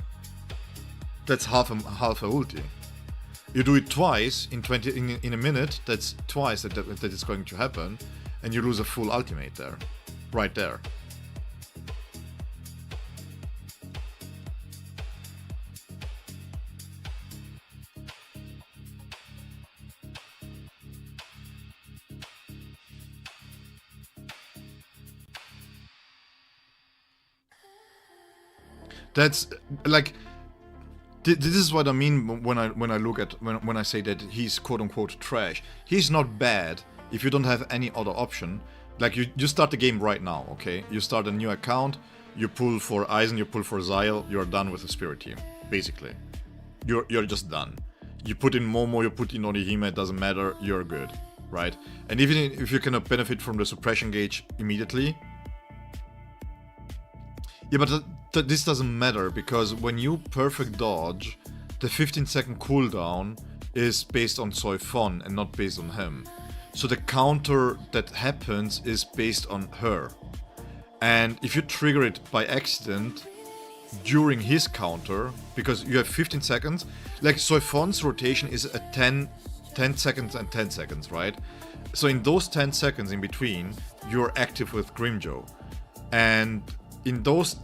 That's half a ulti. You do it twice in a minute. That's twice that is going to happen, and you lose a full ultimate there, right there. That's like, this is what I mean when I look at when I say that he's quote unquote trash. He's not bad if you don't have any other option. Like you start the game right now, okay? You start a new account, you pull for Eisen, you pull for Szayel, you're done with the Spirit team, basically. You're just done. You put in Momo, you put in Orihime, it doesn't matter, you're good, right? And even if you cannot benefit from the suppression gauge immediately, yeah, but this doesn't matter, because when you perfect dodge, the 15-second cooldown is based on Soifon and not based on him. So the counter that happens is based on her. And if you trigger it by accident during his counter, because you have 15 seconds, like Soifon's rotation is at 10 seconds and 10 seconds, right? So in those 10 seconds in between, you're active with Grimjo. And in those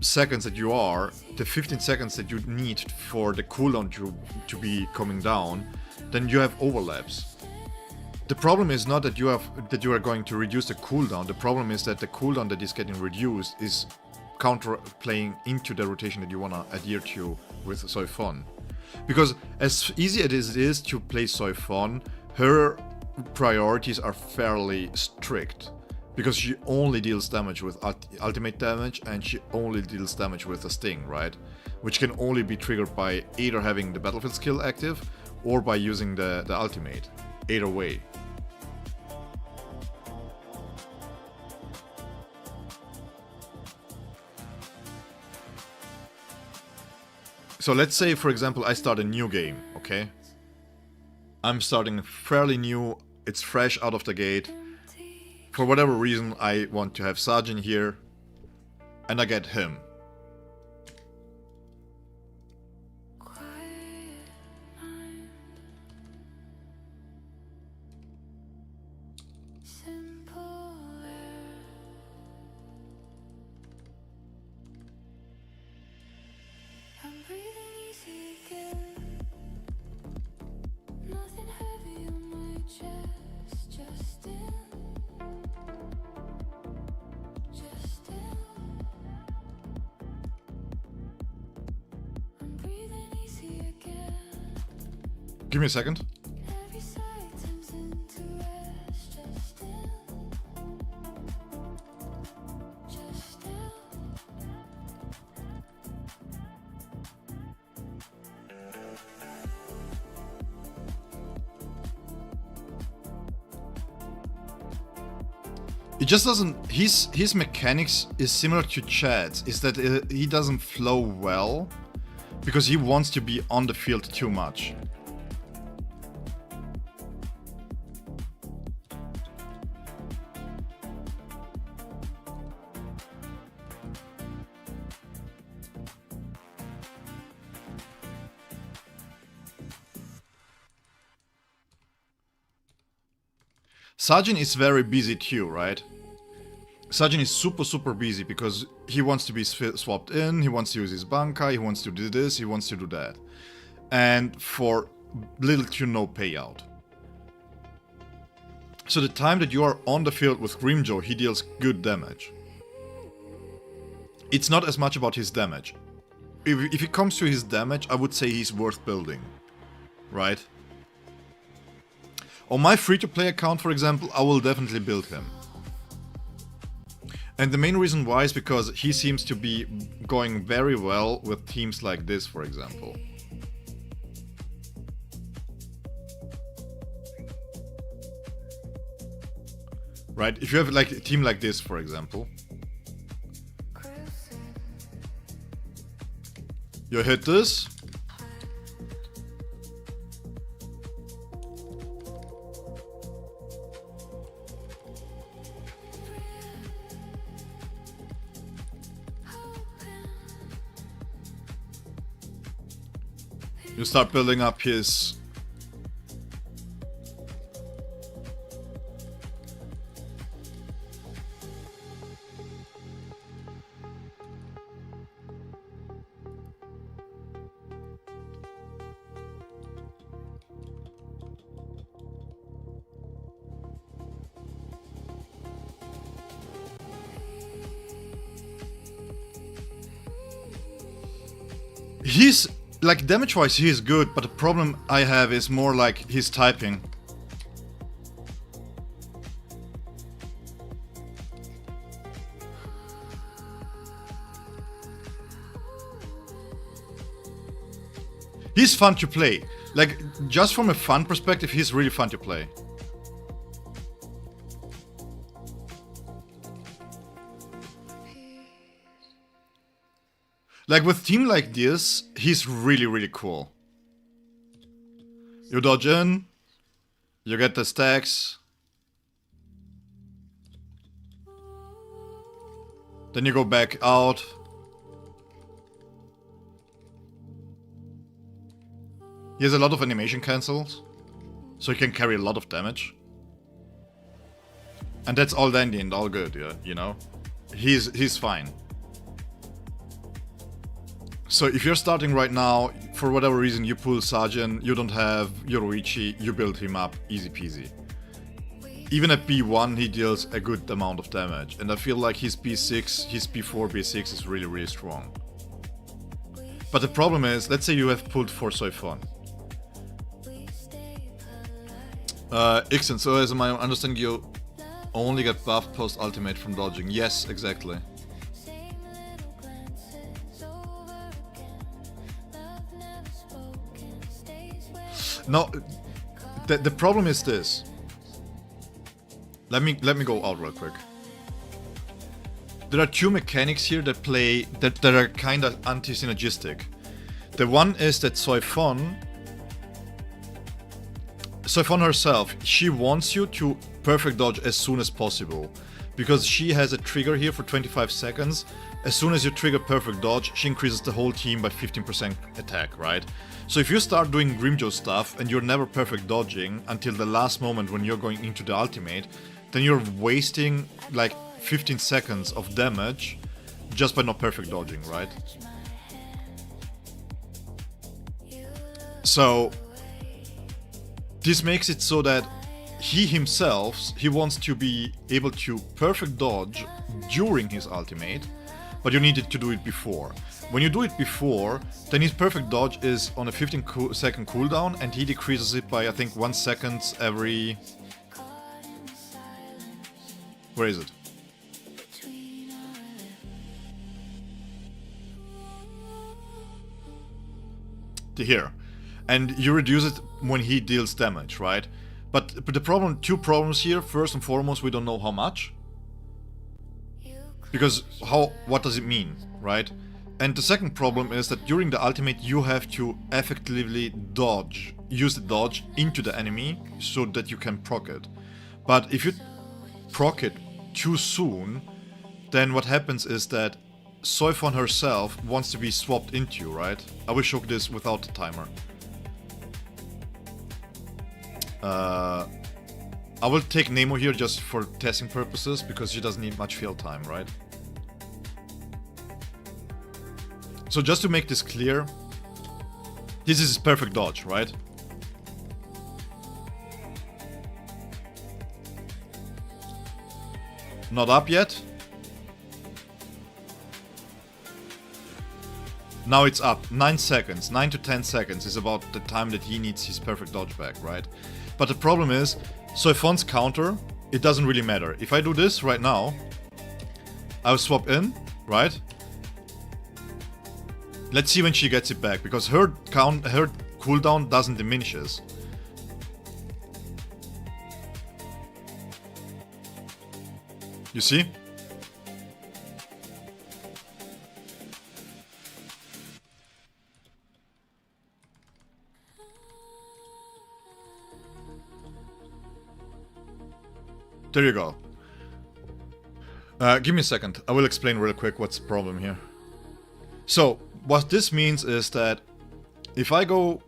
seconds that you are, the 15 seconds that you need for the cooldown to be coming down, then you have overlaps. The problem is not that you are going to reduce the cooldown. The problem is that the cooldown that is getting reduced is counter playing into the rotation that you wanna adhere to with Soifon. Because as easy as it is to play Soifon, her priorities are fairly strict. Because she only deals damage with ultimate damage, and she only deals damage with a sting, right? Which can only be triggered by either having the battlefield skill active or by using the ultimate. Either way. So let's say, for example, I start a new game, okay? I'm starting fairly new, it's fresh out of the gate. For whatever reason, I want to have Sajin here. and I get him. Quiet mind, simple air. I'm breathing easy again. Nothing heavy on my chest, just in. Just in. I'm breathing easy again. Give me a second. Every sigh turns into rest, just in. Just in. It just doesn't. His mechanics is similar to Chad's. Is that he doesn't flow well because he wants to be on the field too much. Sajin is very busy too, right? Sajin is super busy because he wants to be swapped in, he wants to use his Bankai, he wants to do this, he wants to do that. And for little to no payout. So the time that you are on the field with Grimjoe, he deals good damage. It's not as much about his damage. If it comes to his damage, I would say he's worth building. Right? On my free-to-play account, for example, I will definitely build him. And the main reason why is because he seems to be going very well with teams like this, for example. Right? If you have like a team like this, for example. You hit this. You start building up his... He's... like, damage-wise he is good, but the problem I have is more like his typing. He's fun to play. Like, just from a fun perspective, he's really fun to play. Like, with team like this, he's really cool. You dodge in, you get the stacks, then you go back out. He has a lot of animation cancels, so he can carry a lot of damage. And that's all dandy and all good, yeah, you know? He's fine. So if you're starting right now, for whatever reason you pull Sajin, you don't have Yoruichi, you build him up, easy peasy. Even at B1 he deals a good amount of damage, and I feel like his B6, his B4, B6 is really strong. But the problem is, let's say you have pulled for Soifon. Ixen, so as my understanding you only get buffed post-ultimate from dodging. Yes, exactly. No, the problem is this. Let me go out real quick. There are two mechanics here that play that are kind of anti-synergistic. The one is that Soifon herself, she wants you to perfect dodge as soon as possible, because she has a trigger here for 25 seconds as soon as you trigger perfect dodge, she increases the whole team by 15% attack, right? So if you start doing Grimjo stuff and you're never perfect dodging until the last moment when you're going into the ultimate, then you're wasting like 15 seconds of damage just by not perfect dodging, right? So this makes it so that he himself, he wants to be able to perfect dodge during his ultimate, but you needed to do it before. When you do it before, then his perfect dodge is on a 15-second cooldown, and he decreases it by, I think, 1 second every... Where is it? Here. And you reduce it when he deals damage, right? But the problem, two problems here. First and foremost, we don't know how much. Because what does it mean, right? And the second problem is that during the ultimate you have to effectively dodge, use the dodge into the enemy so that you can proc it. But if you proc it too soon, then what happens is that Soifon herself wants to be swapped into you, right? I will show this without the timer. I will take Nemo here just for testing purposes, because she doesn't need much field time, right? So just to make this clear, this is perfect dodge, right? Not up yet. Now it's up. 9 seconds. 9 to 10 seconds is about the time that he needs his perfect dodge back, right? But the problem is, Soifon's counter, it doesn't really matter. If I do this right now, I'll swap in, right? Let's see when she gets it back, because her cooldown doesn't diminishes. You see? There you go. Give me a second. I will explain real quick what's the problem here. So, what this means is that if I go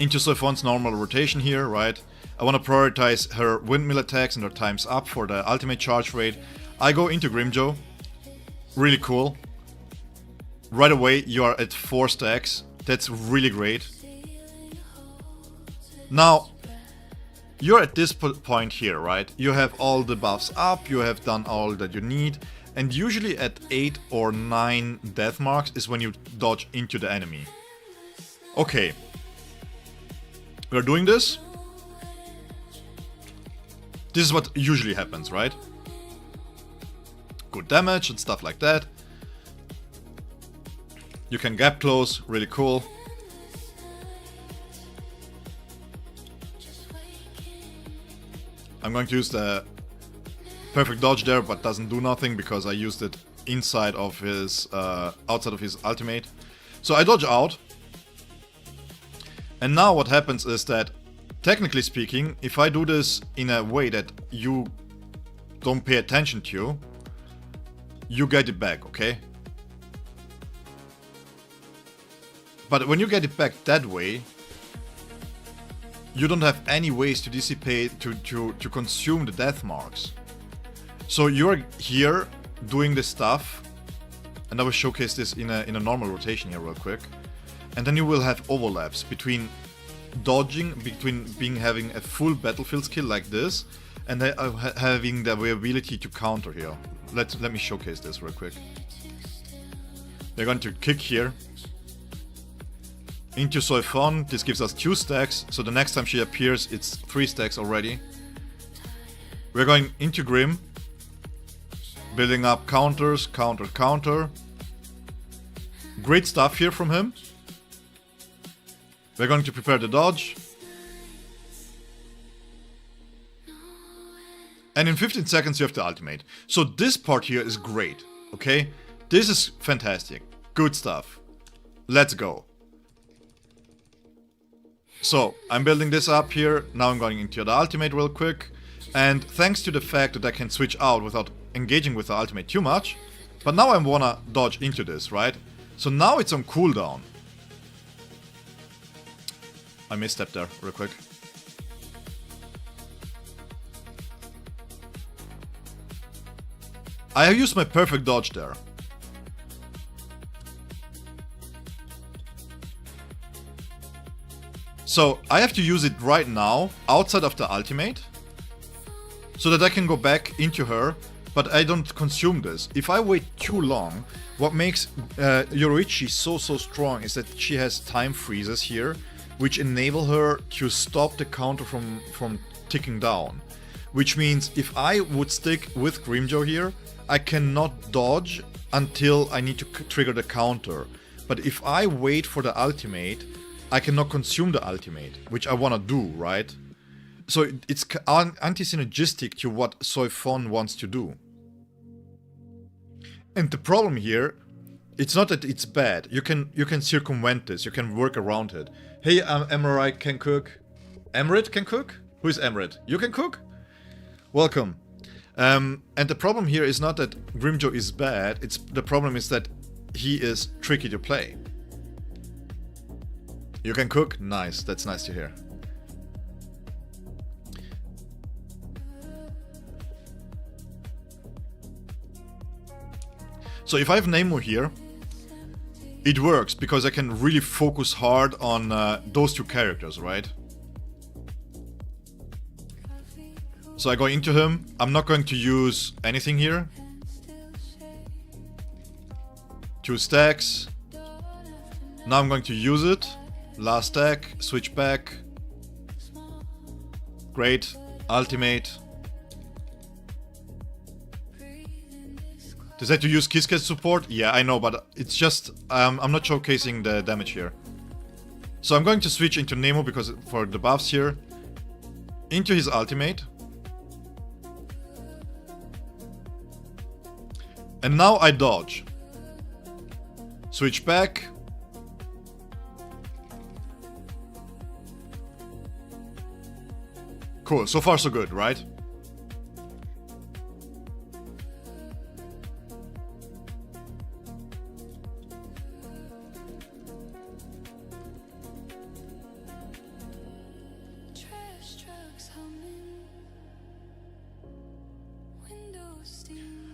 into Soifon's normal rotation here, right? I want to prioritize her windmill attacks and her times up for the ultimate charge rate. I go into Grimjo. Really cool. Right away, you are at 4 stacks. That's really great. Now, you're at this point here, right? You have all the buffs up, you have done all that you need, and usually at 8 or 9 death marks is when you dodge into the enemy. Okay. We're doing this. This is what usually happens, right? Good damage and stuff like that. You can gap close, really cool. I'm going to use the perfect dodge there, but doesn't do nothing because I used it inside of his, outside of his ultimate. So I dodge out. And now what happens is that, technically speaking, if I do this in a way that you don't pay attention to, you get it back, okay? But when you get it back that way, you don't have any ways to dissipate, to consume the death marks. So you're here doing this stuff, and I will showcase this in a normal rotation here real quick. And then you will have overlaps between dodging, between having a full battlefield skill like this, and then having the ability to counter here. Let me showcase this real quick. They're going to kick here into Soifon. This gives us 2 stacks, so the next time she appears, it's 3 stacks already. We're going into Grim, building up counters, counter. Great stuff here from him. We're going to prepare the dodge. And in 15 seconds you have the ultimate. So this part here is great, okay? This is fantastic. Good stuff. Let's go. So, I'm building this up here. Now I'm going into the ultimate real quick. And thanks to the fact that I can switch out without engaging with the ultimate too much, but now I wanna dodge into this, right? So now it's on cooldown. I misstepped there real quick. I used my perfect dodge there. So I have to use it right now, outside of the ultimate, so that I can go back into her, but I don't consume this. If I wait too long, what makes Yoruichi so strong is that she has time freezes here, which enable her to stop the counter from ticking down. Which means if I would stick with Grimjo here, I cannot dodge until I need to trigger the counter. But if I wait for the ultimate, I cannot consume the ultimate, which I want to do, right? So it's anti-synergistic to what Soifon wants to do. And the problem here, it's not that it's bad. You can circumvent this, you can work around it. Hey, Emmerite can cook. Emmerite can cook? Who is Emmerite? You can cook? Welcome. And the problem here is not that Grimjo is bad, the problem is that he is tricky to play. You can cook? Nice, that's nice to hear. So if I have Nemo here, it works because I can really focus hard on those two characters, right? So I go into him. I'm not going to use anything here. 2 stacks. Now I'm going to use it. Last stack, switch back. Great. Ultimate. Does that to use Kiske support? Yeah, I know, but it's just I'm not showcasing the damage here. So I'm going to switch into Nemo because for the buffs here. Into his ultimate. And now I dodge. Switch back. Cool, so far so good, right?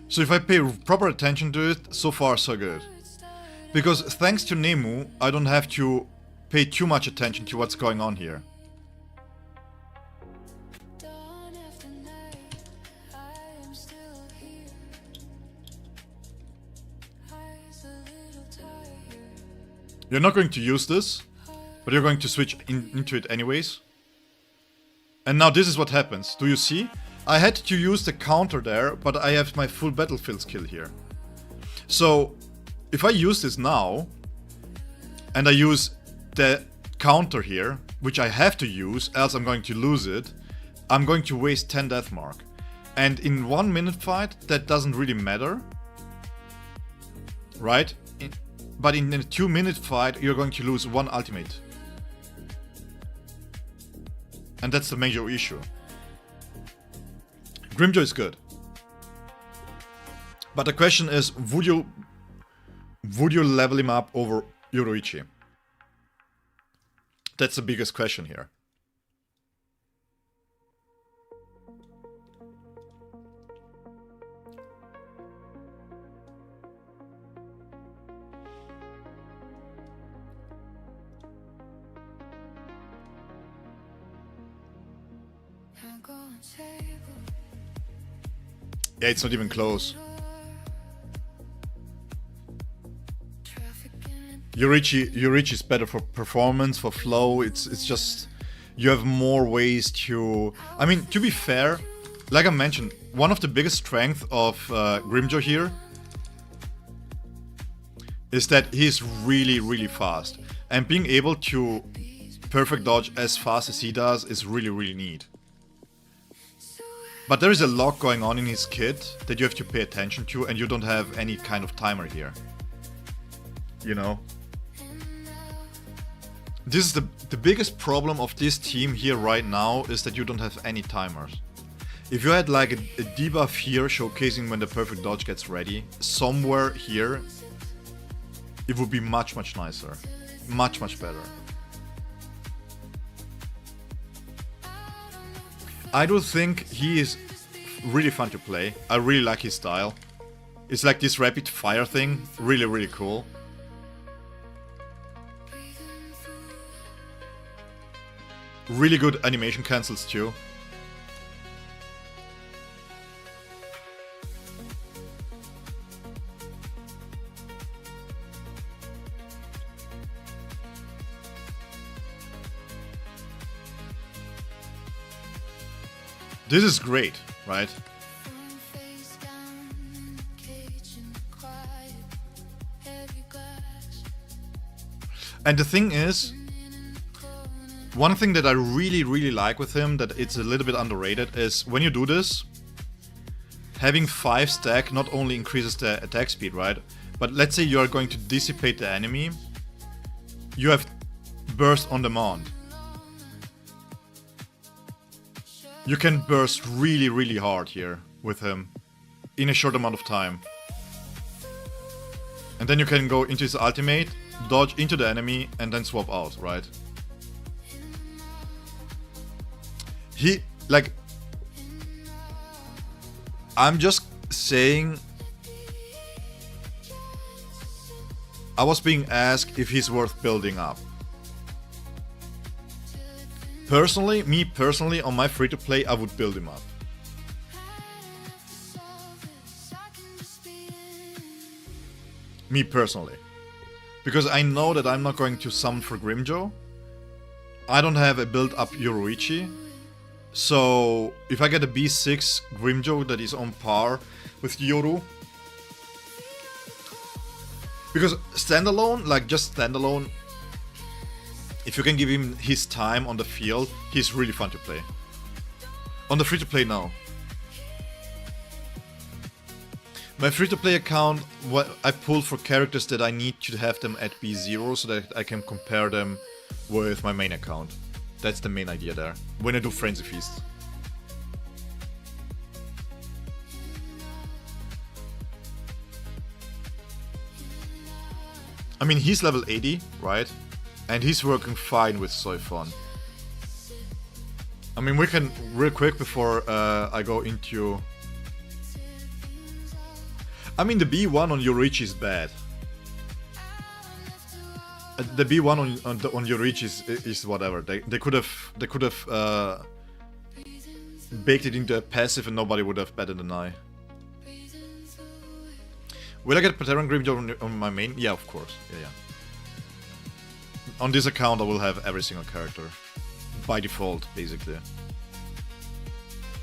So if I pay proper attention to it, so far so good. Because thanks to Nemu, I don't have to pay too much attention to what's going on here. You're not going to use this, but you're going to switch into it anyways. And now this is what happens. Do you see? I had to use the counter there, but I have my full battlefield skill here. So if I use this now, and I use the counter here, which I have to use, else I'm going to lose it, I'm going to waste 10 death mark. And in 1 minute fight, that doesn't really matter. Right? But in a 2 minute fight, you're going to lose 1 ultimate. And that's the major issue. Grimjo is good. But the question is, would you level him up over Yoruichi? That's the biggest question here. Yeah, it's not even close. Yoruichi is better for performance, for flow. It's just you have more ways to. I mean, to be fair, like I mentioned, one of the biggest strengths of Grimjo here is that he's really fast, and being able to perfect dodge as fast as he does is really neat. But there is a lot going on in his kit that you have to pay attention to, and you don't have any kind of timer here. You know? This is the biggest problem of this team here right now, is that you don't have any timers. If you had like a debuff here showcasing when the perfect dodge gets ready, somewhere here, it would be much nicer. Much better. I do think he is really fun to play. I really like his style. It's like this rapid fire thing, really cool. Really good animation cancels too. This is great, right? And the thing is, one thing that I really like with him, that it's a little bit underrated, is when you do this, having 5 stack not only increases the attack speed, right? But let's say you are going to dissipate the enemy, you have burst on demand. You can burst really hard here with him in a short amount of time. And then you can go into his ultimate, dodge into the enemy, and then swap out, right? He, like... I'm just saying... I was being asked if he's worth building up. Me personally, on my free-to-play, I would build him up. Me personally. Because I know that I'm not going to summon for Grimjo. I don't have a build-up Yoruichi. So, if I get a B6 Grimjo that is on par with Yoru... Because standalone, like just standalone... If you can give him his time on the field, he's really fun to play. On the free-to-play now. My free-to-play account, what I pull for characters that I need to have them at B0 so that I can compare them with my main account. That's the main idea there, when I do Frenzy Feast. I mean, he's level 80, right? And he's working fine with Soifon. I mean, we can, real quick before I go into... I mean, the B1 on Yoruichi is bad. The B1 on Yoruichi is whatever. They could have baked it into a passive and nobody would have batted an eye. Will I get Pateran Grimjo on my main? Yeah, of course. Yeah. On this account I will have every single character. By default, basically.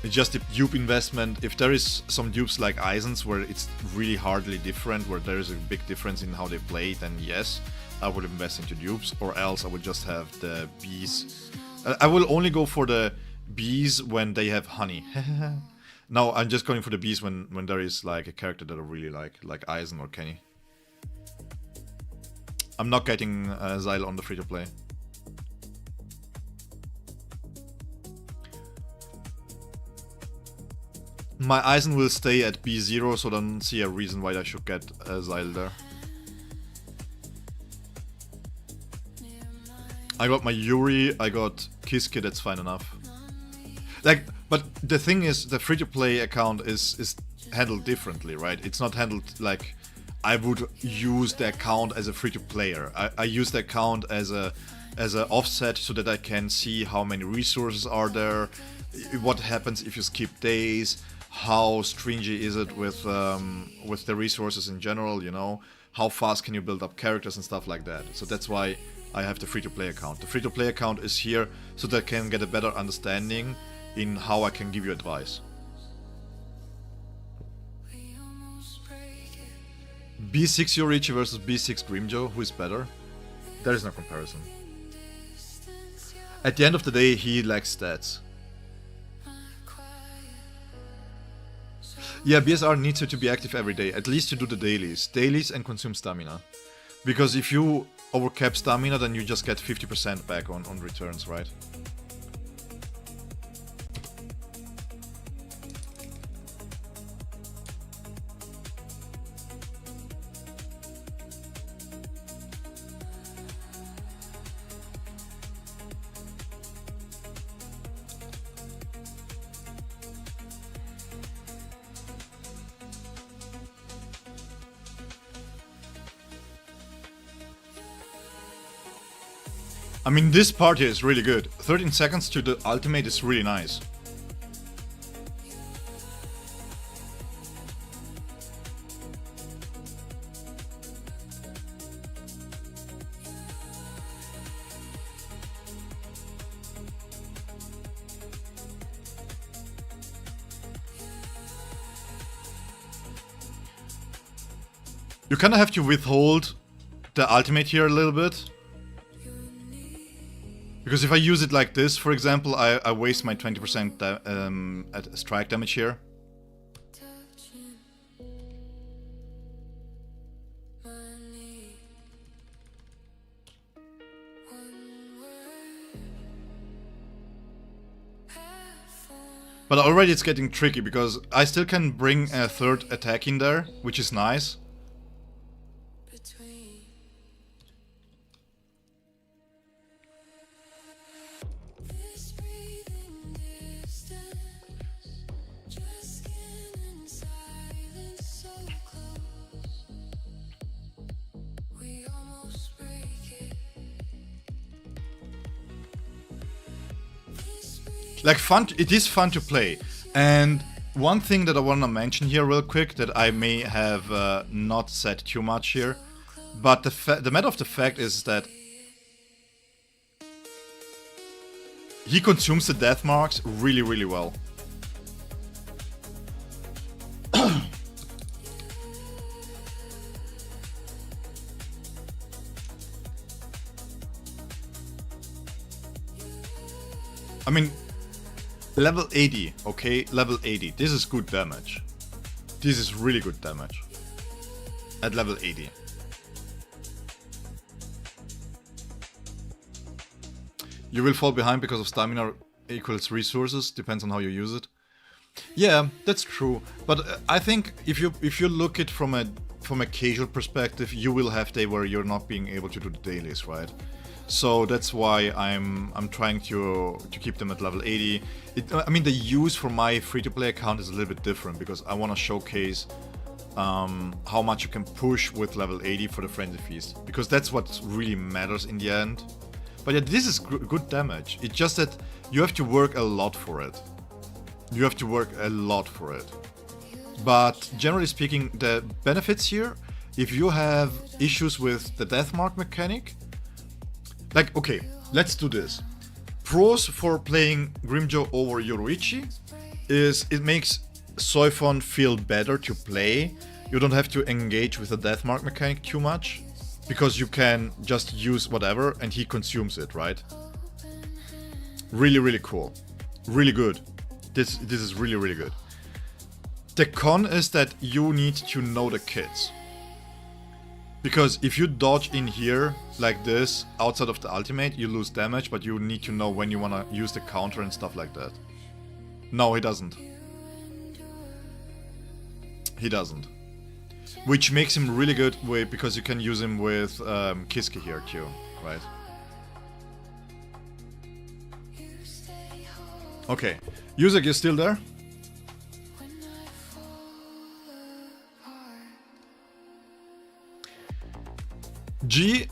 It's just a dupe investment. If there is some dupes like Eisen's where it's really hardly different, where there is a big difference in how they play, then yes, I would invest into dupes, or else I would just have the bees. I will only go for the bees when they have honey. No, I'm just going for the bees when there is like a character that I really like Eisen or Kenny. I'm not getting Szayel on the free-to-play. My Eisen will stay at B0, so I don't see a reason why I should get Szayel there. I got my Yuri, I got Kiske, that's fine enough. Like, but the thing is, the free-to-play account is handled differently, right? It's not handled like I would use the account as a free-to-player. I use the account as a offset so that I can see how many resources are there, what happens if you skip days, how stringy is it with the resources in general, you know, how fast can you build up characters and stuff like that. So that's why I have the free-to-play account. The free-to-play account is here so that I can get a better understanding in how I can give you advice. B6 Yoruichi versus B6 Grimjo, who is better? There is no comparison. At the end of the day, he lacks stats. Yeah, BSR needs you to be active every day, at least to do the dailies and consume stamina. Because if you overcap stamina, then you just get 50% back on returns, right? I mean, this part here is really good. 13 seconds to the ultimate is really nice. You kind of have to withhold the ultimate here a little bit. Because if I use it like this, for example, I waste my 20% at strike damage here. But already it's getting tricky, because I still can bring a third attack in there, which is nice. Like, fun, it is fun to play. And one thing that I want to mention here real quick, that I may have not said too much here, but the matter of the fact is that he consumes the death marks really, really well. I mean, level 80, okay? Level 80. This is good damage. This is really good damage. At level 80. You will fall behind because of stamina equals resources. Depends on how you use it. Yeah, that's true. But I think if you look it from a casual perspective, you will have day where you're not being able to do the dailies, right? So that's why I'm trying to keep them at level 80. I mean, the use for my free-to-play account is a little bit different, because I want to showcase how much you can push with level 80 for the Frenzy Feast, because that's what really matters in the end. But yeah, this is good damage. It's just that you have to work a lot for it. You have to work a lot for it. But generally speaking, the benefits here, if you have issues with the death mark mechanic, like, okay, let's do this. Pros for playing Grimjaw over Yoruichi is it makes Soifon feel better to play. You don't have to engage with the death mark mechanic too much, because you can just use whatever and he consumes it, right? Really, really cool. Really good. This is really, really good. The con is that you need to know the kits. Because if you dodge in here, like this, outside of the ultimate, you lose damage, but you need to know when you want to use the counter and stuff like that. No, he doesn't. He doesn't. Which makes him really good because you can use him with Kiske here too, right? Okay, Yuzek, you still there? G,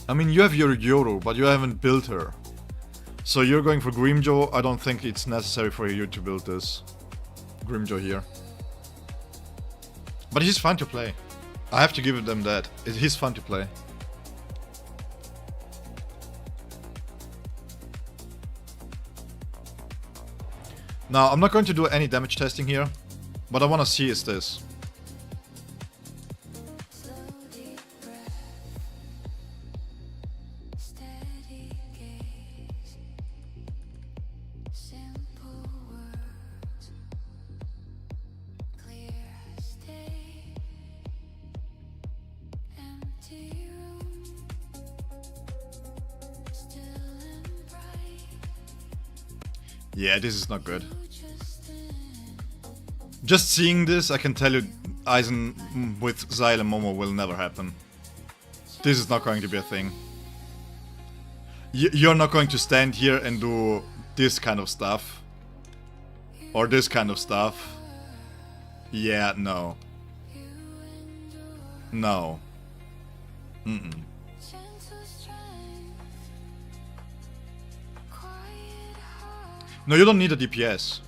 I mean, you have your Yoru, but you haven't built her. So you're going for Grimjaw. I don't think it's necessary for you to build this Grimjaw here. But he's fun to play. I have to give them that. He's fun to play. Now, I'm not going to do any damage testing here. What I want to see is this. Yeah, this is not good. Just seeing this, I can tell you Aizen with Szayel and Momo will never happen. This is not going to be a thing. You're not going to stand here and do this kind of stuff. Or this kind of stuff. Yeah, no. No. Mm-mm. No, you don't need a DPS.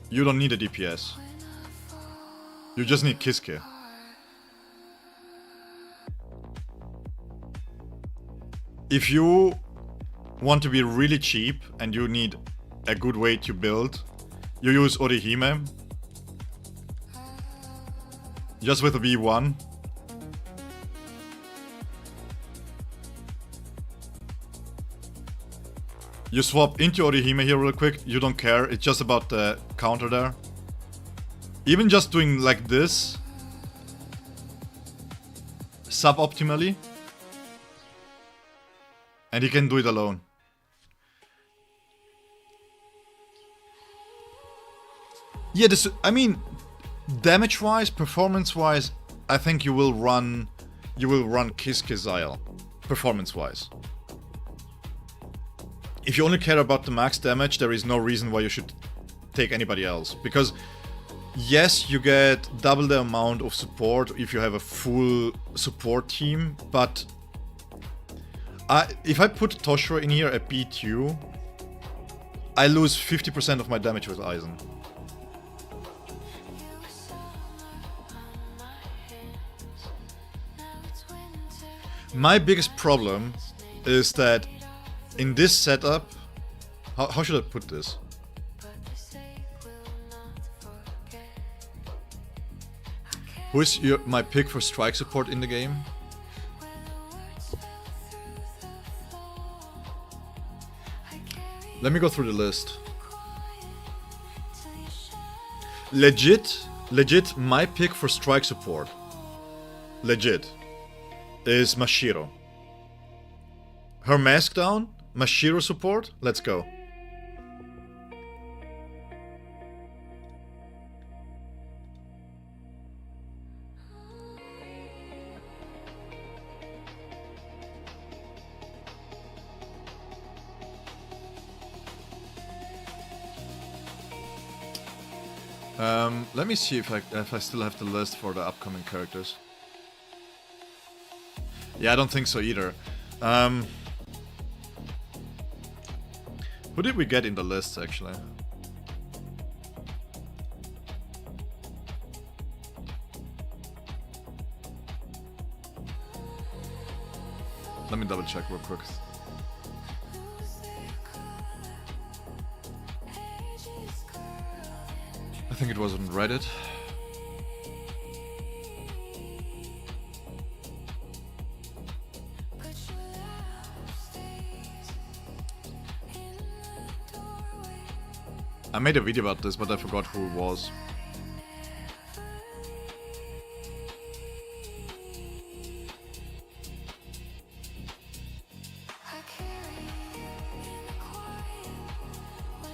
You don't need a DPS. You just need Kiske. If you want to be really cheap and you need a good way to build, you use Orihime. Just with a V1. You swap into Orihime here real quick, you don't care, it's just about the counter there. Even just doing like this, suboptimally, and he can do it alone. Yeah, this, I mean, damage-wise, performance-wise, I think you will run Kiske Szayel, performance-wise. If you only care about the max damage, there is no reason why you should take anybody else. Because, yes, you get double the amount of support if you have a full support team, but if I put Toshiro in here at B2, I lose 50% of my damage with Aizen. My biggest problem is that in this setup, how should I put this? Who is my pick for strike support in the game? Let me go through the list. Legit, my pick for strike support, legit, is Mashiro. Her mask down, Mashiro support, let's go. Let me see if I still have the list for the upcoming characters. Yeah, I don't think so either. Who did we get in the list, actually? Let me double check real quick. I think it was on Reddit. I made a video about this, but I forgot who it was.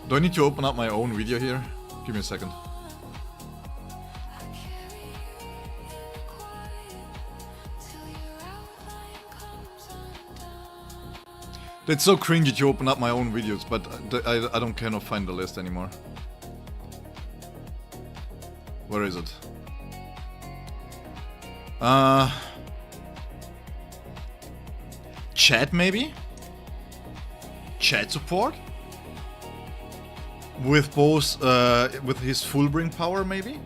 Do I need to open up my own video here? Give me a second. It's so cringy to open up my own videos, but I don't cannot find the list anymore. Where is it? Chat maybe? Chat support? With both, with his full bring power maybe?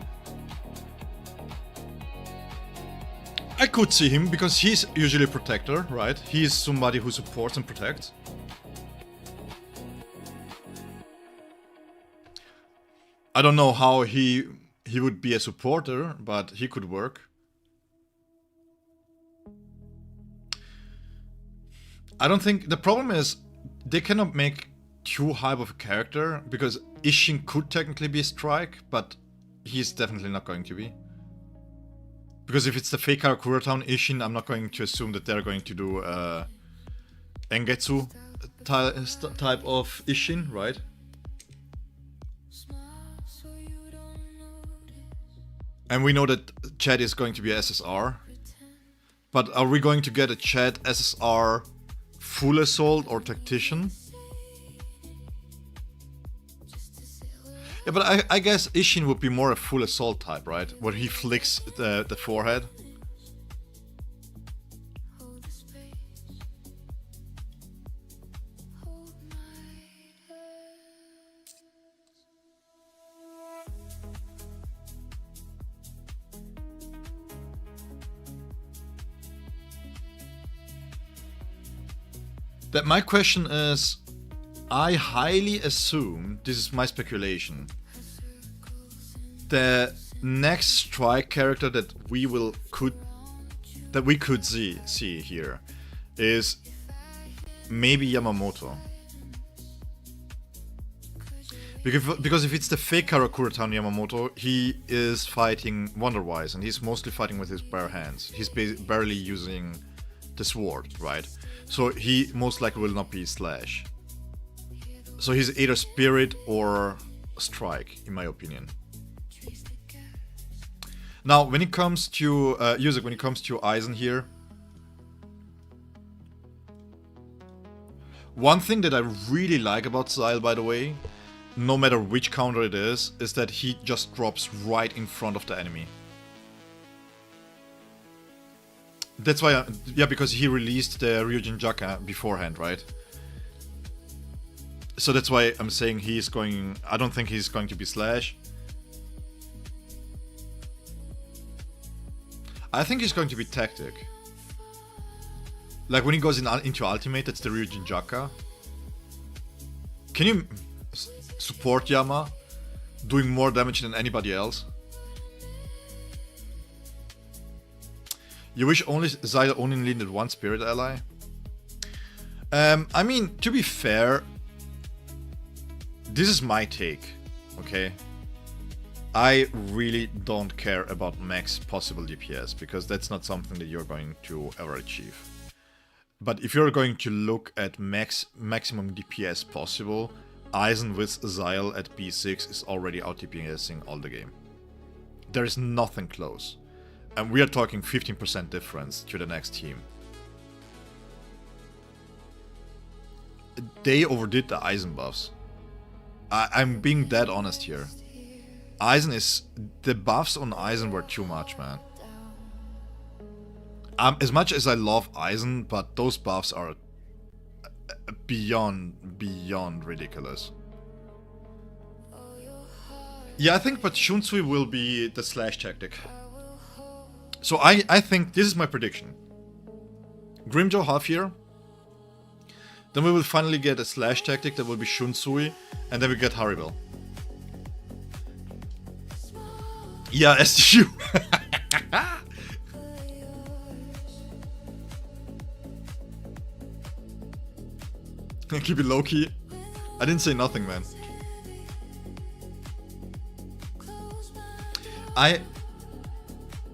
I could see him, because he's usually a protector, right? He is somebody who supports and protects. I don't know how he would be a supporter, but he could work. I don't think... The problem is, they cannot make too high of a character, because Ishin could technically be a strike, but he's definitely not going to be. Because if it's the fake Karakura Town Ishin, I'm not going to assume that they're going to do Engetsu type of Ishin, right? And we know that Chad is going to be SSR. But are we going to get a Chad SSR full assault or tactician? Yeah, but I guess Ishin would be more a full assault type, right? Where he flicks the forehead. That my question is, I highly assume, this is my speculation, the next strike character that we could see here is maybe Yamamoto. Because if it's the fake Karakura Town Yamamoto, he is fighting Wonder-wise, and he's mostly fighting with his bare hands. He's barely using the sword, right? So he most likely will not be Slash. So he's either Spirit or Strike, in my opinion. Now, when it comes to Yusek, when it comes to Aizen here, one thing that I really like about Szayel, by the way, no matter which counter it is that he just drops right in front of the enemy. That's why, yeah, because he released the Ryujin Jaka beforehand, right? So that's why I'm saying he's going, I don't think he's going to be Slash. I think he's going to be Tactic. Like when he goes into Ultimate, that's the Ryujin Jaka. Can you support Yama doing more damage than anybody else? You wish only Szayel only needed one Spirit ally? I mean, to be fair, this is my take, okay? I really don't care about max possible DPS, because that's not something that you're going to ever achieve. But if you're going to look at maximum DPS possible, Aizen with Szayel at B6 is already out-DPSing all the game. There is nothing close. And we are talking 15% difference to the next team. They overdid the Aizen buffs. I'm being dead honest here. The buffs on Aizen were too much, man. As much as I love Aizen, but those buffs are beyond ridiculous. Yeah, I think but Shunsui will be the Slash tactic. So I think this is my prediction. Grimjaw half year. Then we will finally get a Slash tactic that will be Shunsui, and then we get Haribel. Yeah, STU. Keep it low key. I didn't say nothing, man.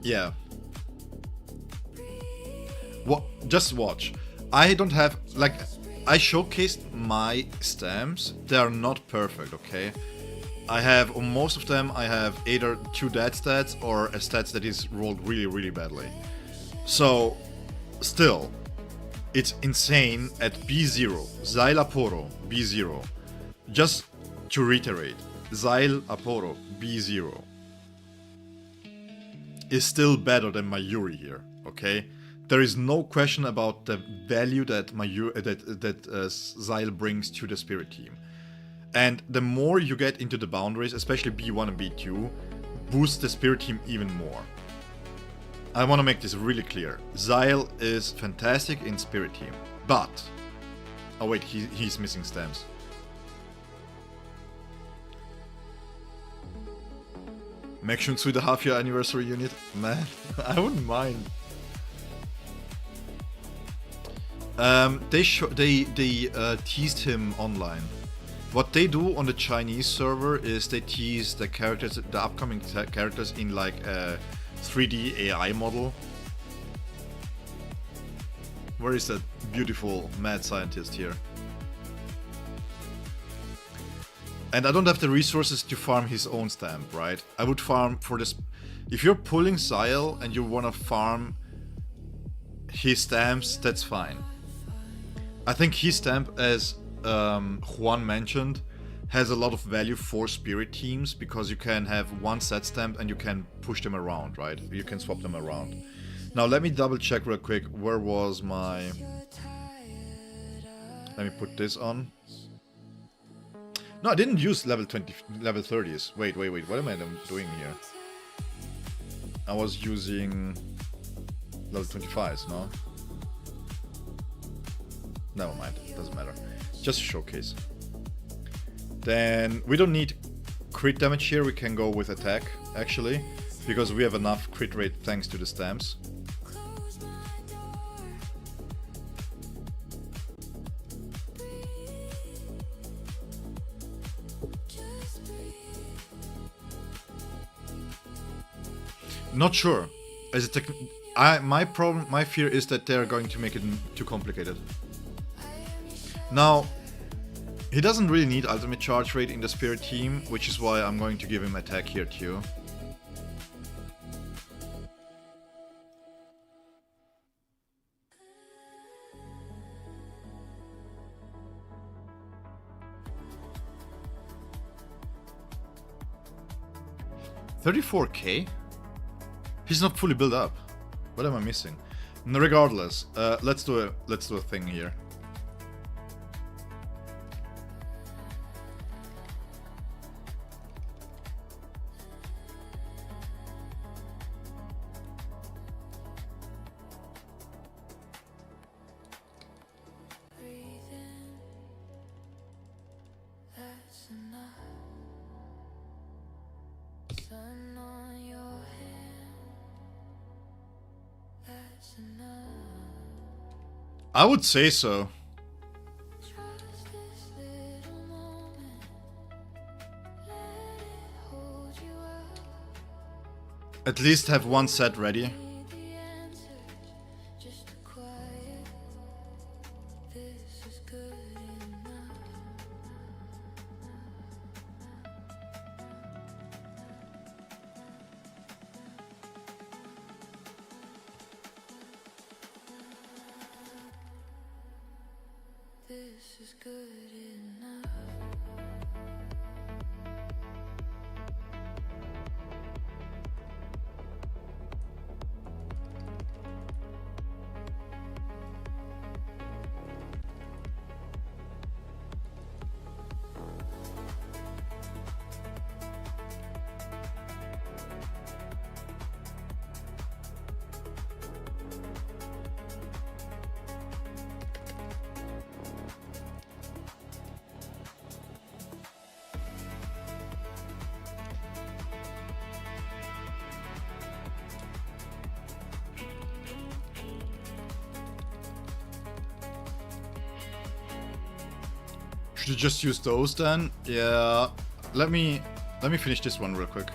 Yeah. What? Just watch. I don't have, like, I showcased my stamps. They are not perfect, okay? I have, on most of them, I have either 2 dead stats or a stats that is rolled really badly. So, still, it's insane at B0. Szayel Aporo, B0. Just to reiterate, Szayel Aporo, B0 is still better than Mayuri here, okay? There is no question about the value that Szayel brings to the Spirit team. And the more you get into the boundaries, especially B1 and B2, boosts the Spirit team even more. I want to make this really clear. Szayel is fantastic in Spirit team, but... Oh wait, he's missing stamps. Make Shunsui the half-year anniversary unit? Man, I wouldn't mind. They teased him online. What they do on the Chinese server is they tease the characters, the upcoming characters in like a 3D AI model. Where is that beautiful mad scientist here? And I don't have the resources to farm his own stamp, right? I would farm for this. If you're pulling Szayel and you want to farm his stamps, that's fine. I think his stamp, as Juan mentioned, has a lot of value for Spirit teams because you can have one set stamp and you can push them around, right? You can swap them around. Now let me double check real quick. Where was my... Let me put this on. No, I didn't use level 30s. Wait. What am I doing here? I was using level 25s, no? Never mind, doesn't matter. Just a showcase. Then we don't need crit damage here, we can go with attack, actually, because we have enough crit rate thanks to the stamps. Close my door. Breathe. Just breathe. Not sure. As my fear is that they're going to make it too complicated. Now, he doesn't really need ultimate charge rate in the Spirit team, which is why I'm going to give him attack here too. $34K? He's not fully built up. What am I missing? Regardless, let's do a thing here. Breathe in. That's enough. Sun on your hand. That's enough. I would say so. Trust this little moment. Let it hold you up. At least have one set ready. Need the answers, just a quiet. This is good enough. This is good enough. Should you just use those then? Yeah. Let me finish this one real quick.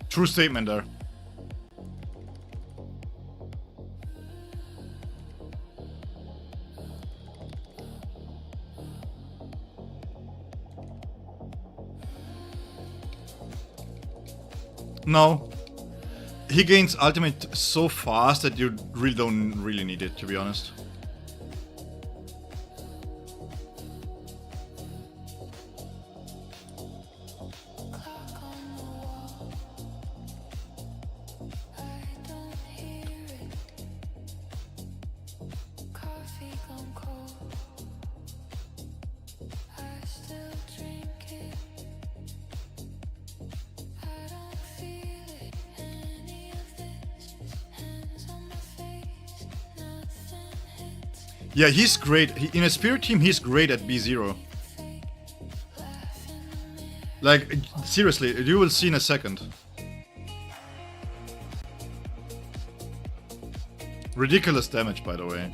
True statement there. No. He gains ultimate so fast that you don't really need it, to be honest. Clock on the wall. I don't hear it. Coffee gone cold. I still drink it. I don't feel it. Any of this. Hands on my face. Nothing hits. Yeah, he's great. In a Spirit team, he's great at B0. Like, seriously, you will see in a second. Ridiculous damage, by the way.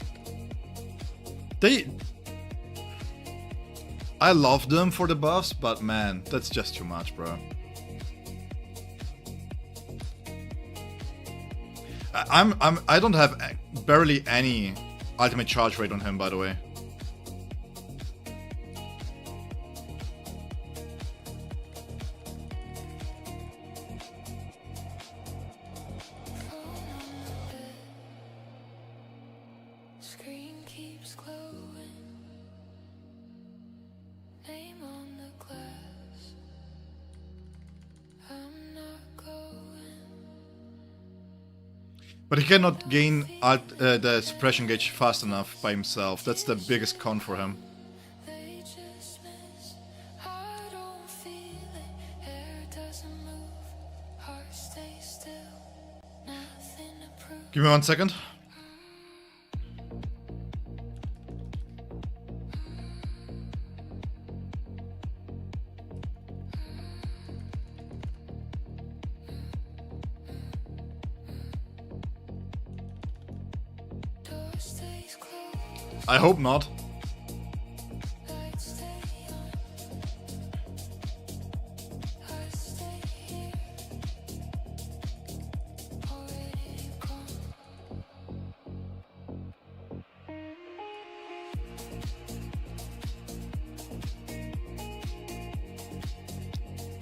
I love them for the buffs, but man, that's just too much, bro. I don't have barely any ultimate charge rate on him, by the way. Screen keeps glowing. Name on the glass. I'm not going. But he cannot gain the suppression gauge fast enough by himself. That's the biggest con for him. They just miss. I don't feel it. Hair doesn't move. Heart stays still. Nothing to prove. Give me 1 second. Door stays closed. I hope not. Lights stay on. I stay here. Already gone.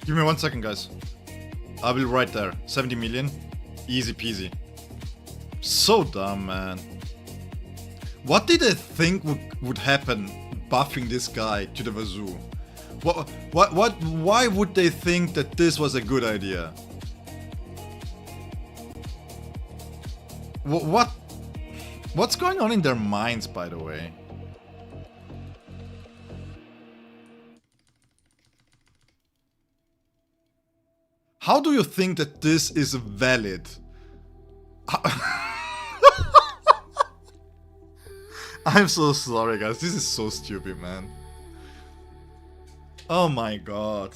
Give me 1 second, guys. I will right there. 70 million. Easy peasy. So dumb, man. What did they think would happen buffing this guy to the wazoo? Why would they think that this was a good idea? What's going on in their minds, by the way? How do you think that this is valid? I'm so sorry, guys. This is so stupid, man. Oh my god.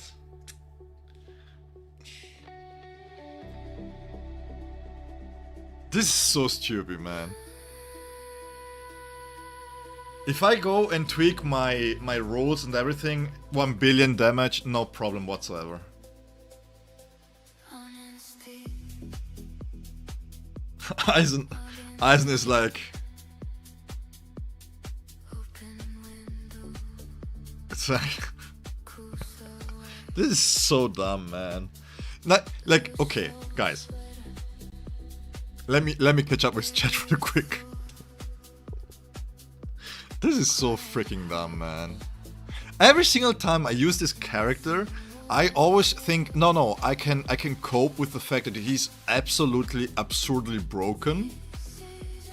This is so stupid, man. If I go and tweak my rolls and everything, 1 billion damage, no problem whatsoever. Honesty. Eisen is like... Open window. It's like... Cruise away. This is so dumb, man. Like, okay, guys. Let me catch up with chat real quick. This is so freaking dumb, man. Every single time I use this character, I always think, no, I can cope with the fact that he's absolutely absurdly broken.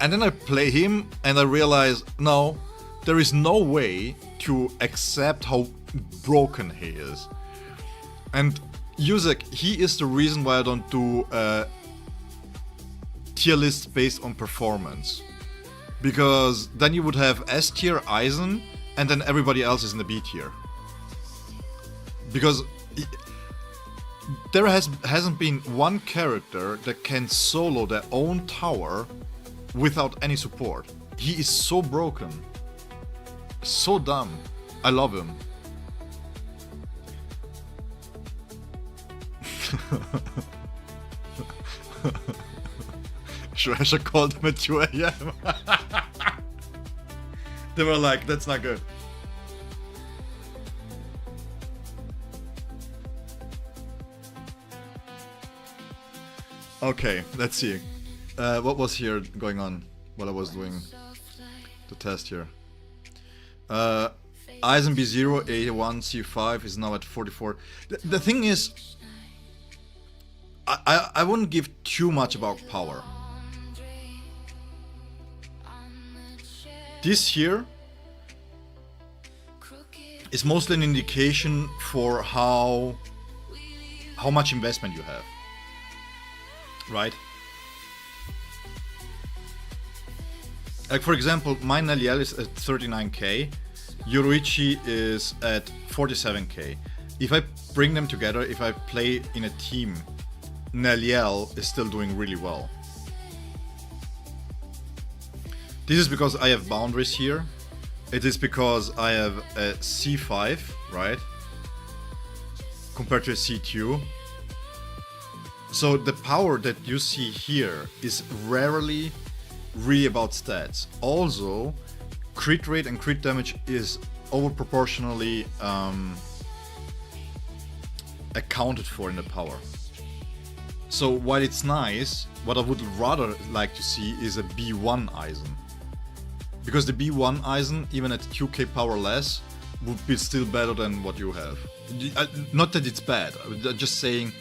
And then I play him and I realize, no, there is no way to accept how broken he is. And Yuzek, he is the reason why I don't do tier lists based on performance. Because then you would have S tier Eisen, and then everybody else is in the B tier. Because there hasn't been one character that can solo their own tower without any support. He is so broken. So dumb. I love him. Shueisha called him at 2 AM. They were like, that's not good. Okay, let's see. What was here going on while I was doing the test here? Eisen B0, A1, C5 is now at 44. The thing is, I wouldn't give too much about power. This here is mostly an indication for how much investment you have, right? Like for example, my Naliel is at 39k, Yoruichi is at 47k. If I bring them together, if I play in a team, Naliel is still doing really well. This is because I have boundaries here. It is because I have a C5, right? Compared to a C2. So the power that you see here is rarely really about stats. Also, crit rate and crit damage is overproportionally accounted for in the power. So while it's nice, what I would rather like to see is a B1 Eisen. Because the B1 Eisen, even at 2k power less, would be still better than what you have. Not that it's bad, I'm just saying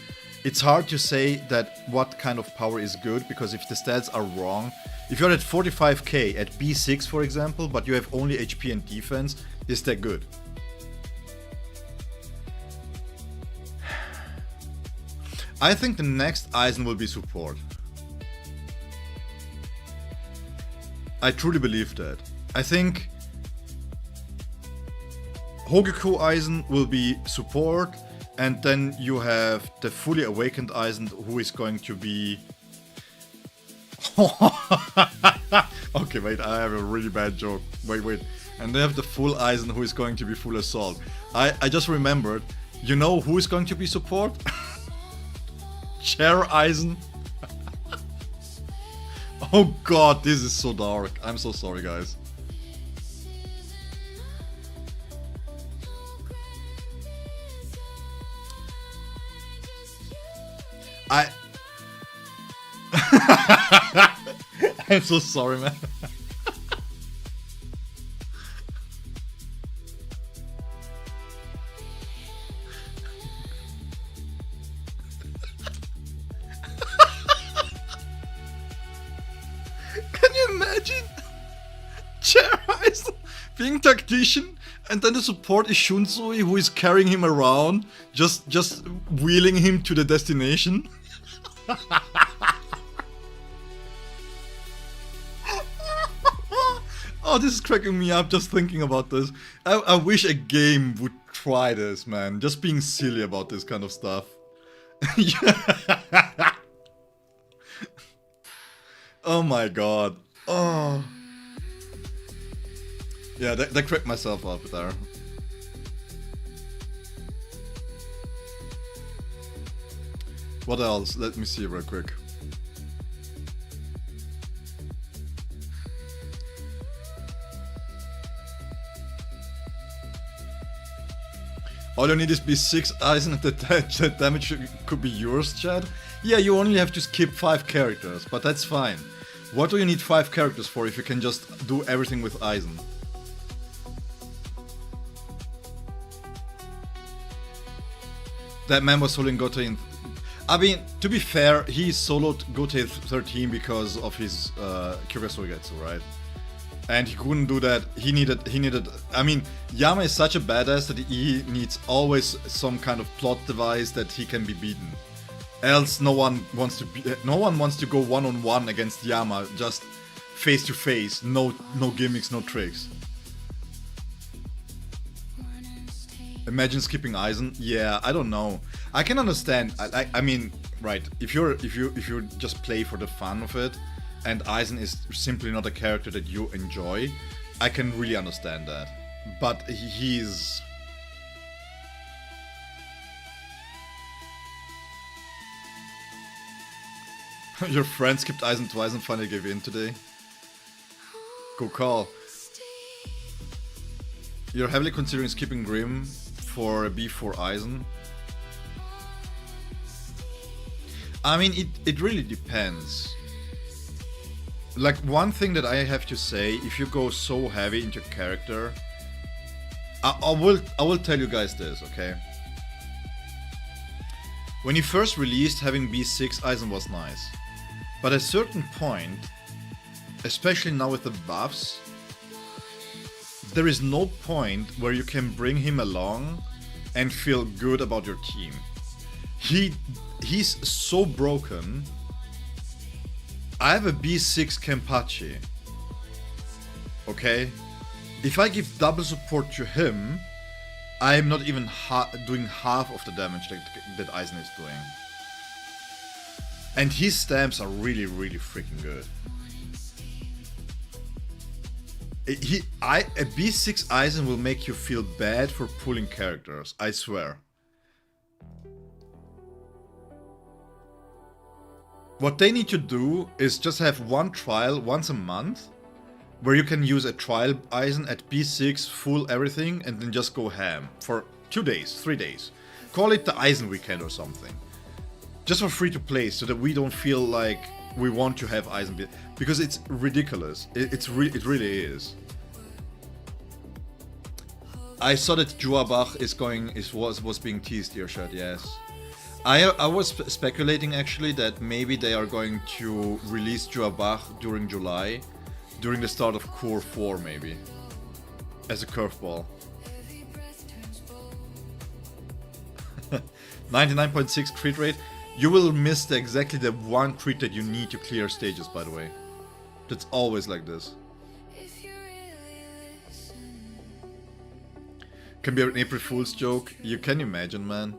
it's hard to say that what kind of power is good, because if the stats are wrong, if you're at 45k at B6 for example, but you have only HP and defense, is that good? I think the next Eisen will be support. I truly believe that. I think Hogeku Eisen will be support, and then you have the fully awakened Eisen, who is going to be... Okay, wait, I have a really bad joke. Wait. And they have the full Eisen, who is going to be full assault. I just remembered, you know who is going to be support? Chair Eisen. Oh god, this is so dark. I'm so sorry, guys. I'm so sorry, man. Can you imagine? Chair Eisen being tactician, and then the support is Shunsui, who is carrying him around, just wheeling him to the destination. Oh, this is cracking me up just thinking about this. I wish a game would try this, man. Just being silly about this kind of stuff. Oh my god. Oh. Yeah, that cracked myself up there. What else? Let me see real quick. All you need is B6 Eisen and the damage could be yours, Chad. Yeah, you only have to skip 5 characters, but that's fine. What do you need 5 characters for if you can just do everything with Eisen? That man was soloing Gote in... I mean, to be fair, he soloed Gote 13 because of his Kyuga Soigetsu, right? And he couldn't do that. He needed. I mean, Yama is such a badass that he needs always some kind of plot device that he can be beaten. Else, no one wants to go one-on-one against Yama, just face to face. No gimmicks, no tricks. Imagine skipping Eisen. Yeah, I don't know. I can understand. I mean, right? If you just play for the fun of it, and Eisen is simply not a character that you enjoy, I can really understand that. But he's... Your friend skipped Eisen twice and finally gave in today. Go call. You're heavily considering skipping Grim for a B4 Eisen? I mean, it really depends. Like, one thing that I have to say, if you go so heavy into character, I will tell you guys this, okay? When he first released, having B6 Eisen was nice. But at a certain point, especially now with the buffs, there is no point where you can bring him along and feel good about your team. He's so broken. I have a B6 Kenpachi. Okay? If I give double support to him, I'm not even doing half of the damage that Eisen is doing. And his stamps are really, really freaking good. A B6 Eisen will make you feel bad for pulling characters, I swear. What they need to do is just have one trial once a month, where you can use a trial Eisen at B6, full everything, and then just go ham for 2 days, 3 days. Call it the Eisen weekend or something. Just for free to play, so that we don't feel like we want to have Eisen, because it's ridiculous. It really is. I saw that Juabach was being teased here, Shad, yes. I was speculating actually that maybe they are going to release Joabach during July, during the start of Core 4 maybe, as a curveball. 99.6 crit rate. You will miss exactly the one crit that you need to clear stages, by the way. That's always like this. Can be an April Fool's joke. You can imagine, man.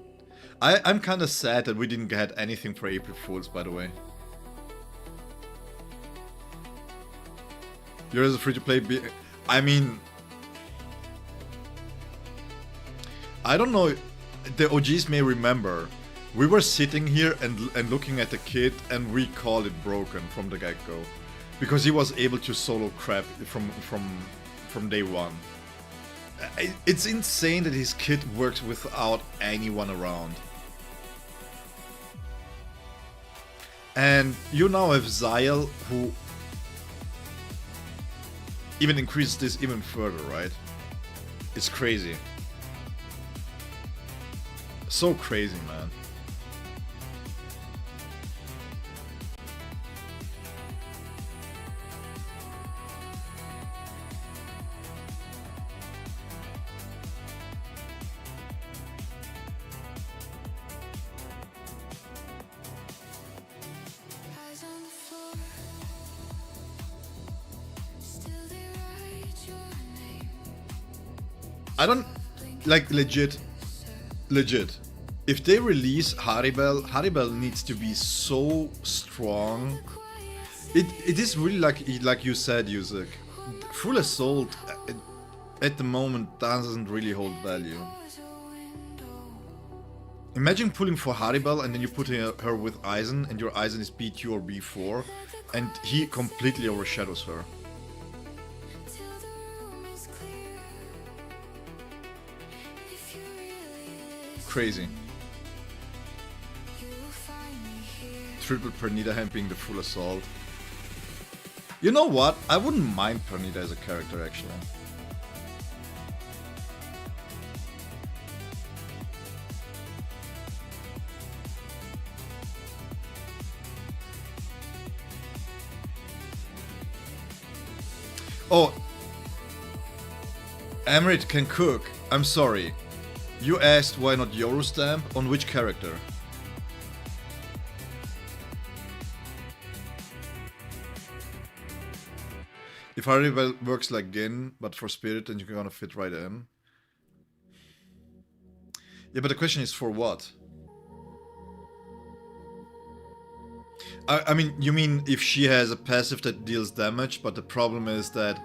I'm kinda sad that we didn't get anything for April Fool's, by the way. You're as a free-to-play I mean... I don't know, the OGs may remember. We were sitting here and looking at the kid and we called it broken from the get-go. Because he was able to solo crap from day one. It's insane that his kit works without anyone around. And you now have Szayel, who even increases this even further, right? It's crazy. So crazy, man. Eyes on the floor, still they write your name. I don't... like, legit. If they release Haribel, Haribel needs to be so strong. It is really like you said, Yusuk. Full Assault at the moment doesn't really hold value. Imagine pulling for Haribel and then you put her with Aizen and your Aizen is B2 or B4 and he completely overshadows her. Till the room is clear. If you really listen, Crazy. you will find me here. Triple Pernita Hand being the Full Assault. You know what? I wouldn't mind Pernita as a character actually. Oh, Emrit can cook. I'm sorry. You asked why not Yoru stamp? On which character? If Haribel works like Gin, but for Spirit, then you're gonna fit right in. Yeah, but the question is for what? I mean, you mean if she has a passive that deals damage, but the problem is that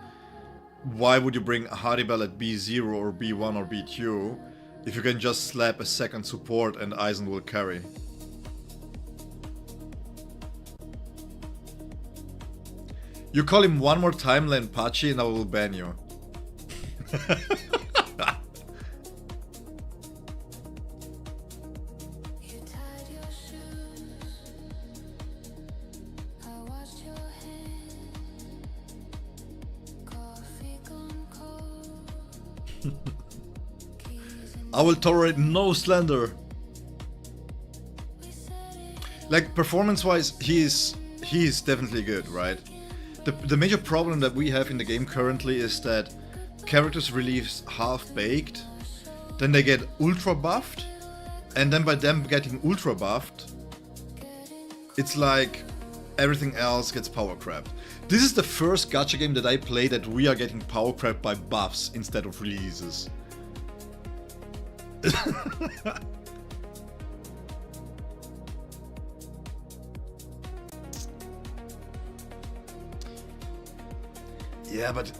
why would you bring Haribel at B0 or B1 or B2 if you can just slap a second support and Aizen will carry? You call him one more time Lenpachi and I will ban you. You tied your shoes. I watched your hand. Coffee gone cold. Keys in I will tolerate no slander. we said it. Like performance-wise, he is definitely good, right? The major problem that we have in the game currently is that characters release half-baked, then they get ultra buffed, and then by them getting ultra buffed, it's like everything else gets power crapped. This is the first gacha game that I play that we are getting power crapped by buffs instead of releases. Yeah, but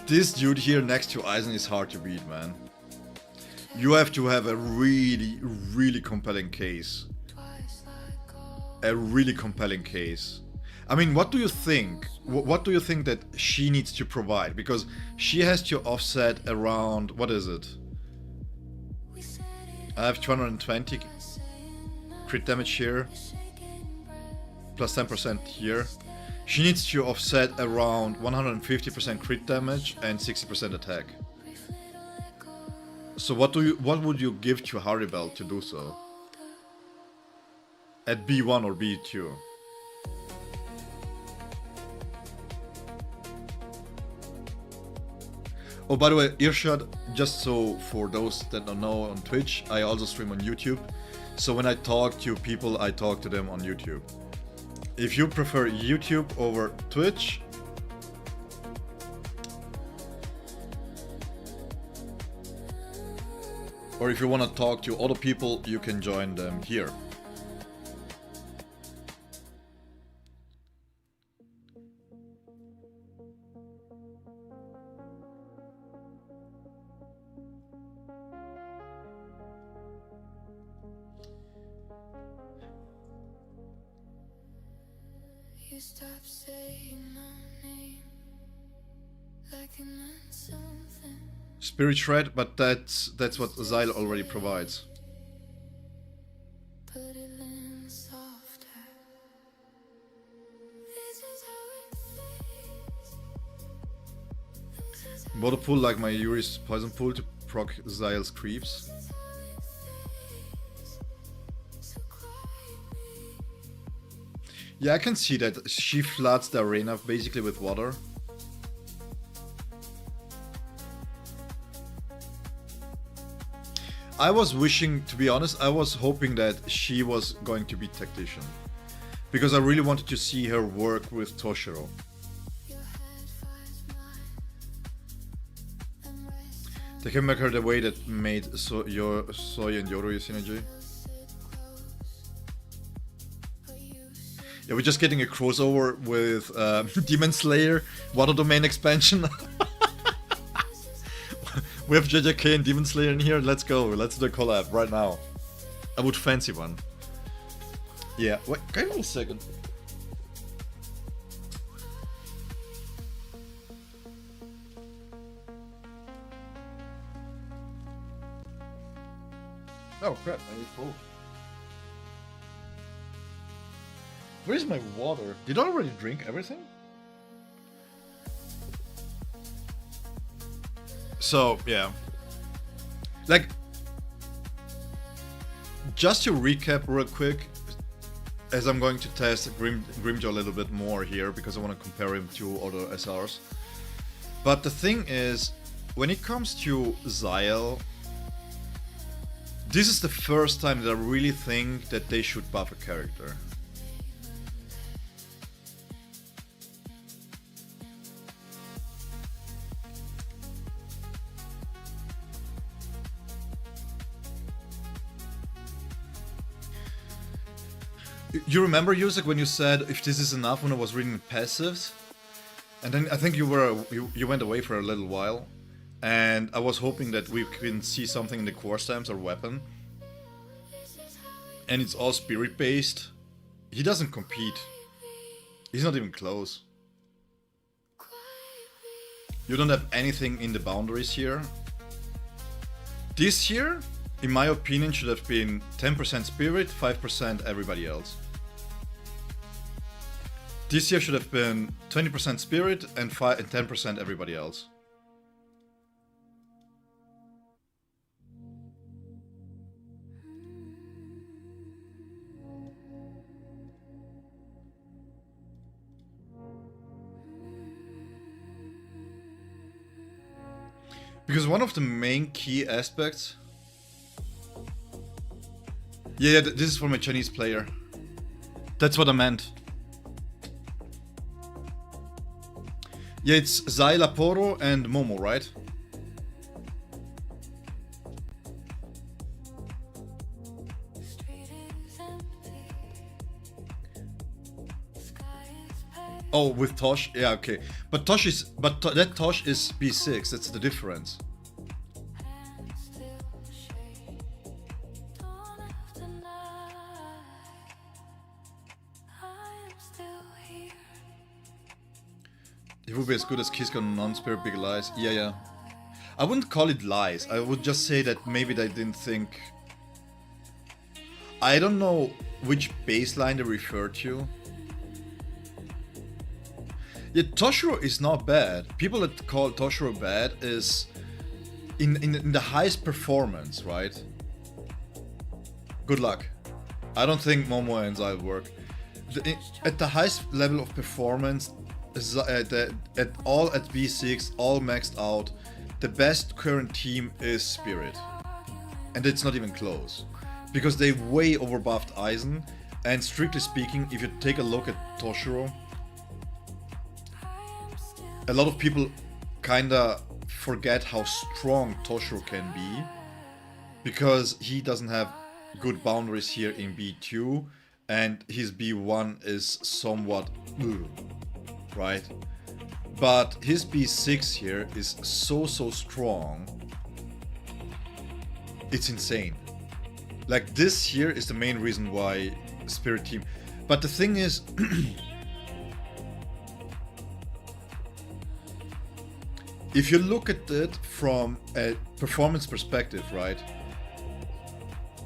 this dude here next to Aizen is hard to beat, man. You have to have a really, really compelling case. Twice like gold. A really compelling case. I mean, what do you think? What do you think that she needs to provide? Because she has to offset around, what is it? We said it. I have 220 crit damage here, Shaking breath. plus 10% here. She needs to offset around 150% crit damage and 60% attack. So what would you give to Haribel to do so? At B1 or B2? Oh, by the way, Earshot, just so for those that don't know, on Twitch, I also stream on YouTube. So when I talk to people, I talk to them on YouTube. If you prefer YouTube over Twitch, or if you want to talk to other people, you can join them here. You stop saying my name like it meant something. Spirit Shred, but that's what Szayel already provides. Put it in softer. This is how it feels. This is how Water pool like my Yuri's poison pool to proc Szayel's creeps. it feels. So quiet me. Yeah, I can see that she floods the arena basically with water. I was wishing, to be honest, I was hoping that she was going to be tactician. Because I really wanted to see her work with Toshiro. Your head fights mine. And rest on They can make her the way that made Soy and Yoru synergy. sit close. But you Yeah, we're just getting a crossover with Demon Slayer, Water Domain expansion. We have JJK and Demon Slayer in here. Let's go. Let's do a collab right now. I would fancy one. Yeah. Wait, give me a second. Oh crap! I need food. Where's my water? Did I already drink everything? So, yeah. Like, just to recap real quick, as I'm going to test Grimjaw a little bit more here, because I want to compare him to other SRs. But the thing is, when it comes to Szayel, this is the first time that I really think that they should buff a character. You remember, Yusek, when you said if this is enough when I was reading passives? And then I think you went away for a little while. And I was hoping that we can see something in the core stamps or weapon. And it's all spirit based. He doesn't compete. He's not even close. You don't have anything in the boundaries here. This here, in my opinion, should have been 10% spirit, 5% everybody else. This year should have been 20% spirit and 10% everybody else. Because one of the main key aspects... Yeah, this is from a Chinese player. That's what I meant. Yeah, it's Szayel, Aporo, and Momo, right? street is empty. Sky is pale. Oh, with Tosh? Yeah, okay. But Tosh is... that Tosh is B6, that's the difference. And still shade. Dawn after night. I am still here. It would be as good as Kiska non-spirit big lies. Yeah, yeah. I wouldn't call it lies. I would just say that maybe they didn't think... I don't know which baseline they refer to. Yeah, Toshiro is not bad. People that call Toshiro bad is in the highest performance, right? Good luck. I don't think Momo and Zai work. At the highest level of performance, at all at B6, all maxed out, the best current team is Spirit. And it's not even close. Because they way overbuffed Aizen, and strictly speaking, if you take a look at Toshiro, a lot of people kinda forget how strong Toshiro can be, because he doesn't have good boundaries here in B2, and his B1 is somewhat right? But his B6 here is so strong, it's insane. Like, this here is the main reason why Spirit Team. But the thing is, if you look at it from a performance perspective, right?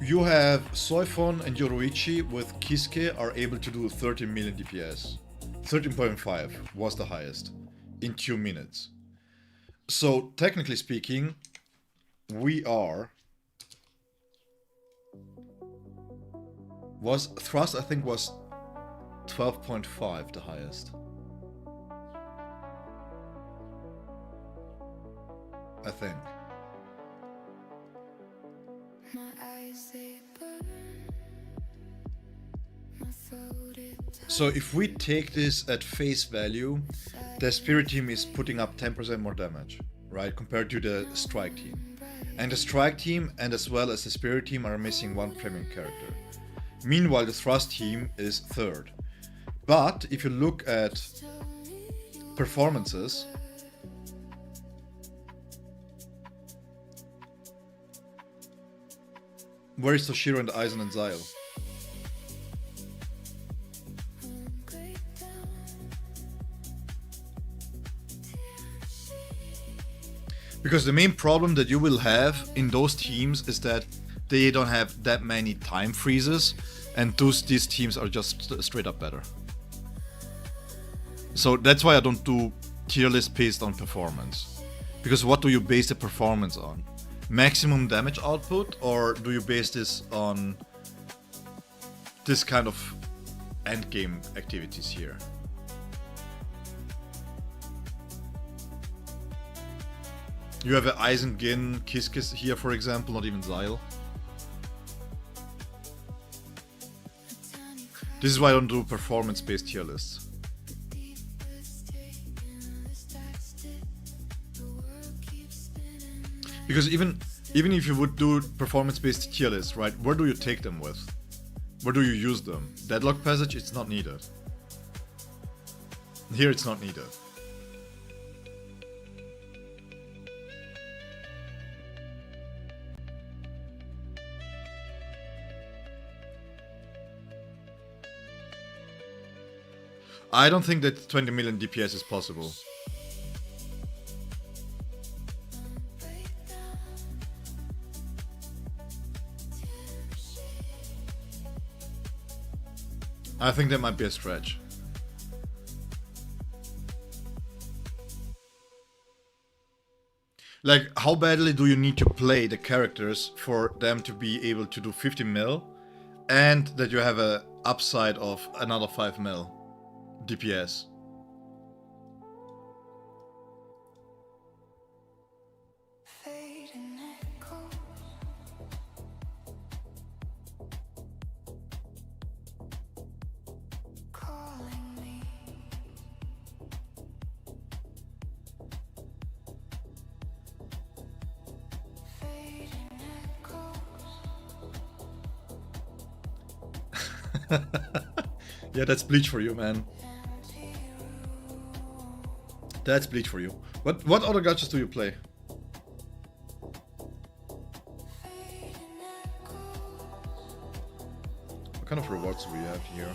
You have Soifon and Yoruichi with Kisuke are able to do 13 million DPS. 13.5 was the highest in 2 minutes. So technically speaking, Thrust I think was 12.5 the highest. I think. My eyes, they burn. My throat, it So if we take this at face value, the Spirit Team is putting up 10% more damage, right, compared to the Strike Team. And the Strike Team and as well as the Spirit Team are missing one premium character. Meanwhile, the Thrust Team is third. But if you look at performances, where is Toshiro and Aizen and Szayel? Because the main problem that you will have in those teams is that they don't have that many time freezes, and these teams are just straight up better. So that's why I don't do tier list based on performance. Because what do you base the performance on? Maximum damage output, or do you base this on this kind of endgame activities here? You have a Aizen, Gin, Kiss here, for example, not even Szayel. This is why I don't do performance-based tier lists. Because even if you would do performance-based tier lists, right, where do you take them with? Where do you use them? Deadlock Passage, it's not needed. Here it's not needed. I don't think that 20 million DPS is possible. I think that might be a stretch. Like, how badly do you need to play the characters for them to be able to do 50 mil, and that you have a upside of another 5 mil DPS? fading echoes. Calling me. Fading echoes. Yeah, that's Bleach for you, man. That's Bleach for you. What other gachas do you play? What kind of rewards do we have here?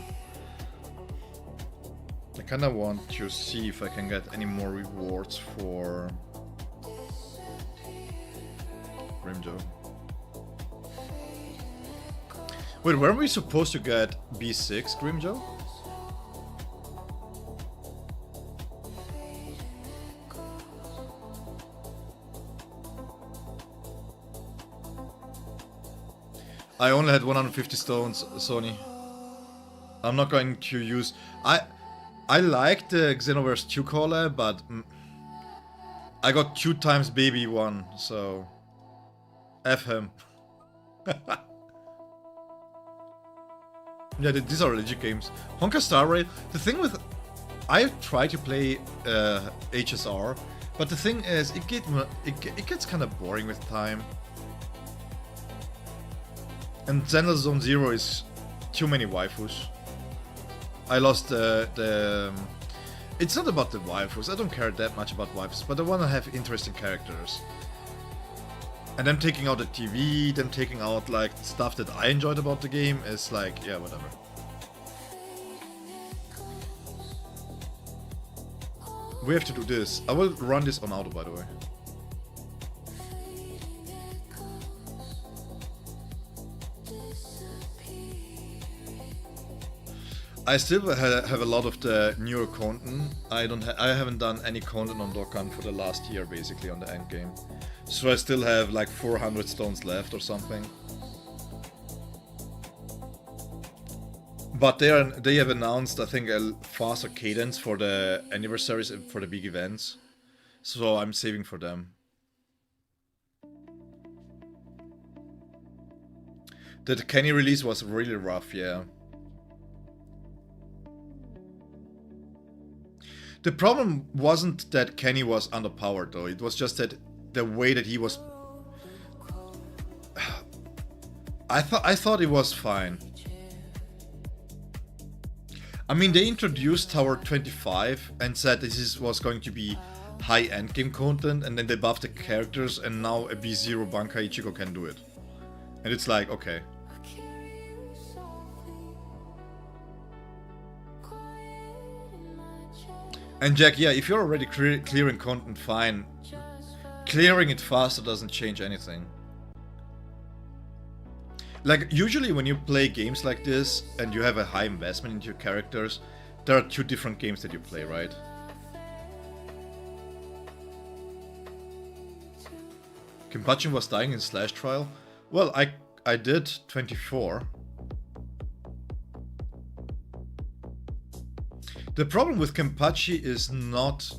I kinda want to see if I can get any more rewards for Grimjo. Wait, weren't we supposed to get B6 Grimjo? I only had 150 stones, Sony. I'm not going to use... I like the Xenoverse 2 collab, but... I got 2 times baby 1, so... F him. Yeah, these are legit games. Honka Star Rail. The thing with... I try to play HSR, but the thing is, it gets kind of boring with time. And Xenoverse Zone Zero is too many waifus. I lost the... It's not about the waifus, I don't care that much about waifus, but I want to have interesting characters. And them taking out the TV, them taking out like stuff that I enjoyed about the game is like, yeah, whatever. We have to do this. I will run this on auto, by the way. I still have a lot of the newer content. I haven't done any content on Dokkan for the last year, basically, on the end game. So I still have like 400 stones left or something. But they have announced, I think, a faster cadence for the anniversaries and for the big events. So I'm saving for them. The Kenny release was really rough, yeah. The problem wasn't that Kenny was underpowered though, it was just that the way that he was... I thought it was fine. I mean, they introduced Tower 25 and said this was going to be high endgame content, and then they buffed the characters, and now a B0 Bankai Ichigo can do it. And it's like, okay. And Jack, yeah, if you're already clearing content, fine. Clearing it faster doesn't change anything. Like, usually when you play games like this, and you have a high investment into your characters, there are 2 different games that you play, right? Kenpachi was dying in Slash Trial? Well, I did 24. The problem with Kenpachi is not...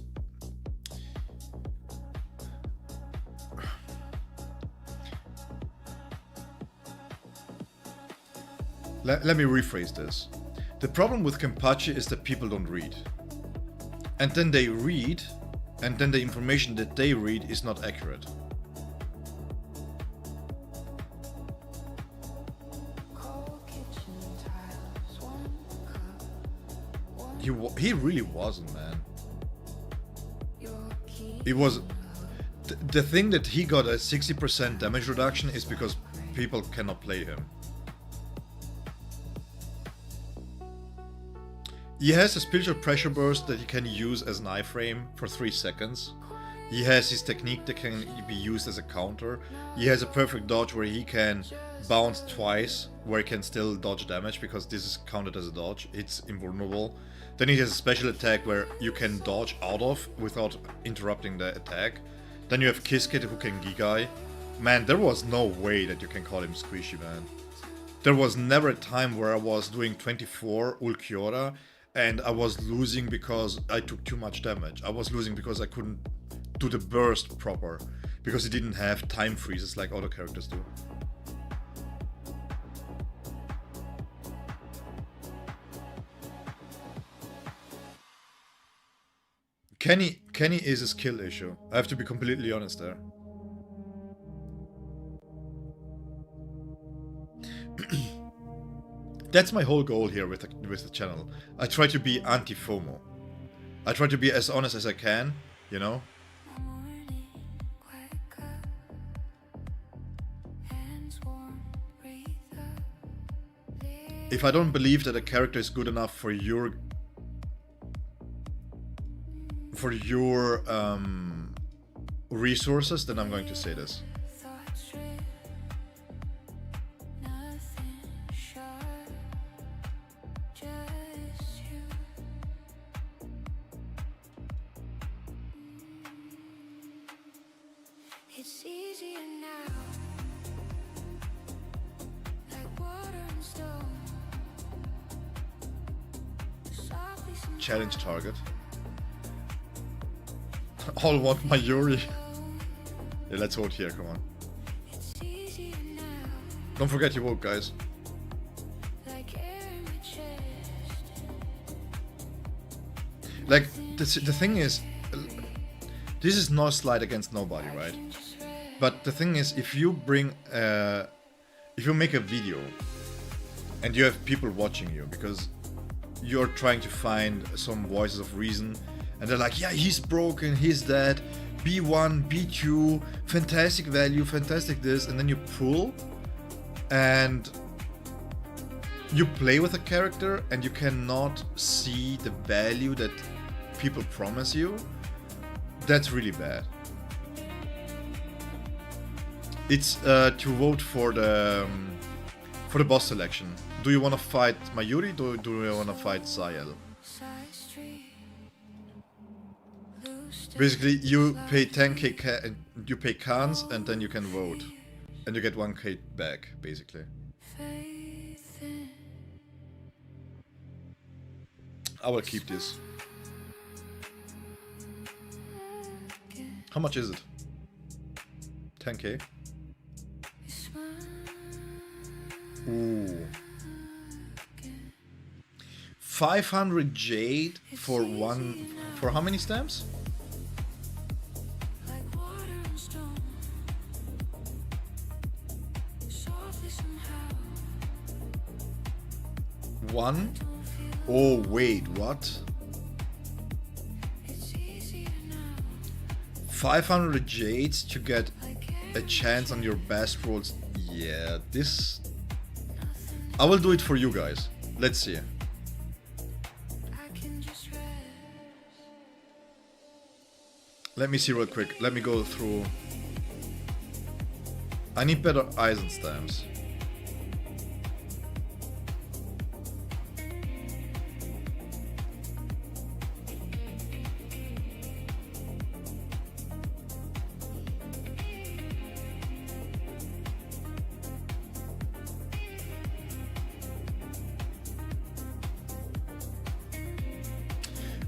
Let me rephrase this. The problem with Kenpachi is that people don't read. And then they read, and then the information that they read is not accurate. He really wasn't, man. It was... The thing that he got a 60% damage reduction is because people cannot play him. He has a spiritual pressure burst that he can use as an iframe for 3 seconds. He has his technique that can be used as a counter. He has a perfect dodge where he can bounce twice, where he can still dodge damage because this is counted as a dodge. It's invulnerable. Then he has a special attack where you can dodge out of without interrupting the attack. Then you have Kiskit who can Gigai. Man, there was no way that you can call him squishy, man. There was never a time where I was doing 24 Ulquiorra and I was losing because I took too much damage. I was losing because I couldn't do the burst proper, because it didn't have time freezes like other characters do. Kenny is a skill issue. I have to be completely honest there. That's my whole goal here with the channel. I try to be anti-FOMO. I try to be as honest as I can, you know? If I don't believe that a character is good enough for your resources, then I'm going to say this. It's easier now. challenge target. All want my Yuri. Yeah, let's vote here, come on. It's easier now, Don't forget you vote, guys. like air in my chest. Like, the thing is, this is no slight against nobody, right? Just rest. But the thing is, if you bring, if you make a video and you have people watching you because you're trying to find some voices of reason and they're like, yeah, he's broken, he's dead, B1, B2, fantastic value, fantastic this, and then you pull and you play with a character and you cannot see the value that people promise you, that's really bad. It's to vote for the boss selection. Do you want to fight Mayuri? Do you want to fight Szayel? Side street. Loose Basically, you pay 10k, you pay cans, and then you can vote, and you get 1k back, basically. faith in I will keep this. How much is it? 10k? your smile. Ooh. 500 jade for one. For how many stamps? Like water and stone. Softly somehow. One? Oh, wait, what? It's easier now. 500 jades to get Like a air. chance on your best rolls. Yeah, this. I will do it for you guys. Let's see. I can just rest. Let me see real quick. Let me go through. I need better Eisen stamps.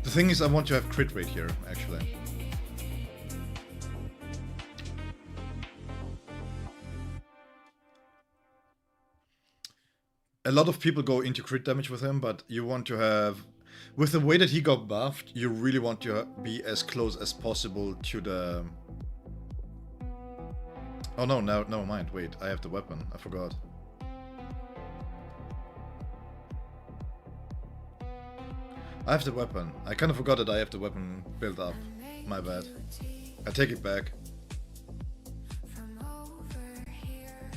The thing is, I want to have crit rate here, actually. A lot of people go into crit damage with him, but you want to have... With the way that he got buffed, you really want to be as close as possible to the... Oh no, never mind, wait, I have the weapon, I forgot. I have the weapon. I kind of forgot that I have the weapon built up. My bad. I take it back. From over here.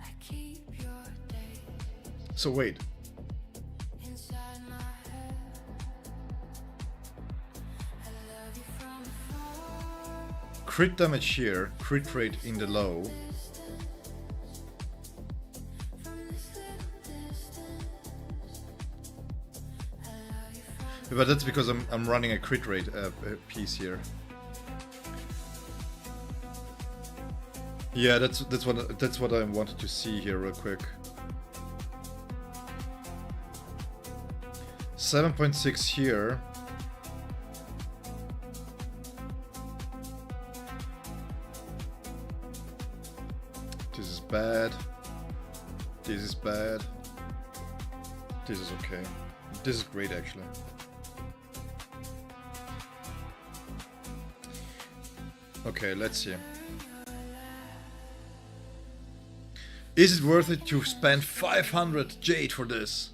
I keep your day So wait, inside my head. I love you from afar. crit damage here, crit rate in the low. From this little distance. I love you from But that's because I'm running a crit rate piece here. Yeah, that's what I wanted to see here real quick. 7.6 here. This is bad. This is bad. This is okay. This is great actually. Okay, let's see. Is it worth it to spend 500 jade for this?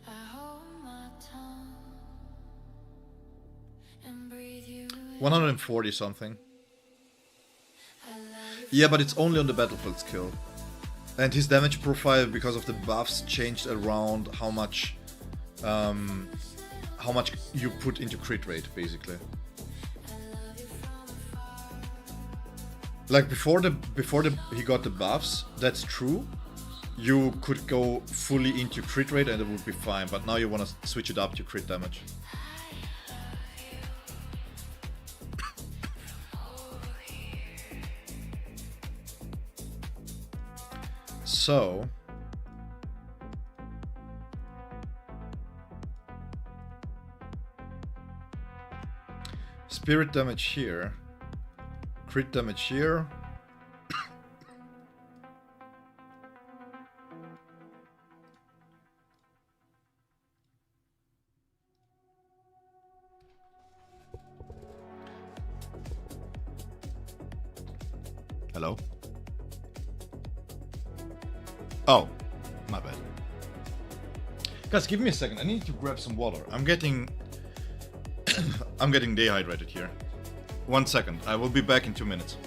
I hold my tongue and breathe you in. 140 something. I love you Yeah, but it's only on the battlefield skill. And his damage profile, because of the buffs, changed around how much you put into crit rate, basically. Like before he got the buffs, that's true. You could go fully into crit rate and it would be fine, but now you want to switch it up to crit damage. So Spirit damage here. Crit damage here. Hello? Oh, my bad. Guys, give me a second. I need to grab some water. I'm getting dehydrated here. 1 second. I will be back in 2 minutes.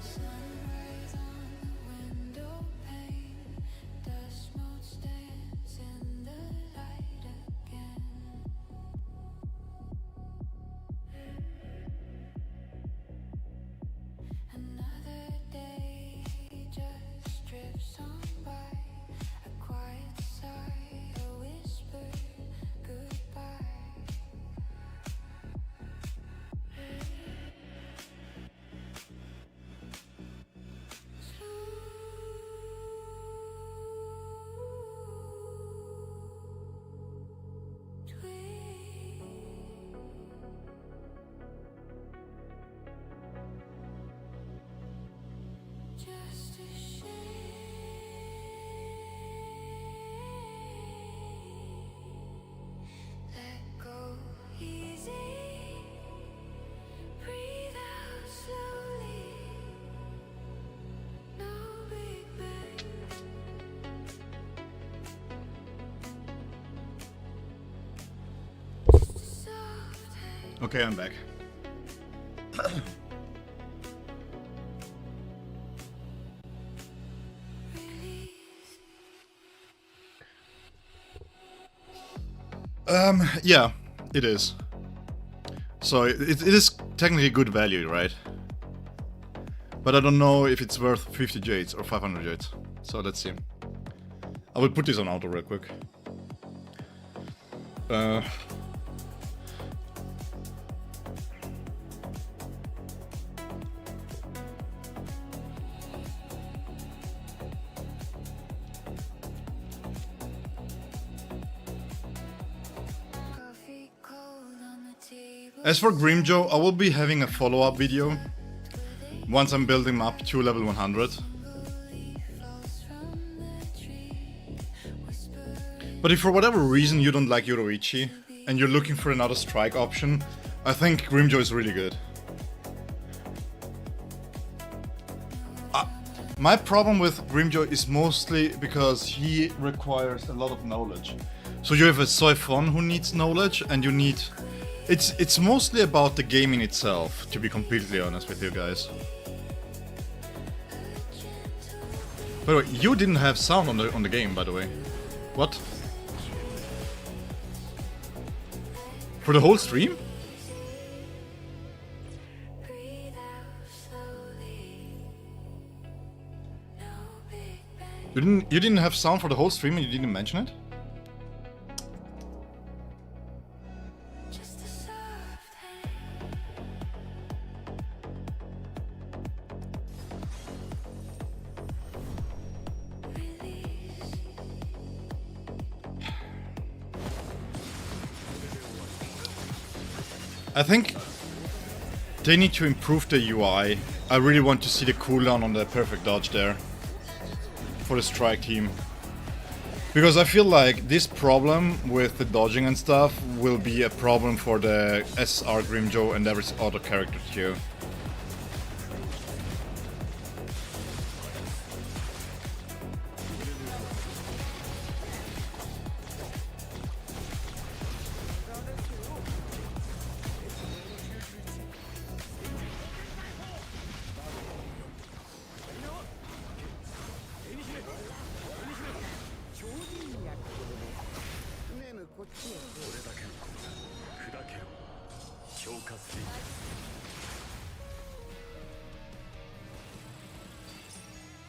Sunrise on the window pane, dust mote stands in the light again. Another day just drifts on by, a quiet sigh, a whispered goodbye. Just a shade. Let go easy. Breathe out slowly. No big bang. Just a soft hand. Okay, I'm back. Yeah, it is. So it is technically good value, right? But I don't know if it's worth 50 jades or 500 jades. So let's see. I will put this on auto real quick. Coffee cold on the table. As for Grimjo, I will be having a follow-up video once I'm building him up to level 100. Falls from the tree. Whisper. But if for whatever reason you don't like Yoruichi and you're looking for another strike option, I think Grimjo is really good. My problem with Grimjo is mostly because he requires a lot of knowledge. So you have a Soifon who needs knowledge, and you need... It's mostly about the game in itself, to be completely honest with you guys. By the way, you didn't have sound on the game, by the way. What? For the whole stream? Breathe out slowly. No big bang. You didn't have sound for the whole stream and you didn't mention it? Just a soft hand. Release. I think they need to improve the UI. I really want to see the cooldown on the perfect dodge there for the strike team. Because I feel like this problem with the dodging and stuff will be a problem for the SR Grimjo and every other character too.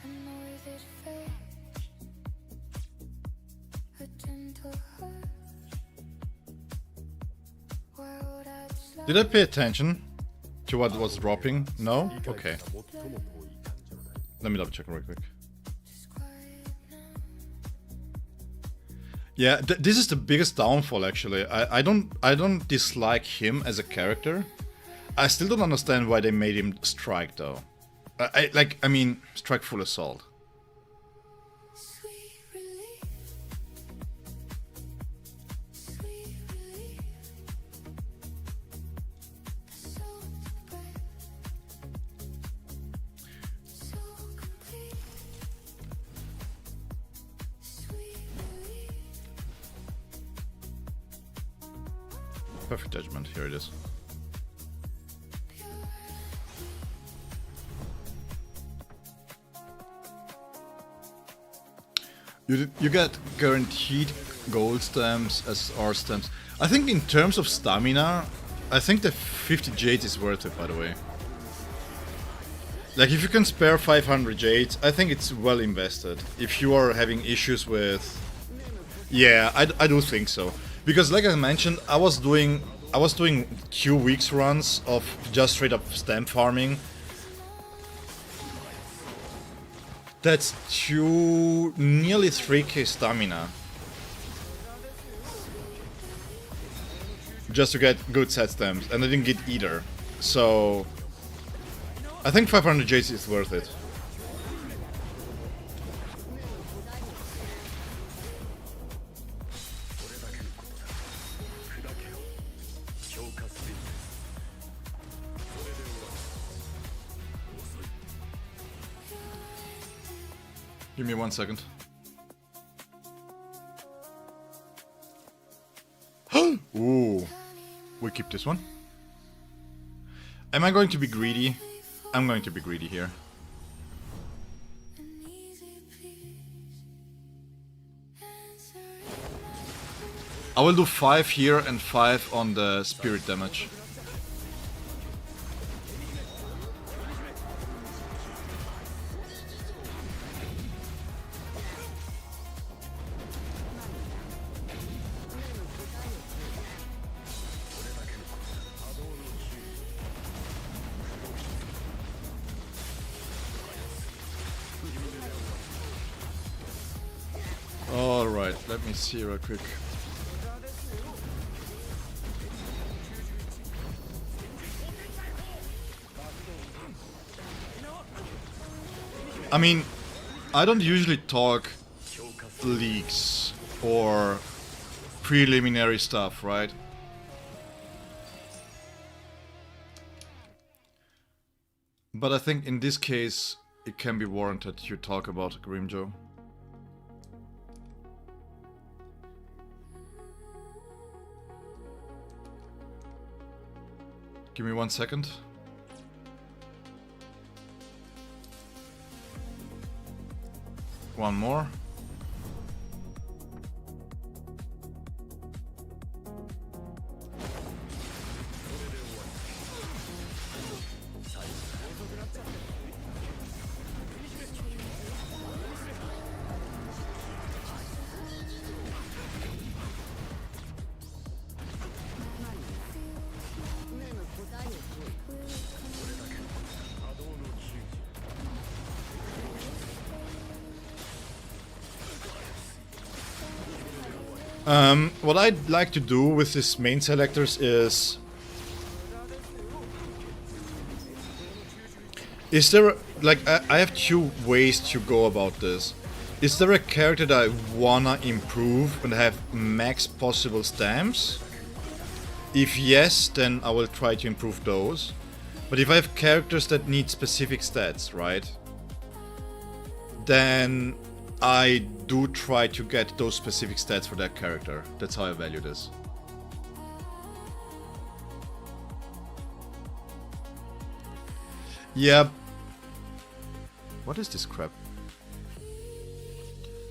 A noise that fades, a gentle hurt. Why would I slow Did I pay attention To what was dropping? No? Okay. Let me double check real quick. Yeah, this is the biggest downfall actually. I don't dislike him as a character. I still don't understand why they made him strike though. I mean, strike full assault. Sweet relief. Sweet relief. So bright. So complete. Sweet relief. Perfect judgment. Here it is. You get guaranteed gold stamps as R stamps. I think in terms of stamina, I think the 50 jades is worth it, by the way. Like, if you can spare 500 jades, I think it's well invested. If you are having issues with... Yeah, I do think so. Because like I mentioned, I was doing 2 weeks runs of just straight up stamp farming. That's nearly 3k stamina. Just to get good set stamps, and I didn't get either. So I think 500 jades is worth it. Give me 1 second. Ooh, we keep this one. Am I going to be greedy? I'm going to be greedy here. An easy peace. Answering. I will do 5 here and 5 on the spirit damage. Alright, let me see real quick. I mean, I don't usually talk leaks or preliminary stuff, right? But I think in this case, it can be warranted to talk about Grimjo. Give me 1 second. One more. What I'd like to do with this main selectors is there, like, I have 2 ways to go about this. Is there a character that I wanna improve and have max possible stamps? If yes, then I will try to improve those. But if I have characters that need specific stats, right? Then I do try to get those specific stats for that character. That's how I value this. Yeah. What is this crap?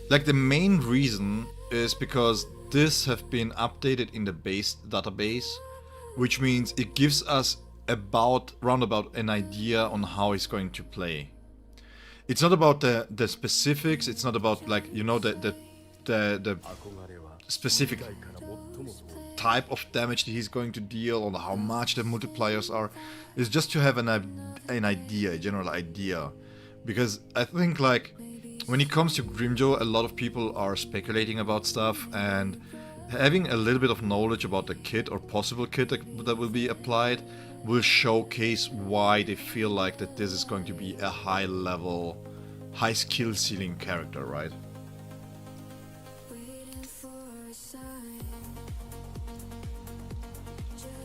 Like, the main reason is because this have been updated in the base database, which means it gives us roundabout an idea on how he's going to play. It's not about the specifics. It's not about, like, you know, the specific type of damage that he's going to deal or how much the multipliers are. It's just to have an idea, a general idea. Because I think like when it comes to Grimjo, a lot of people are speculating about stuff, and having a little bit of knowledge about the kit or possible kit that will be applied will showcase why they feel like that this is going to be a high level, high skill ceiling character, right?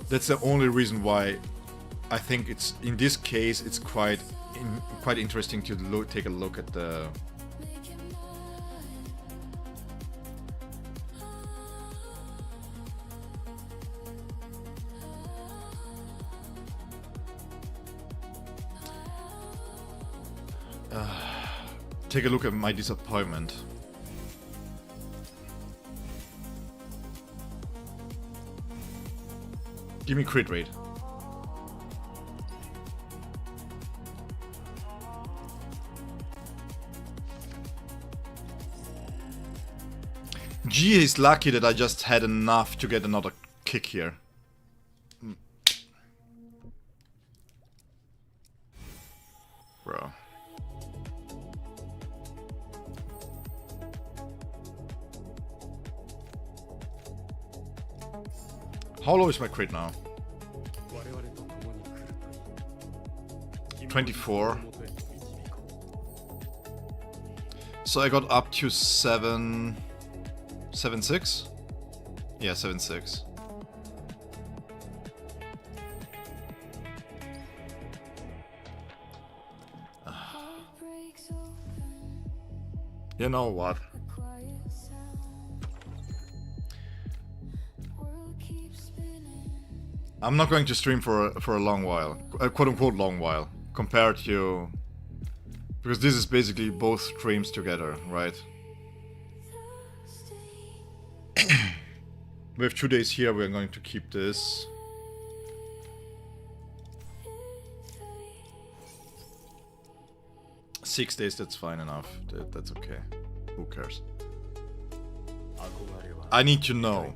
That's the only reason why I think it's, in this case, it's quite interesting to take a look at the take a look at my disappointment. Give me crit rate. G is lucky that I just had enough to get another kick here. Bro. How low is my crit now? 24. So I got up to 7.6? Yeah, 7.6. You know what? I'm not going to stream for a long while, quote unquote long while, compared to, because this is basically both streams together, right? We have 2 days here, we're going to keep this. Six days, that's fine enough, that's okay. Who cares? I need to know.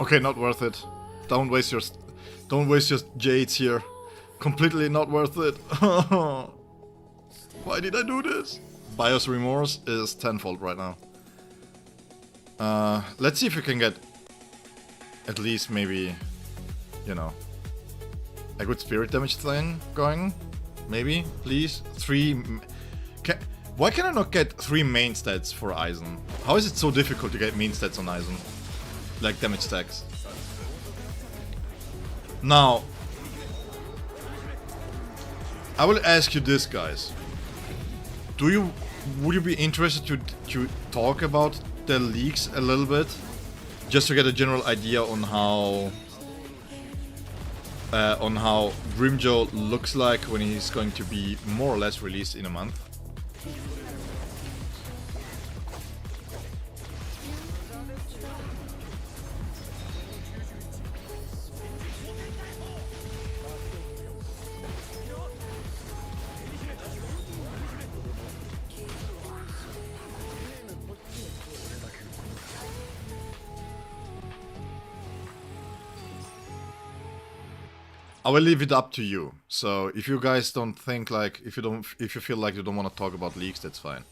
Okay, not worth it. Don't waste your jades here. Completely not worth it. Why did I do this? Bios remorse is tenfold right now. Let's see if we can get at least maybe, you know, a good spirit damage thing going. Maybe, please. Why can I not get 3 main stats for Aizen? How is it so difficult to get main stats on Aizen? Like damage stacks. Now, I will ask you this, guys. Would you be interested to talk about the leaks a little bit? Just to get a general idea on how Grimjo looks like when he's going to be more or less released in a month. I will leave it up to you. So if you guys don't think like, if you feel like you don't want to talk about leaks, that's fine.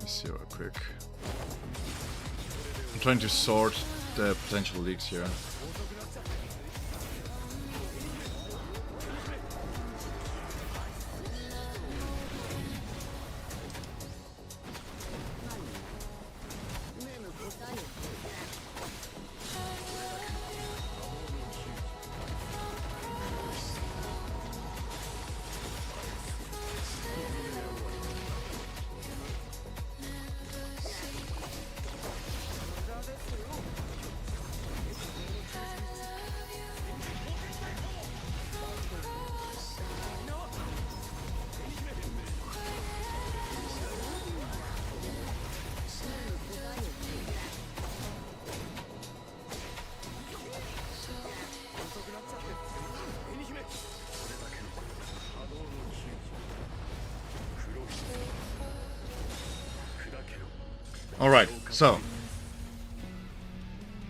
see real quick. I'm trying to sort the potential leaks here. Alright, so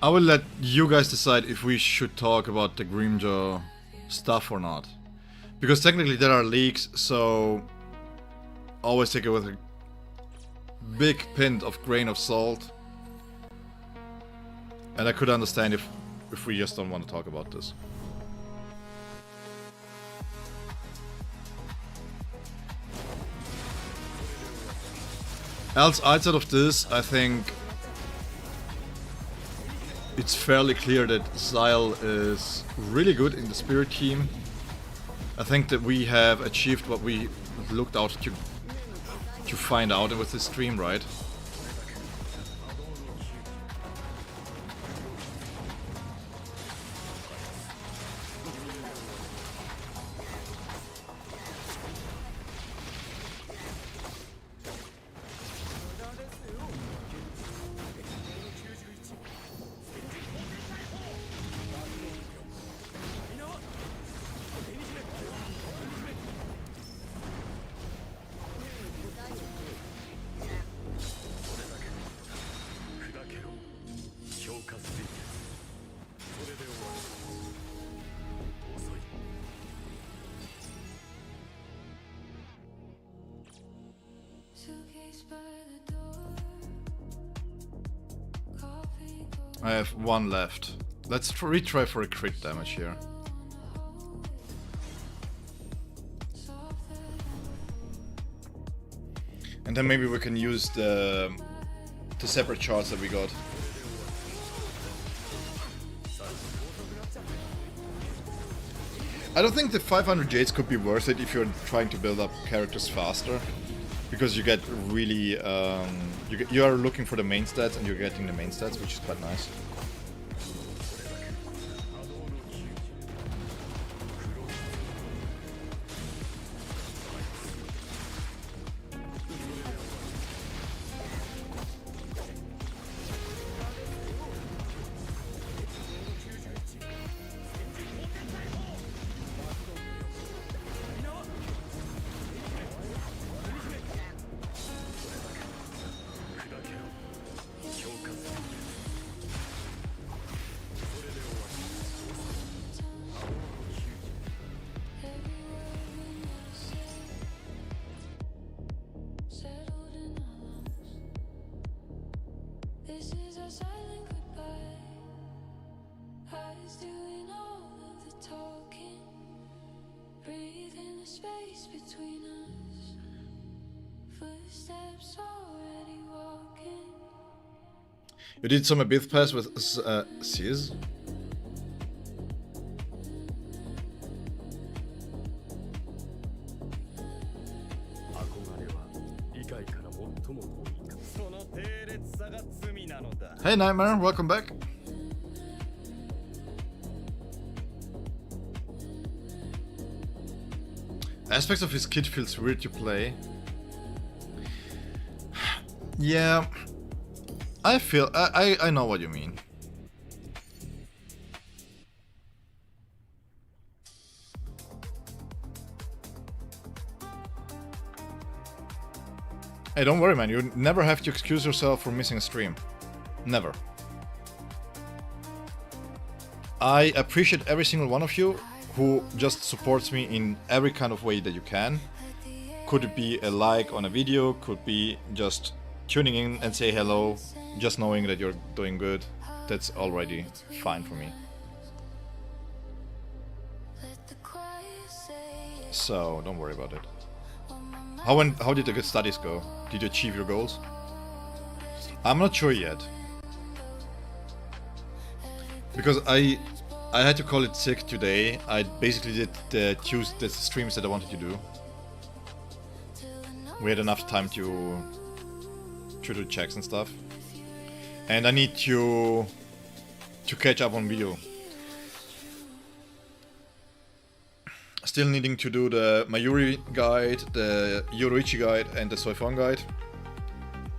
I will let you guys decide if we should talk about the Grimjaw stuff or not. Because technically there are leaks, so always take it with a big pint of grain of salt. And I could understand if we just don't want to talk about this. Else, outside of this, I think it's fairly clear that Szayel is really good in the Spirit team. I think that we have achieved what we looked out to find out with this stream, right? I have one left. Let's retry for a crit damage here. And then maybe we can use the separate charts that we got. I don't think the 500 Jades could be worth it if you're trying to build up characters faster. Because you get really, you are looking for the main stats and you're getting the main stats, which is quite nice. You did some Abyss pass with Sis? Hey Nightmare, welcome back. Aspects of his kit feels weird to play. Yeah, I know what you mean. Hey, don't worry, man. You never have to excuse yourself for missing a stream. Never. I appreciate every single one of you who just supports me in every kind of way that you can. Could it be a like on a video, could be just tuning in and say hello, just knowing that you're doing good, that's already fine for me. So don't worry about it. How did the good studies go? Did you achieve your goals? I'm not sure yet. Because I had to call it sick today. I basically did the streams that I wanted to do. We had enough time to do checks and stuff. And I need to catch up on video. Still needing to do the Mayuri guide, the Yoruichi guide, and the Soifon guide.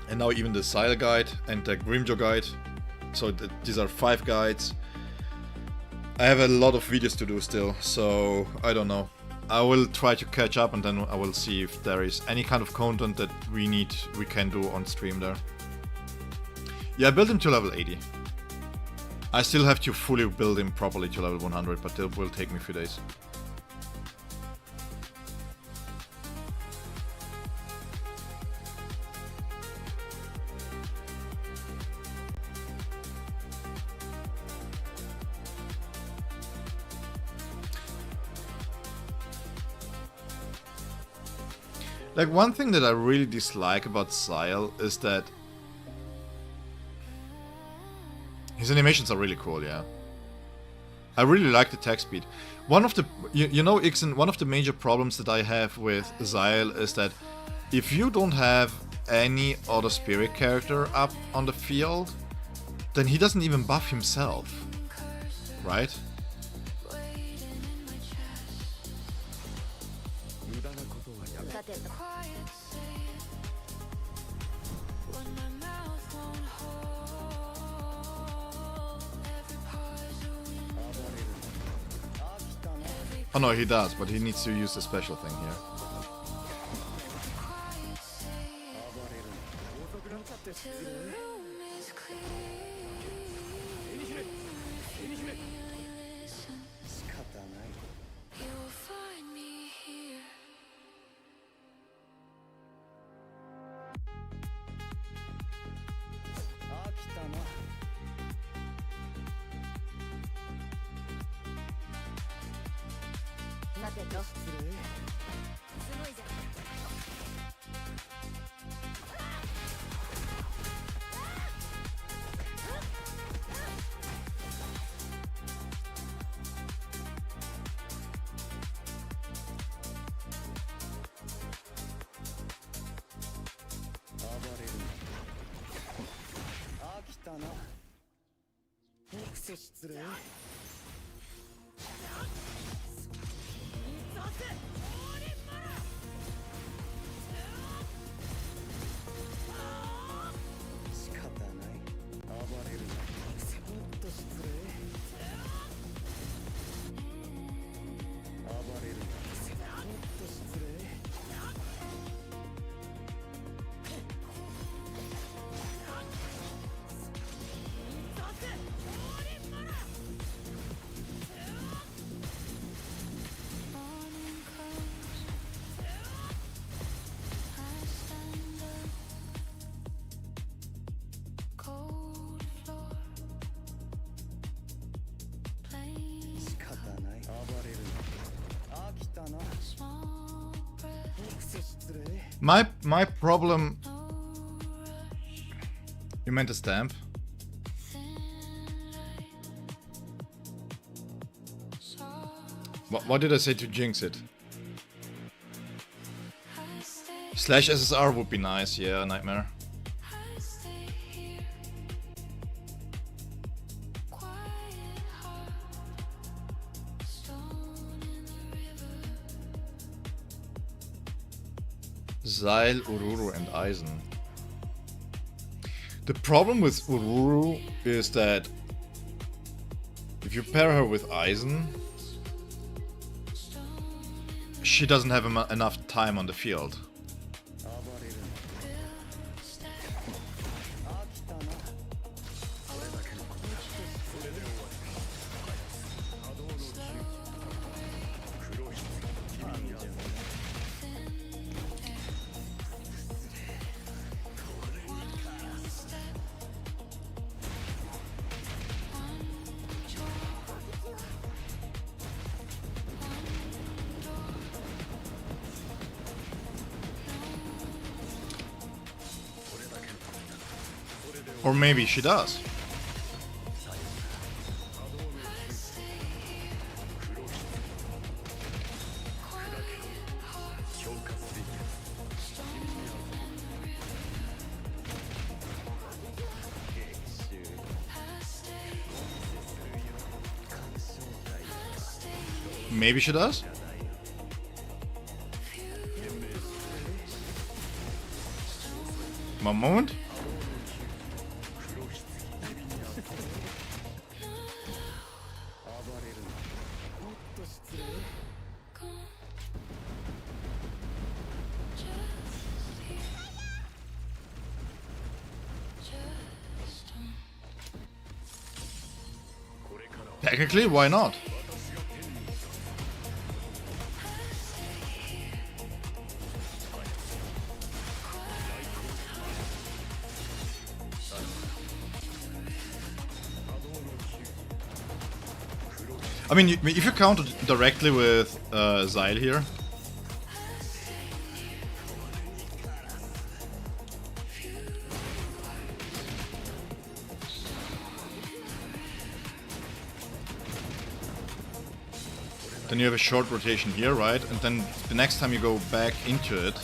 And now even the Szayel guide and the Grimjo guide. So these are 5 guides. I have a lot of videos to do still, so I don't know. I will try to catch up and then I will see if there is any kind of content that we can do on stream there. Yeah, I built him to level 80. I still have to fully build him properly to level 100, but it will take me a few days. Like, one thing that I really dislike about Szayel is that his animations are really cool, yeah. I really like the attack speed. One of the, you know, Ixen, one of the major problems that I have with Szayel is that if you don't have any other spirit character up on the field, then he doesn't even buff himself, right? Oh no, he does, but he needs to use the special thing here. My problem... You meant a stamp? What did I say to jinx it? Slash SSR would be nice, yeah, Nightmare. Szayel, Ururu and Aizen. The problem with Ururu is that if you pair her with Aizen, she doesn't have enough time on the field. Or maybe she does. Maybe she does? One moment. Technically, why not? I mean, if you counter directly with Szayel here, then you have a short rotation here, right? And then the next time you go back into it,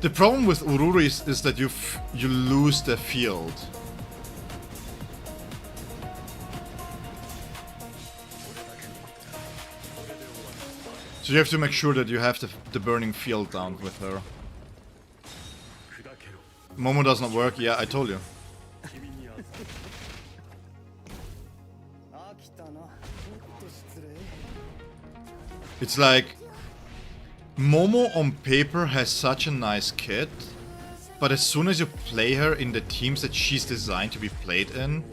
the problem with Ururu is that you lose the field. So you have to make sure that you have the burning field down with her. Momo does not work, yeah, I told you. It's like Momo on paper has such a nice kit, but as soon as you play her in the teams that she's designed to be played in,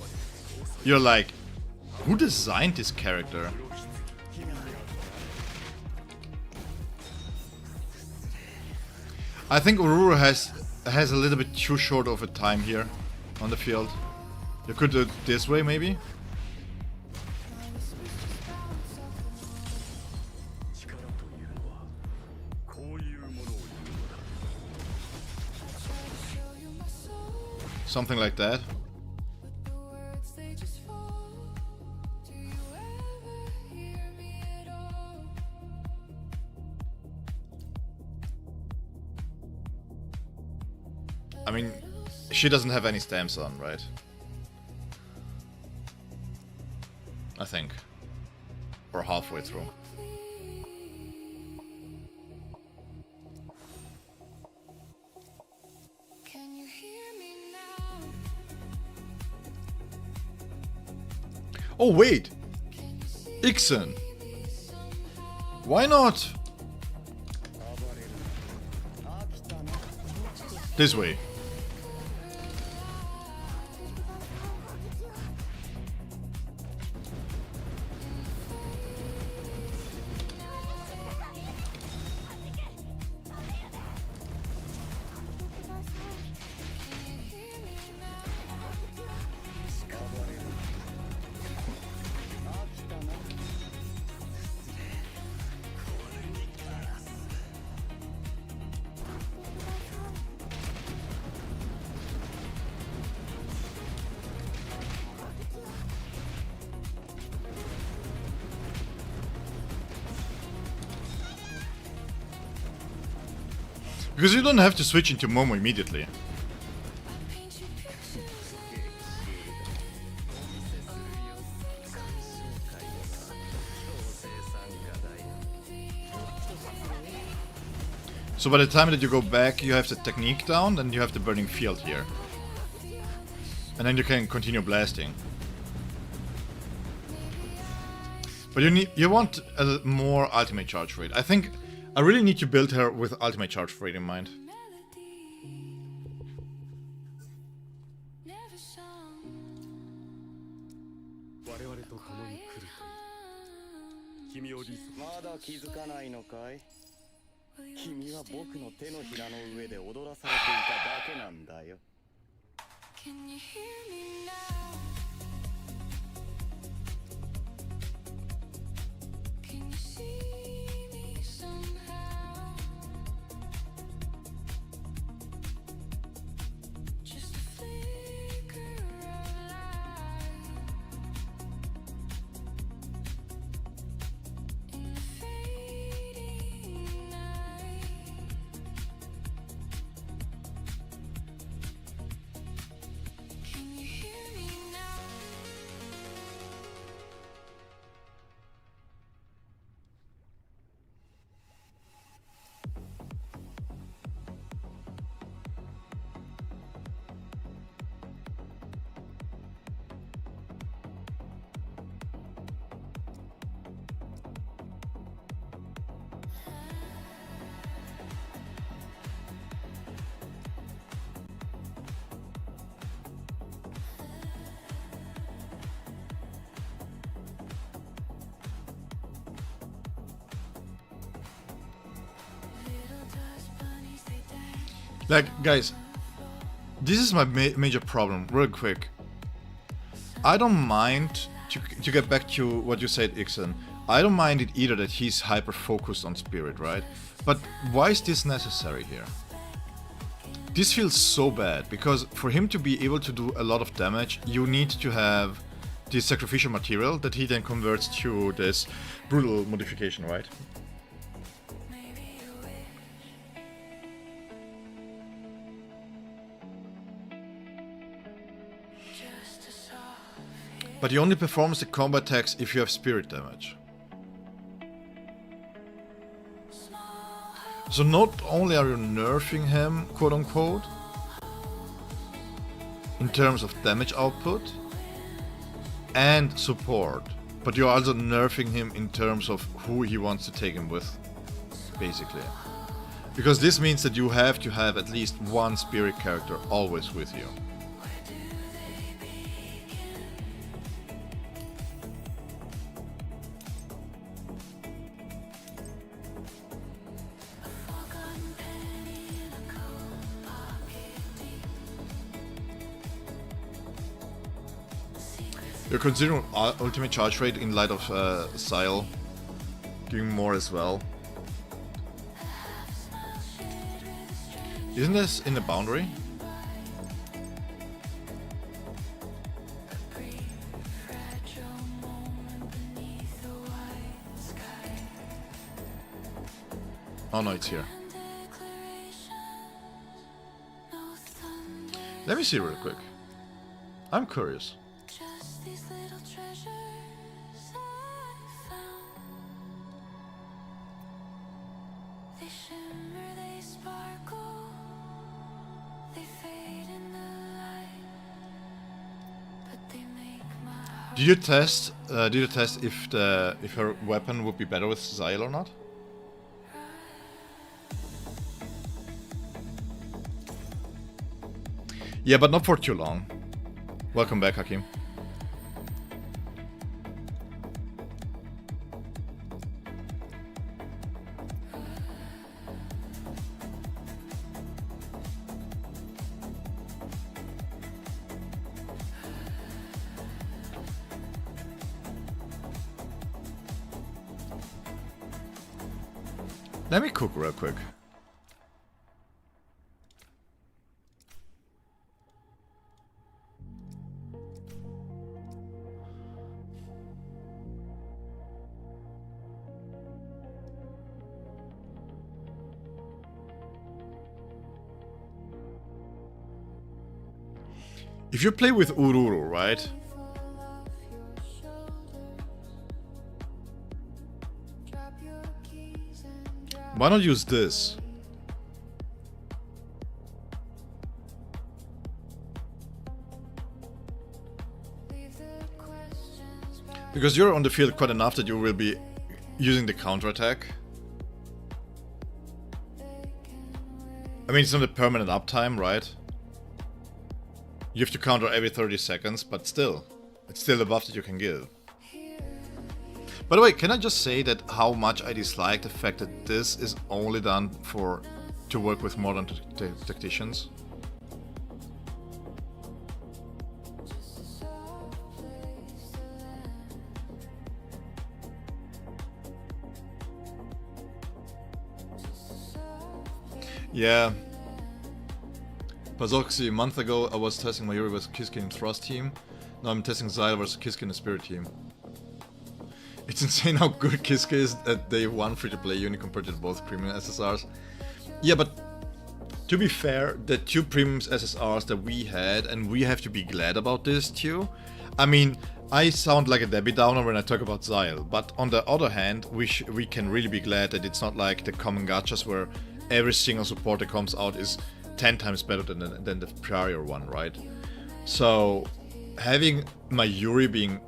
you're like, who designed this character? I think Ururu has a little bit too short of a time here on the field. You could do it this way, maybe? Something like that. I mean, she doesn't have any stamps on, right? I think. Or halfway through. Can you hear me now? Oh wait! Ixen! Why not? This way. Because you don't have to switch into Momo immediately. So by the time that you go back, you have the technique down, and you have the burning field here. And then you can continue blasting. But you want a more ultimate charge rate. I think I really need to build her with ultimate charge rate in mind. Never sung. 我々と共に来るという君を理想まだ気づかないのかい？ Will you 君は僕の手のひらの上で踊らされていただけなんだよ。 Can you hear me now? Can you see me somehow? Just a flicker of light in the fading night. Can you hear me now? Little dust bunnies, they dance. Like, guys, this is my major problem, real quick. I don't mind, to get back to what you said, Ixen, I don't mind it either that he's hyper focused on spirit, right? But why is this necessary here? This feels so bad, because for him to be able to do a lot of damage, you need to have this sacrificial material that he then converts to this brutal modification, right? Maybe you wish. Just a soft hit. But he only performs the combat attacks if you have spirit damage. So not only are you nerfing him, quote unquote, in terms of damage output and support, but you're also nerfing him in terms of who he wants to take him with, basically. Because this means that you have to have at least one spirit character always with you. Forgotten penny in a coat pocket deep. Secrets You're considering ultimate charge rate in light of Szayel doing more as well. shared with strangers. Isn't this in the boundary? A brief, fragile moment beneath the white sky. Oh no, it's here. And declarations, no thunder, Let me see real quick. I'm curious. just these little treasures I found. They shimmer, they sparkle, they fade in the light, but they make my heart. Did you test? Did you test if her weapon would be better with Szayel or not? Yeah, but not for too long. Welcome back, Hakim. Let me cook real quick. If you play with Ururu, right? Full of your shoulders. Drop your keys and drive. Why not use this? Leave the questions back. Because you're on the field quite enough that you will be using the counterattack. I mean, it's not a permanent uptime, right? You have to counter every 30 seconds, but still. It's still a buff that you can give. By the way, can I just say that how much I dislike the fact that this is only done to work with modern tacticians? Yeah. Pazoxy, a month ago I was testing Mayuri vs Kiske in Thrust team. Now I'm testing Szayel vs Kiske in the Spirit team. It's insane how good Kiske is at day 1 free-to-play unit compared to both premium SSRs. Yeah, but to be fair, the 2 premium SSRs that we had, and we have to be glad about this too. I mean, I sound like a Debbie Downer when I talk about Szayel, but on the other hand, we can really be glad that it's not like the common gachas where every single support that comes out is 10 times better than the prior one, right? So having Mayuri being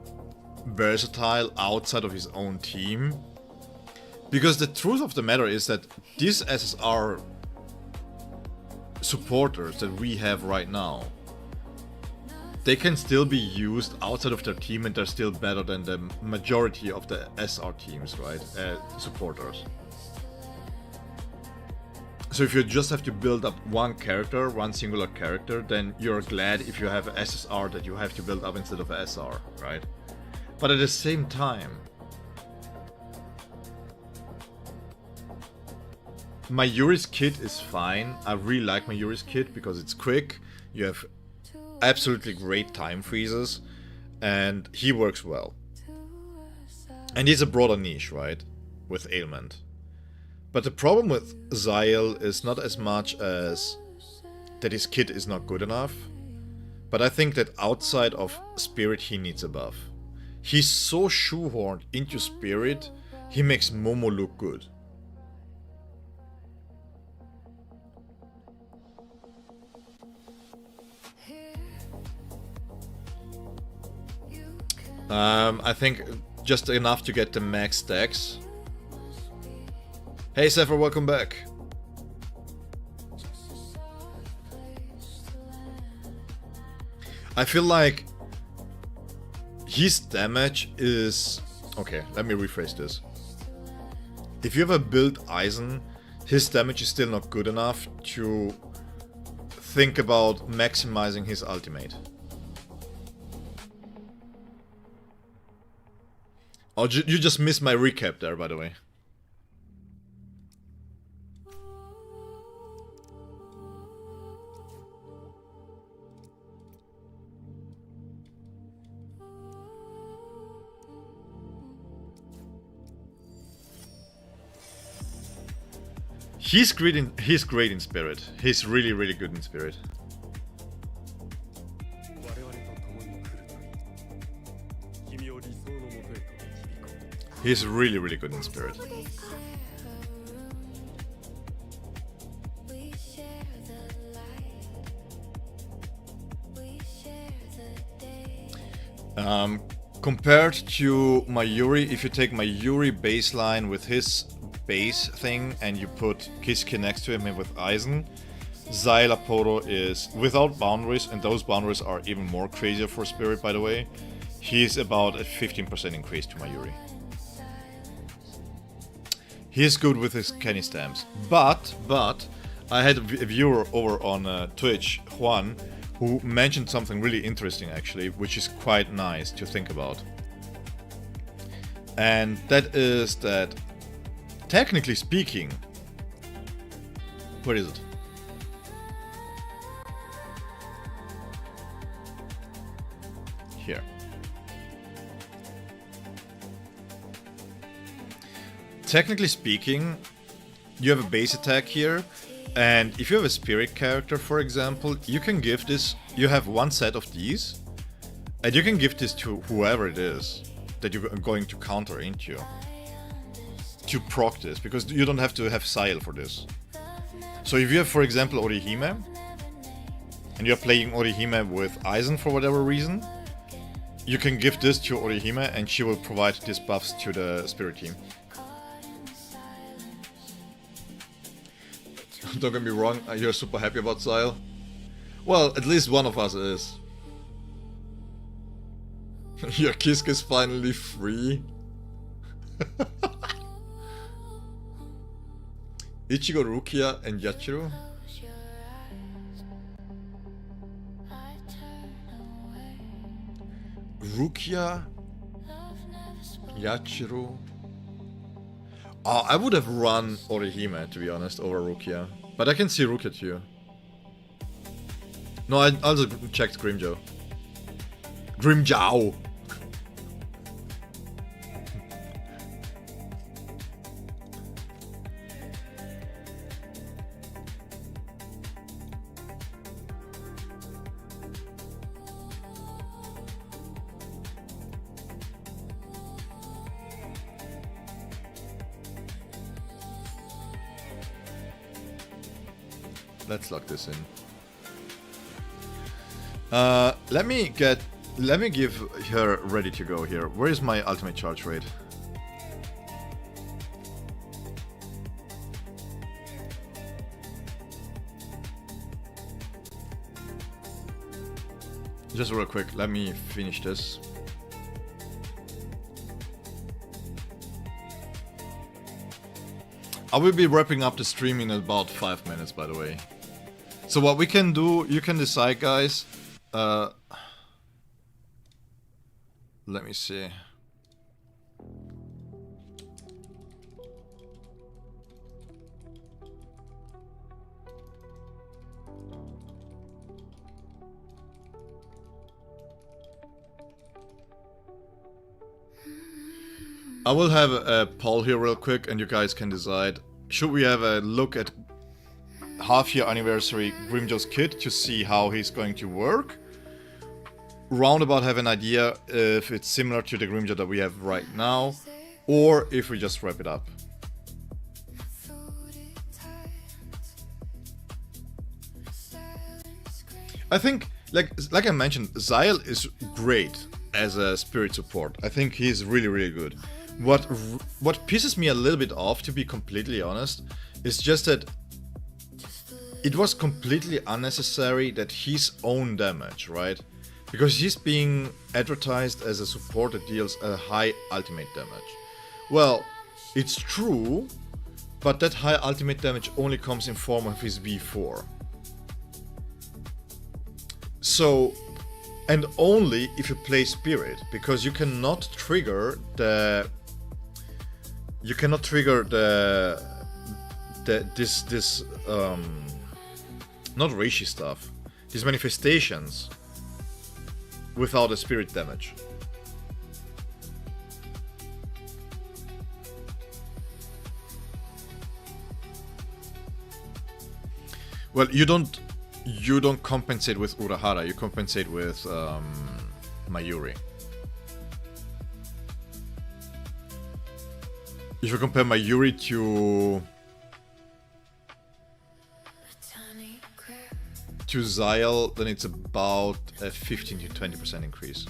versatile outside of his own team, because the truth of the matter is that these SSR supporters that we have right now, they can still be used outside of their team and they're still better than the majority of the SR teams, right? Supporters. So if you just have to build up one character, one singular character, then you're glad if you have an SSR that you have to build up instead of a SR, right? But at the same time, Mayuri's kit is fine. I really like Mayuri's kit because it's quick, you have absolutely great time freezes, and he works well. And he's a broader niche, right? With ailment. But the problem with Szayel is not as much as that his kit is not good enough, but I think that outside of Spirit he needs a buff. He's so shoehorned into Spirit, he makes Momo look good. I think just enough to get the max stacks. Hey Zephyr, welcome back. I feel like his damage is... Okay, let me rephrase this. If you ever build Eisen, his damage is still not good enough to think about maximizing his ultimate. Oh, you just missed my recap there, by the way. He's great in Spirit. He's really, really good in Spirit. He's really, really good in Spirit. Compared to Mayuri, if you take Mayuri baseline with his base thing and you put Kiske next to him with Eisen, Szayel Apollo is without boundaries, and those boundaries are even more crazier for Spirit, by the way. He's about a 15% increase to Mayuri. He's good with his Kenny stamps, but I had a viewer over on Twitch, Juan, who mentioned something really interesting actually, which is quite nice to think about. And that is that, technically speaking, where is it? Here. Technically speaking, you have a base attack here, and if you have a spirit character, for example, you can give this, you have one set of these, and you can give this to whoever it is that you're going to counter into, to proc this, because you don't have to have Szayel for this. So if you have, for example, Orihime, and you're playing Orihime with Eisen for whatever reason, you can give this to Orihime and she will provide these buffs to the spirit team. Don't get me wrong, you're super happy about Szayel. Well, at least one of us is. Your Kiske is finally free. Ichigo, Rukia, and Yachiru. Close your eyes. I turn away. Rukia, Love never spoke. Yachiru. Oh, I would have run Orihime, to be honest, over Rukia. But I can see Rukia too. No, I also checked Grimjow. Grimjow! Let's lock this in. Let me give her ready to go here. Where is my ultimate charge rate? Just real quick, let me finish this. I will be wrapping up the stream in about 5 minutes, by the way. So what we can do, you can decide, guys. Let me see. I will have a poll here real quick and you guys can decide. Should we have a look at half-year anniversary Grimjow's kit to see how he's going to work? Roundabout have an idea if it's similar to the Grimjow that we have right now, or if we just wrap it up. I think, like I mentioned, Szayel is great as a spirit support. I think he's really, really good. What pisses me a little bit off, to be completely honest, is just that it was completely unnecessary that his own damage, right? Because he's being advertised as a support that deals a high ultimate damage. Well, it's true, but that high ultimate damage only comes in form of his V4. So, and only if you play Spirit, because you cannot trigger the not Reishi stuff, these manifestations without a spirit damage. Well, you don't compensate with Urahara, you compensate with Mayuri. If you compare Mayuri to Szayel, then it's about a 15 to 20% increase.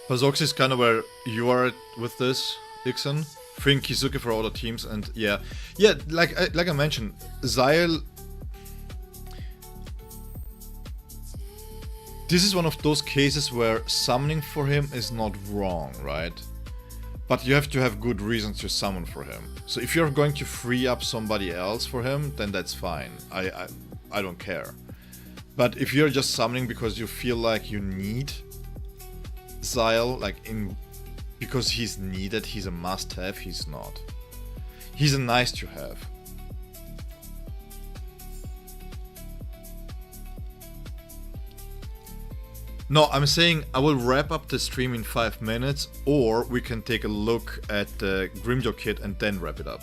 Pazox is kind of where you are with this, Ixon. Think Kizuki for other teams, and yeah, like I mentioned, Szayel. This is one of those cases where summoning for him is not wrong, right? But you have to have good reasons to summon for him. So if you're going to free up somebody else for him, then that's fine. I don't care. But if you're just summoning because you feel like you need Szayel, because he's needed, he's a must-have, he's not. He's a nice-to-have. No, I'm saying I will wrap up the stream in 5 minutes, or we can take a look at the Grimjow kit and then wrap it up.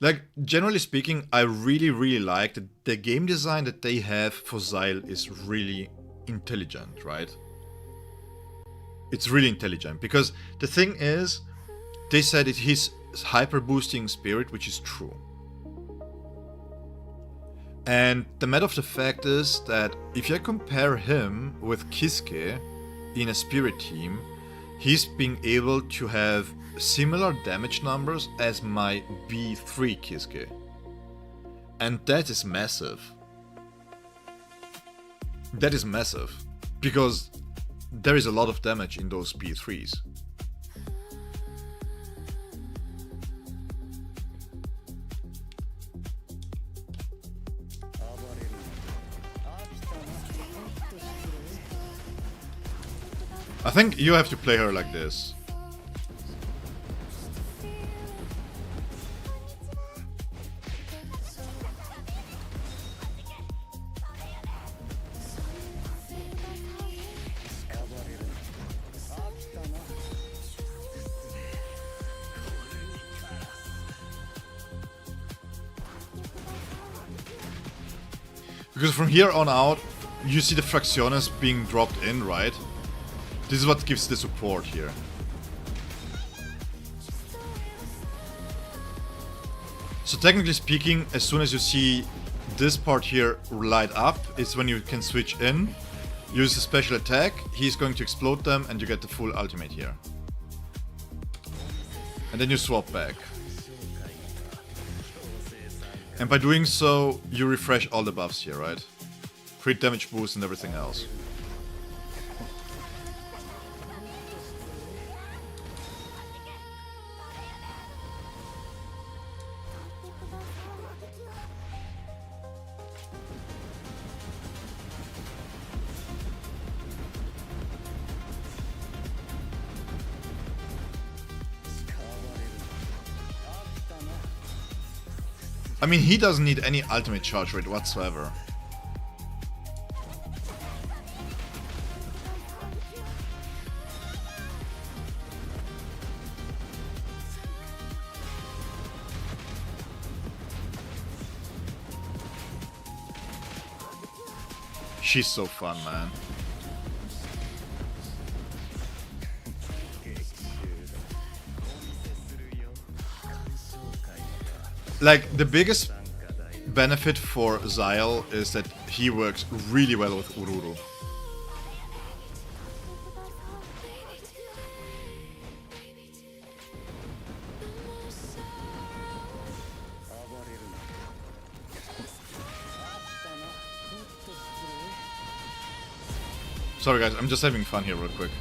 Like, generally speaking, I really like that the game design that they have for Szayel is really intelligent, right? It's really intelligent, because the thing is, they said it he's hyper boosting spirit, which is true. And the matter of the fact is that if you compare him with Kiske in a spirit team, he's being able to have similar damage numbers as my B3 Kiske. And that is massive. That is massive. Because there is a lot of damage in those B3s. I think you have to play her like this. Because from here on out, you see the Fracciones being dropped in, right? This is what gives the support here. So technically speaking, as soon as you see this part here light up, it's when you can switch in, use a special attack, he's going to explode them and you get the full ultimate here. And then you swap back. And by doing so, you refresh all the buffs here, right? Crit damage boost and everything else. I mean, he doesn't need any ultimate charge rate whatsoever. She's so fun, man. Like, the biggest benefit for Szayel is that he works really well with Ururu. Sorry guys, I'm just having fun here real quick.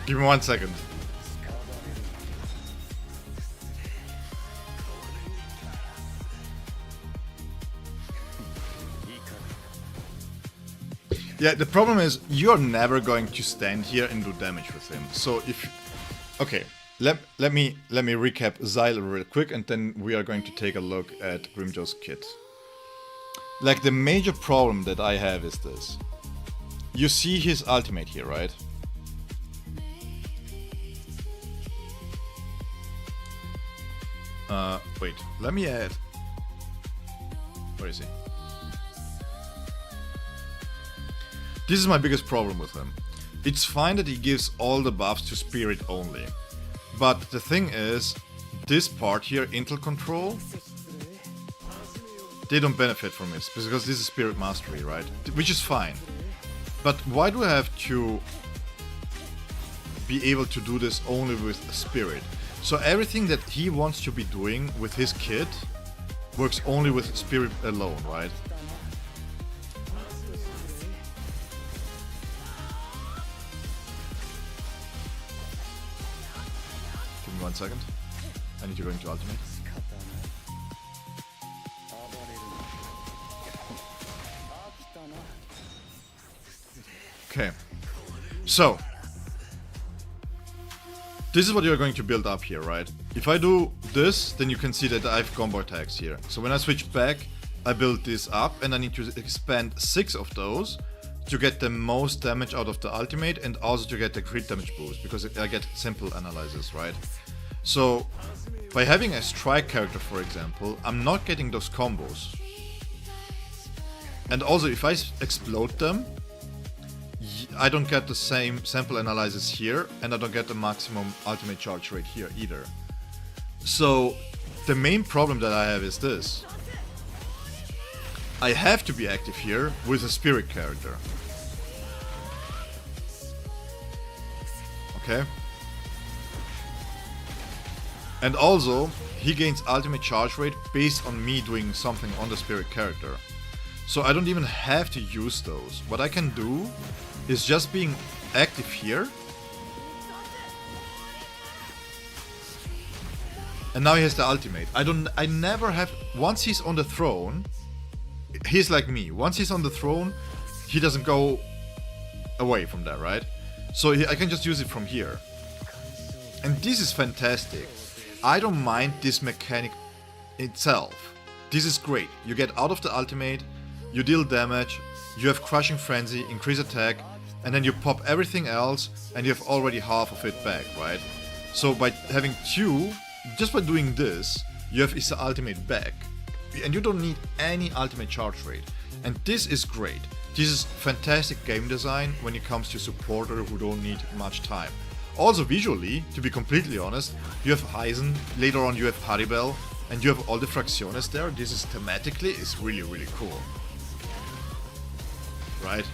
Give me 1 second. Yeah, the problem is you're never going to stand here and do damage with him. So if... Okay, let me recap Szayel real quick and then we are going to take a look at Grimjaw's kit. Like, the major problem that I have is this. You see his ultimate here, right? Wait, let me add... Where is he? This is my biggest problem with him. It's fine that he gives all the buffs to Spirit only. But the thing is, this part here, Intel Control, they don't benefit from this, because this is Spirit Mastery, right? Which is fine. But why do I have to be able to do this only with Spirit? So everything that he wants to be doing with his kit works only with Spirit alone, right? Give me 1 second. I need to go into ultimate. Okay. So this is what you're going to build up here, right? If I do this, then you can see that I have combo attacks here. So when I switch back, I build this up and I need to expand 6 of those to get the most damage out of the ultimate and also to get the crit damage boost, because I get simple analyzes, right? So by having a strike character, for example, I'm not getting those combos. And also if I explode them, I don't get the same sample analysis here, and I don't get the maximum ultimate charge rate here either. So the main problem that I have is this. I have to be active here with a spirit character. Okay? And also, he gains ultimate charge rate based on me doing something on the spirit character. So I don't even have to use those. What I can do is just being active here. And now he has the ultimate. I never have, once he's on the throne, he's like me. Once he's on the throne, he doesn't go away from that, right? So I can just use it from here. And this is fantastic. I don't mind this mechanic itself. This is great. You get out of the ultimate, you deal damage, you have Crushing Frenzy, increase attack, and then you pop everything else and you have already half of it back, right? So by having 2, just by doing this, you have his ultimate back. And you don't need any ultimate charge rate. And this is great. This is fantastic game design when it comes to supporter who don't need much time. Also visually, to be completely honest, you have Aizen, later on you have Haribel, and you have all the Fracciones there. This is thematically is really, really cool. Right?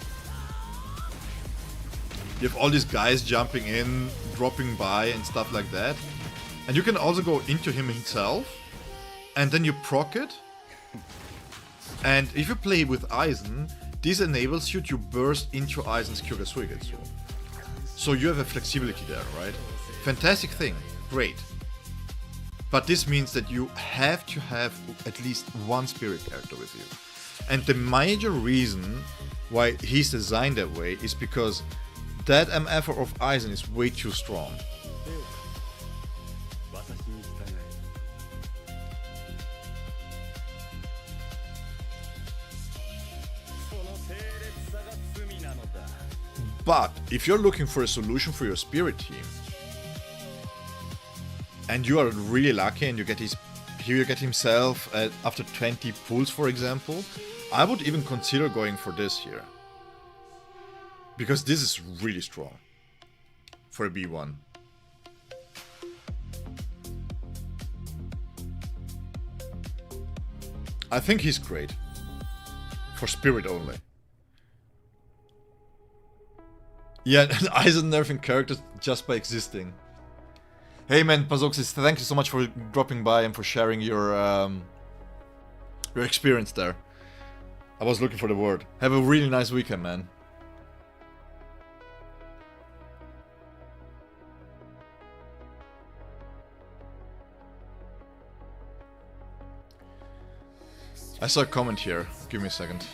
You have all these guys jumping in, dropping by and stuff like that. And you can also go into him himself, and then you proc it. And if you play with Aizen, this enables you to burst into Aizen's Kyuga Suigetsu. So you have a flexibility there, right? Fantastic thing, great. But this means that you have to have at least one spirit character with you. And the major reason why he's designed that way is because that MF of Aizen is way too strong. But if you're looking for a solution for your spirit team, and you are really lucky and you get himself after 20 pulls, for example, I would even consider going for this here. Because this is really strong for a B1. I think he's great. For spirit only. Yeah, Aizen nerfing characters just by existing. Hey man, Pazoxis, thank you so much for dropping by and for sharing your experience there. I was looking for the word. Have a really nice weekend, man. I saw a comment here. Give me a second.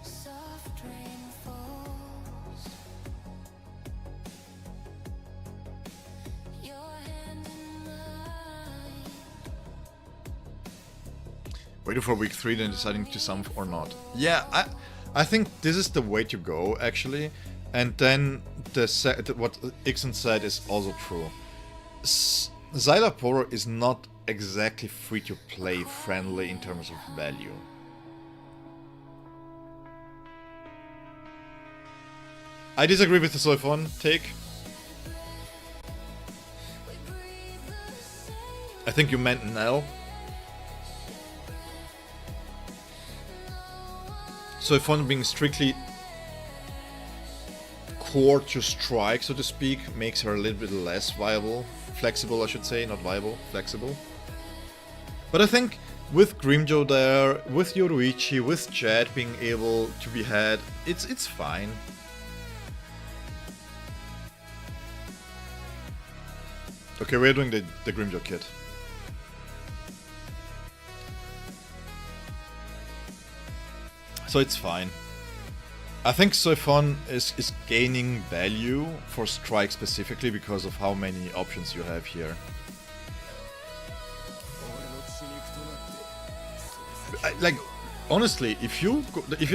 Soft rain falls. Your hand in mine. Waiting for week 3, then deciding to sum or not. Yeah, I think this is the way to go, actually. And then what Ixon said is also true. Zyla Poro is not exactly free-to-play friendly in terms of value. I disagree with the Soifon take. I think you meant Nell. Soifon being strictly core to strike, so to speak, makes her a little bit less viable. Flexible, I should say, not viable, flexible. But I think with Grimjo there, with Yoruichi, with Chad being able to be had, it's fine. Okay, we're doing the Grimjo kit. So it's fine. I think Soifon is gaining value for strike specifically because of how many options you have here. Like, honestly, if you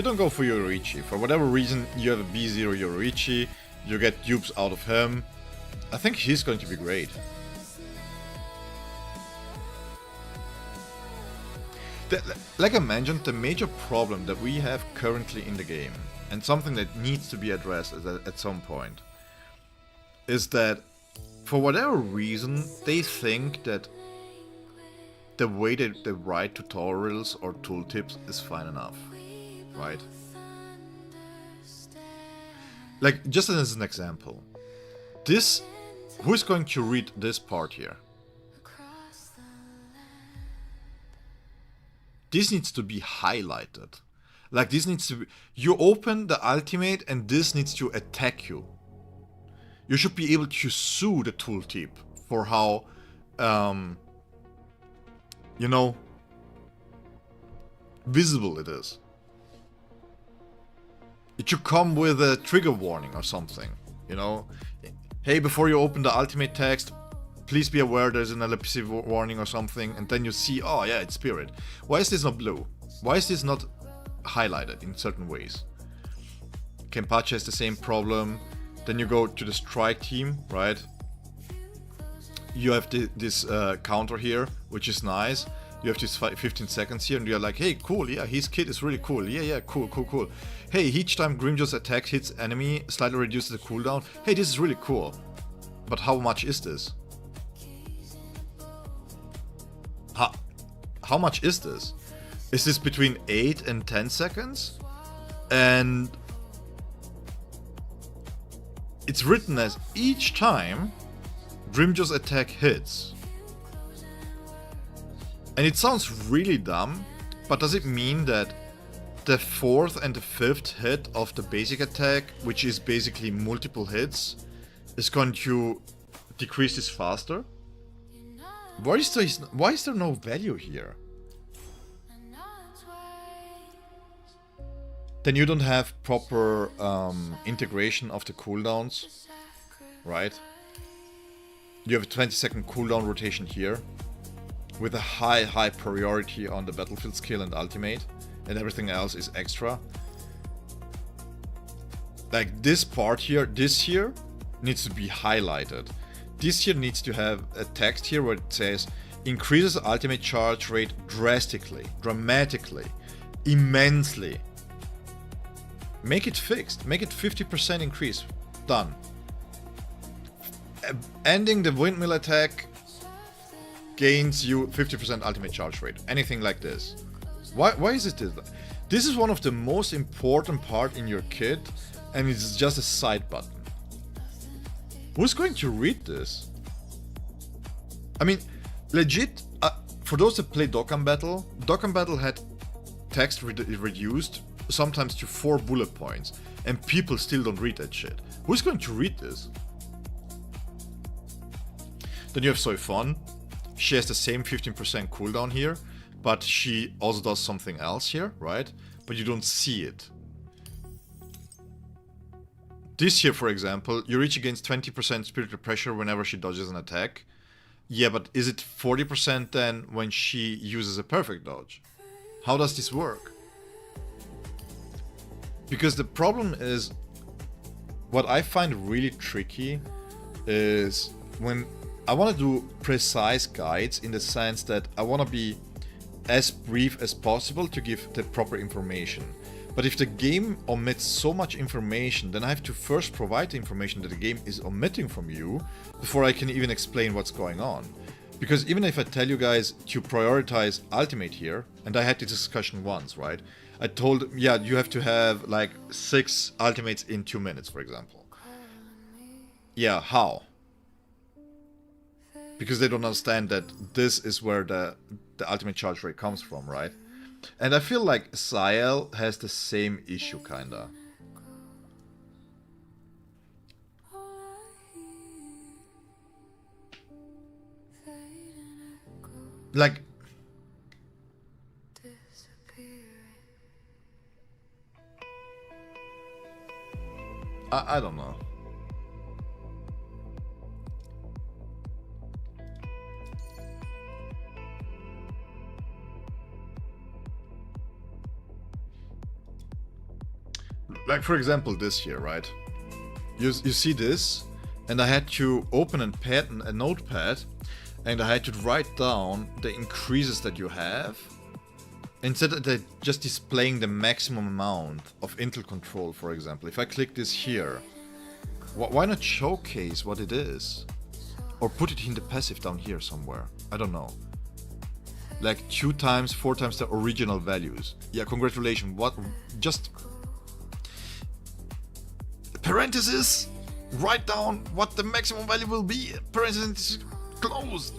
don't go for Yoruichi, for whatever reason, you have a B0 Yoruichi, you get dupes out of him, I think he's going to be great. Like I mentioned, the major problem that we have currently in the game, and something that needs to be addressed at some point, is that for whatever reason, they think that the way that they write tutorials or tooltips is fine enough, right? Like, just as an example, this, who's going to read this part here? This needs to be highlighted. Like, this needs to be, you open the ultimate and this needs to attack you. You should be able to sue the tooltip for how, you know, visible it is. It should come with a trigger warning or something, you know. Hey, before you open the ultimate text, please be aware there's an epilepsy warning or something, and then you see, oh yeah, it's spirit. Why is this not blue? Why is this not highlighted in certain ways? Kenpachi has the same problem. Then you go to the strike team, right? You have this counter here, which is nice. You have this 15 seconds here, and you're like, hey, cool, yeah, his kit is really cool. Yeah, cool. Hey, each time Grimjo's attack hits enemy, slightly reduces the cooldown. Hey, this is really cool. But how much is this? How much is this? Is this between 8 and 10 seconds? And it's written as each time Grimjo's attack hits. And it sounds really dumb, but does it mean that the 4th and the 5th hit of the basic attack, which is basically multiple hits, is going to decrease this faster? Why is there no value here? Then you don't have proper integration of the cooldowns, right? You have a 20-second cooldown rotation here, with a high priority on the battlefield skill and ultimate, and everything else is extra. Like this part here, this here, needs to be highlighted. This here needs to have a text here where it says, increases ultimate charge rate drastically, dramatically, immensely. Make it fixed, make it 50% increase, done. Ending the windmill attack gains you 50% ultimate charge rate, anything like this. Why is it this? This is one of the most important part in your kit, and it's just a side button. Who's going to read this? I mean, legit, for those that play Dokkan Battle had text reduced sometimes to 4 bullet points, and people still don't read that shit. Who's going to read this? Then you have Soifon. She has the same 15% cooldown here, but she also does something else here, right? But you don't see it. This here, for example, Yoruichi gains 20% spiritual pressure whenever she dodges an attack. Yeah, but is it 40% then when she uses a perfect dodge? How does this work? Because the problem is, what I find really tricky is when I want to do precise guides, in the sense that I want to be as brief as possible to give the proper information. But if the game omits so much information, then I have to first provide the information that the game is omitting from you before I can even explain what's going on. Because even if I tell you guys to prioritize ultimate here, and I had this discussion once, right? I told, yeah, you have to have like 6 ultimates in 2 minutes, for example. Yeah, how? Because they don't understand that this is where the ultimate charge rate comes from, right? And I feel like Szayel has the same issue, kinda. Like, I don't know. Like for example this here, right? You see this, and I had to open a notepad, and I had to write down the increases that you have, instead of just displaying the maximum amount of Intel control, for example. If I click this here, why not showcase what it is? Or put it in the passive down here somewhere. I don't know. Like 2 times, 4 times the original values. Yeah, congratulations. What? Just parentheses. Write down what the maximum value will be. Parentheses closed.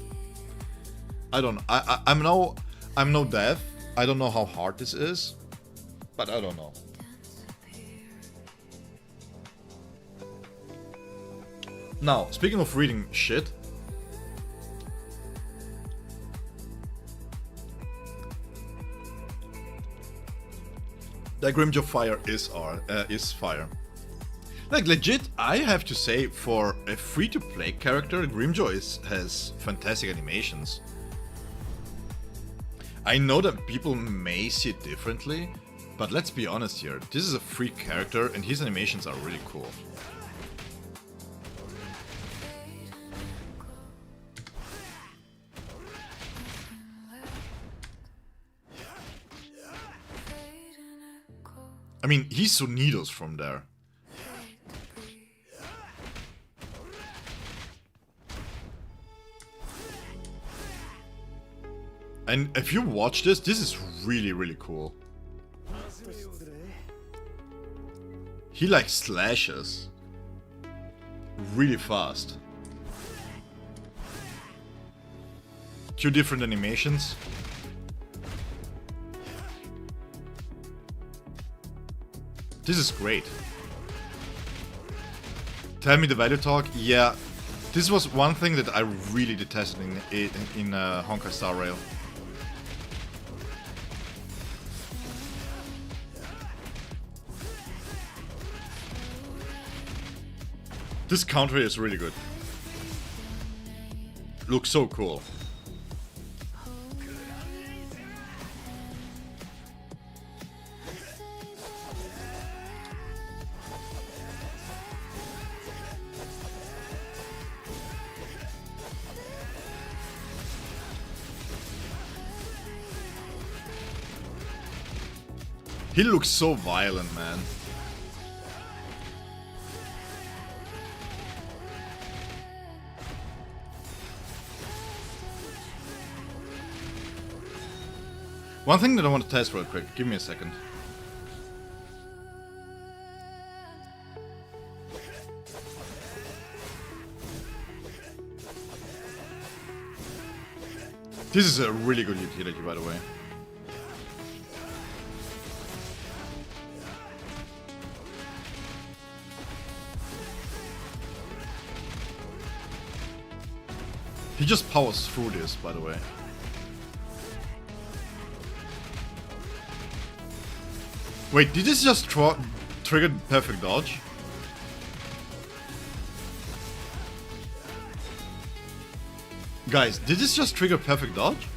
I don't know. I'm no dev. I don't know how hard this is, but I don't know. Now, speaking of reading shit, the Grimjaw Fire is fire. Like legit, I have to say, for a free-to-play character, Grimjaw has fantastic animations. I know that people may see it differently, but let's be honest here. This is a free character, and his animations are really cool. I mean, he saw needles from there. And if you watch this is really, really cool. He like slashes really fast. 2 different animations. This is great. Tell me the value talk. Yeah, this was one thing that I really detested in Honkai Star Rail. This counter is really good. Looks so cool. He looks so violent, man. One thing that I want to test real quick, give me a second. This is a really good utility, by the way. He just powers through this, by the way. Wait, did this just trigger perfect dodge? Guys, did this just trigger perfect dodge?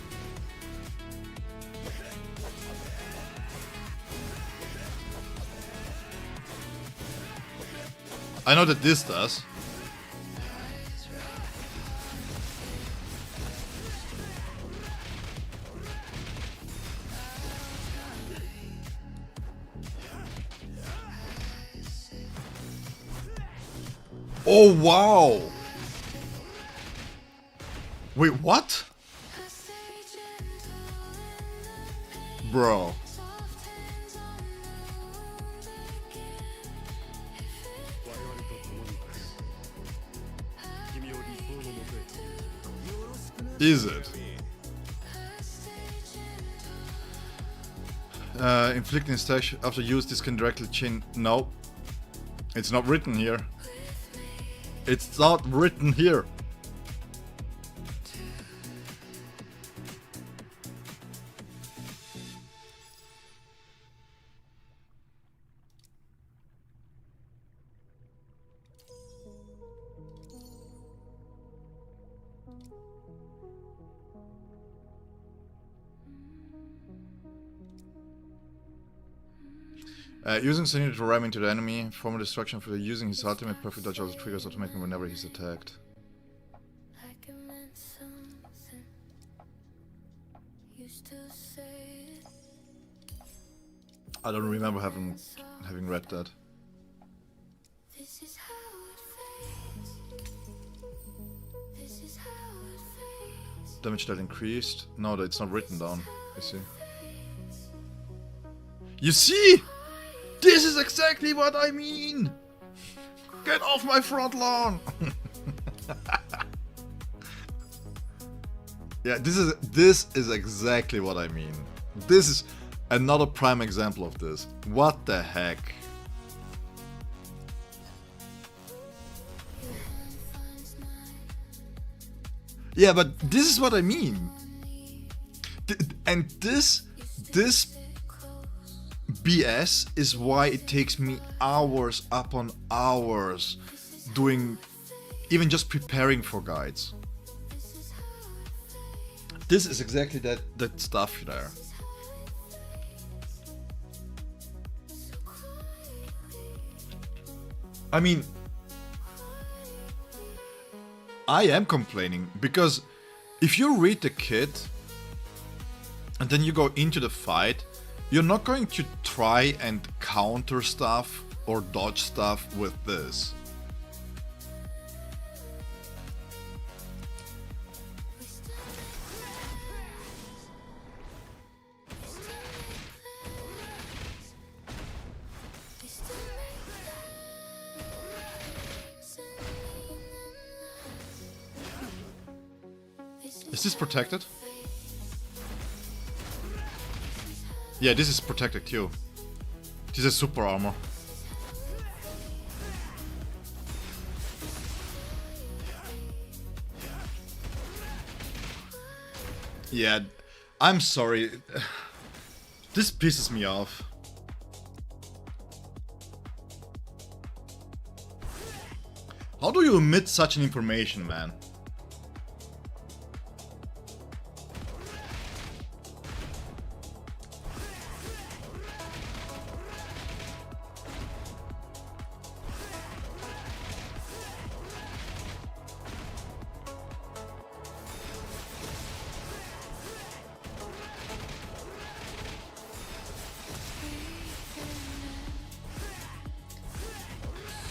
I know that this does. Oh, wow! Wait, what? Bro. Is it? Inflicting stash after use, this can directly chain. No. It's not written here. It's not written here. Using Sanity to ram into the enemy, form a destruction for using his ultimate perfect dodge also triggers automatically whenever he's attacked. like it meant something. Used to say it. I don't remember having read that. This is how it fades. This is how it fades. Damage that increased. No, it's not written down. You see? You see? This is exactly what I mean! Get off my front lawn! Yeah, this is exactly what I mean. This is another prime example of this. What the heck? Yeah, but this is what I mean. And this BS is why it takes me hours upon hours doing, even just preparing for guides. This is exactly that stuff there. I mean, I am complaining because if you read the kit and then you go into the fight, you're not going to try and counter stuff or dodge stuff with this. Is this protected? Yeah, this is protected too. This is super armor. Yeah, I'm sorry. This pisses me off. How do you omit such an information, man?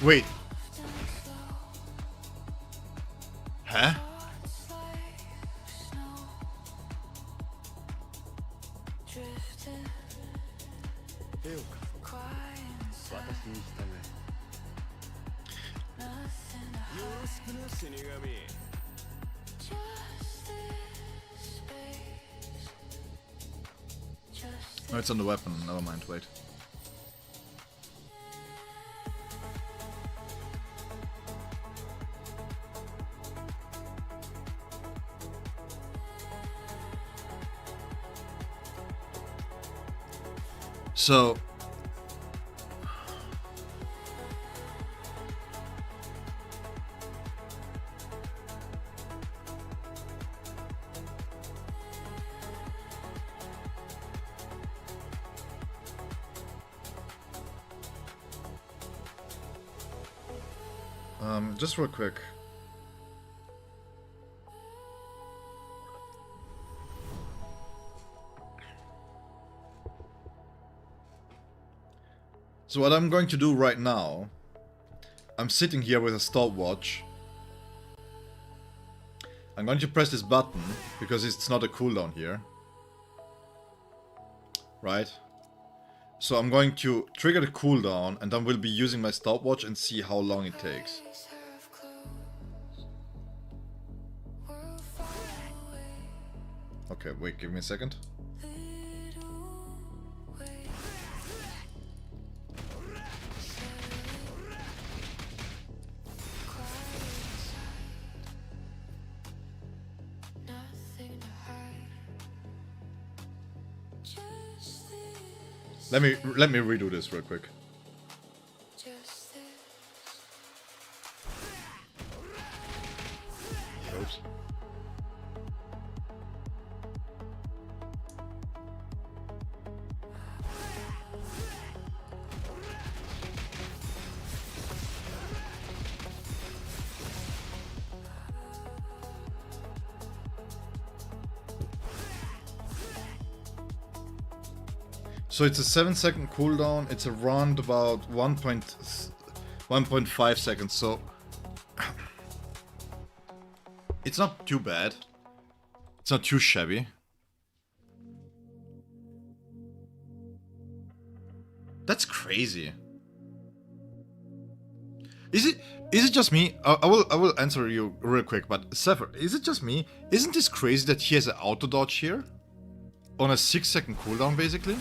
Wait. Huh? 絵を描く私に従えよろしくな死神 No, it's on the weapon. Never mind. Wait. So just real quick. So what I'm going to do right now, I'm sitting here with a stopwatch. I'm going to press this button because it's not a cooldown here. Right? So I'm going to trigger the cooldown and then we'll be using my stopwatch and see how long it takes. Okay, wait, give me a second. Let me redo this real quick. Oops. So it's a 7-second cooldown. It's around about 1.5 seconds. So it's not too bad. It's not too shabby. That's crazy. Is it just me? I will answer you real quick, but Zephyr, is it just me? Isn't this crazy that he has an auto dodge here? On a 6-second cooldown, basically?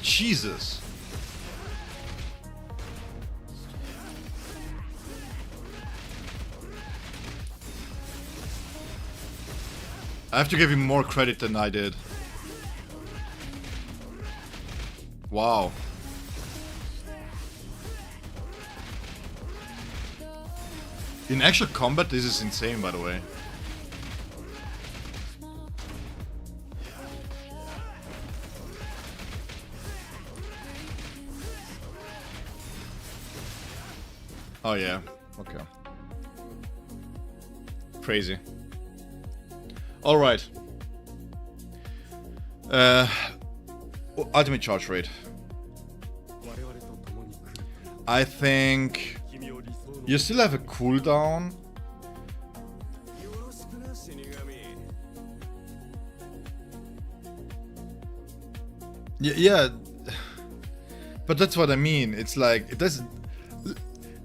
Jesus. I have to give him more credit than I did. Wow. In actual combat, this is insane, by the way. Oh yeah, okay. Crazy. Alright. Ultimate charge rate. I think you still have a cooldown. Yeah, but that's what I mean. It's like, it doesn't.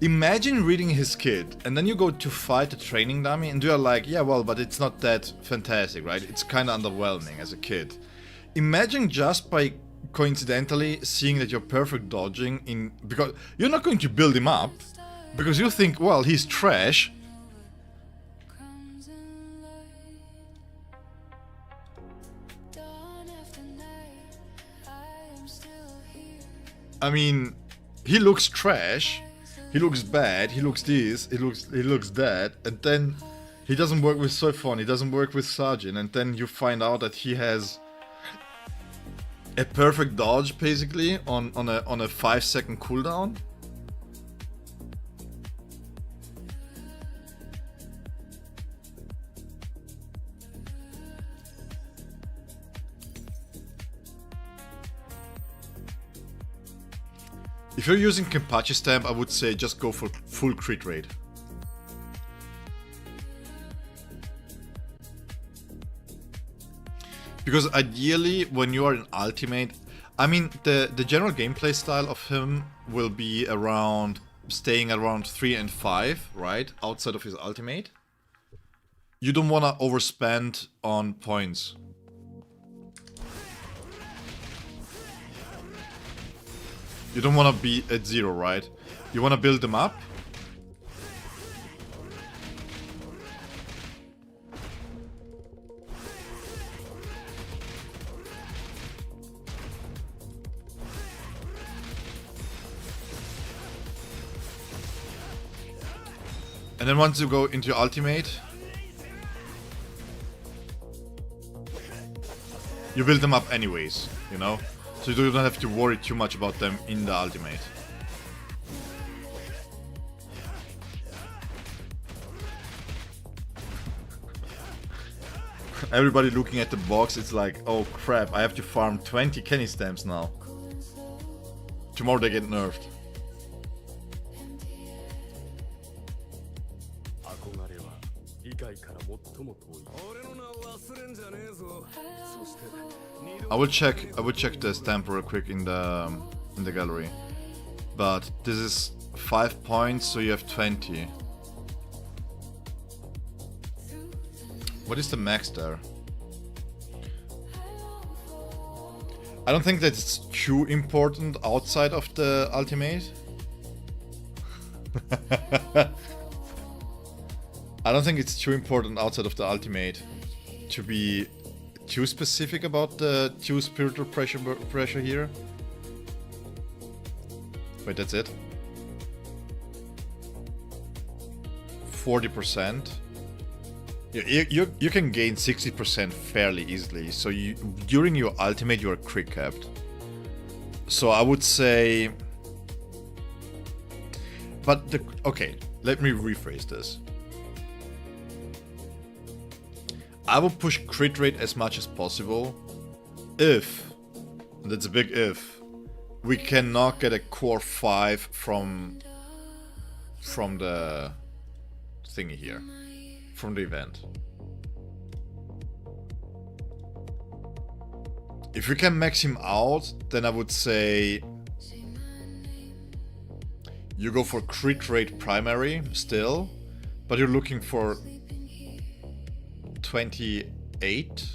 Imagine reading his kit, and then you go to fight a training dummy, and you're like, yeah, well, but it's not that fantastic, right? It's kind of underwhelming as a kid. Imagine just by coincidentally seeing that you're perfect dodging in, because you're not going to build him up, because you think, well, he's trash. I mean, he looks trash. He looks bad, he looks this, he looks that, and then he doesn't work with Soifon, he doesn't work with Sajin, and then you find out that he has a perfect dodge basically on a 5-second cooldown. If you're using Kenpachi Stamp, I would say just go for full crit rate. Because ideally, when you are in Ultimate, I mean, the general gameplay style of him will be around, staying around 3 and 5, right? Outside of his Ultimate. You don't want to overspend on points. You don't want to be at 0, right? You want to build them up. And then once you go into your ultimate, you build them up anyways, you know? So you don't have to worry too much about them in the ultimate. Everybody looking at the box, it's like, oh crap, I have to farm 20 Kenny stamps now. Tomorrow they get nerfed. I will check the stamp real quick in the gallery. But this is 5 points, so you have 20. What is the max there? I don't think that's too important outside of the ultimate. I don't think it's too important outside of the ultimate to be too specific about the 2 spiritual pressure here. Wait, that's it? 40%. You can gain 60% fairly easily. So during your ultimate you are crit capped. So I would say But okay, let me rephrase this. I will push crit rate as much as possible if, and that's a big if, we cannot get a core 5 from the thingy here, from the event. If we can max him out, then I would say you go for crit rate primary still, but you're looking for 28, wait,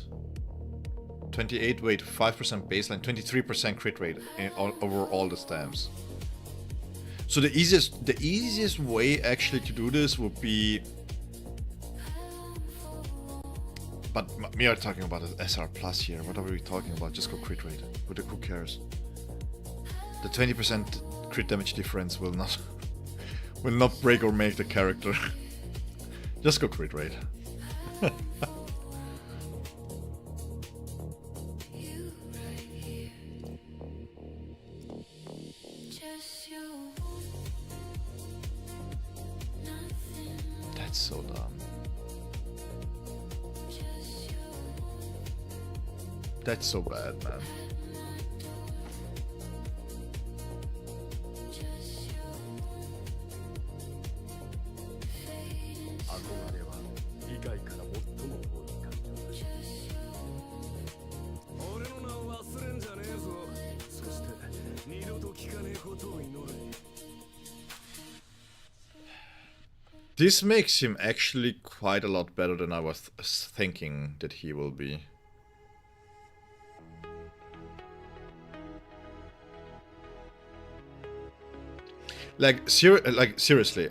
5% baseline, 23% crit rate over all the stamps. So the easiest way actually to do this would be, but we are talking about an SR plus here. What are we talking about? Just go crit rate. Who cares? The 20% crit damage difference will not break or make the character. Just go crit rate. That's so dumb. That's so bad, man. This makes him actually quite a lot better than I was thinking that he will be. Like seriously,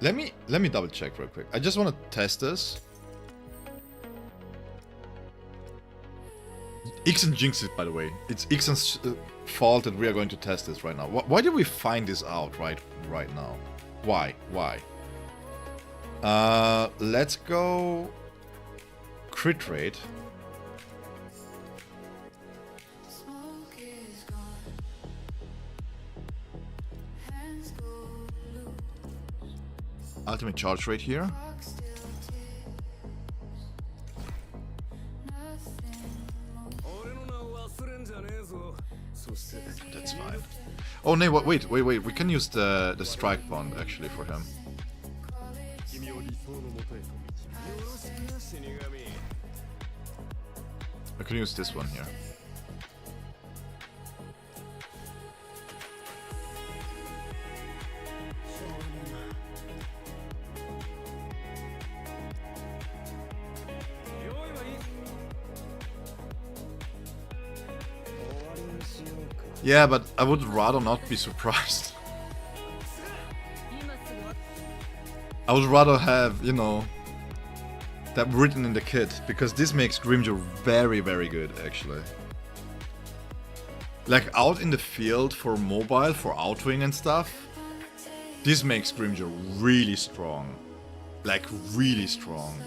let me double check real quick. I just want to test this. Ixon jinxed it, by the way. It's Ixon's fault that we are going to test this right now. Why did we find this out right now? Why? Let's go crit rate. Ultimate charge rate here. That's fine. Oh no, wait. We can use the strike bond actually for him. I can use this one here. Yeah, but I would rather not be surprised. I would rather have, you know, that written in the kit, because this makes Grimjaw very, very good, actually. Like, out in the field for mobile, for outwing and stuff, this makes Grimjaw really strong. Like, really strong.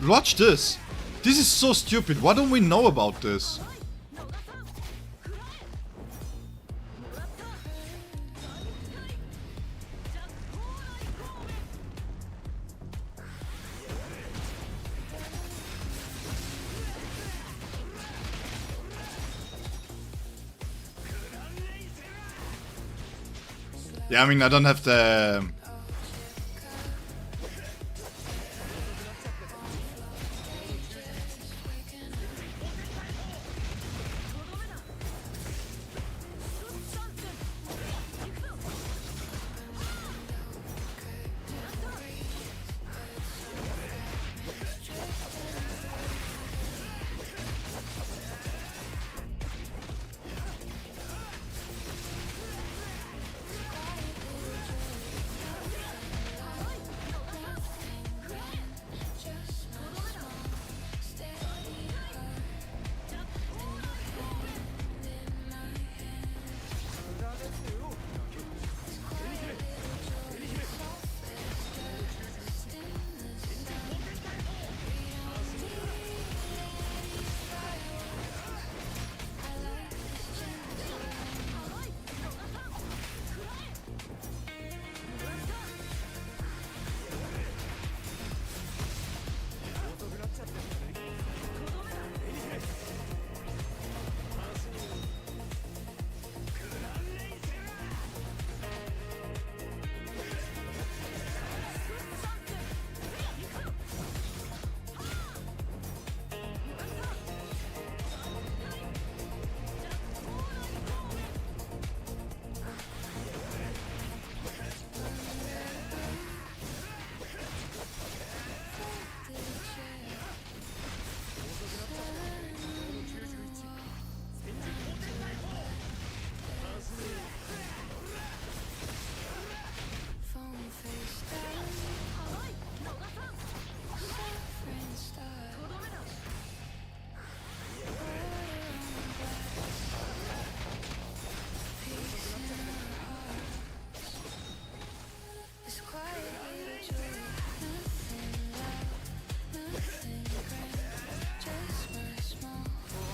Watch this! This is so stupid, why don't we know about this? Yeah, I mean, I don't have the... Phone face down, suffering start. Peace in our hearts. This quiet little joy, nothing loud, nothing grand, just my small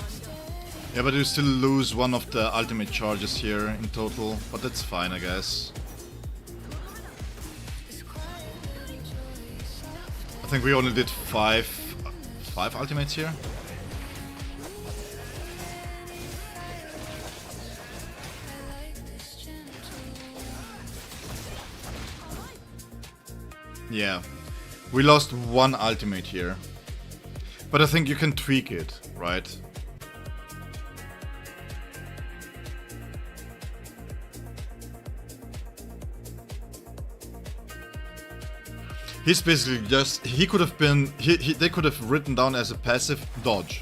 steady. Yeah, but you still lose one of the ultimate charges here in total. But that's fine, I guess. This quiet little joy, soft I think we only did five ultimates here. I like this gentle. Yeah. We lost one ultimate here. But I think you can tweak it, right? He's basically just... He could have been... they could have written down as a passive dodge.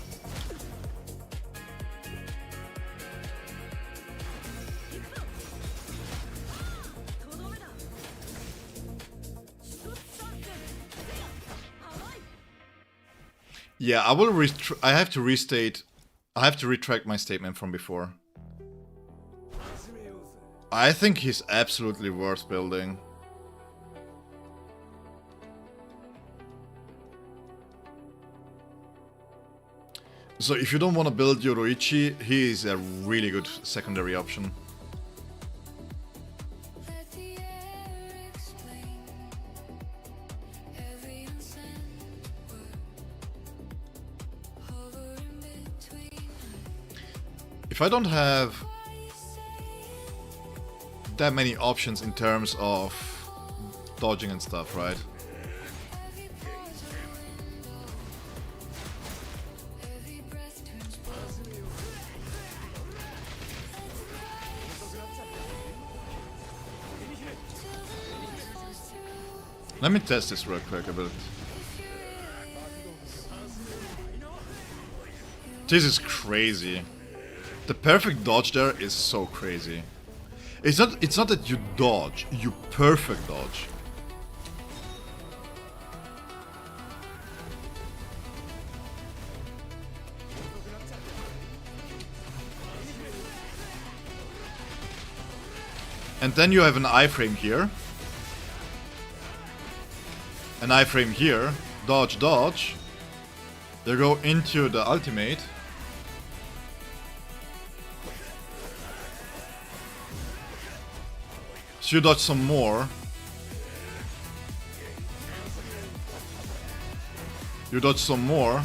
Yeah, I will I have to restate... I have to retract my statement from before. I think he's absolutely worth building. So if you don't want to build Yoruichi, he is a really good secondary option. Let the air explain every unsent word hovering between If I don't have that many options in terms of dodging and stuff, right? every pause around, every breath turns blue. Till the noise falls through. Let me test this real quick a bit. This is crazy. The perfect dodge there is so crazy. It's not that you dodge, you perfect dodge. And then you have an iframe here. An iframe here. Dodge, dodge. You go into the ultimate. So you dodge some more. You dodge some more.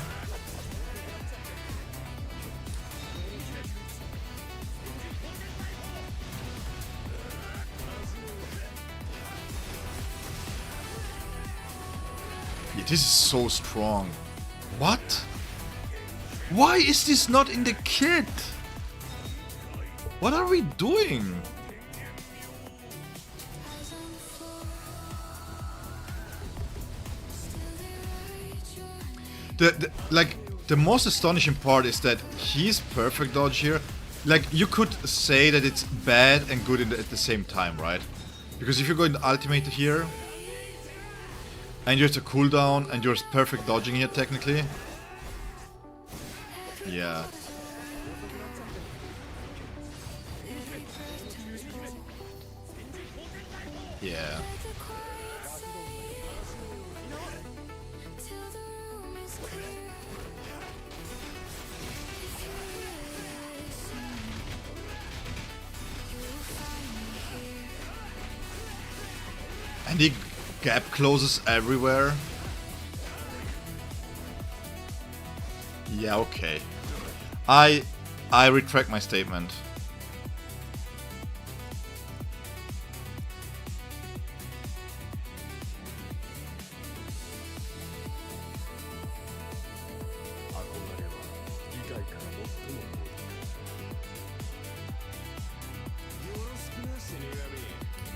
this is so strong. What? Why is this not in the kit? What are we doing? The most astonishing part is that he's perfect dodge here. Like, you could say that it's bad and good at the same time, right? Because if you go in the ultimate here and you have a cooldown and you're perfect dodging here technically. Yeah. Yeah. And the gap closes everywhere. Yeah, okay. I retract my statement.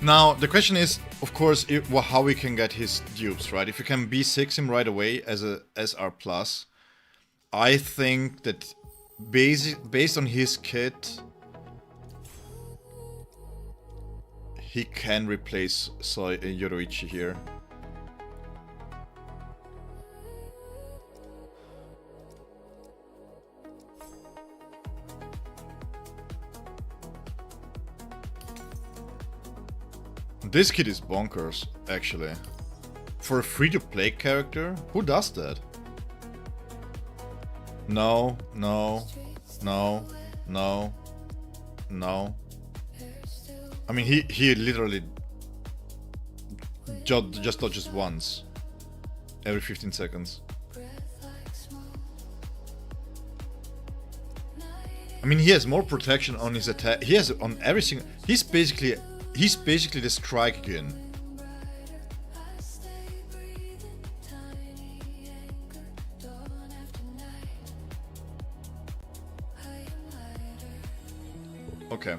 Now, the question is, of course, how we can get his dupes, right? If you can B6 him right away as a SR+, I think that based on his kit, he can replace Yoroichi here. This kid is bonkers, actually. For a free-to-play character, who does that? No, no, no, no, no. I mean, he literally just dodges once every 15 seconds. I mean, he has more protection on his attack. He has on every single. He's basically the strike gun. Okay.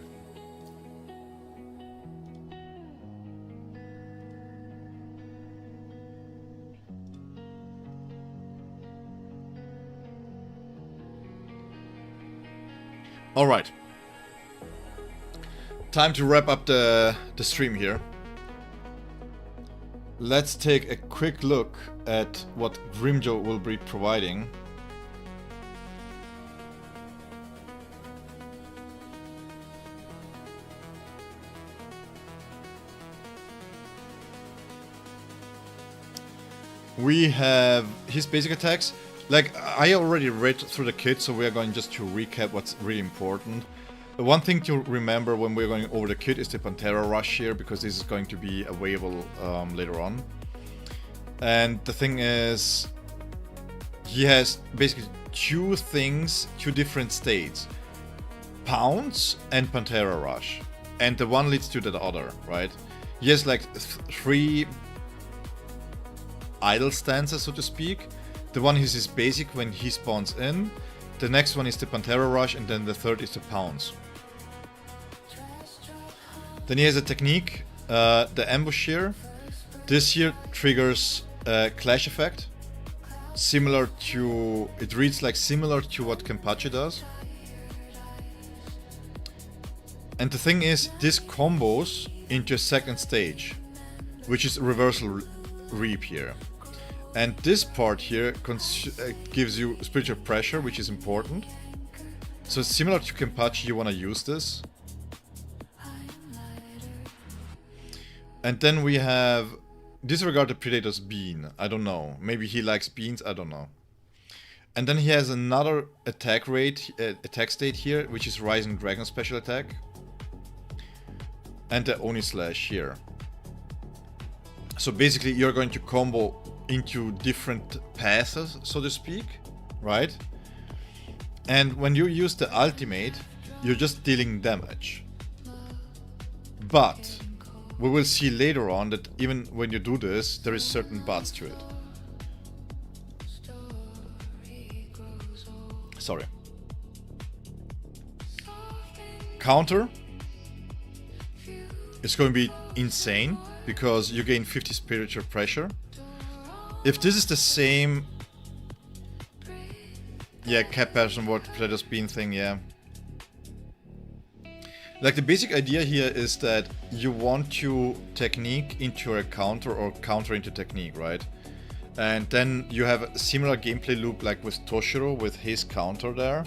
All right. Time to wrap up the stream here. Let's take a quick look at what Grimjo will be providing. We have his basic attacks. Like, I already read through the kit, so we are going just to recap what's really important. The one thing to remember when we're going over the kit is the Pantera Rush here, because this is going to be available later on. And the thing is, he has basically two different states. Pounce and Pantera Rush. And the one leads to the other, right? He has like three idle stances, so to speak. The one is his basic when he spawns in. The next one is the Pantera Rush, and then the third is the Pounce. Then he has a technique, the Ambush here. This here triggers a Clash effect. Similar to... it reads like similar to what Kenpachi does. And the thing is, this combos into a second stage, which is Reversal Reap here. And this part here gives you spiritual pressure, which is important. So similar to Kenpachi, you want to use this. And then we have disregard the Predator's bean. I don't know. Maybe he likes beans. I don't know. And then he has another attack state here, which is Rising Dragon special attack. And the Oni Slash here. So basically, you're going to combo into different paths, so to speak, right? And when you use the ultimate, you're just dealing damage. But we will see later on that even when you do this, there is certain buts to it. Sorry. Counter is going to be insane because you gain 50 spiritual pressure. If this is the same, yeah, cap person, what Predator's Bean thing, yeah. Like the basic idea here is that you want to technique into a counter or counter into technique, right? And then you have a similar gameplay loop like with Toshiro with his counter there.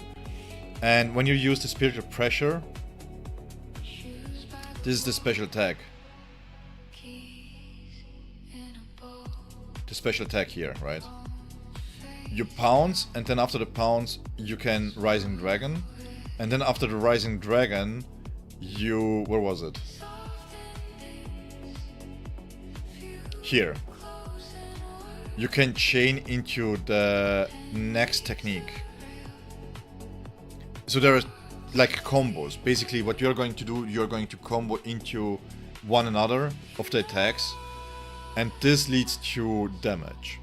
And when you use the spiritual pressure, this is the special attack. The special attack here, right? You pounce, and then after the pounce, you can Rising Dragon. And then after the Rising Dragon, you... where was it? Here. You can chain into the next technique. So there are like combos. Basically what you're going to do, you're going to combo into one another of the attacks. And this leads to damage.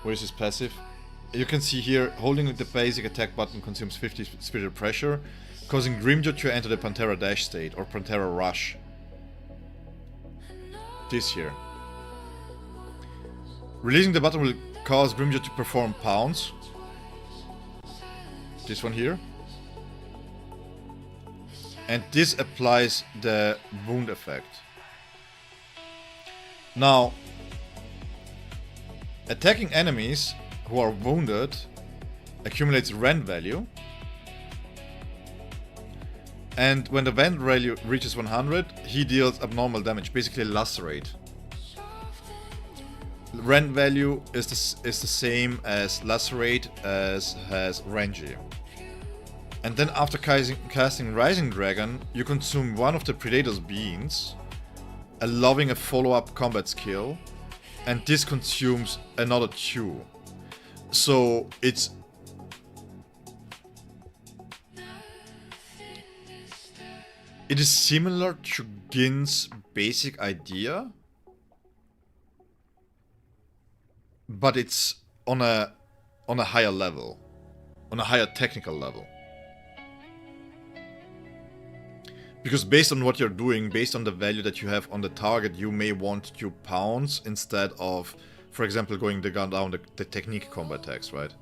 Where is his passive? You can see here, holding the basic attack button consumes 50 spiritual pressure, causing Grimjo to enter the Pantera Dash state or Pantera Rush. This here. Releasing the button will cause Grimjo to perform pounce. This one here. And this applies the wound effect. Now, attacking enemies who are wounded accumulates rend value. And when the rend value reaches 100, he deals abnormal damage, basically lacerate. Rend value is the same as lacerate as has Renji. And then after casting Rising Dragon, you consume one of the Predator's beans, allowing a follow-up combat skill, and this consumes another 2. So it's... it is similar to Gin's basic idea, but it's on a higher level, on a higher technical level. Because based on what you're doing, based on the value that you have on the target, you may want to pounce instead of, for example, going down the technique combat attacks, right?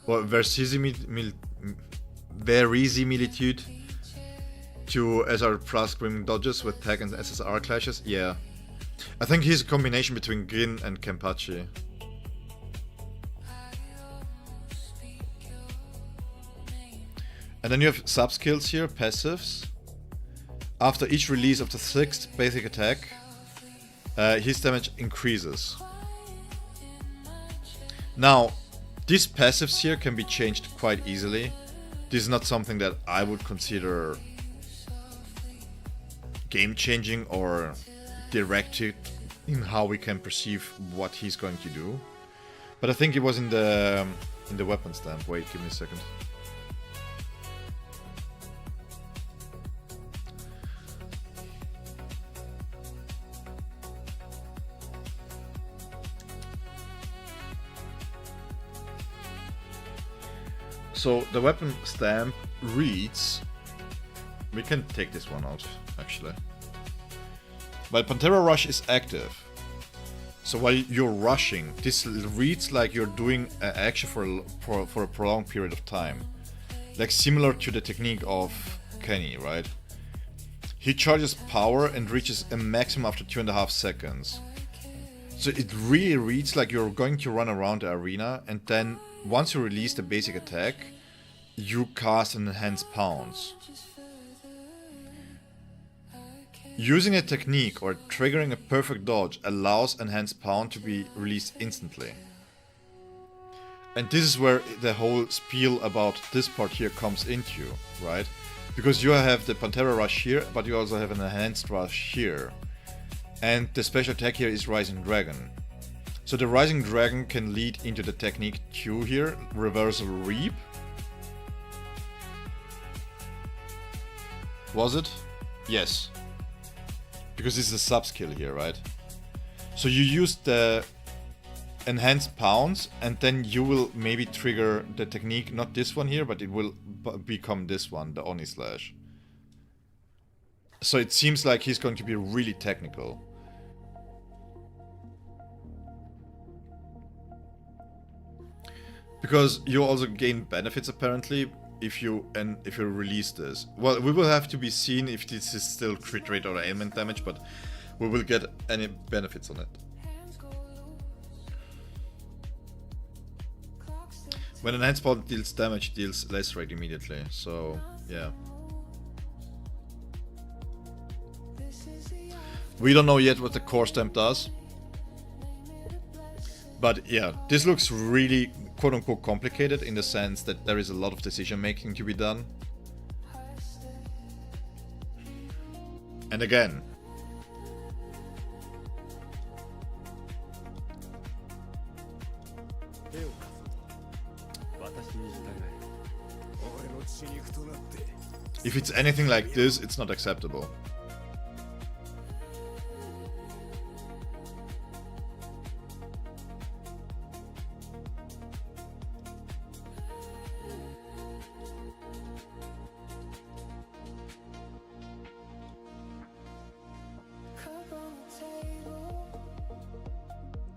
Or verisimilitude to SR plus Grim dodges with tag and SSR clashes, yeah. I think he's a combination between Gin and Kenpachi. And then you have sub-skills here, passives. After each release of the 6th basic attack, his damage increases. Now, these passives here can be changed quite easily. This is not something that I would consider game-changing or directed in how we can perceive what he's going to do. But I think it was in the weapon stamp. Wait, give me a second. So the weapon stamp reads, we can take this one out actually. While Pantera Rush is active, so while you're rushing, this reads like you're doing an action for a prolonged period of time, like similar to the technique of Kenny, right? He charges power and reaches a maximum after 2.5 seconds. So it really reads like you're going to run around the arena, and then once you release the basic attack, you cast an enhanced pounce. Using a technique or triggering a perfect dodge allows enhanced pound to be released instantly. And this is where the whole spiel about this part here comes into, right? Because you have the Pantera Rush here, but you also have an enhanced rush here. And the special attack here is Rising Dragon. So the Rising Dragon can lead into the technique 2 here, Reversal Reap. Was it? Yes. Because this is a sub skill here, right? So you use the enhanced pounds, and then you will maybe trigger the technique, not this one here, but it will become this one, the Oni Slash. So it seems like he's going to be really technical. Because you also gain benefits apparently if you release this. Well, we will have to be seen if this is still crit rate or ailment damage, but we will get any benefits on it. When enhanced power deals damage, it deals less rate immediately. So yeah. We don't know yet what the core stamp does. But yeah, this looks really quote-unquote complicated in the sense that there is a lot of decision making to be done. And again, if it's anything like this, it's not acceptable.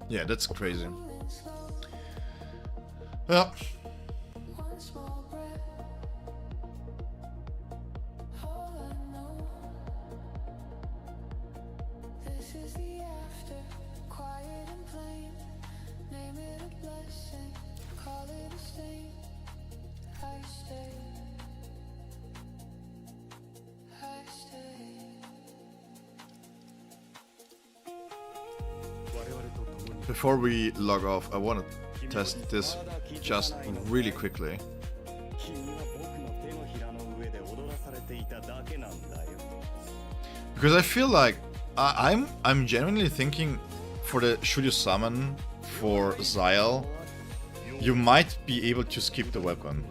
Yeah, that's crazy. Yeah. Before we log off, I want to test this just really quickly. Because I feel like I'm genuinely thinking for the should you summon for Szayel, you might be able to skip the weapon.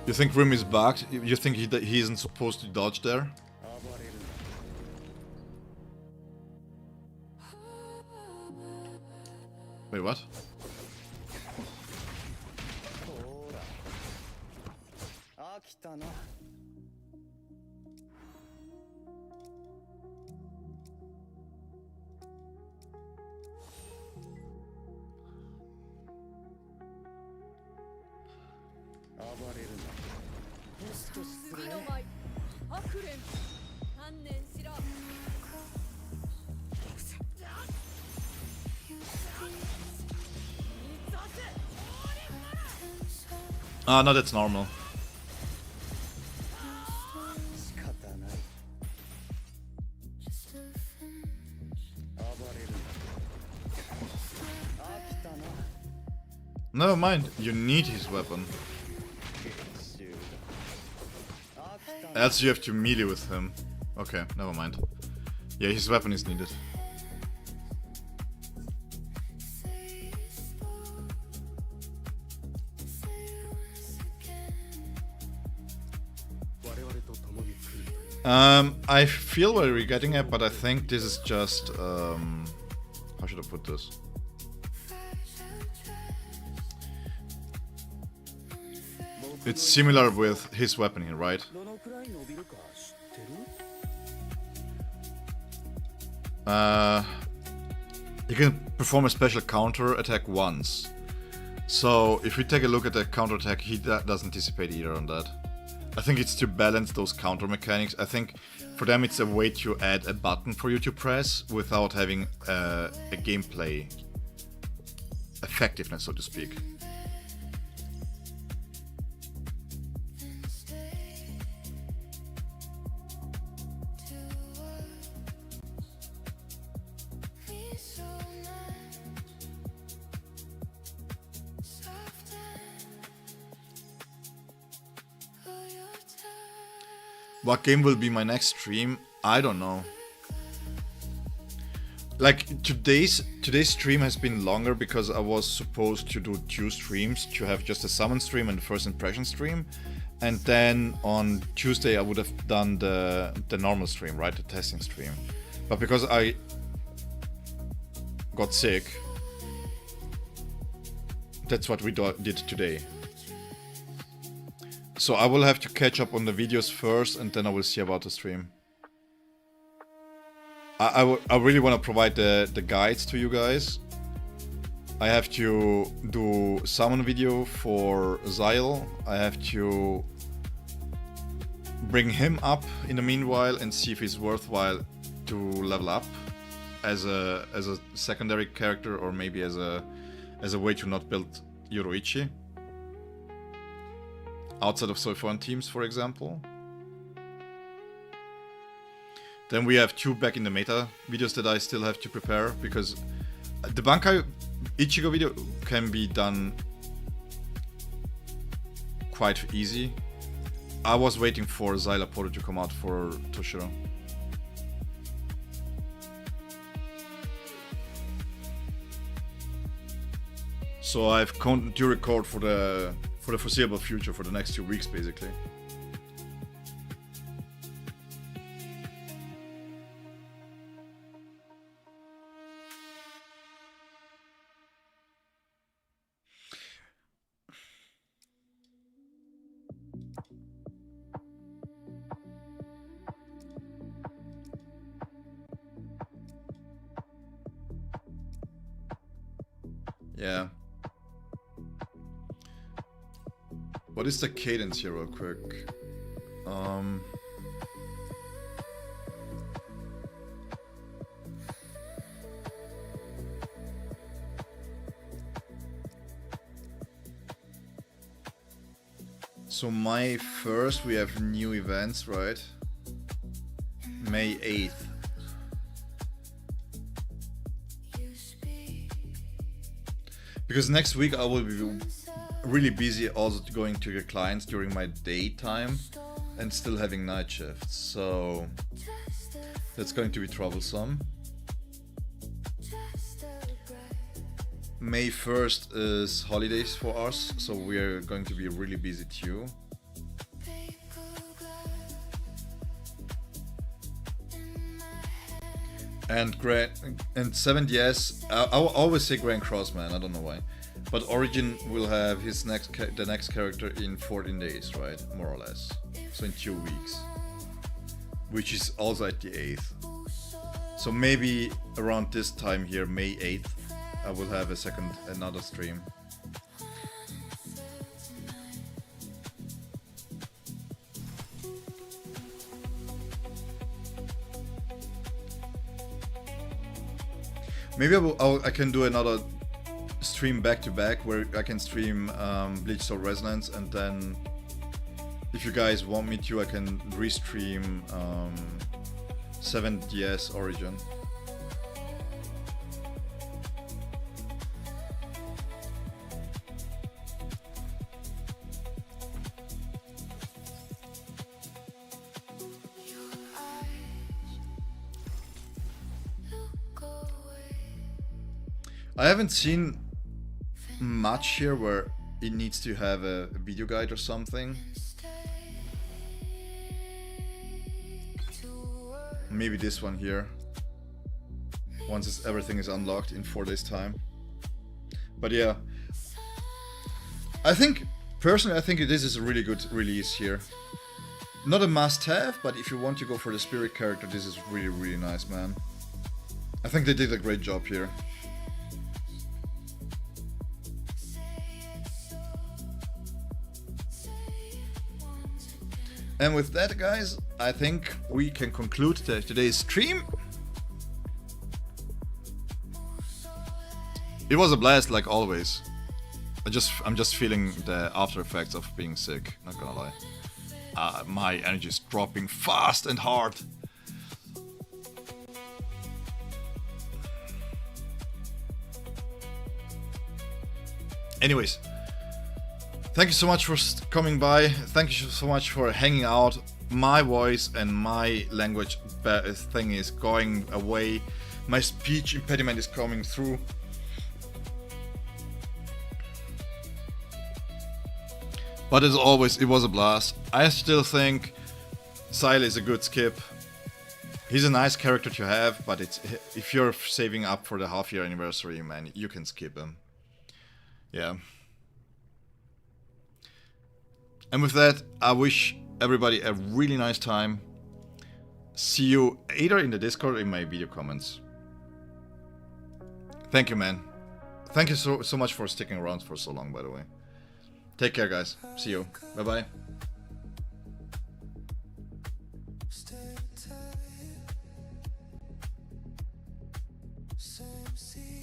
You think Rim is bugged? You think he isn't supposed to dodge there? Wait, what? Ah, no, that's normal. Never mind, you need his weapon. Else you have to melee with him. Okay, never mind. Yeah, his weapon is needed. I feel where we're getting at, but I think this is just, how should I put this? It's similar with his weapon here, right? You can perform a special counter attack once. So if we take a look at the counter attack, he doesn't dissipate either on that. I think it's to balance those counter mechanics. I think for them it's a way to add a button for you to press without having a gameplay effectiveness, so to speak. What game will be my next stream? I don't know. Like today's stream has been longer because I was supposed to do 2 streams, to have just a summon stream and the first impression stream. And then on Tuesday I would have done the normal stream, right? The testing stream. But because I got sick, that's what we did today. So I will have to catch up on the videos first, and then I will see about the stream. I really want to provide the guides to you guys. I have to do summon video for Szayel. I have to bring him up in the meanwhile and see if it's worthwhile to level up as a secondary character, or maybe as a way to not build Yoruichi outside of Soifon teams, for example. Then we have 2 back in the meta videos that I still have to prepare, because the Bankai Ichigo video can be done quite easy. I was waiting for Szayel Porter to come out for Toshiro. So I've to record for the foreseeable future, for the next 2 weeks basically. Yeah. What is the cadence here real quick? So May 1st we have new events, right? May 8th. Because next week I will be really busy also going to your clients during my daytime and still having night shifts, so that's going to be troublesome. May 1st is holidays for us, so we are going to be really busy too. And 7th, yes, I always say Grand Cross, man, I don't know why. But Origin will have his the next character in 14 days, right? More or less. So in 2 weeks. Which is also at the 8th. So maybe around this time here, May 8th, I will have another stream. Maybe I can do another stream back to back where I can stream Bleach Soul Resonance, and then if you guys want me to, I can restream 7th DS Origin. I haven't seen much here where it needs to have a video guide or something. Maybe this one here, once everything is unlocked in 4 days time. But yeah, personally I think this is a really good release here. Not a must-have, but if you want to go for the spirit character, this is really, really nice, man. I think they did a great job here. And with that, guys, I think we can conclude today's stream. It was a blast, like always. I'm just feeling the after effects of being sick, not gonna lie. My energy is dropping fast and hard. Anyways, thank you so much for coming by. Thank you so much for hanging out. My voice and my language thing is going away. My speech impediment is coming But as always, it was a blast. I still think Szayel is a good skip. He's a nice character to have, but it's if you're saving up for the half-year anniversary, man, you can skip him. Yeah. And with that, I wish everybody a really nice time. See you either in the Discord or in my video comments. Thank you, man. Thank you so much for sticking around for so long, by the way. Take care, guys. See you. Bye-bye. Stay tight. Same seat.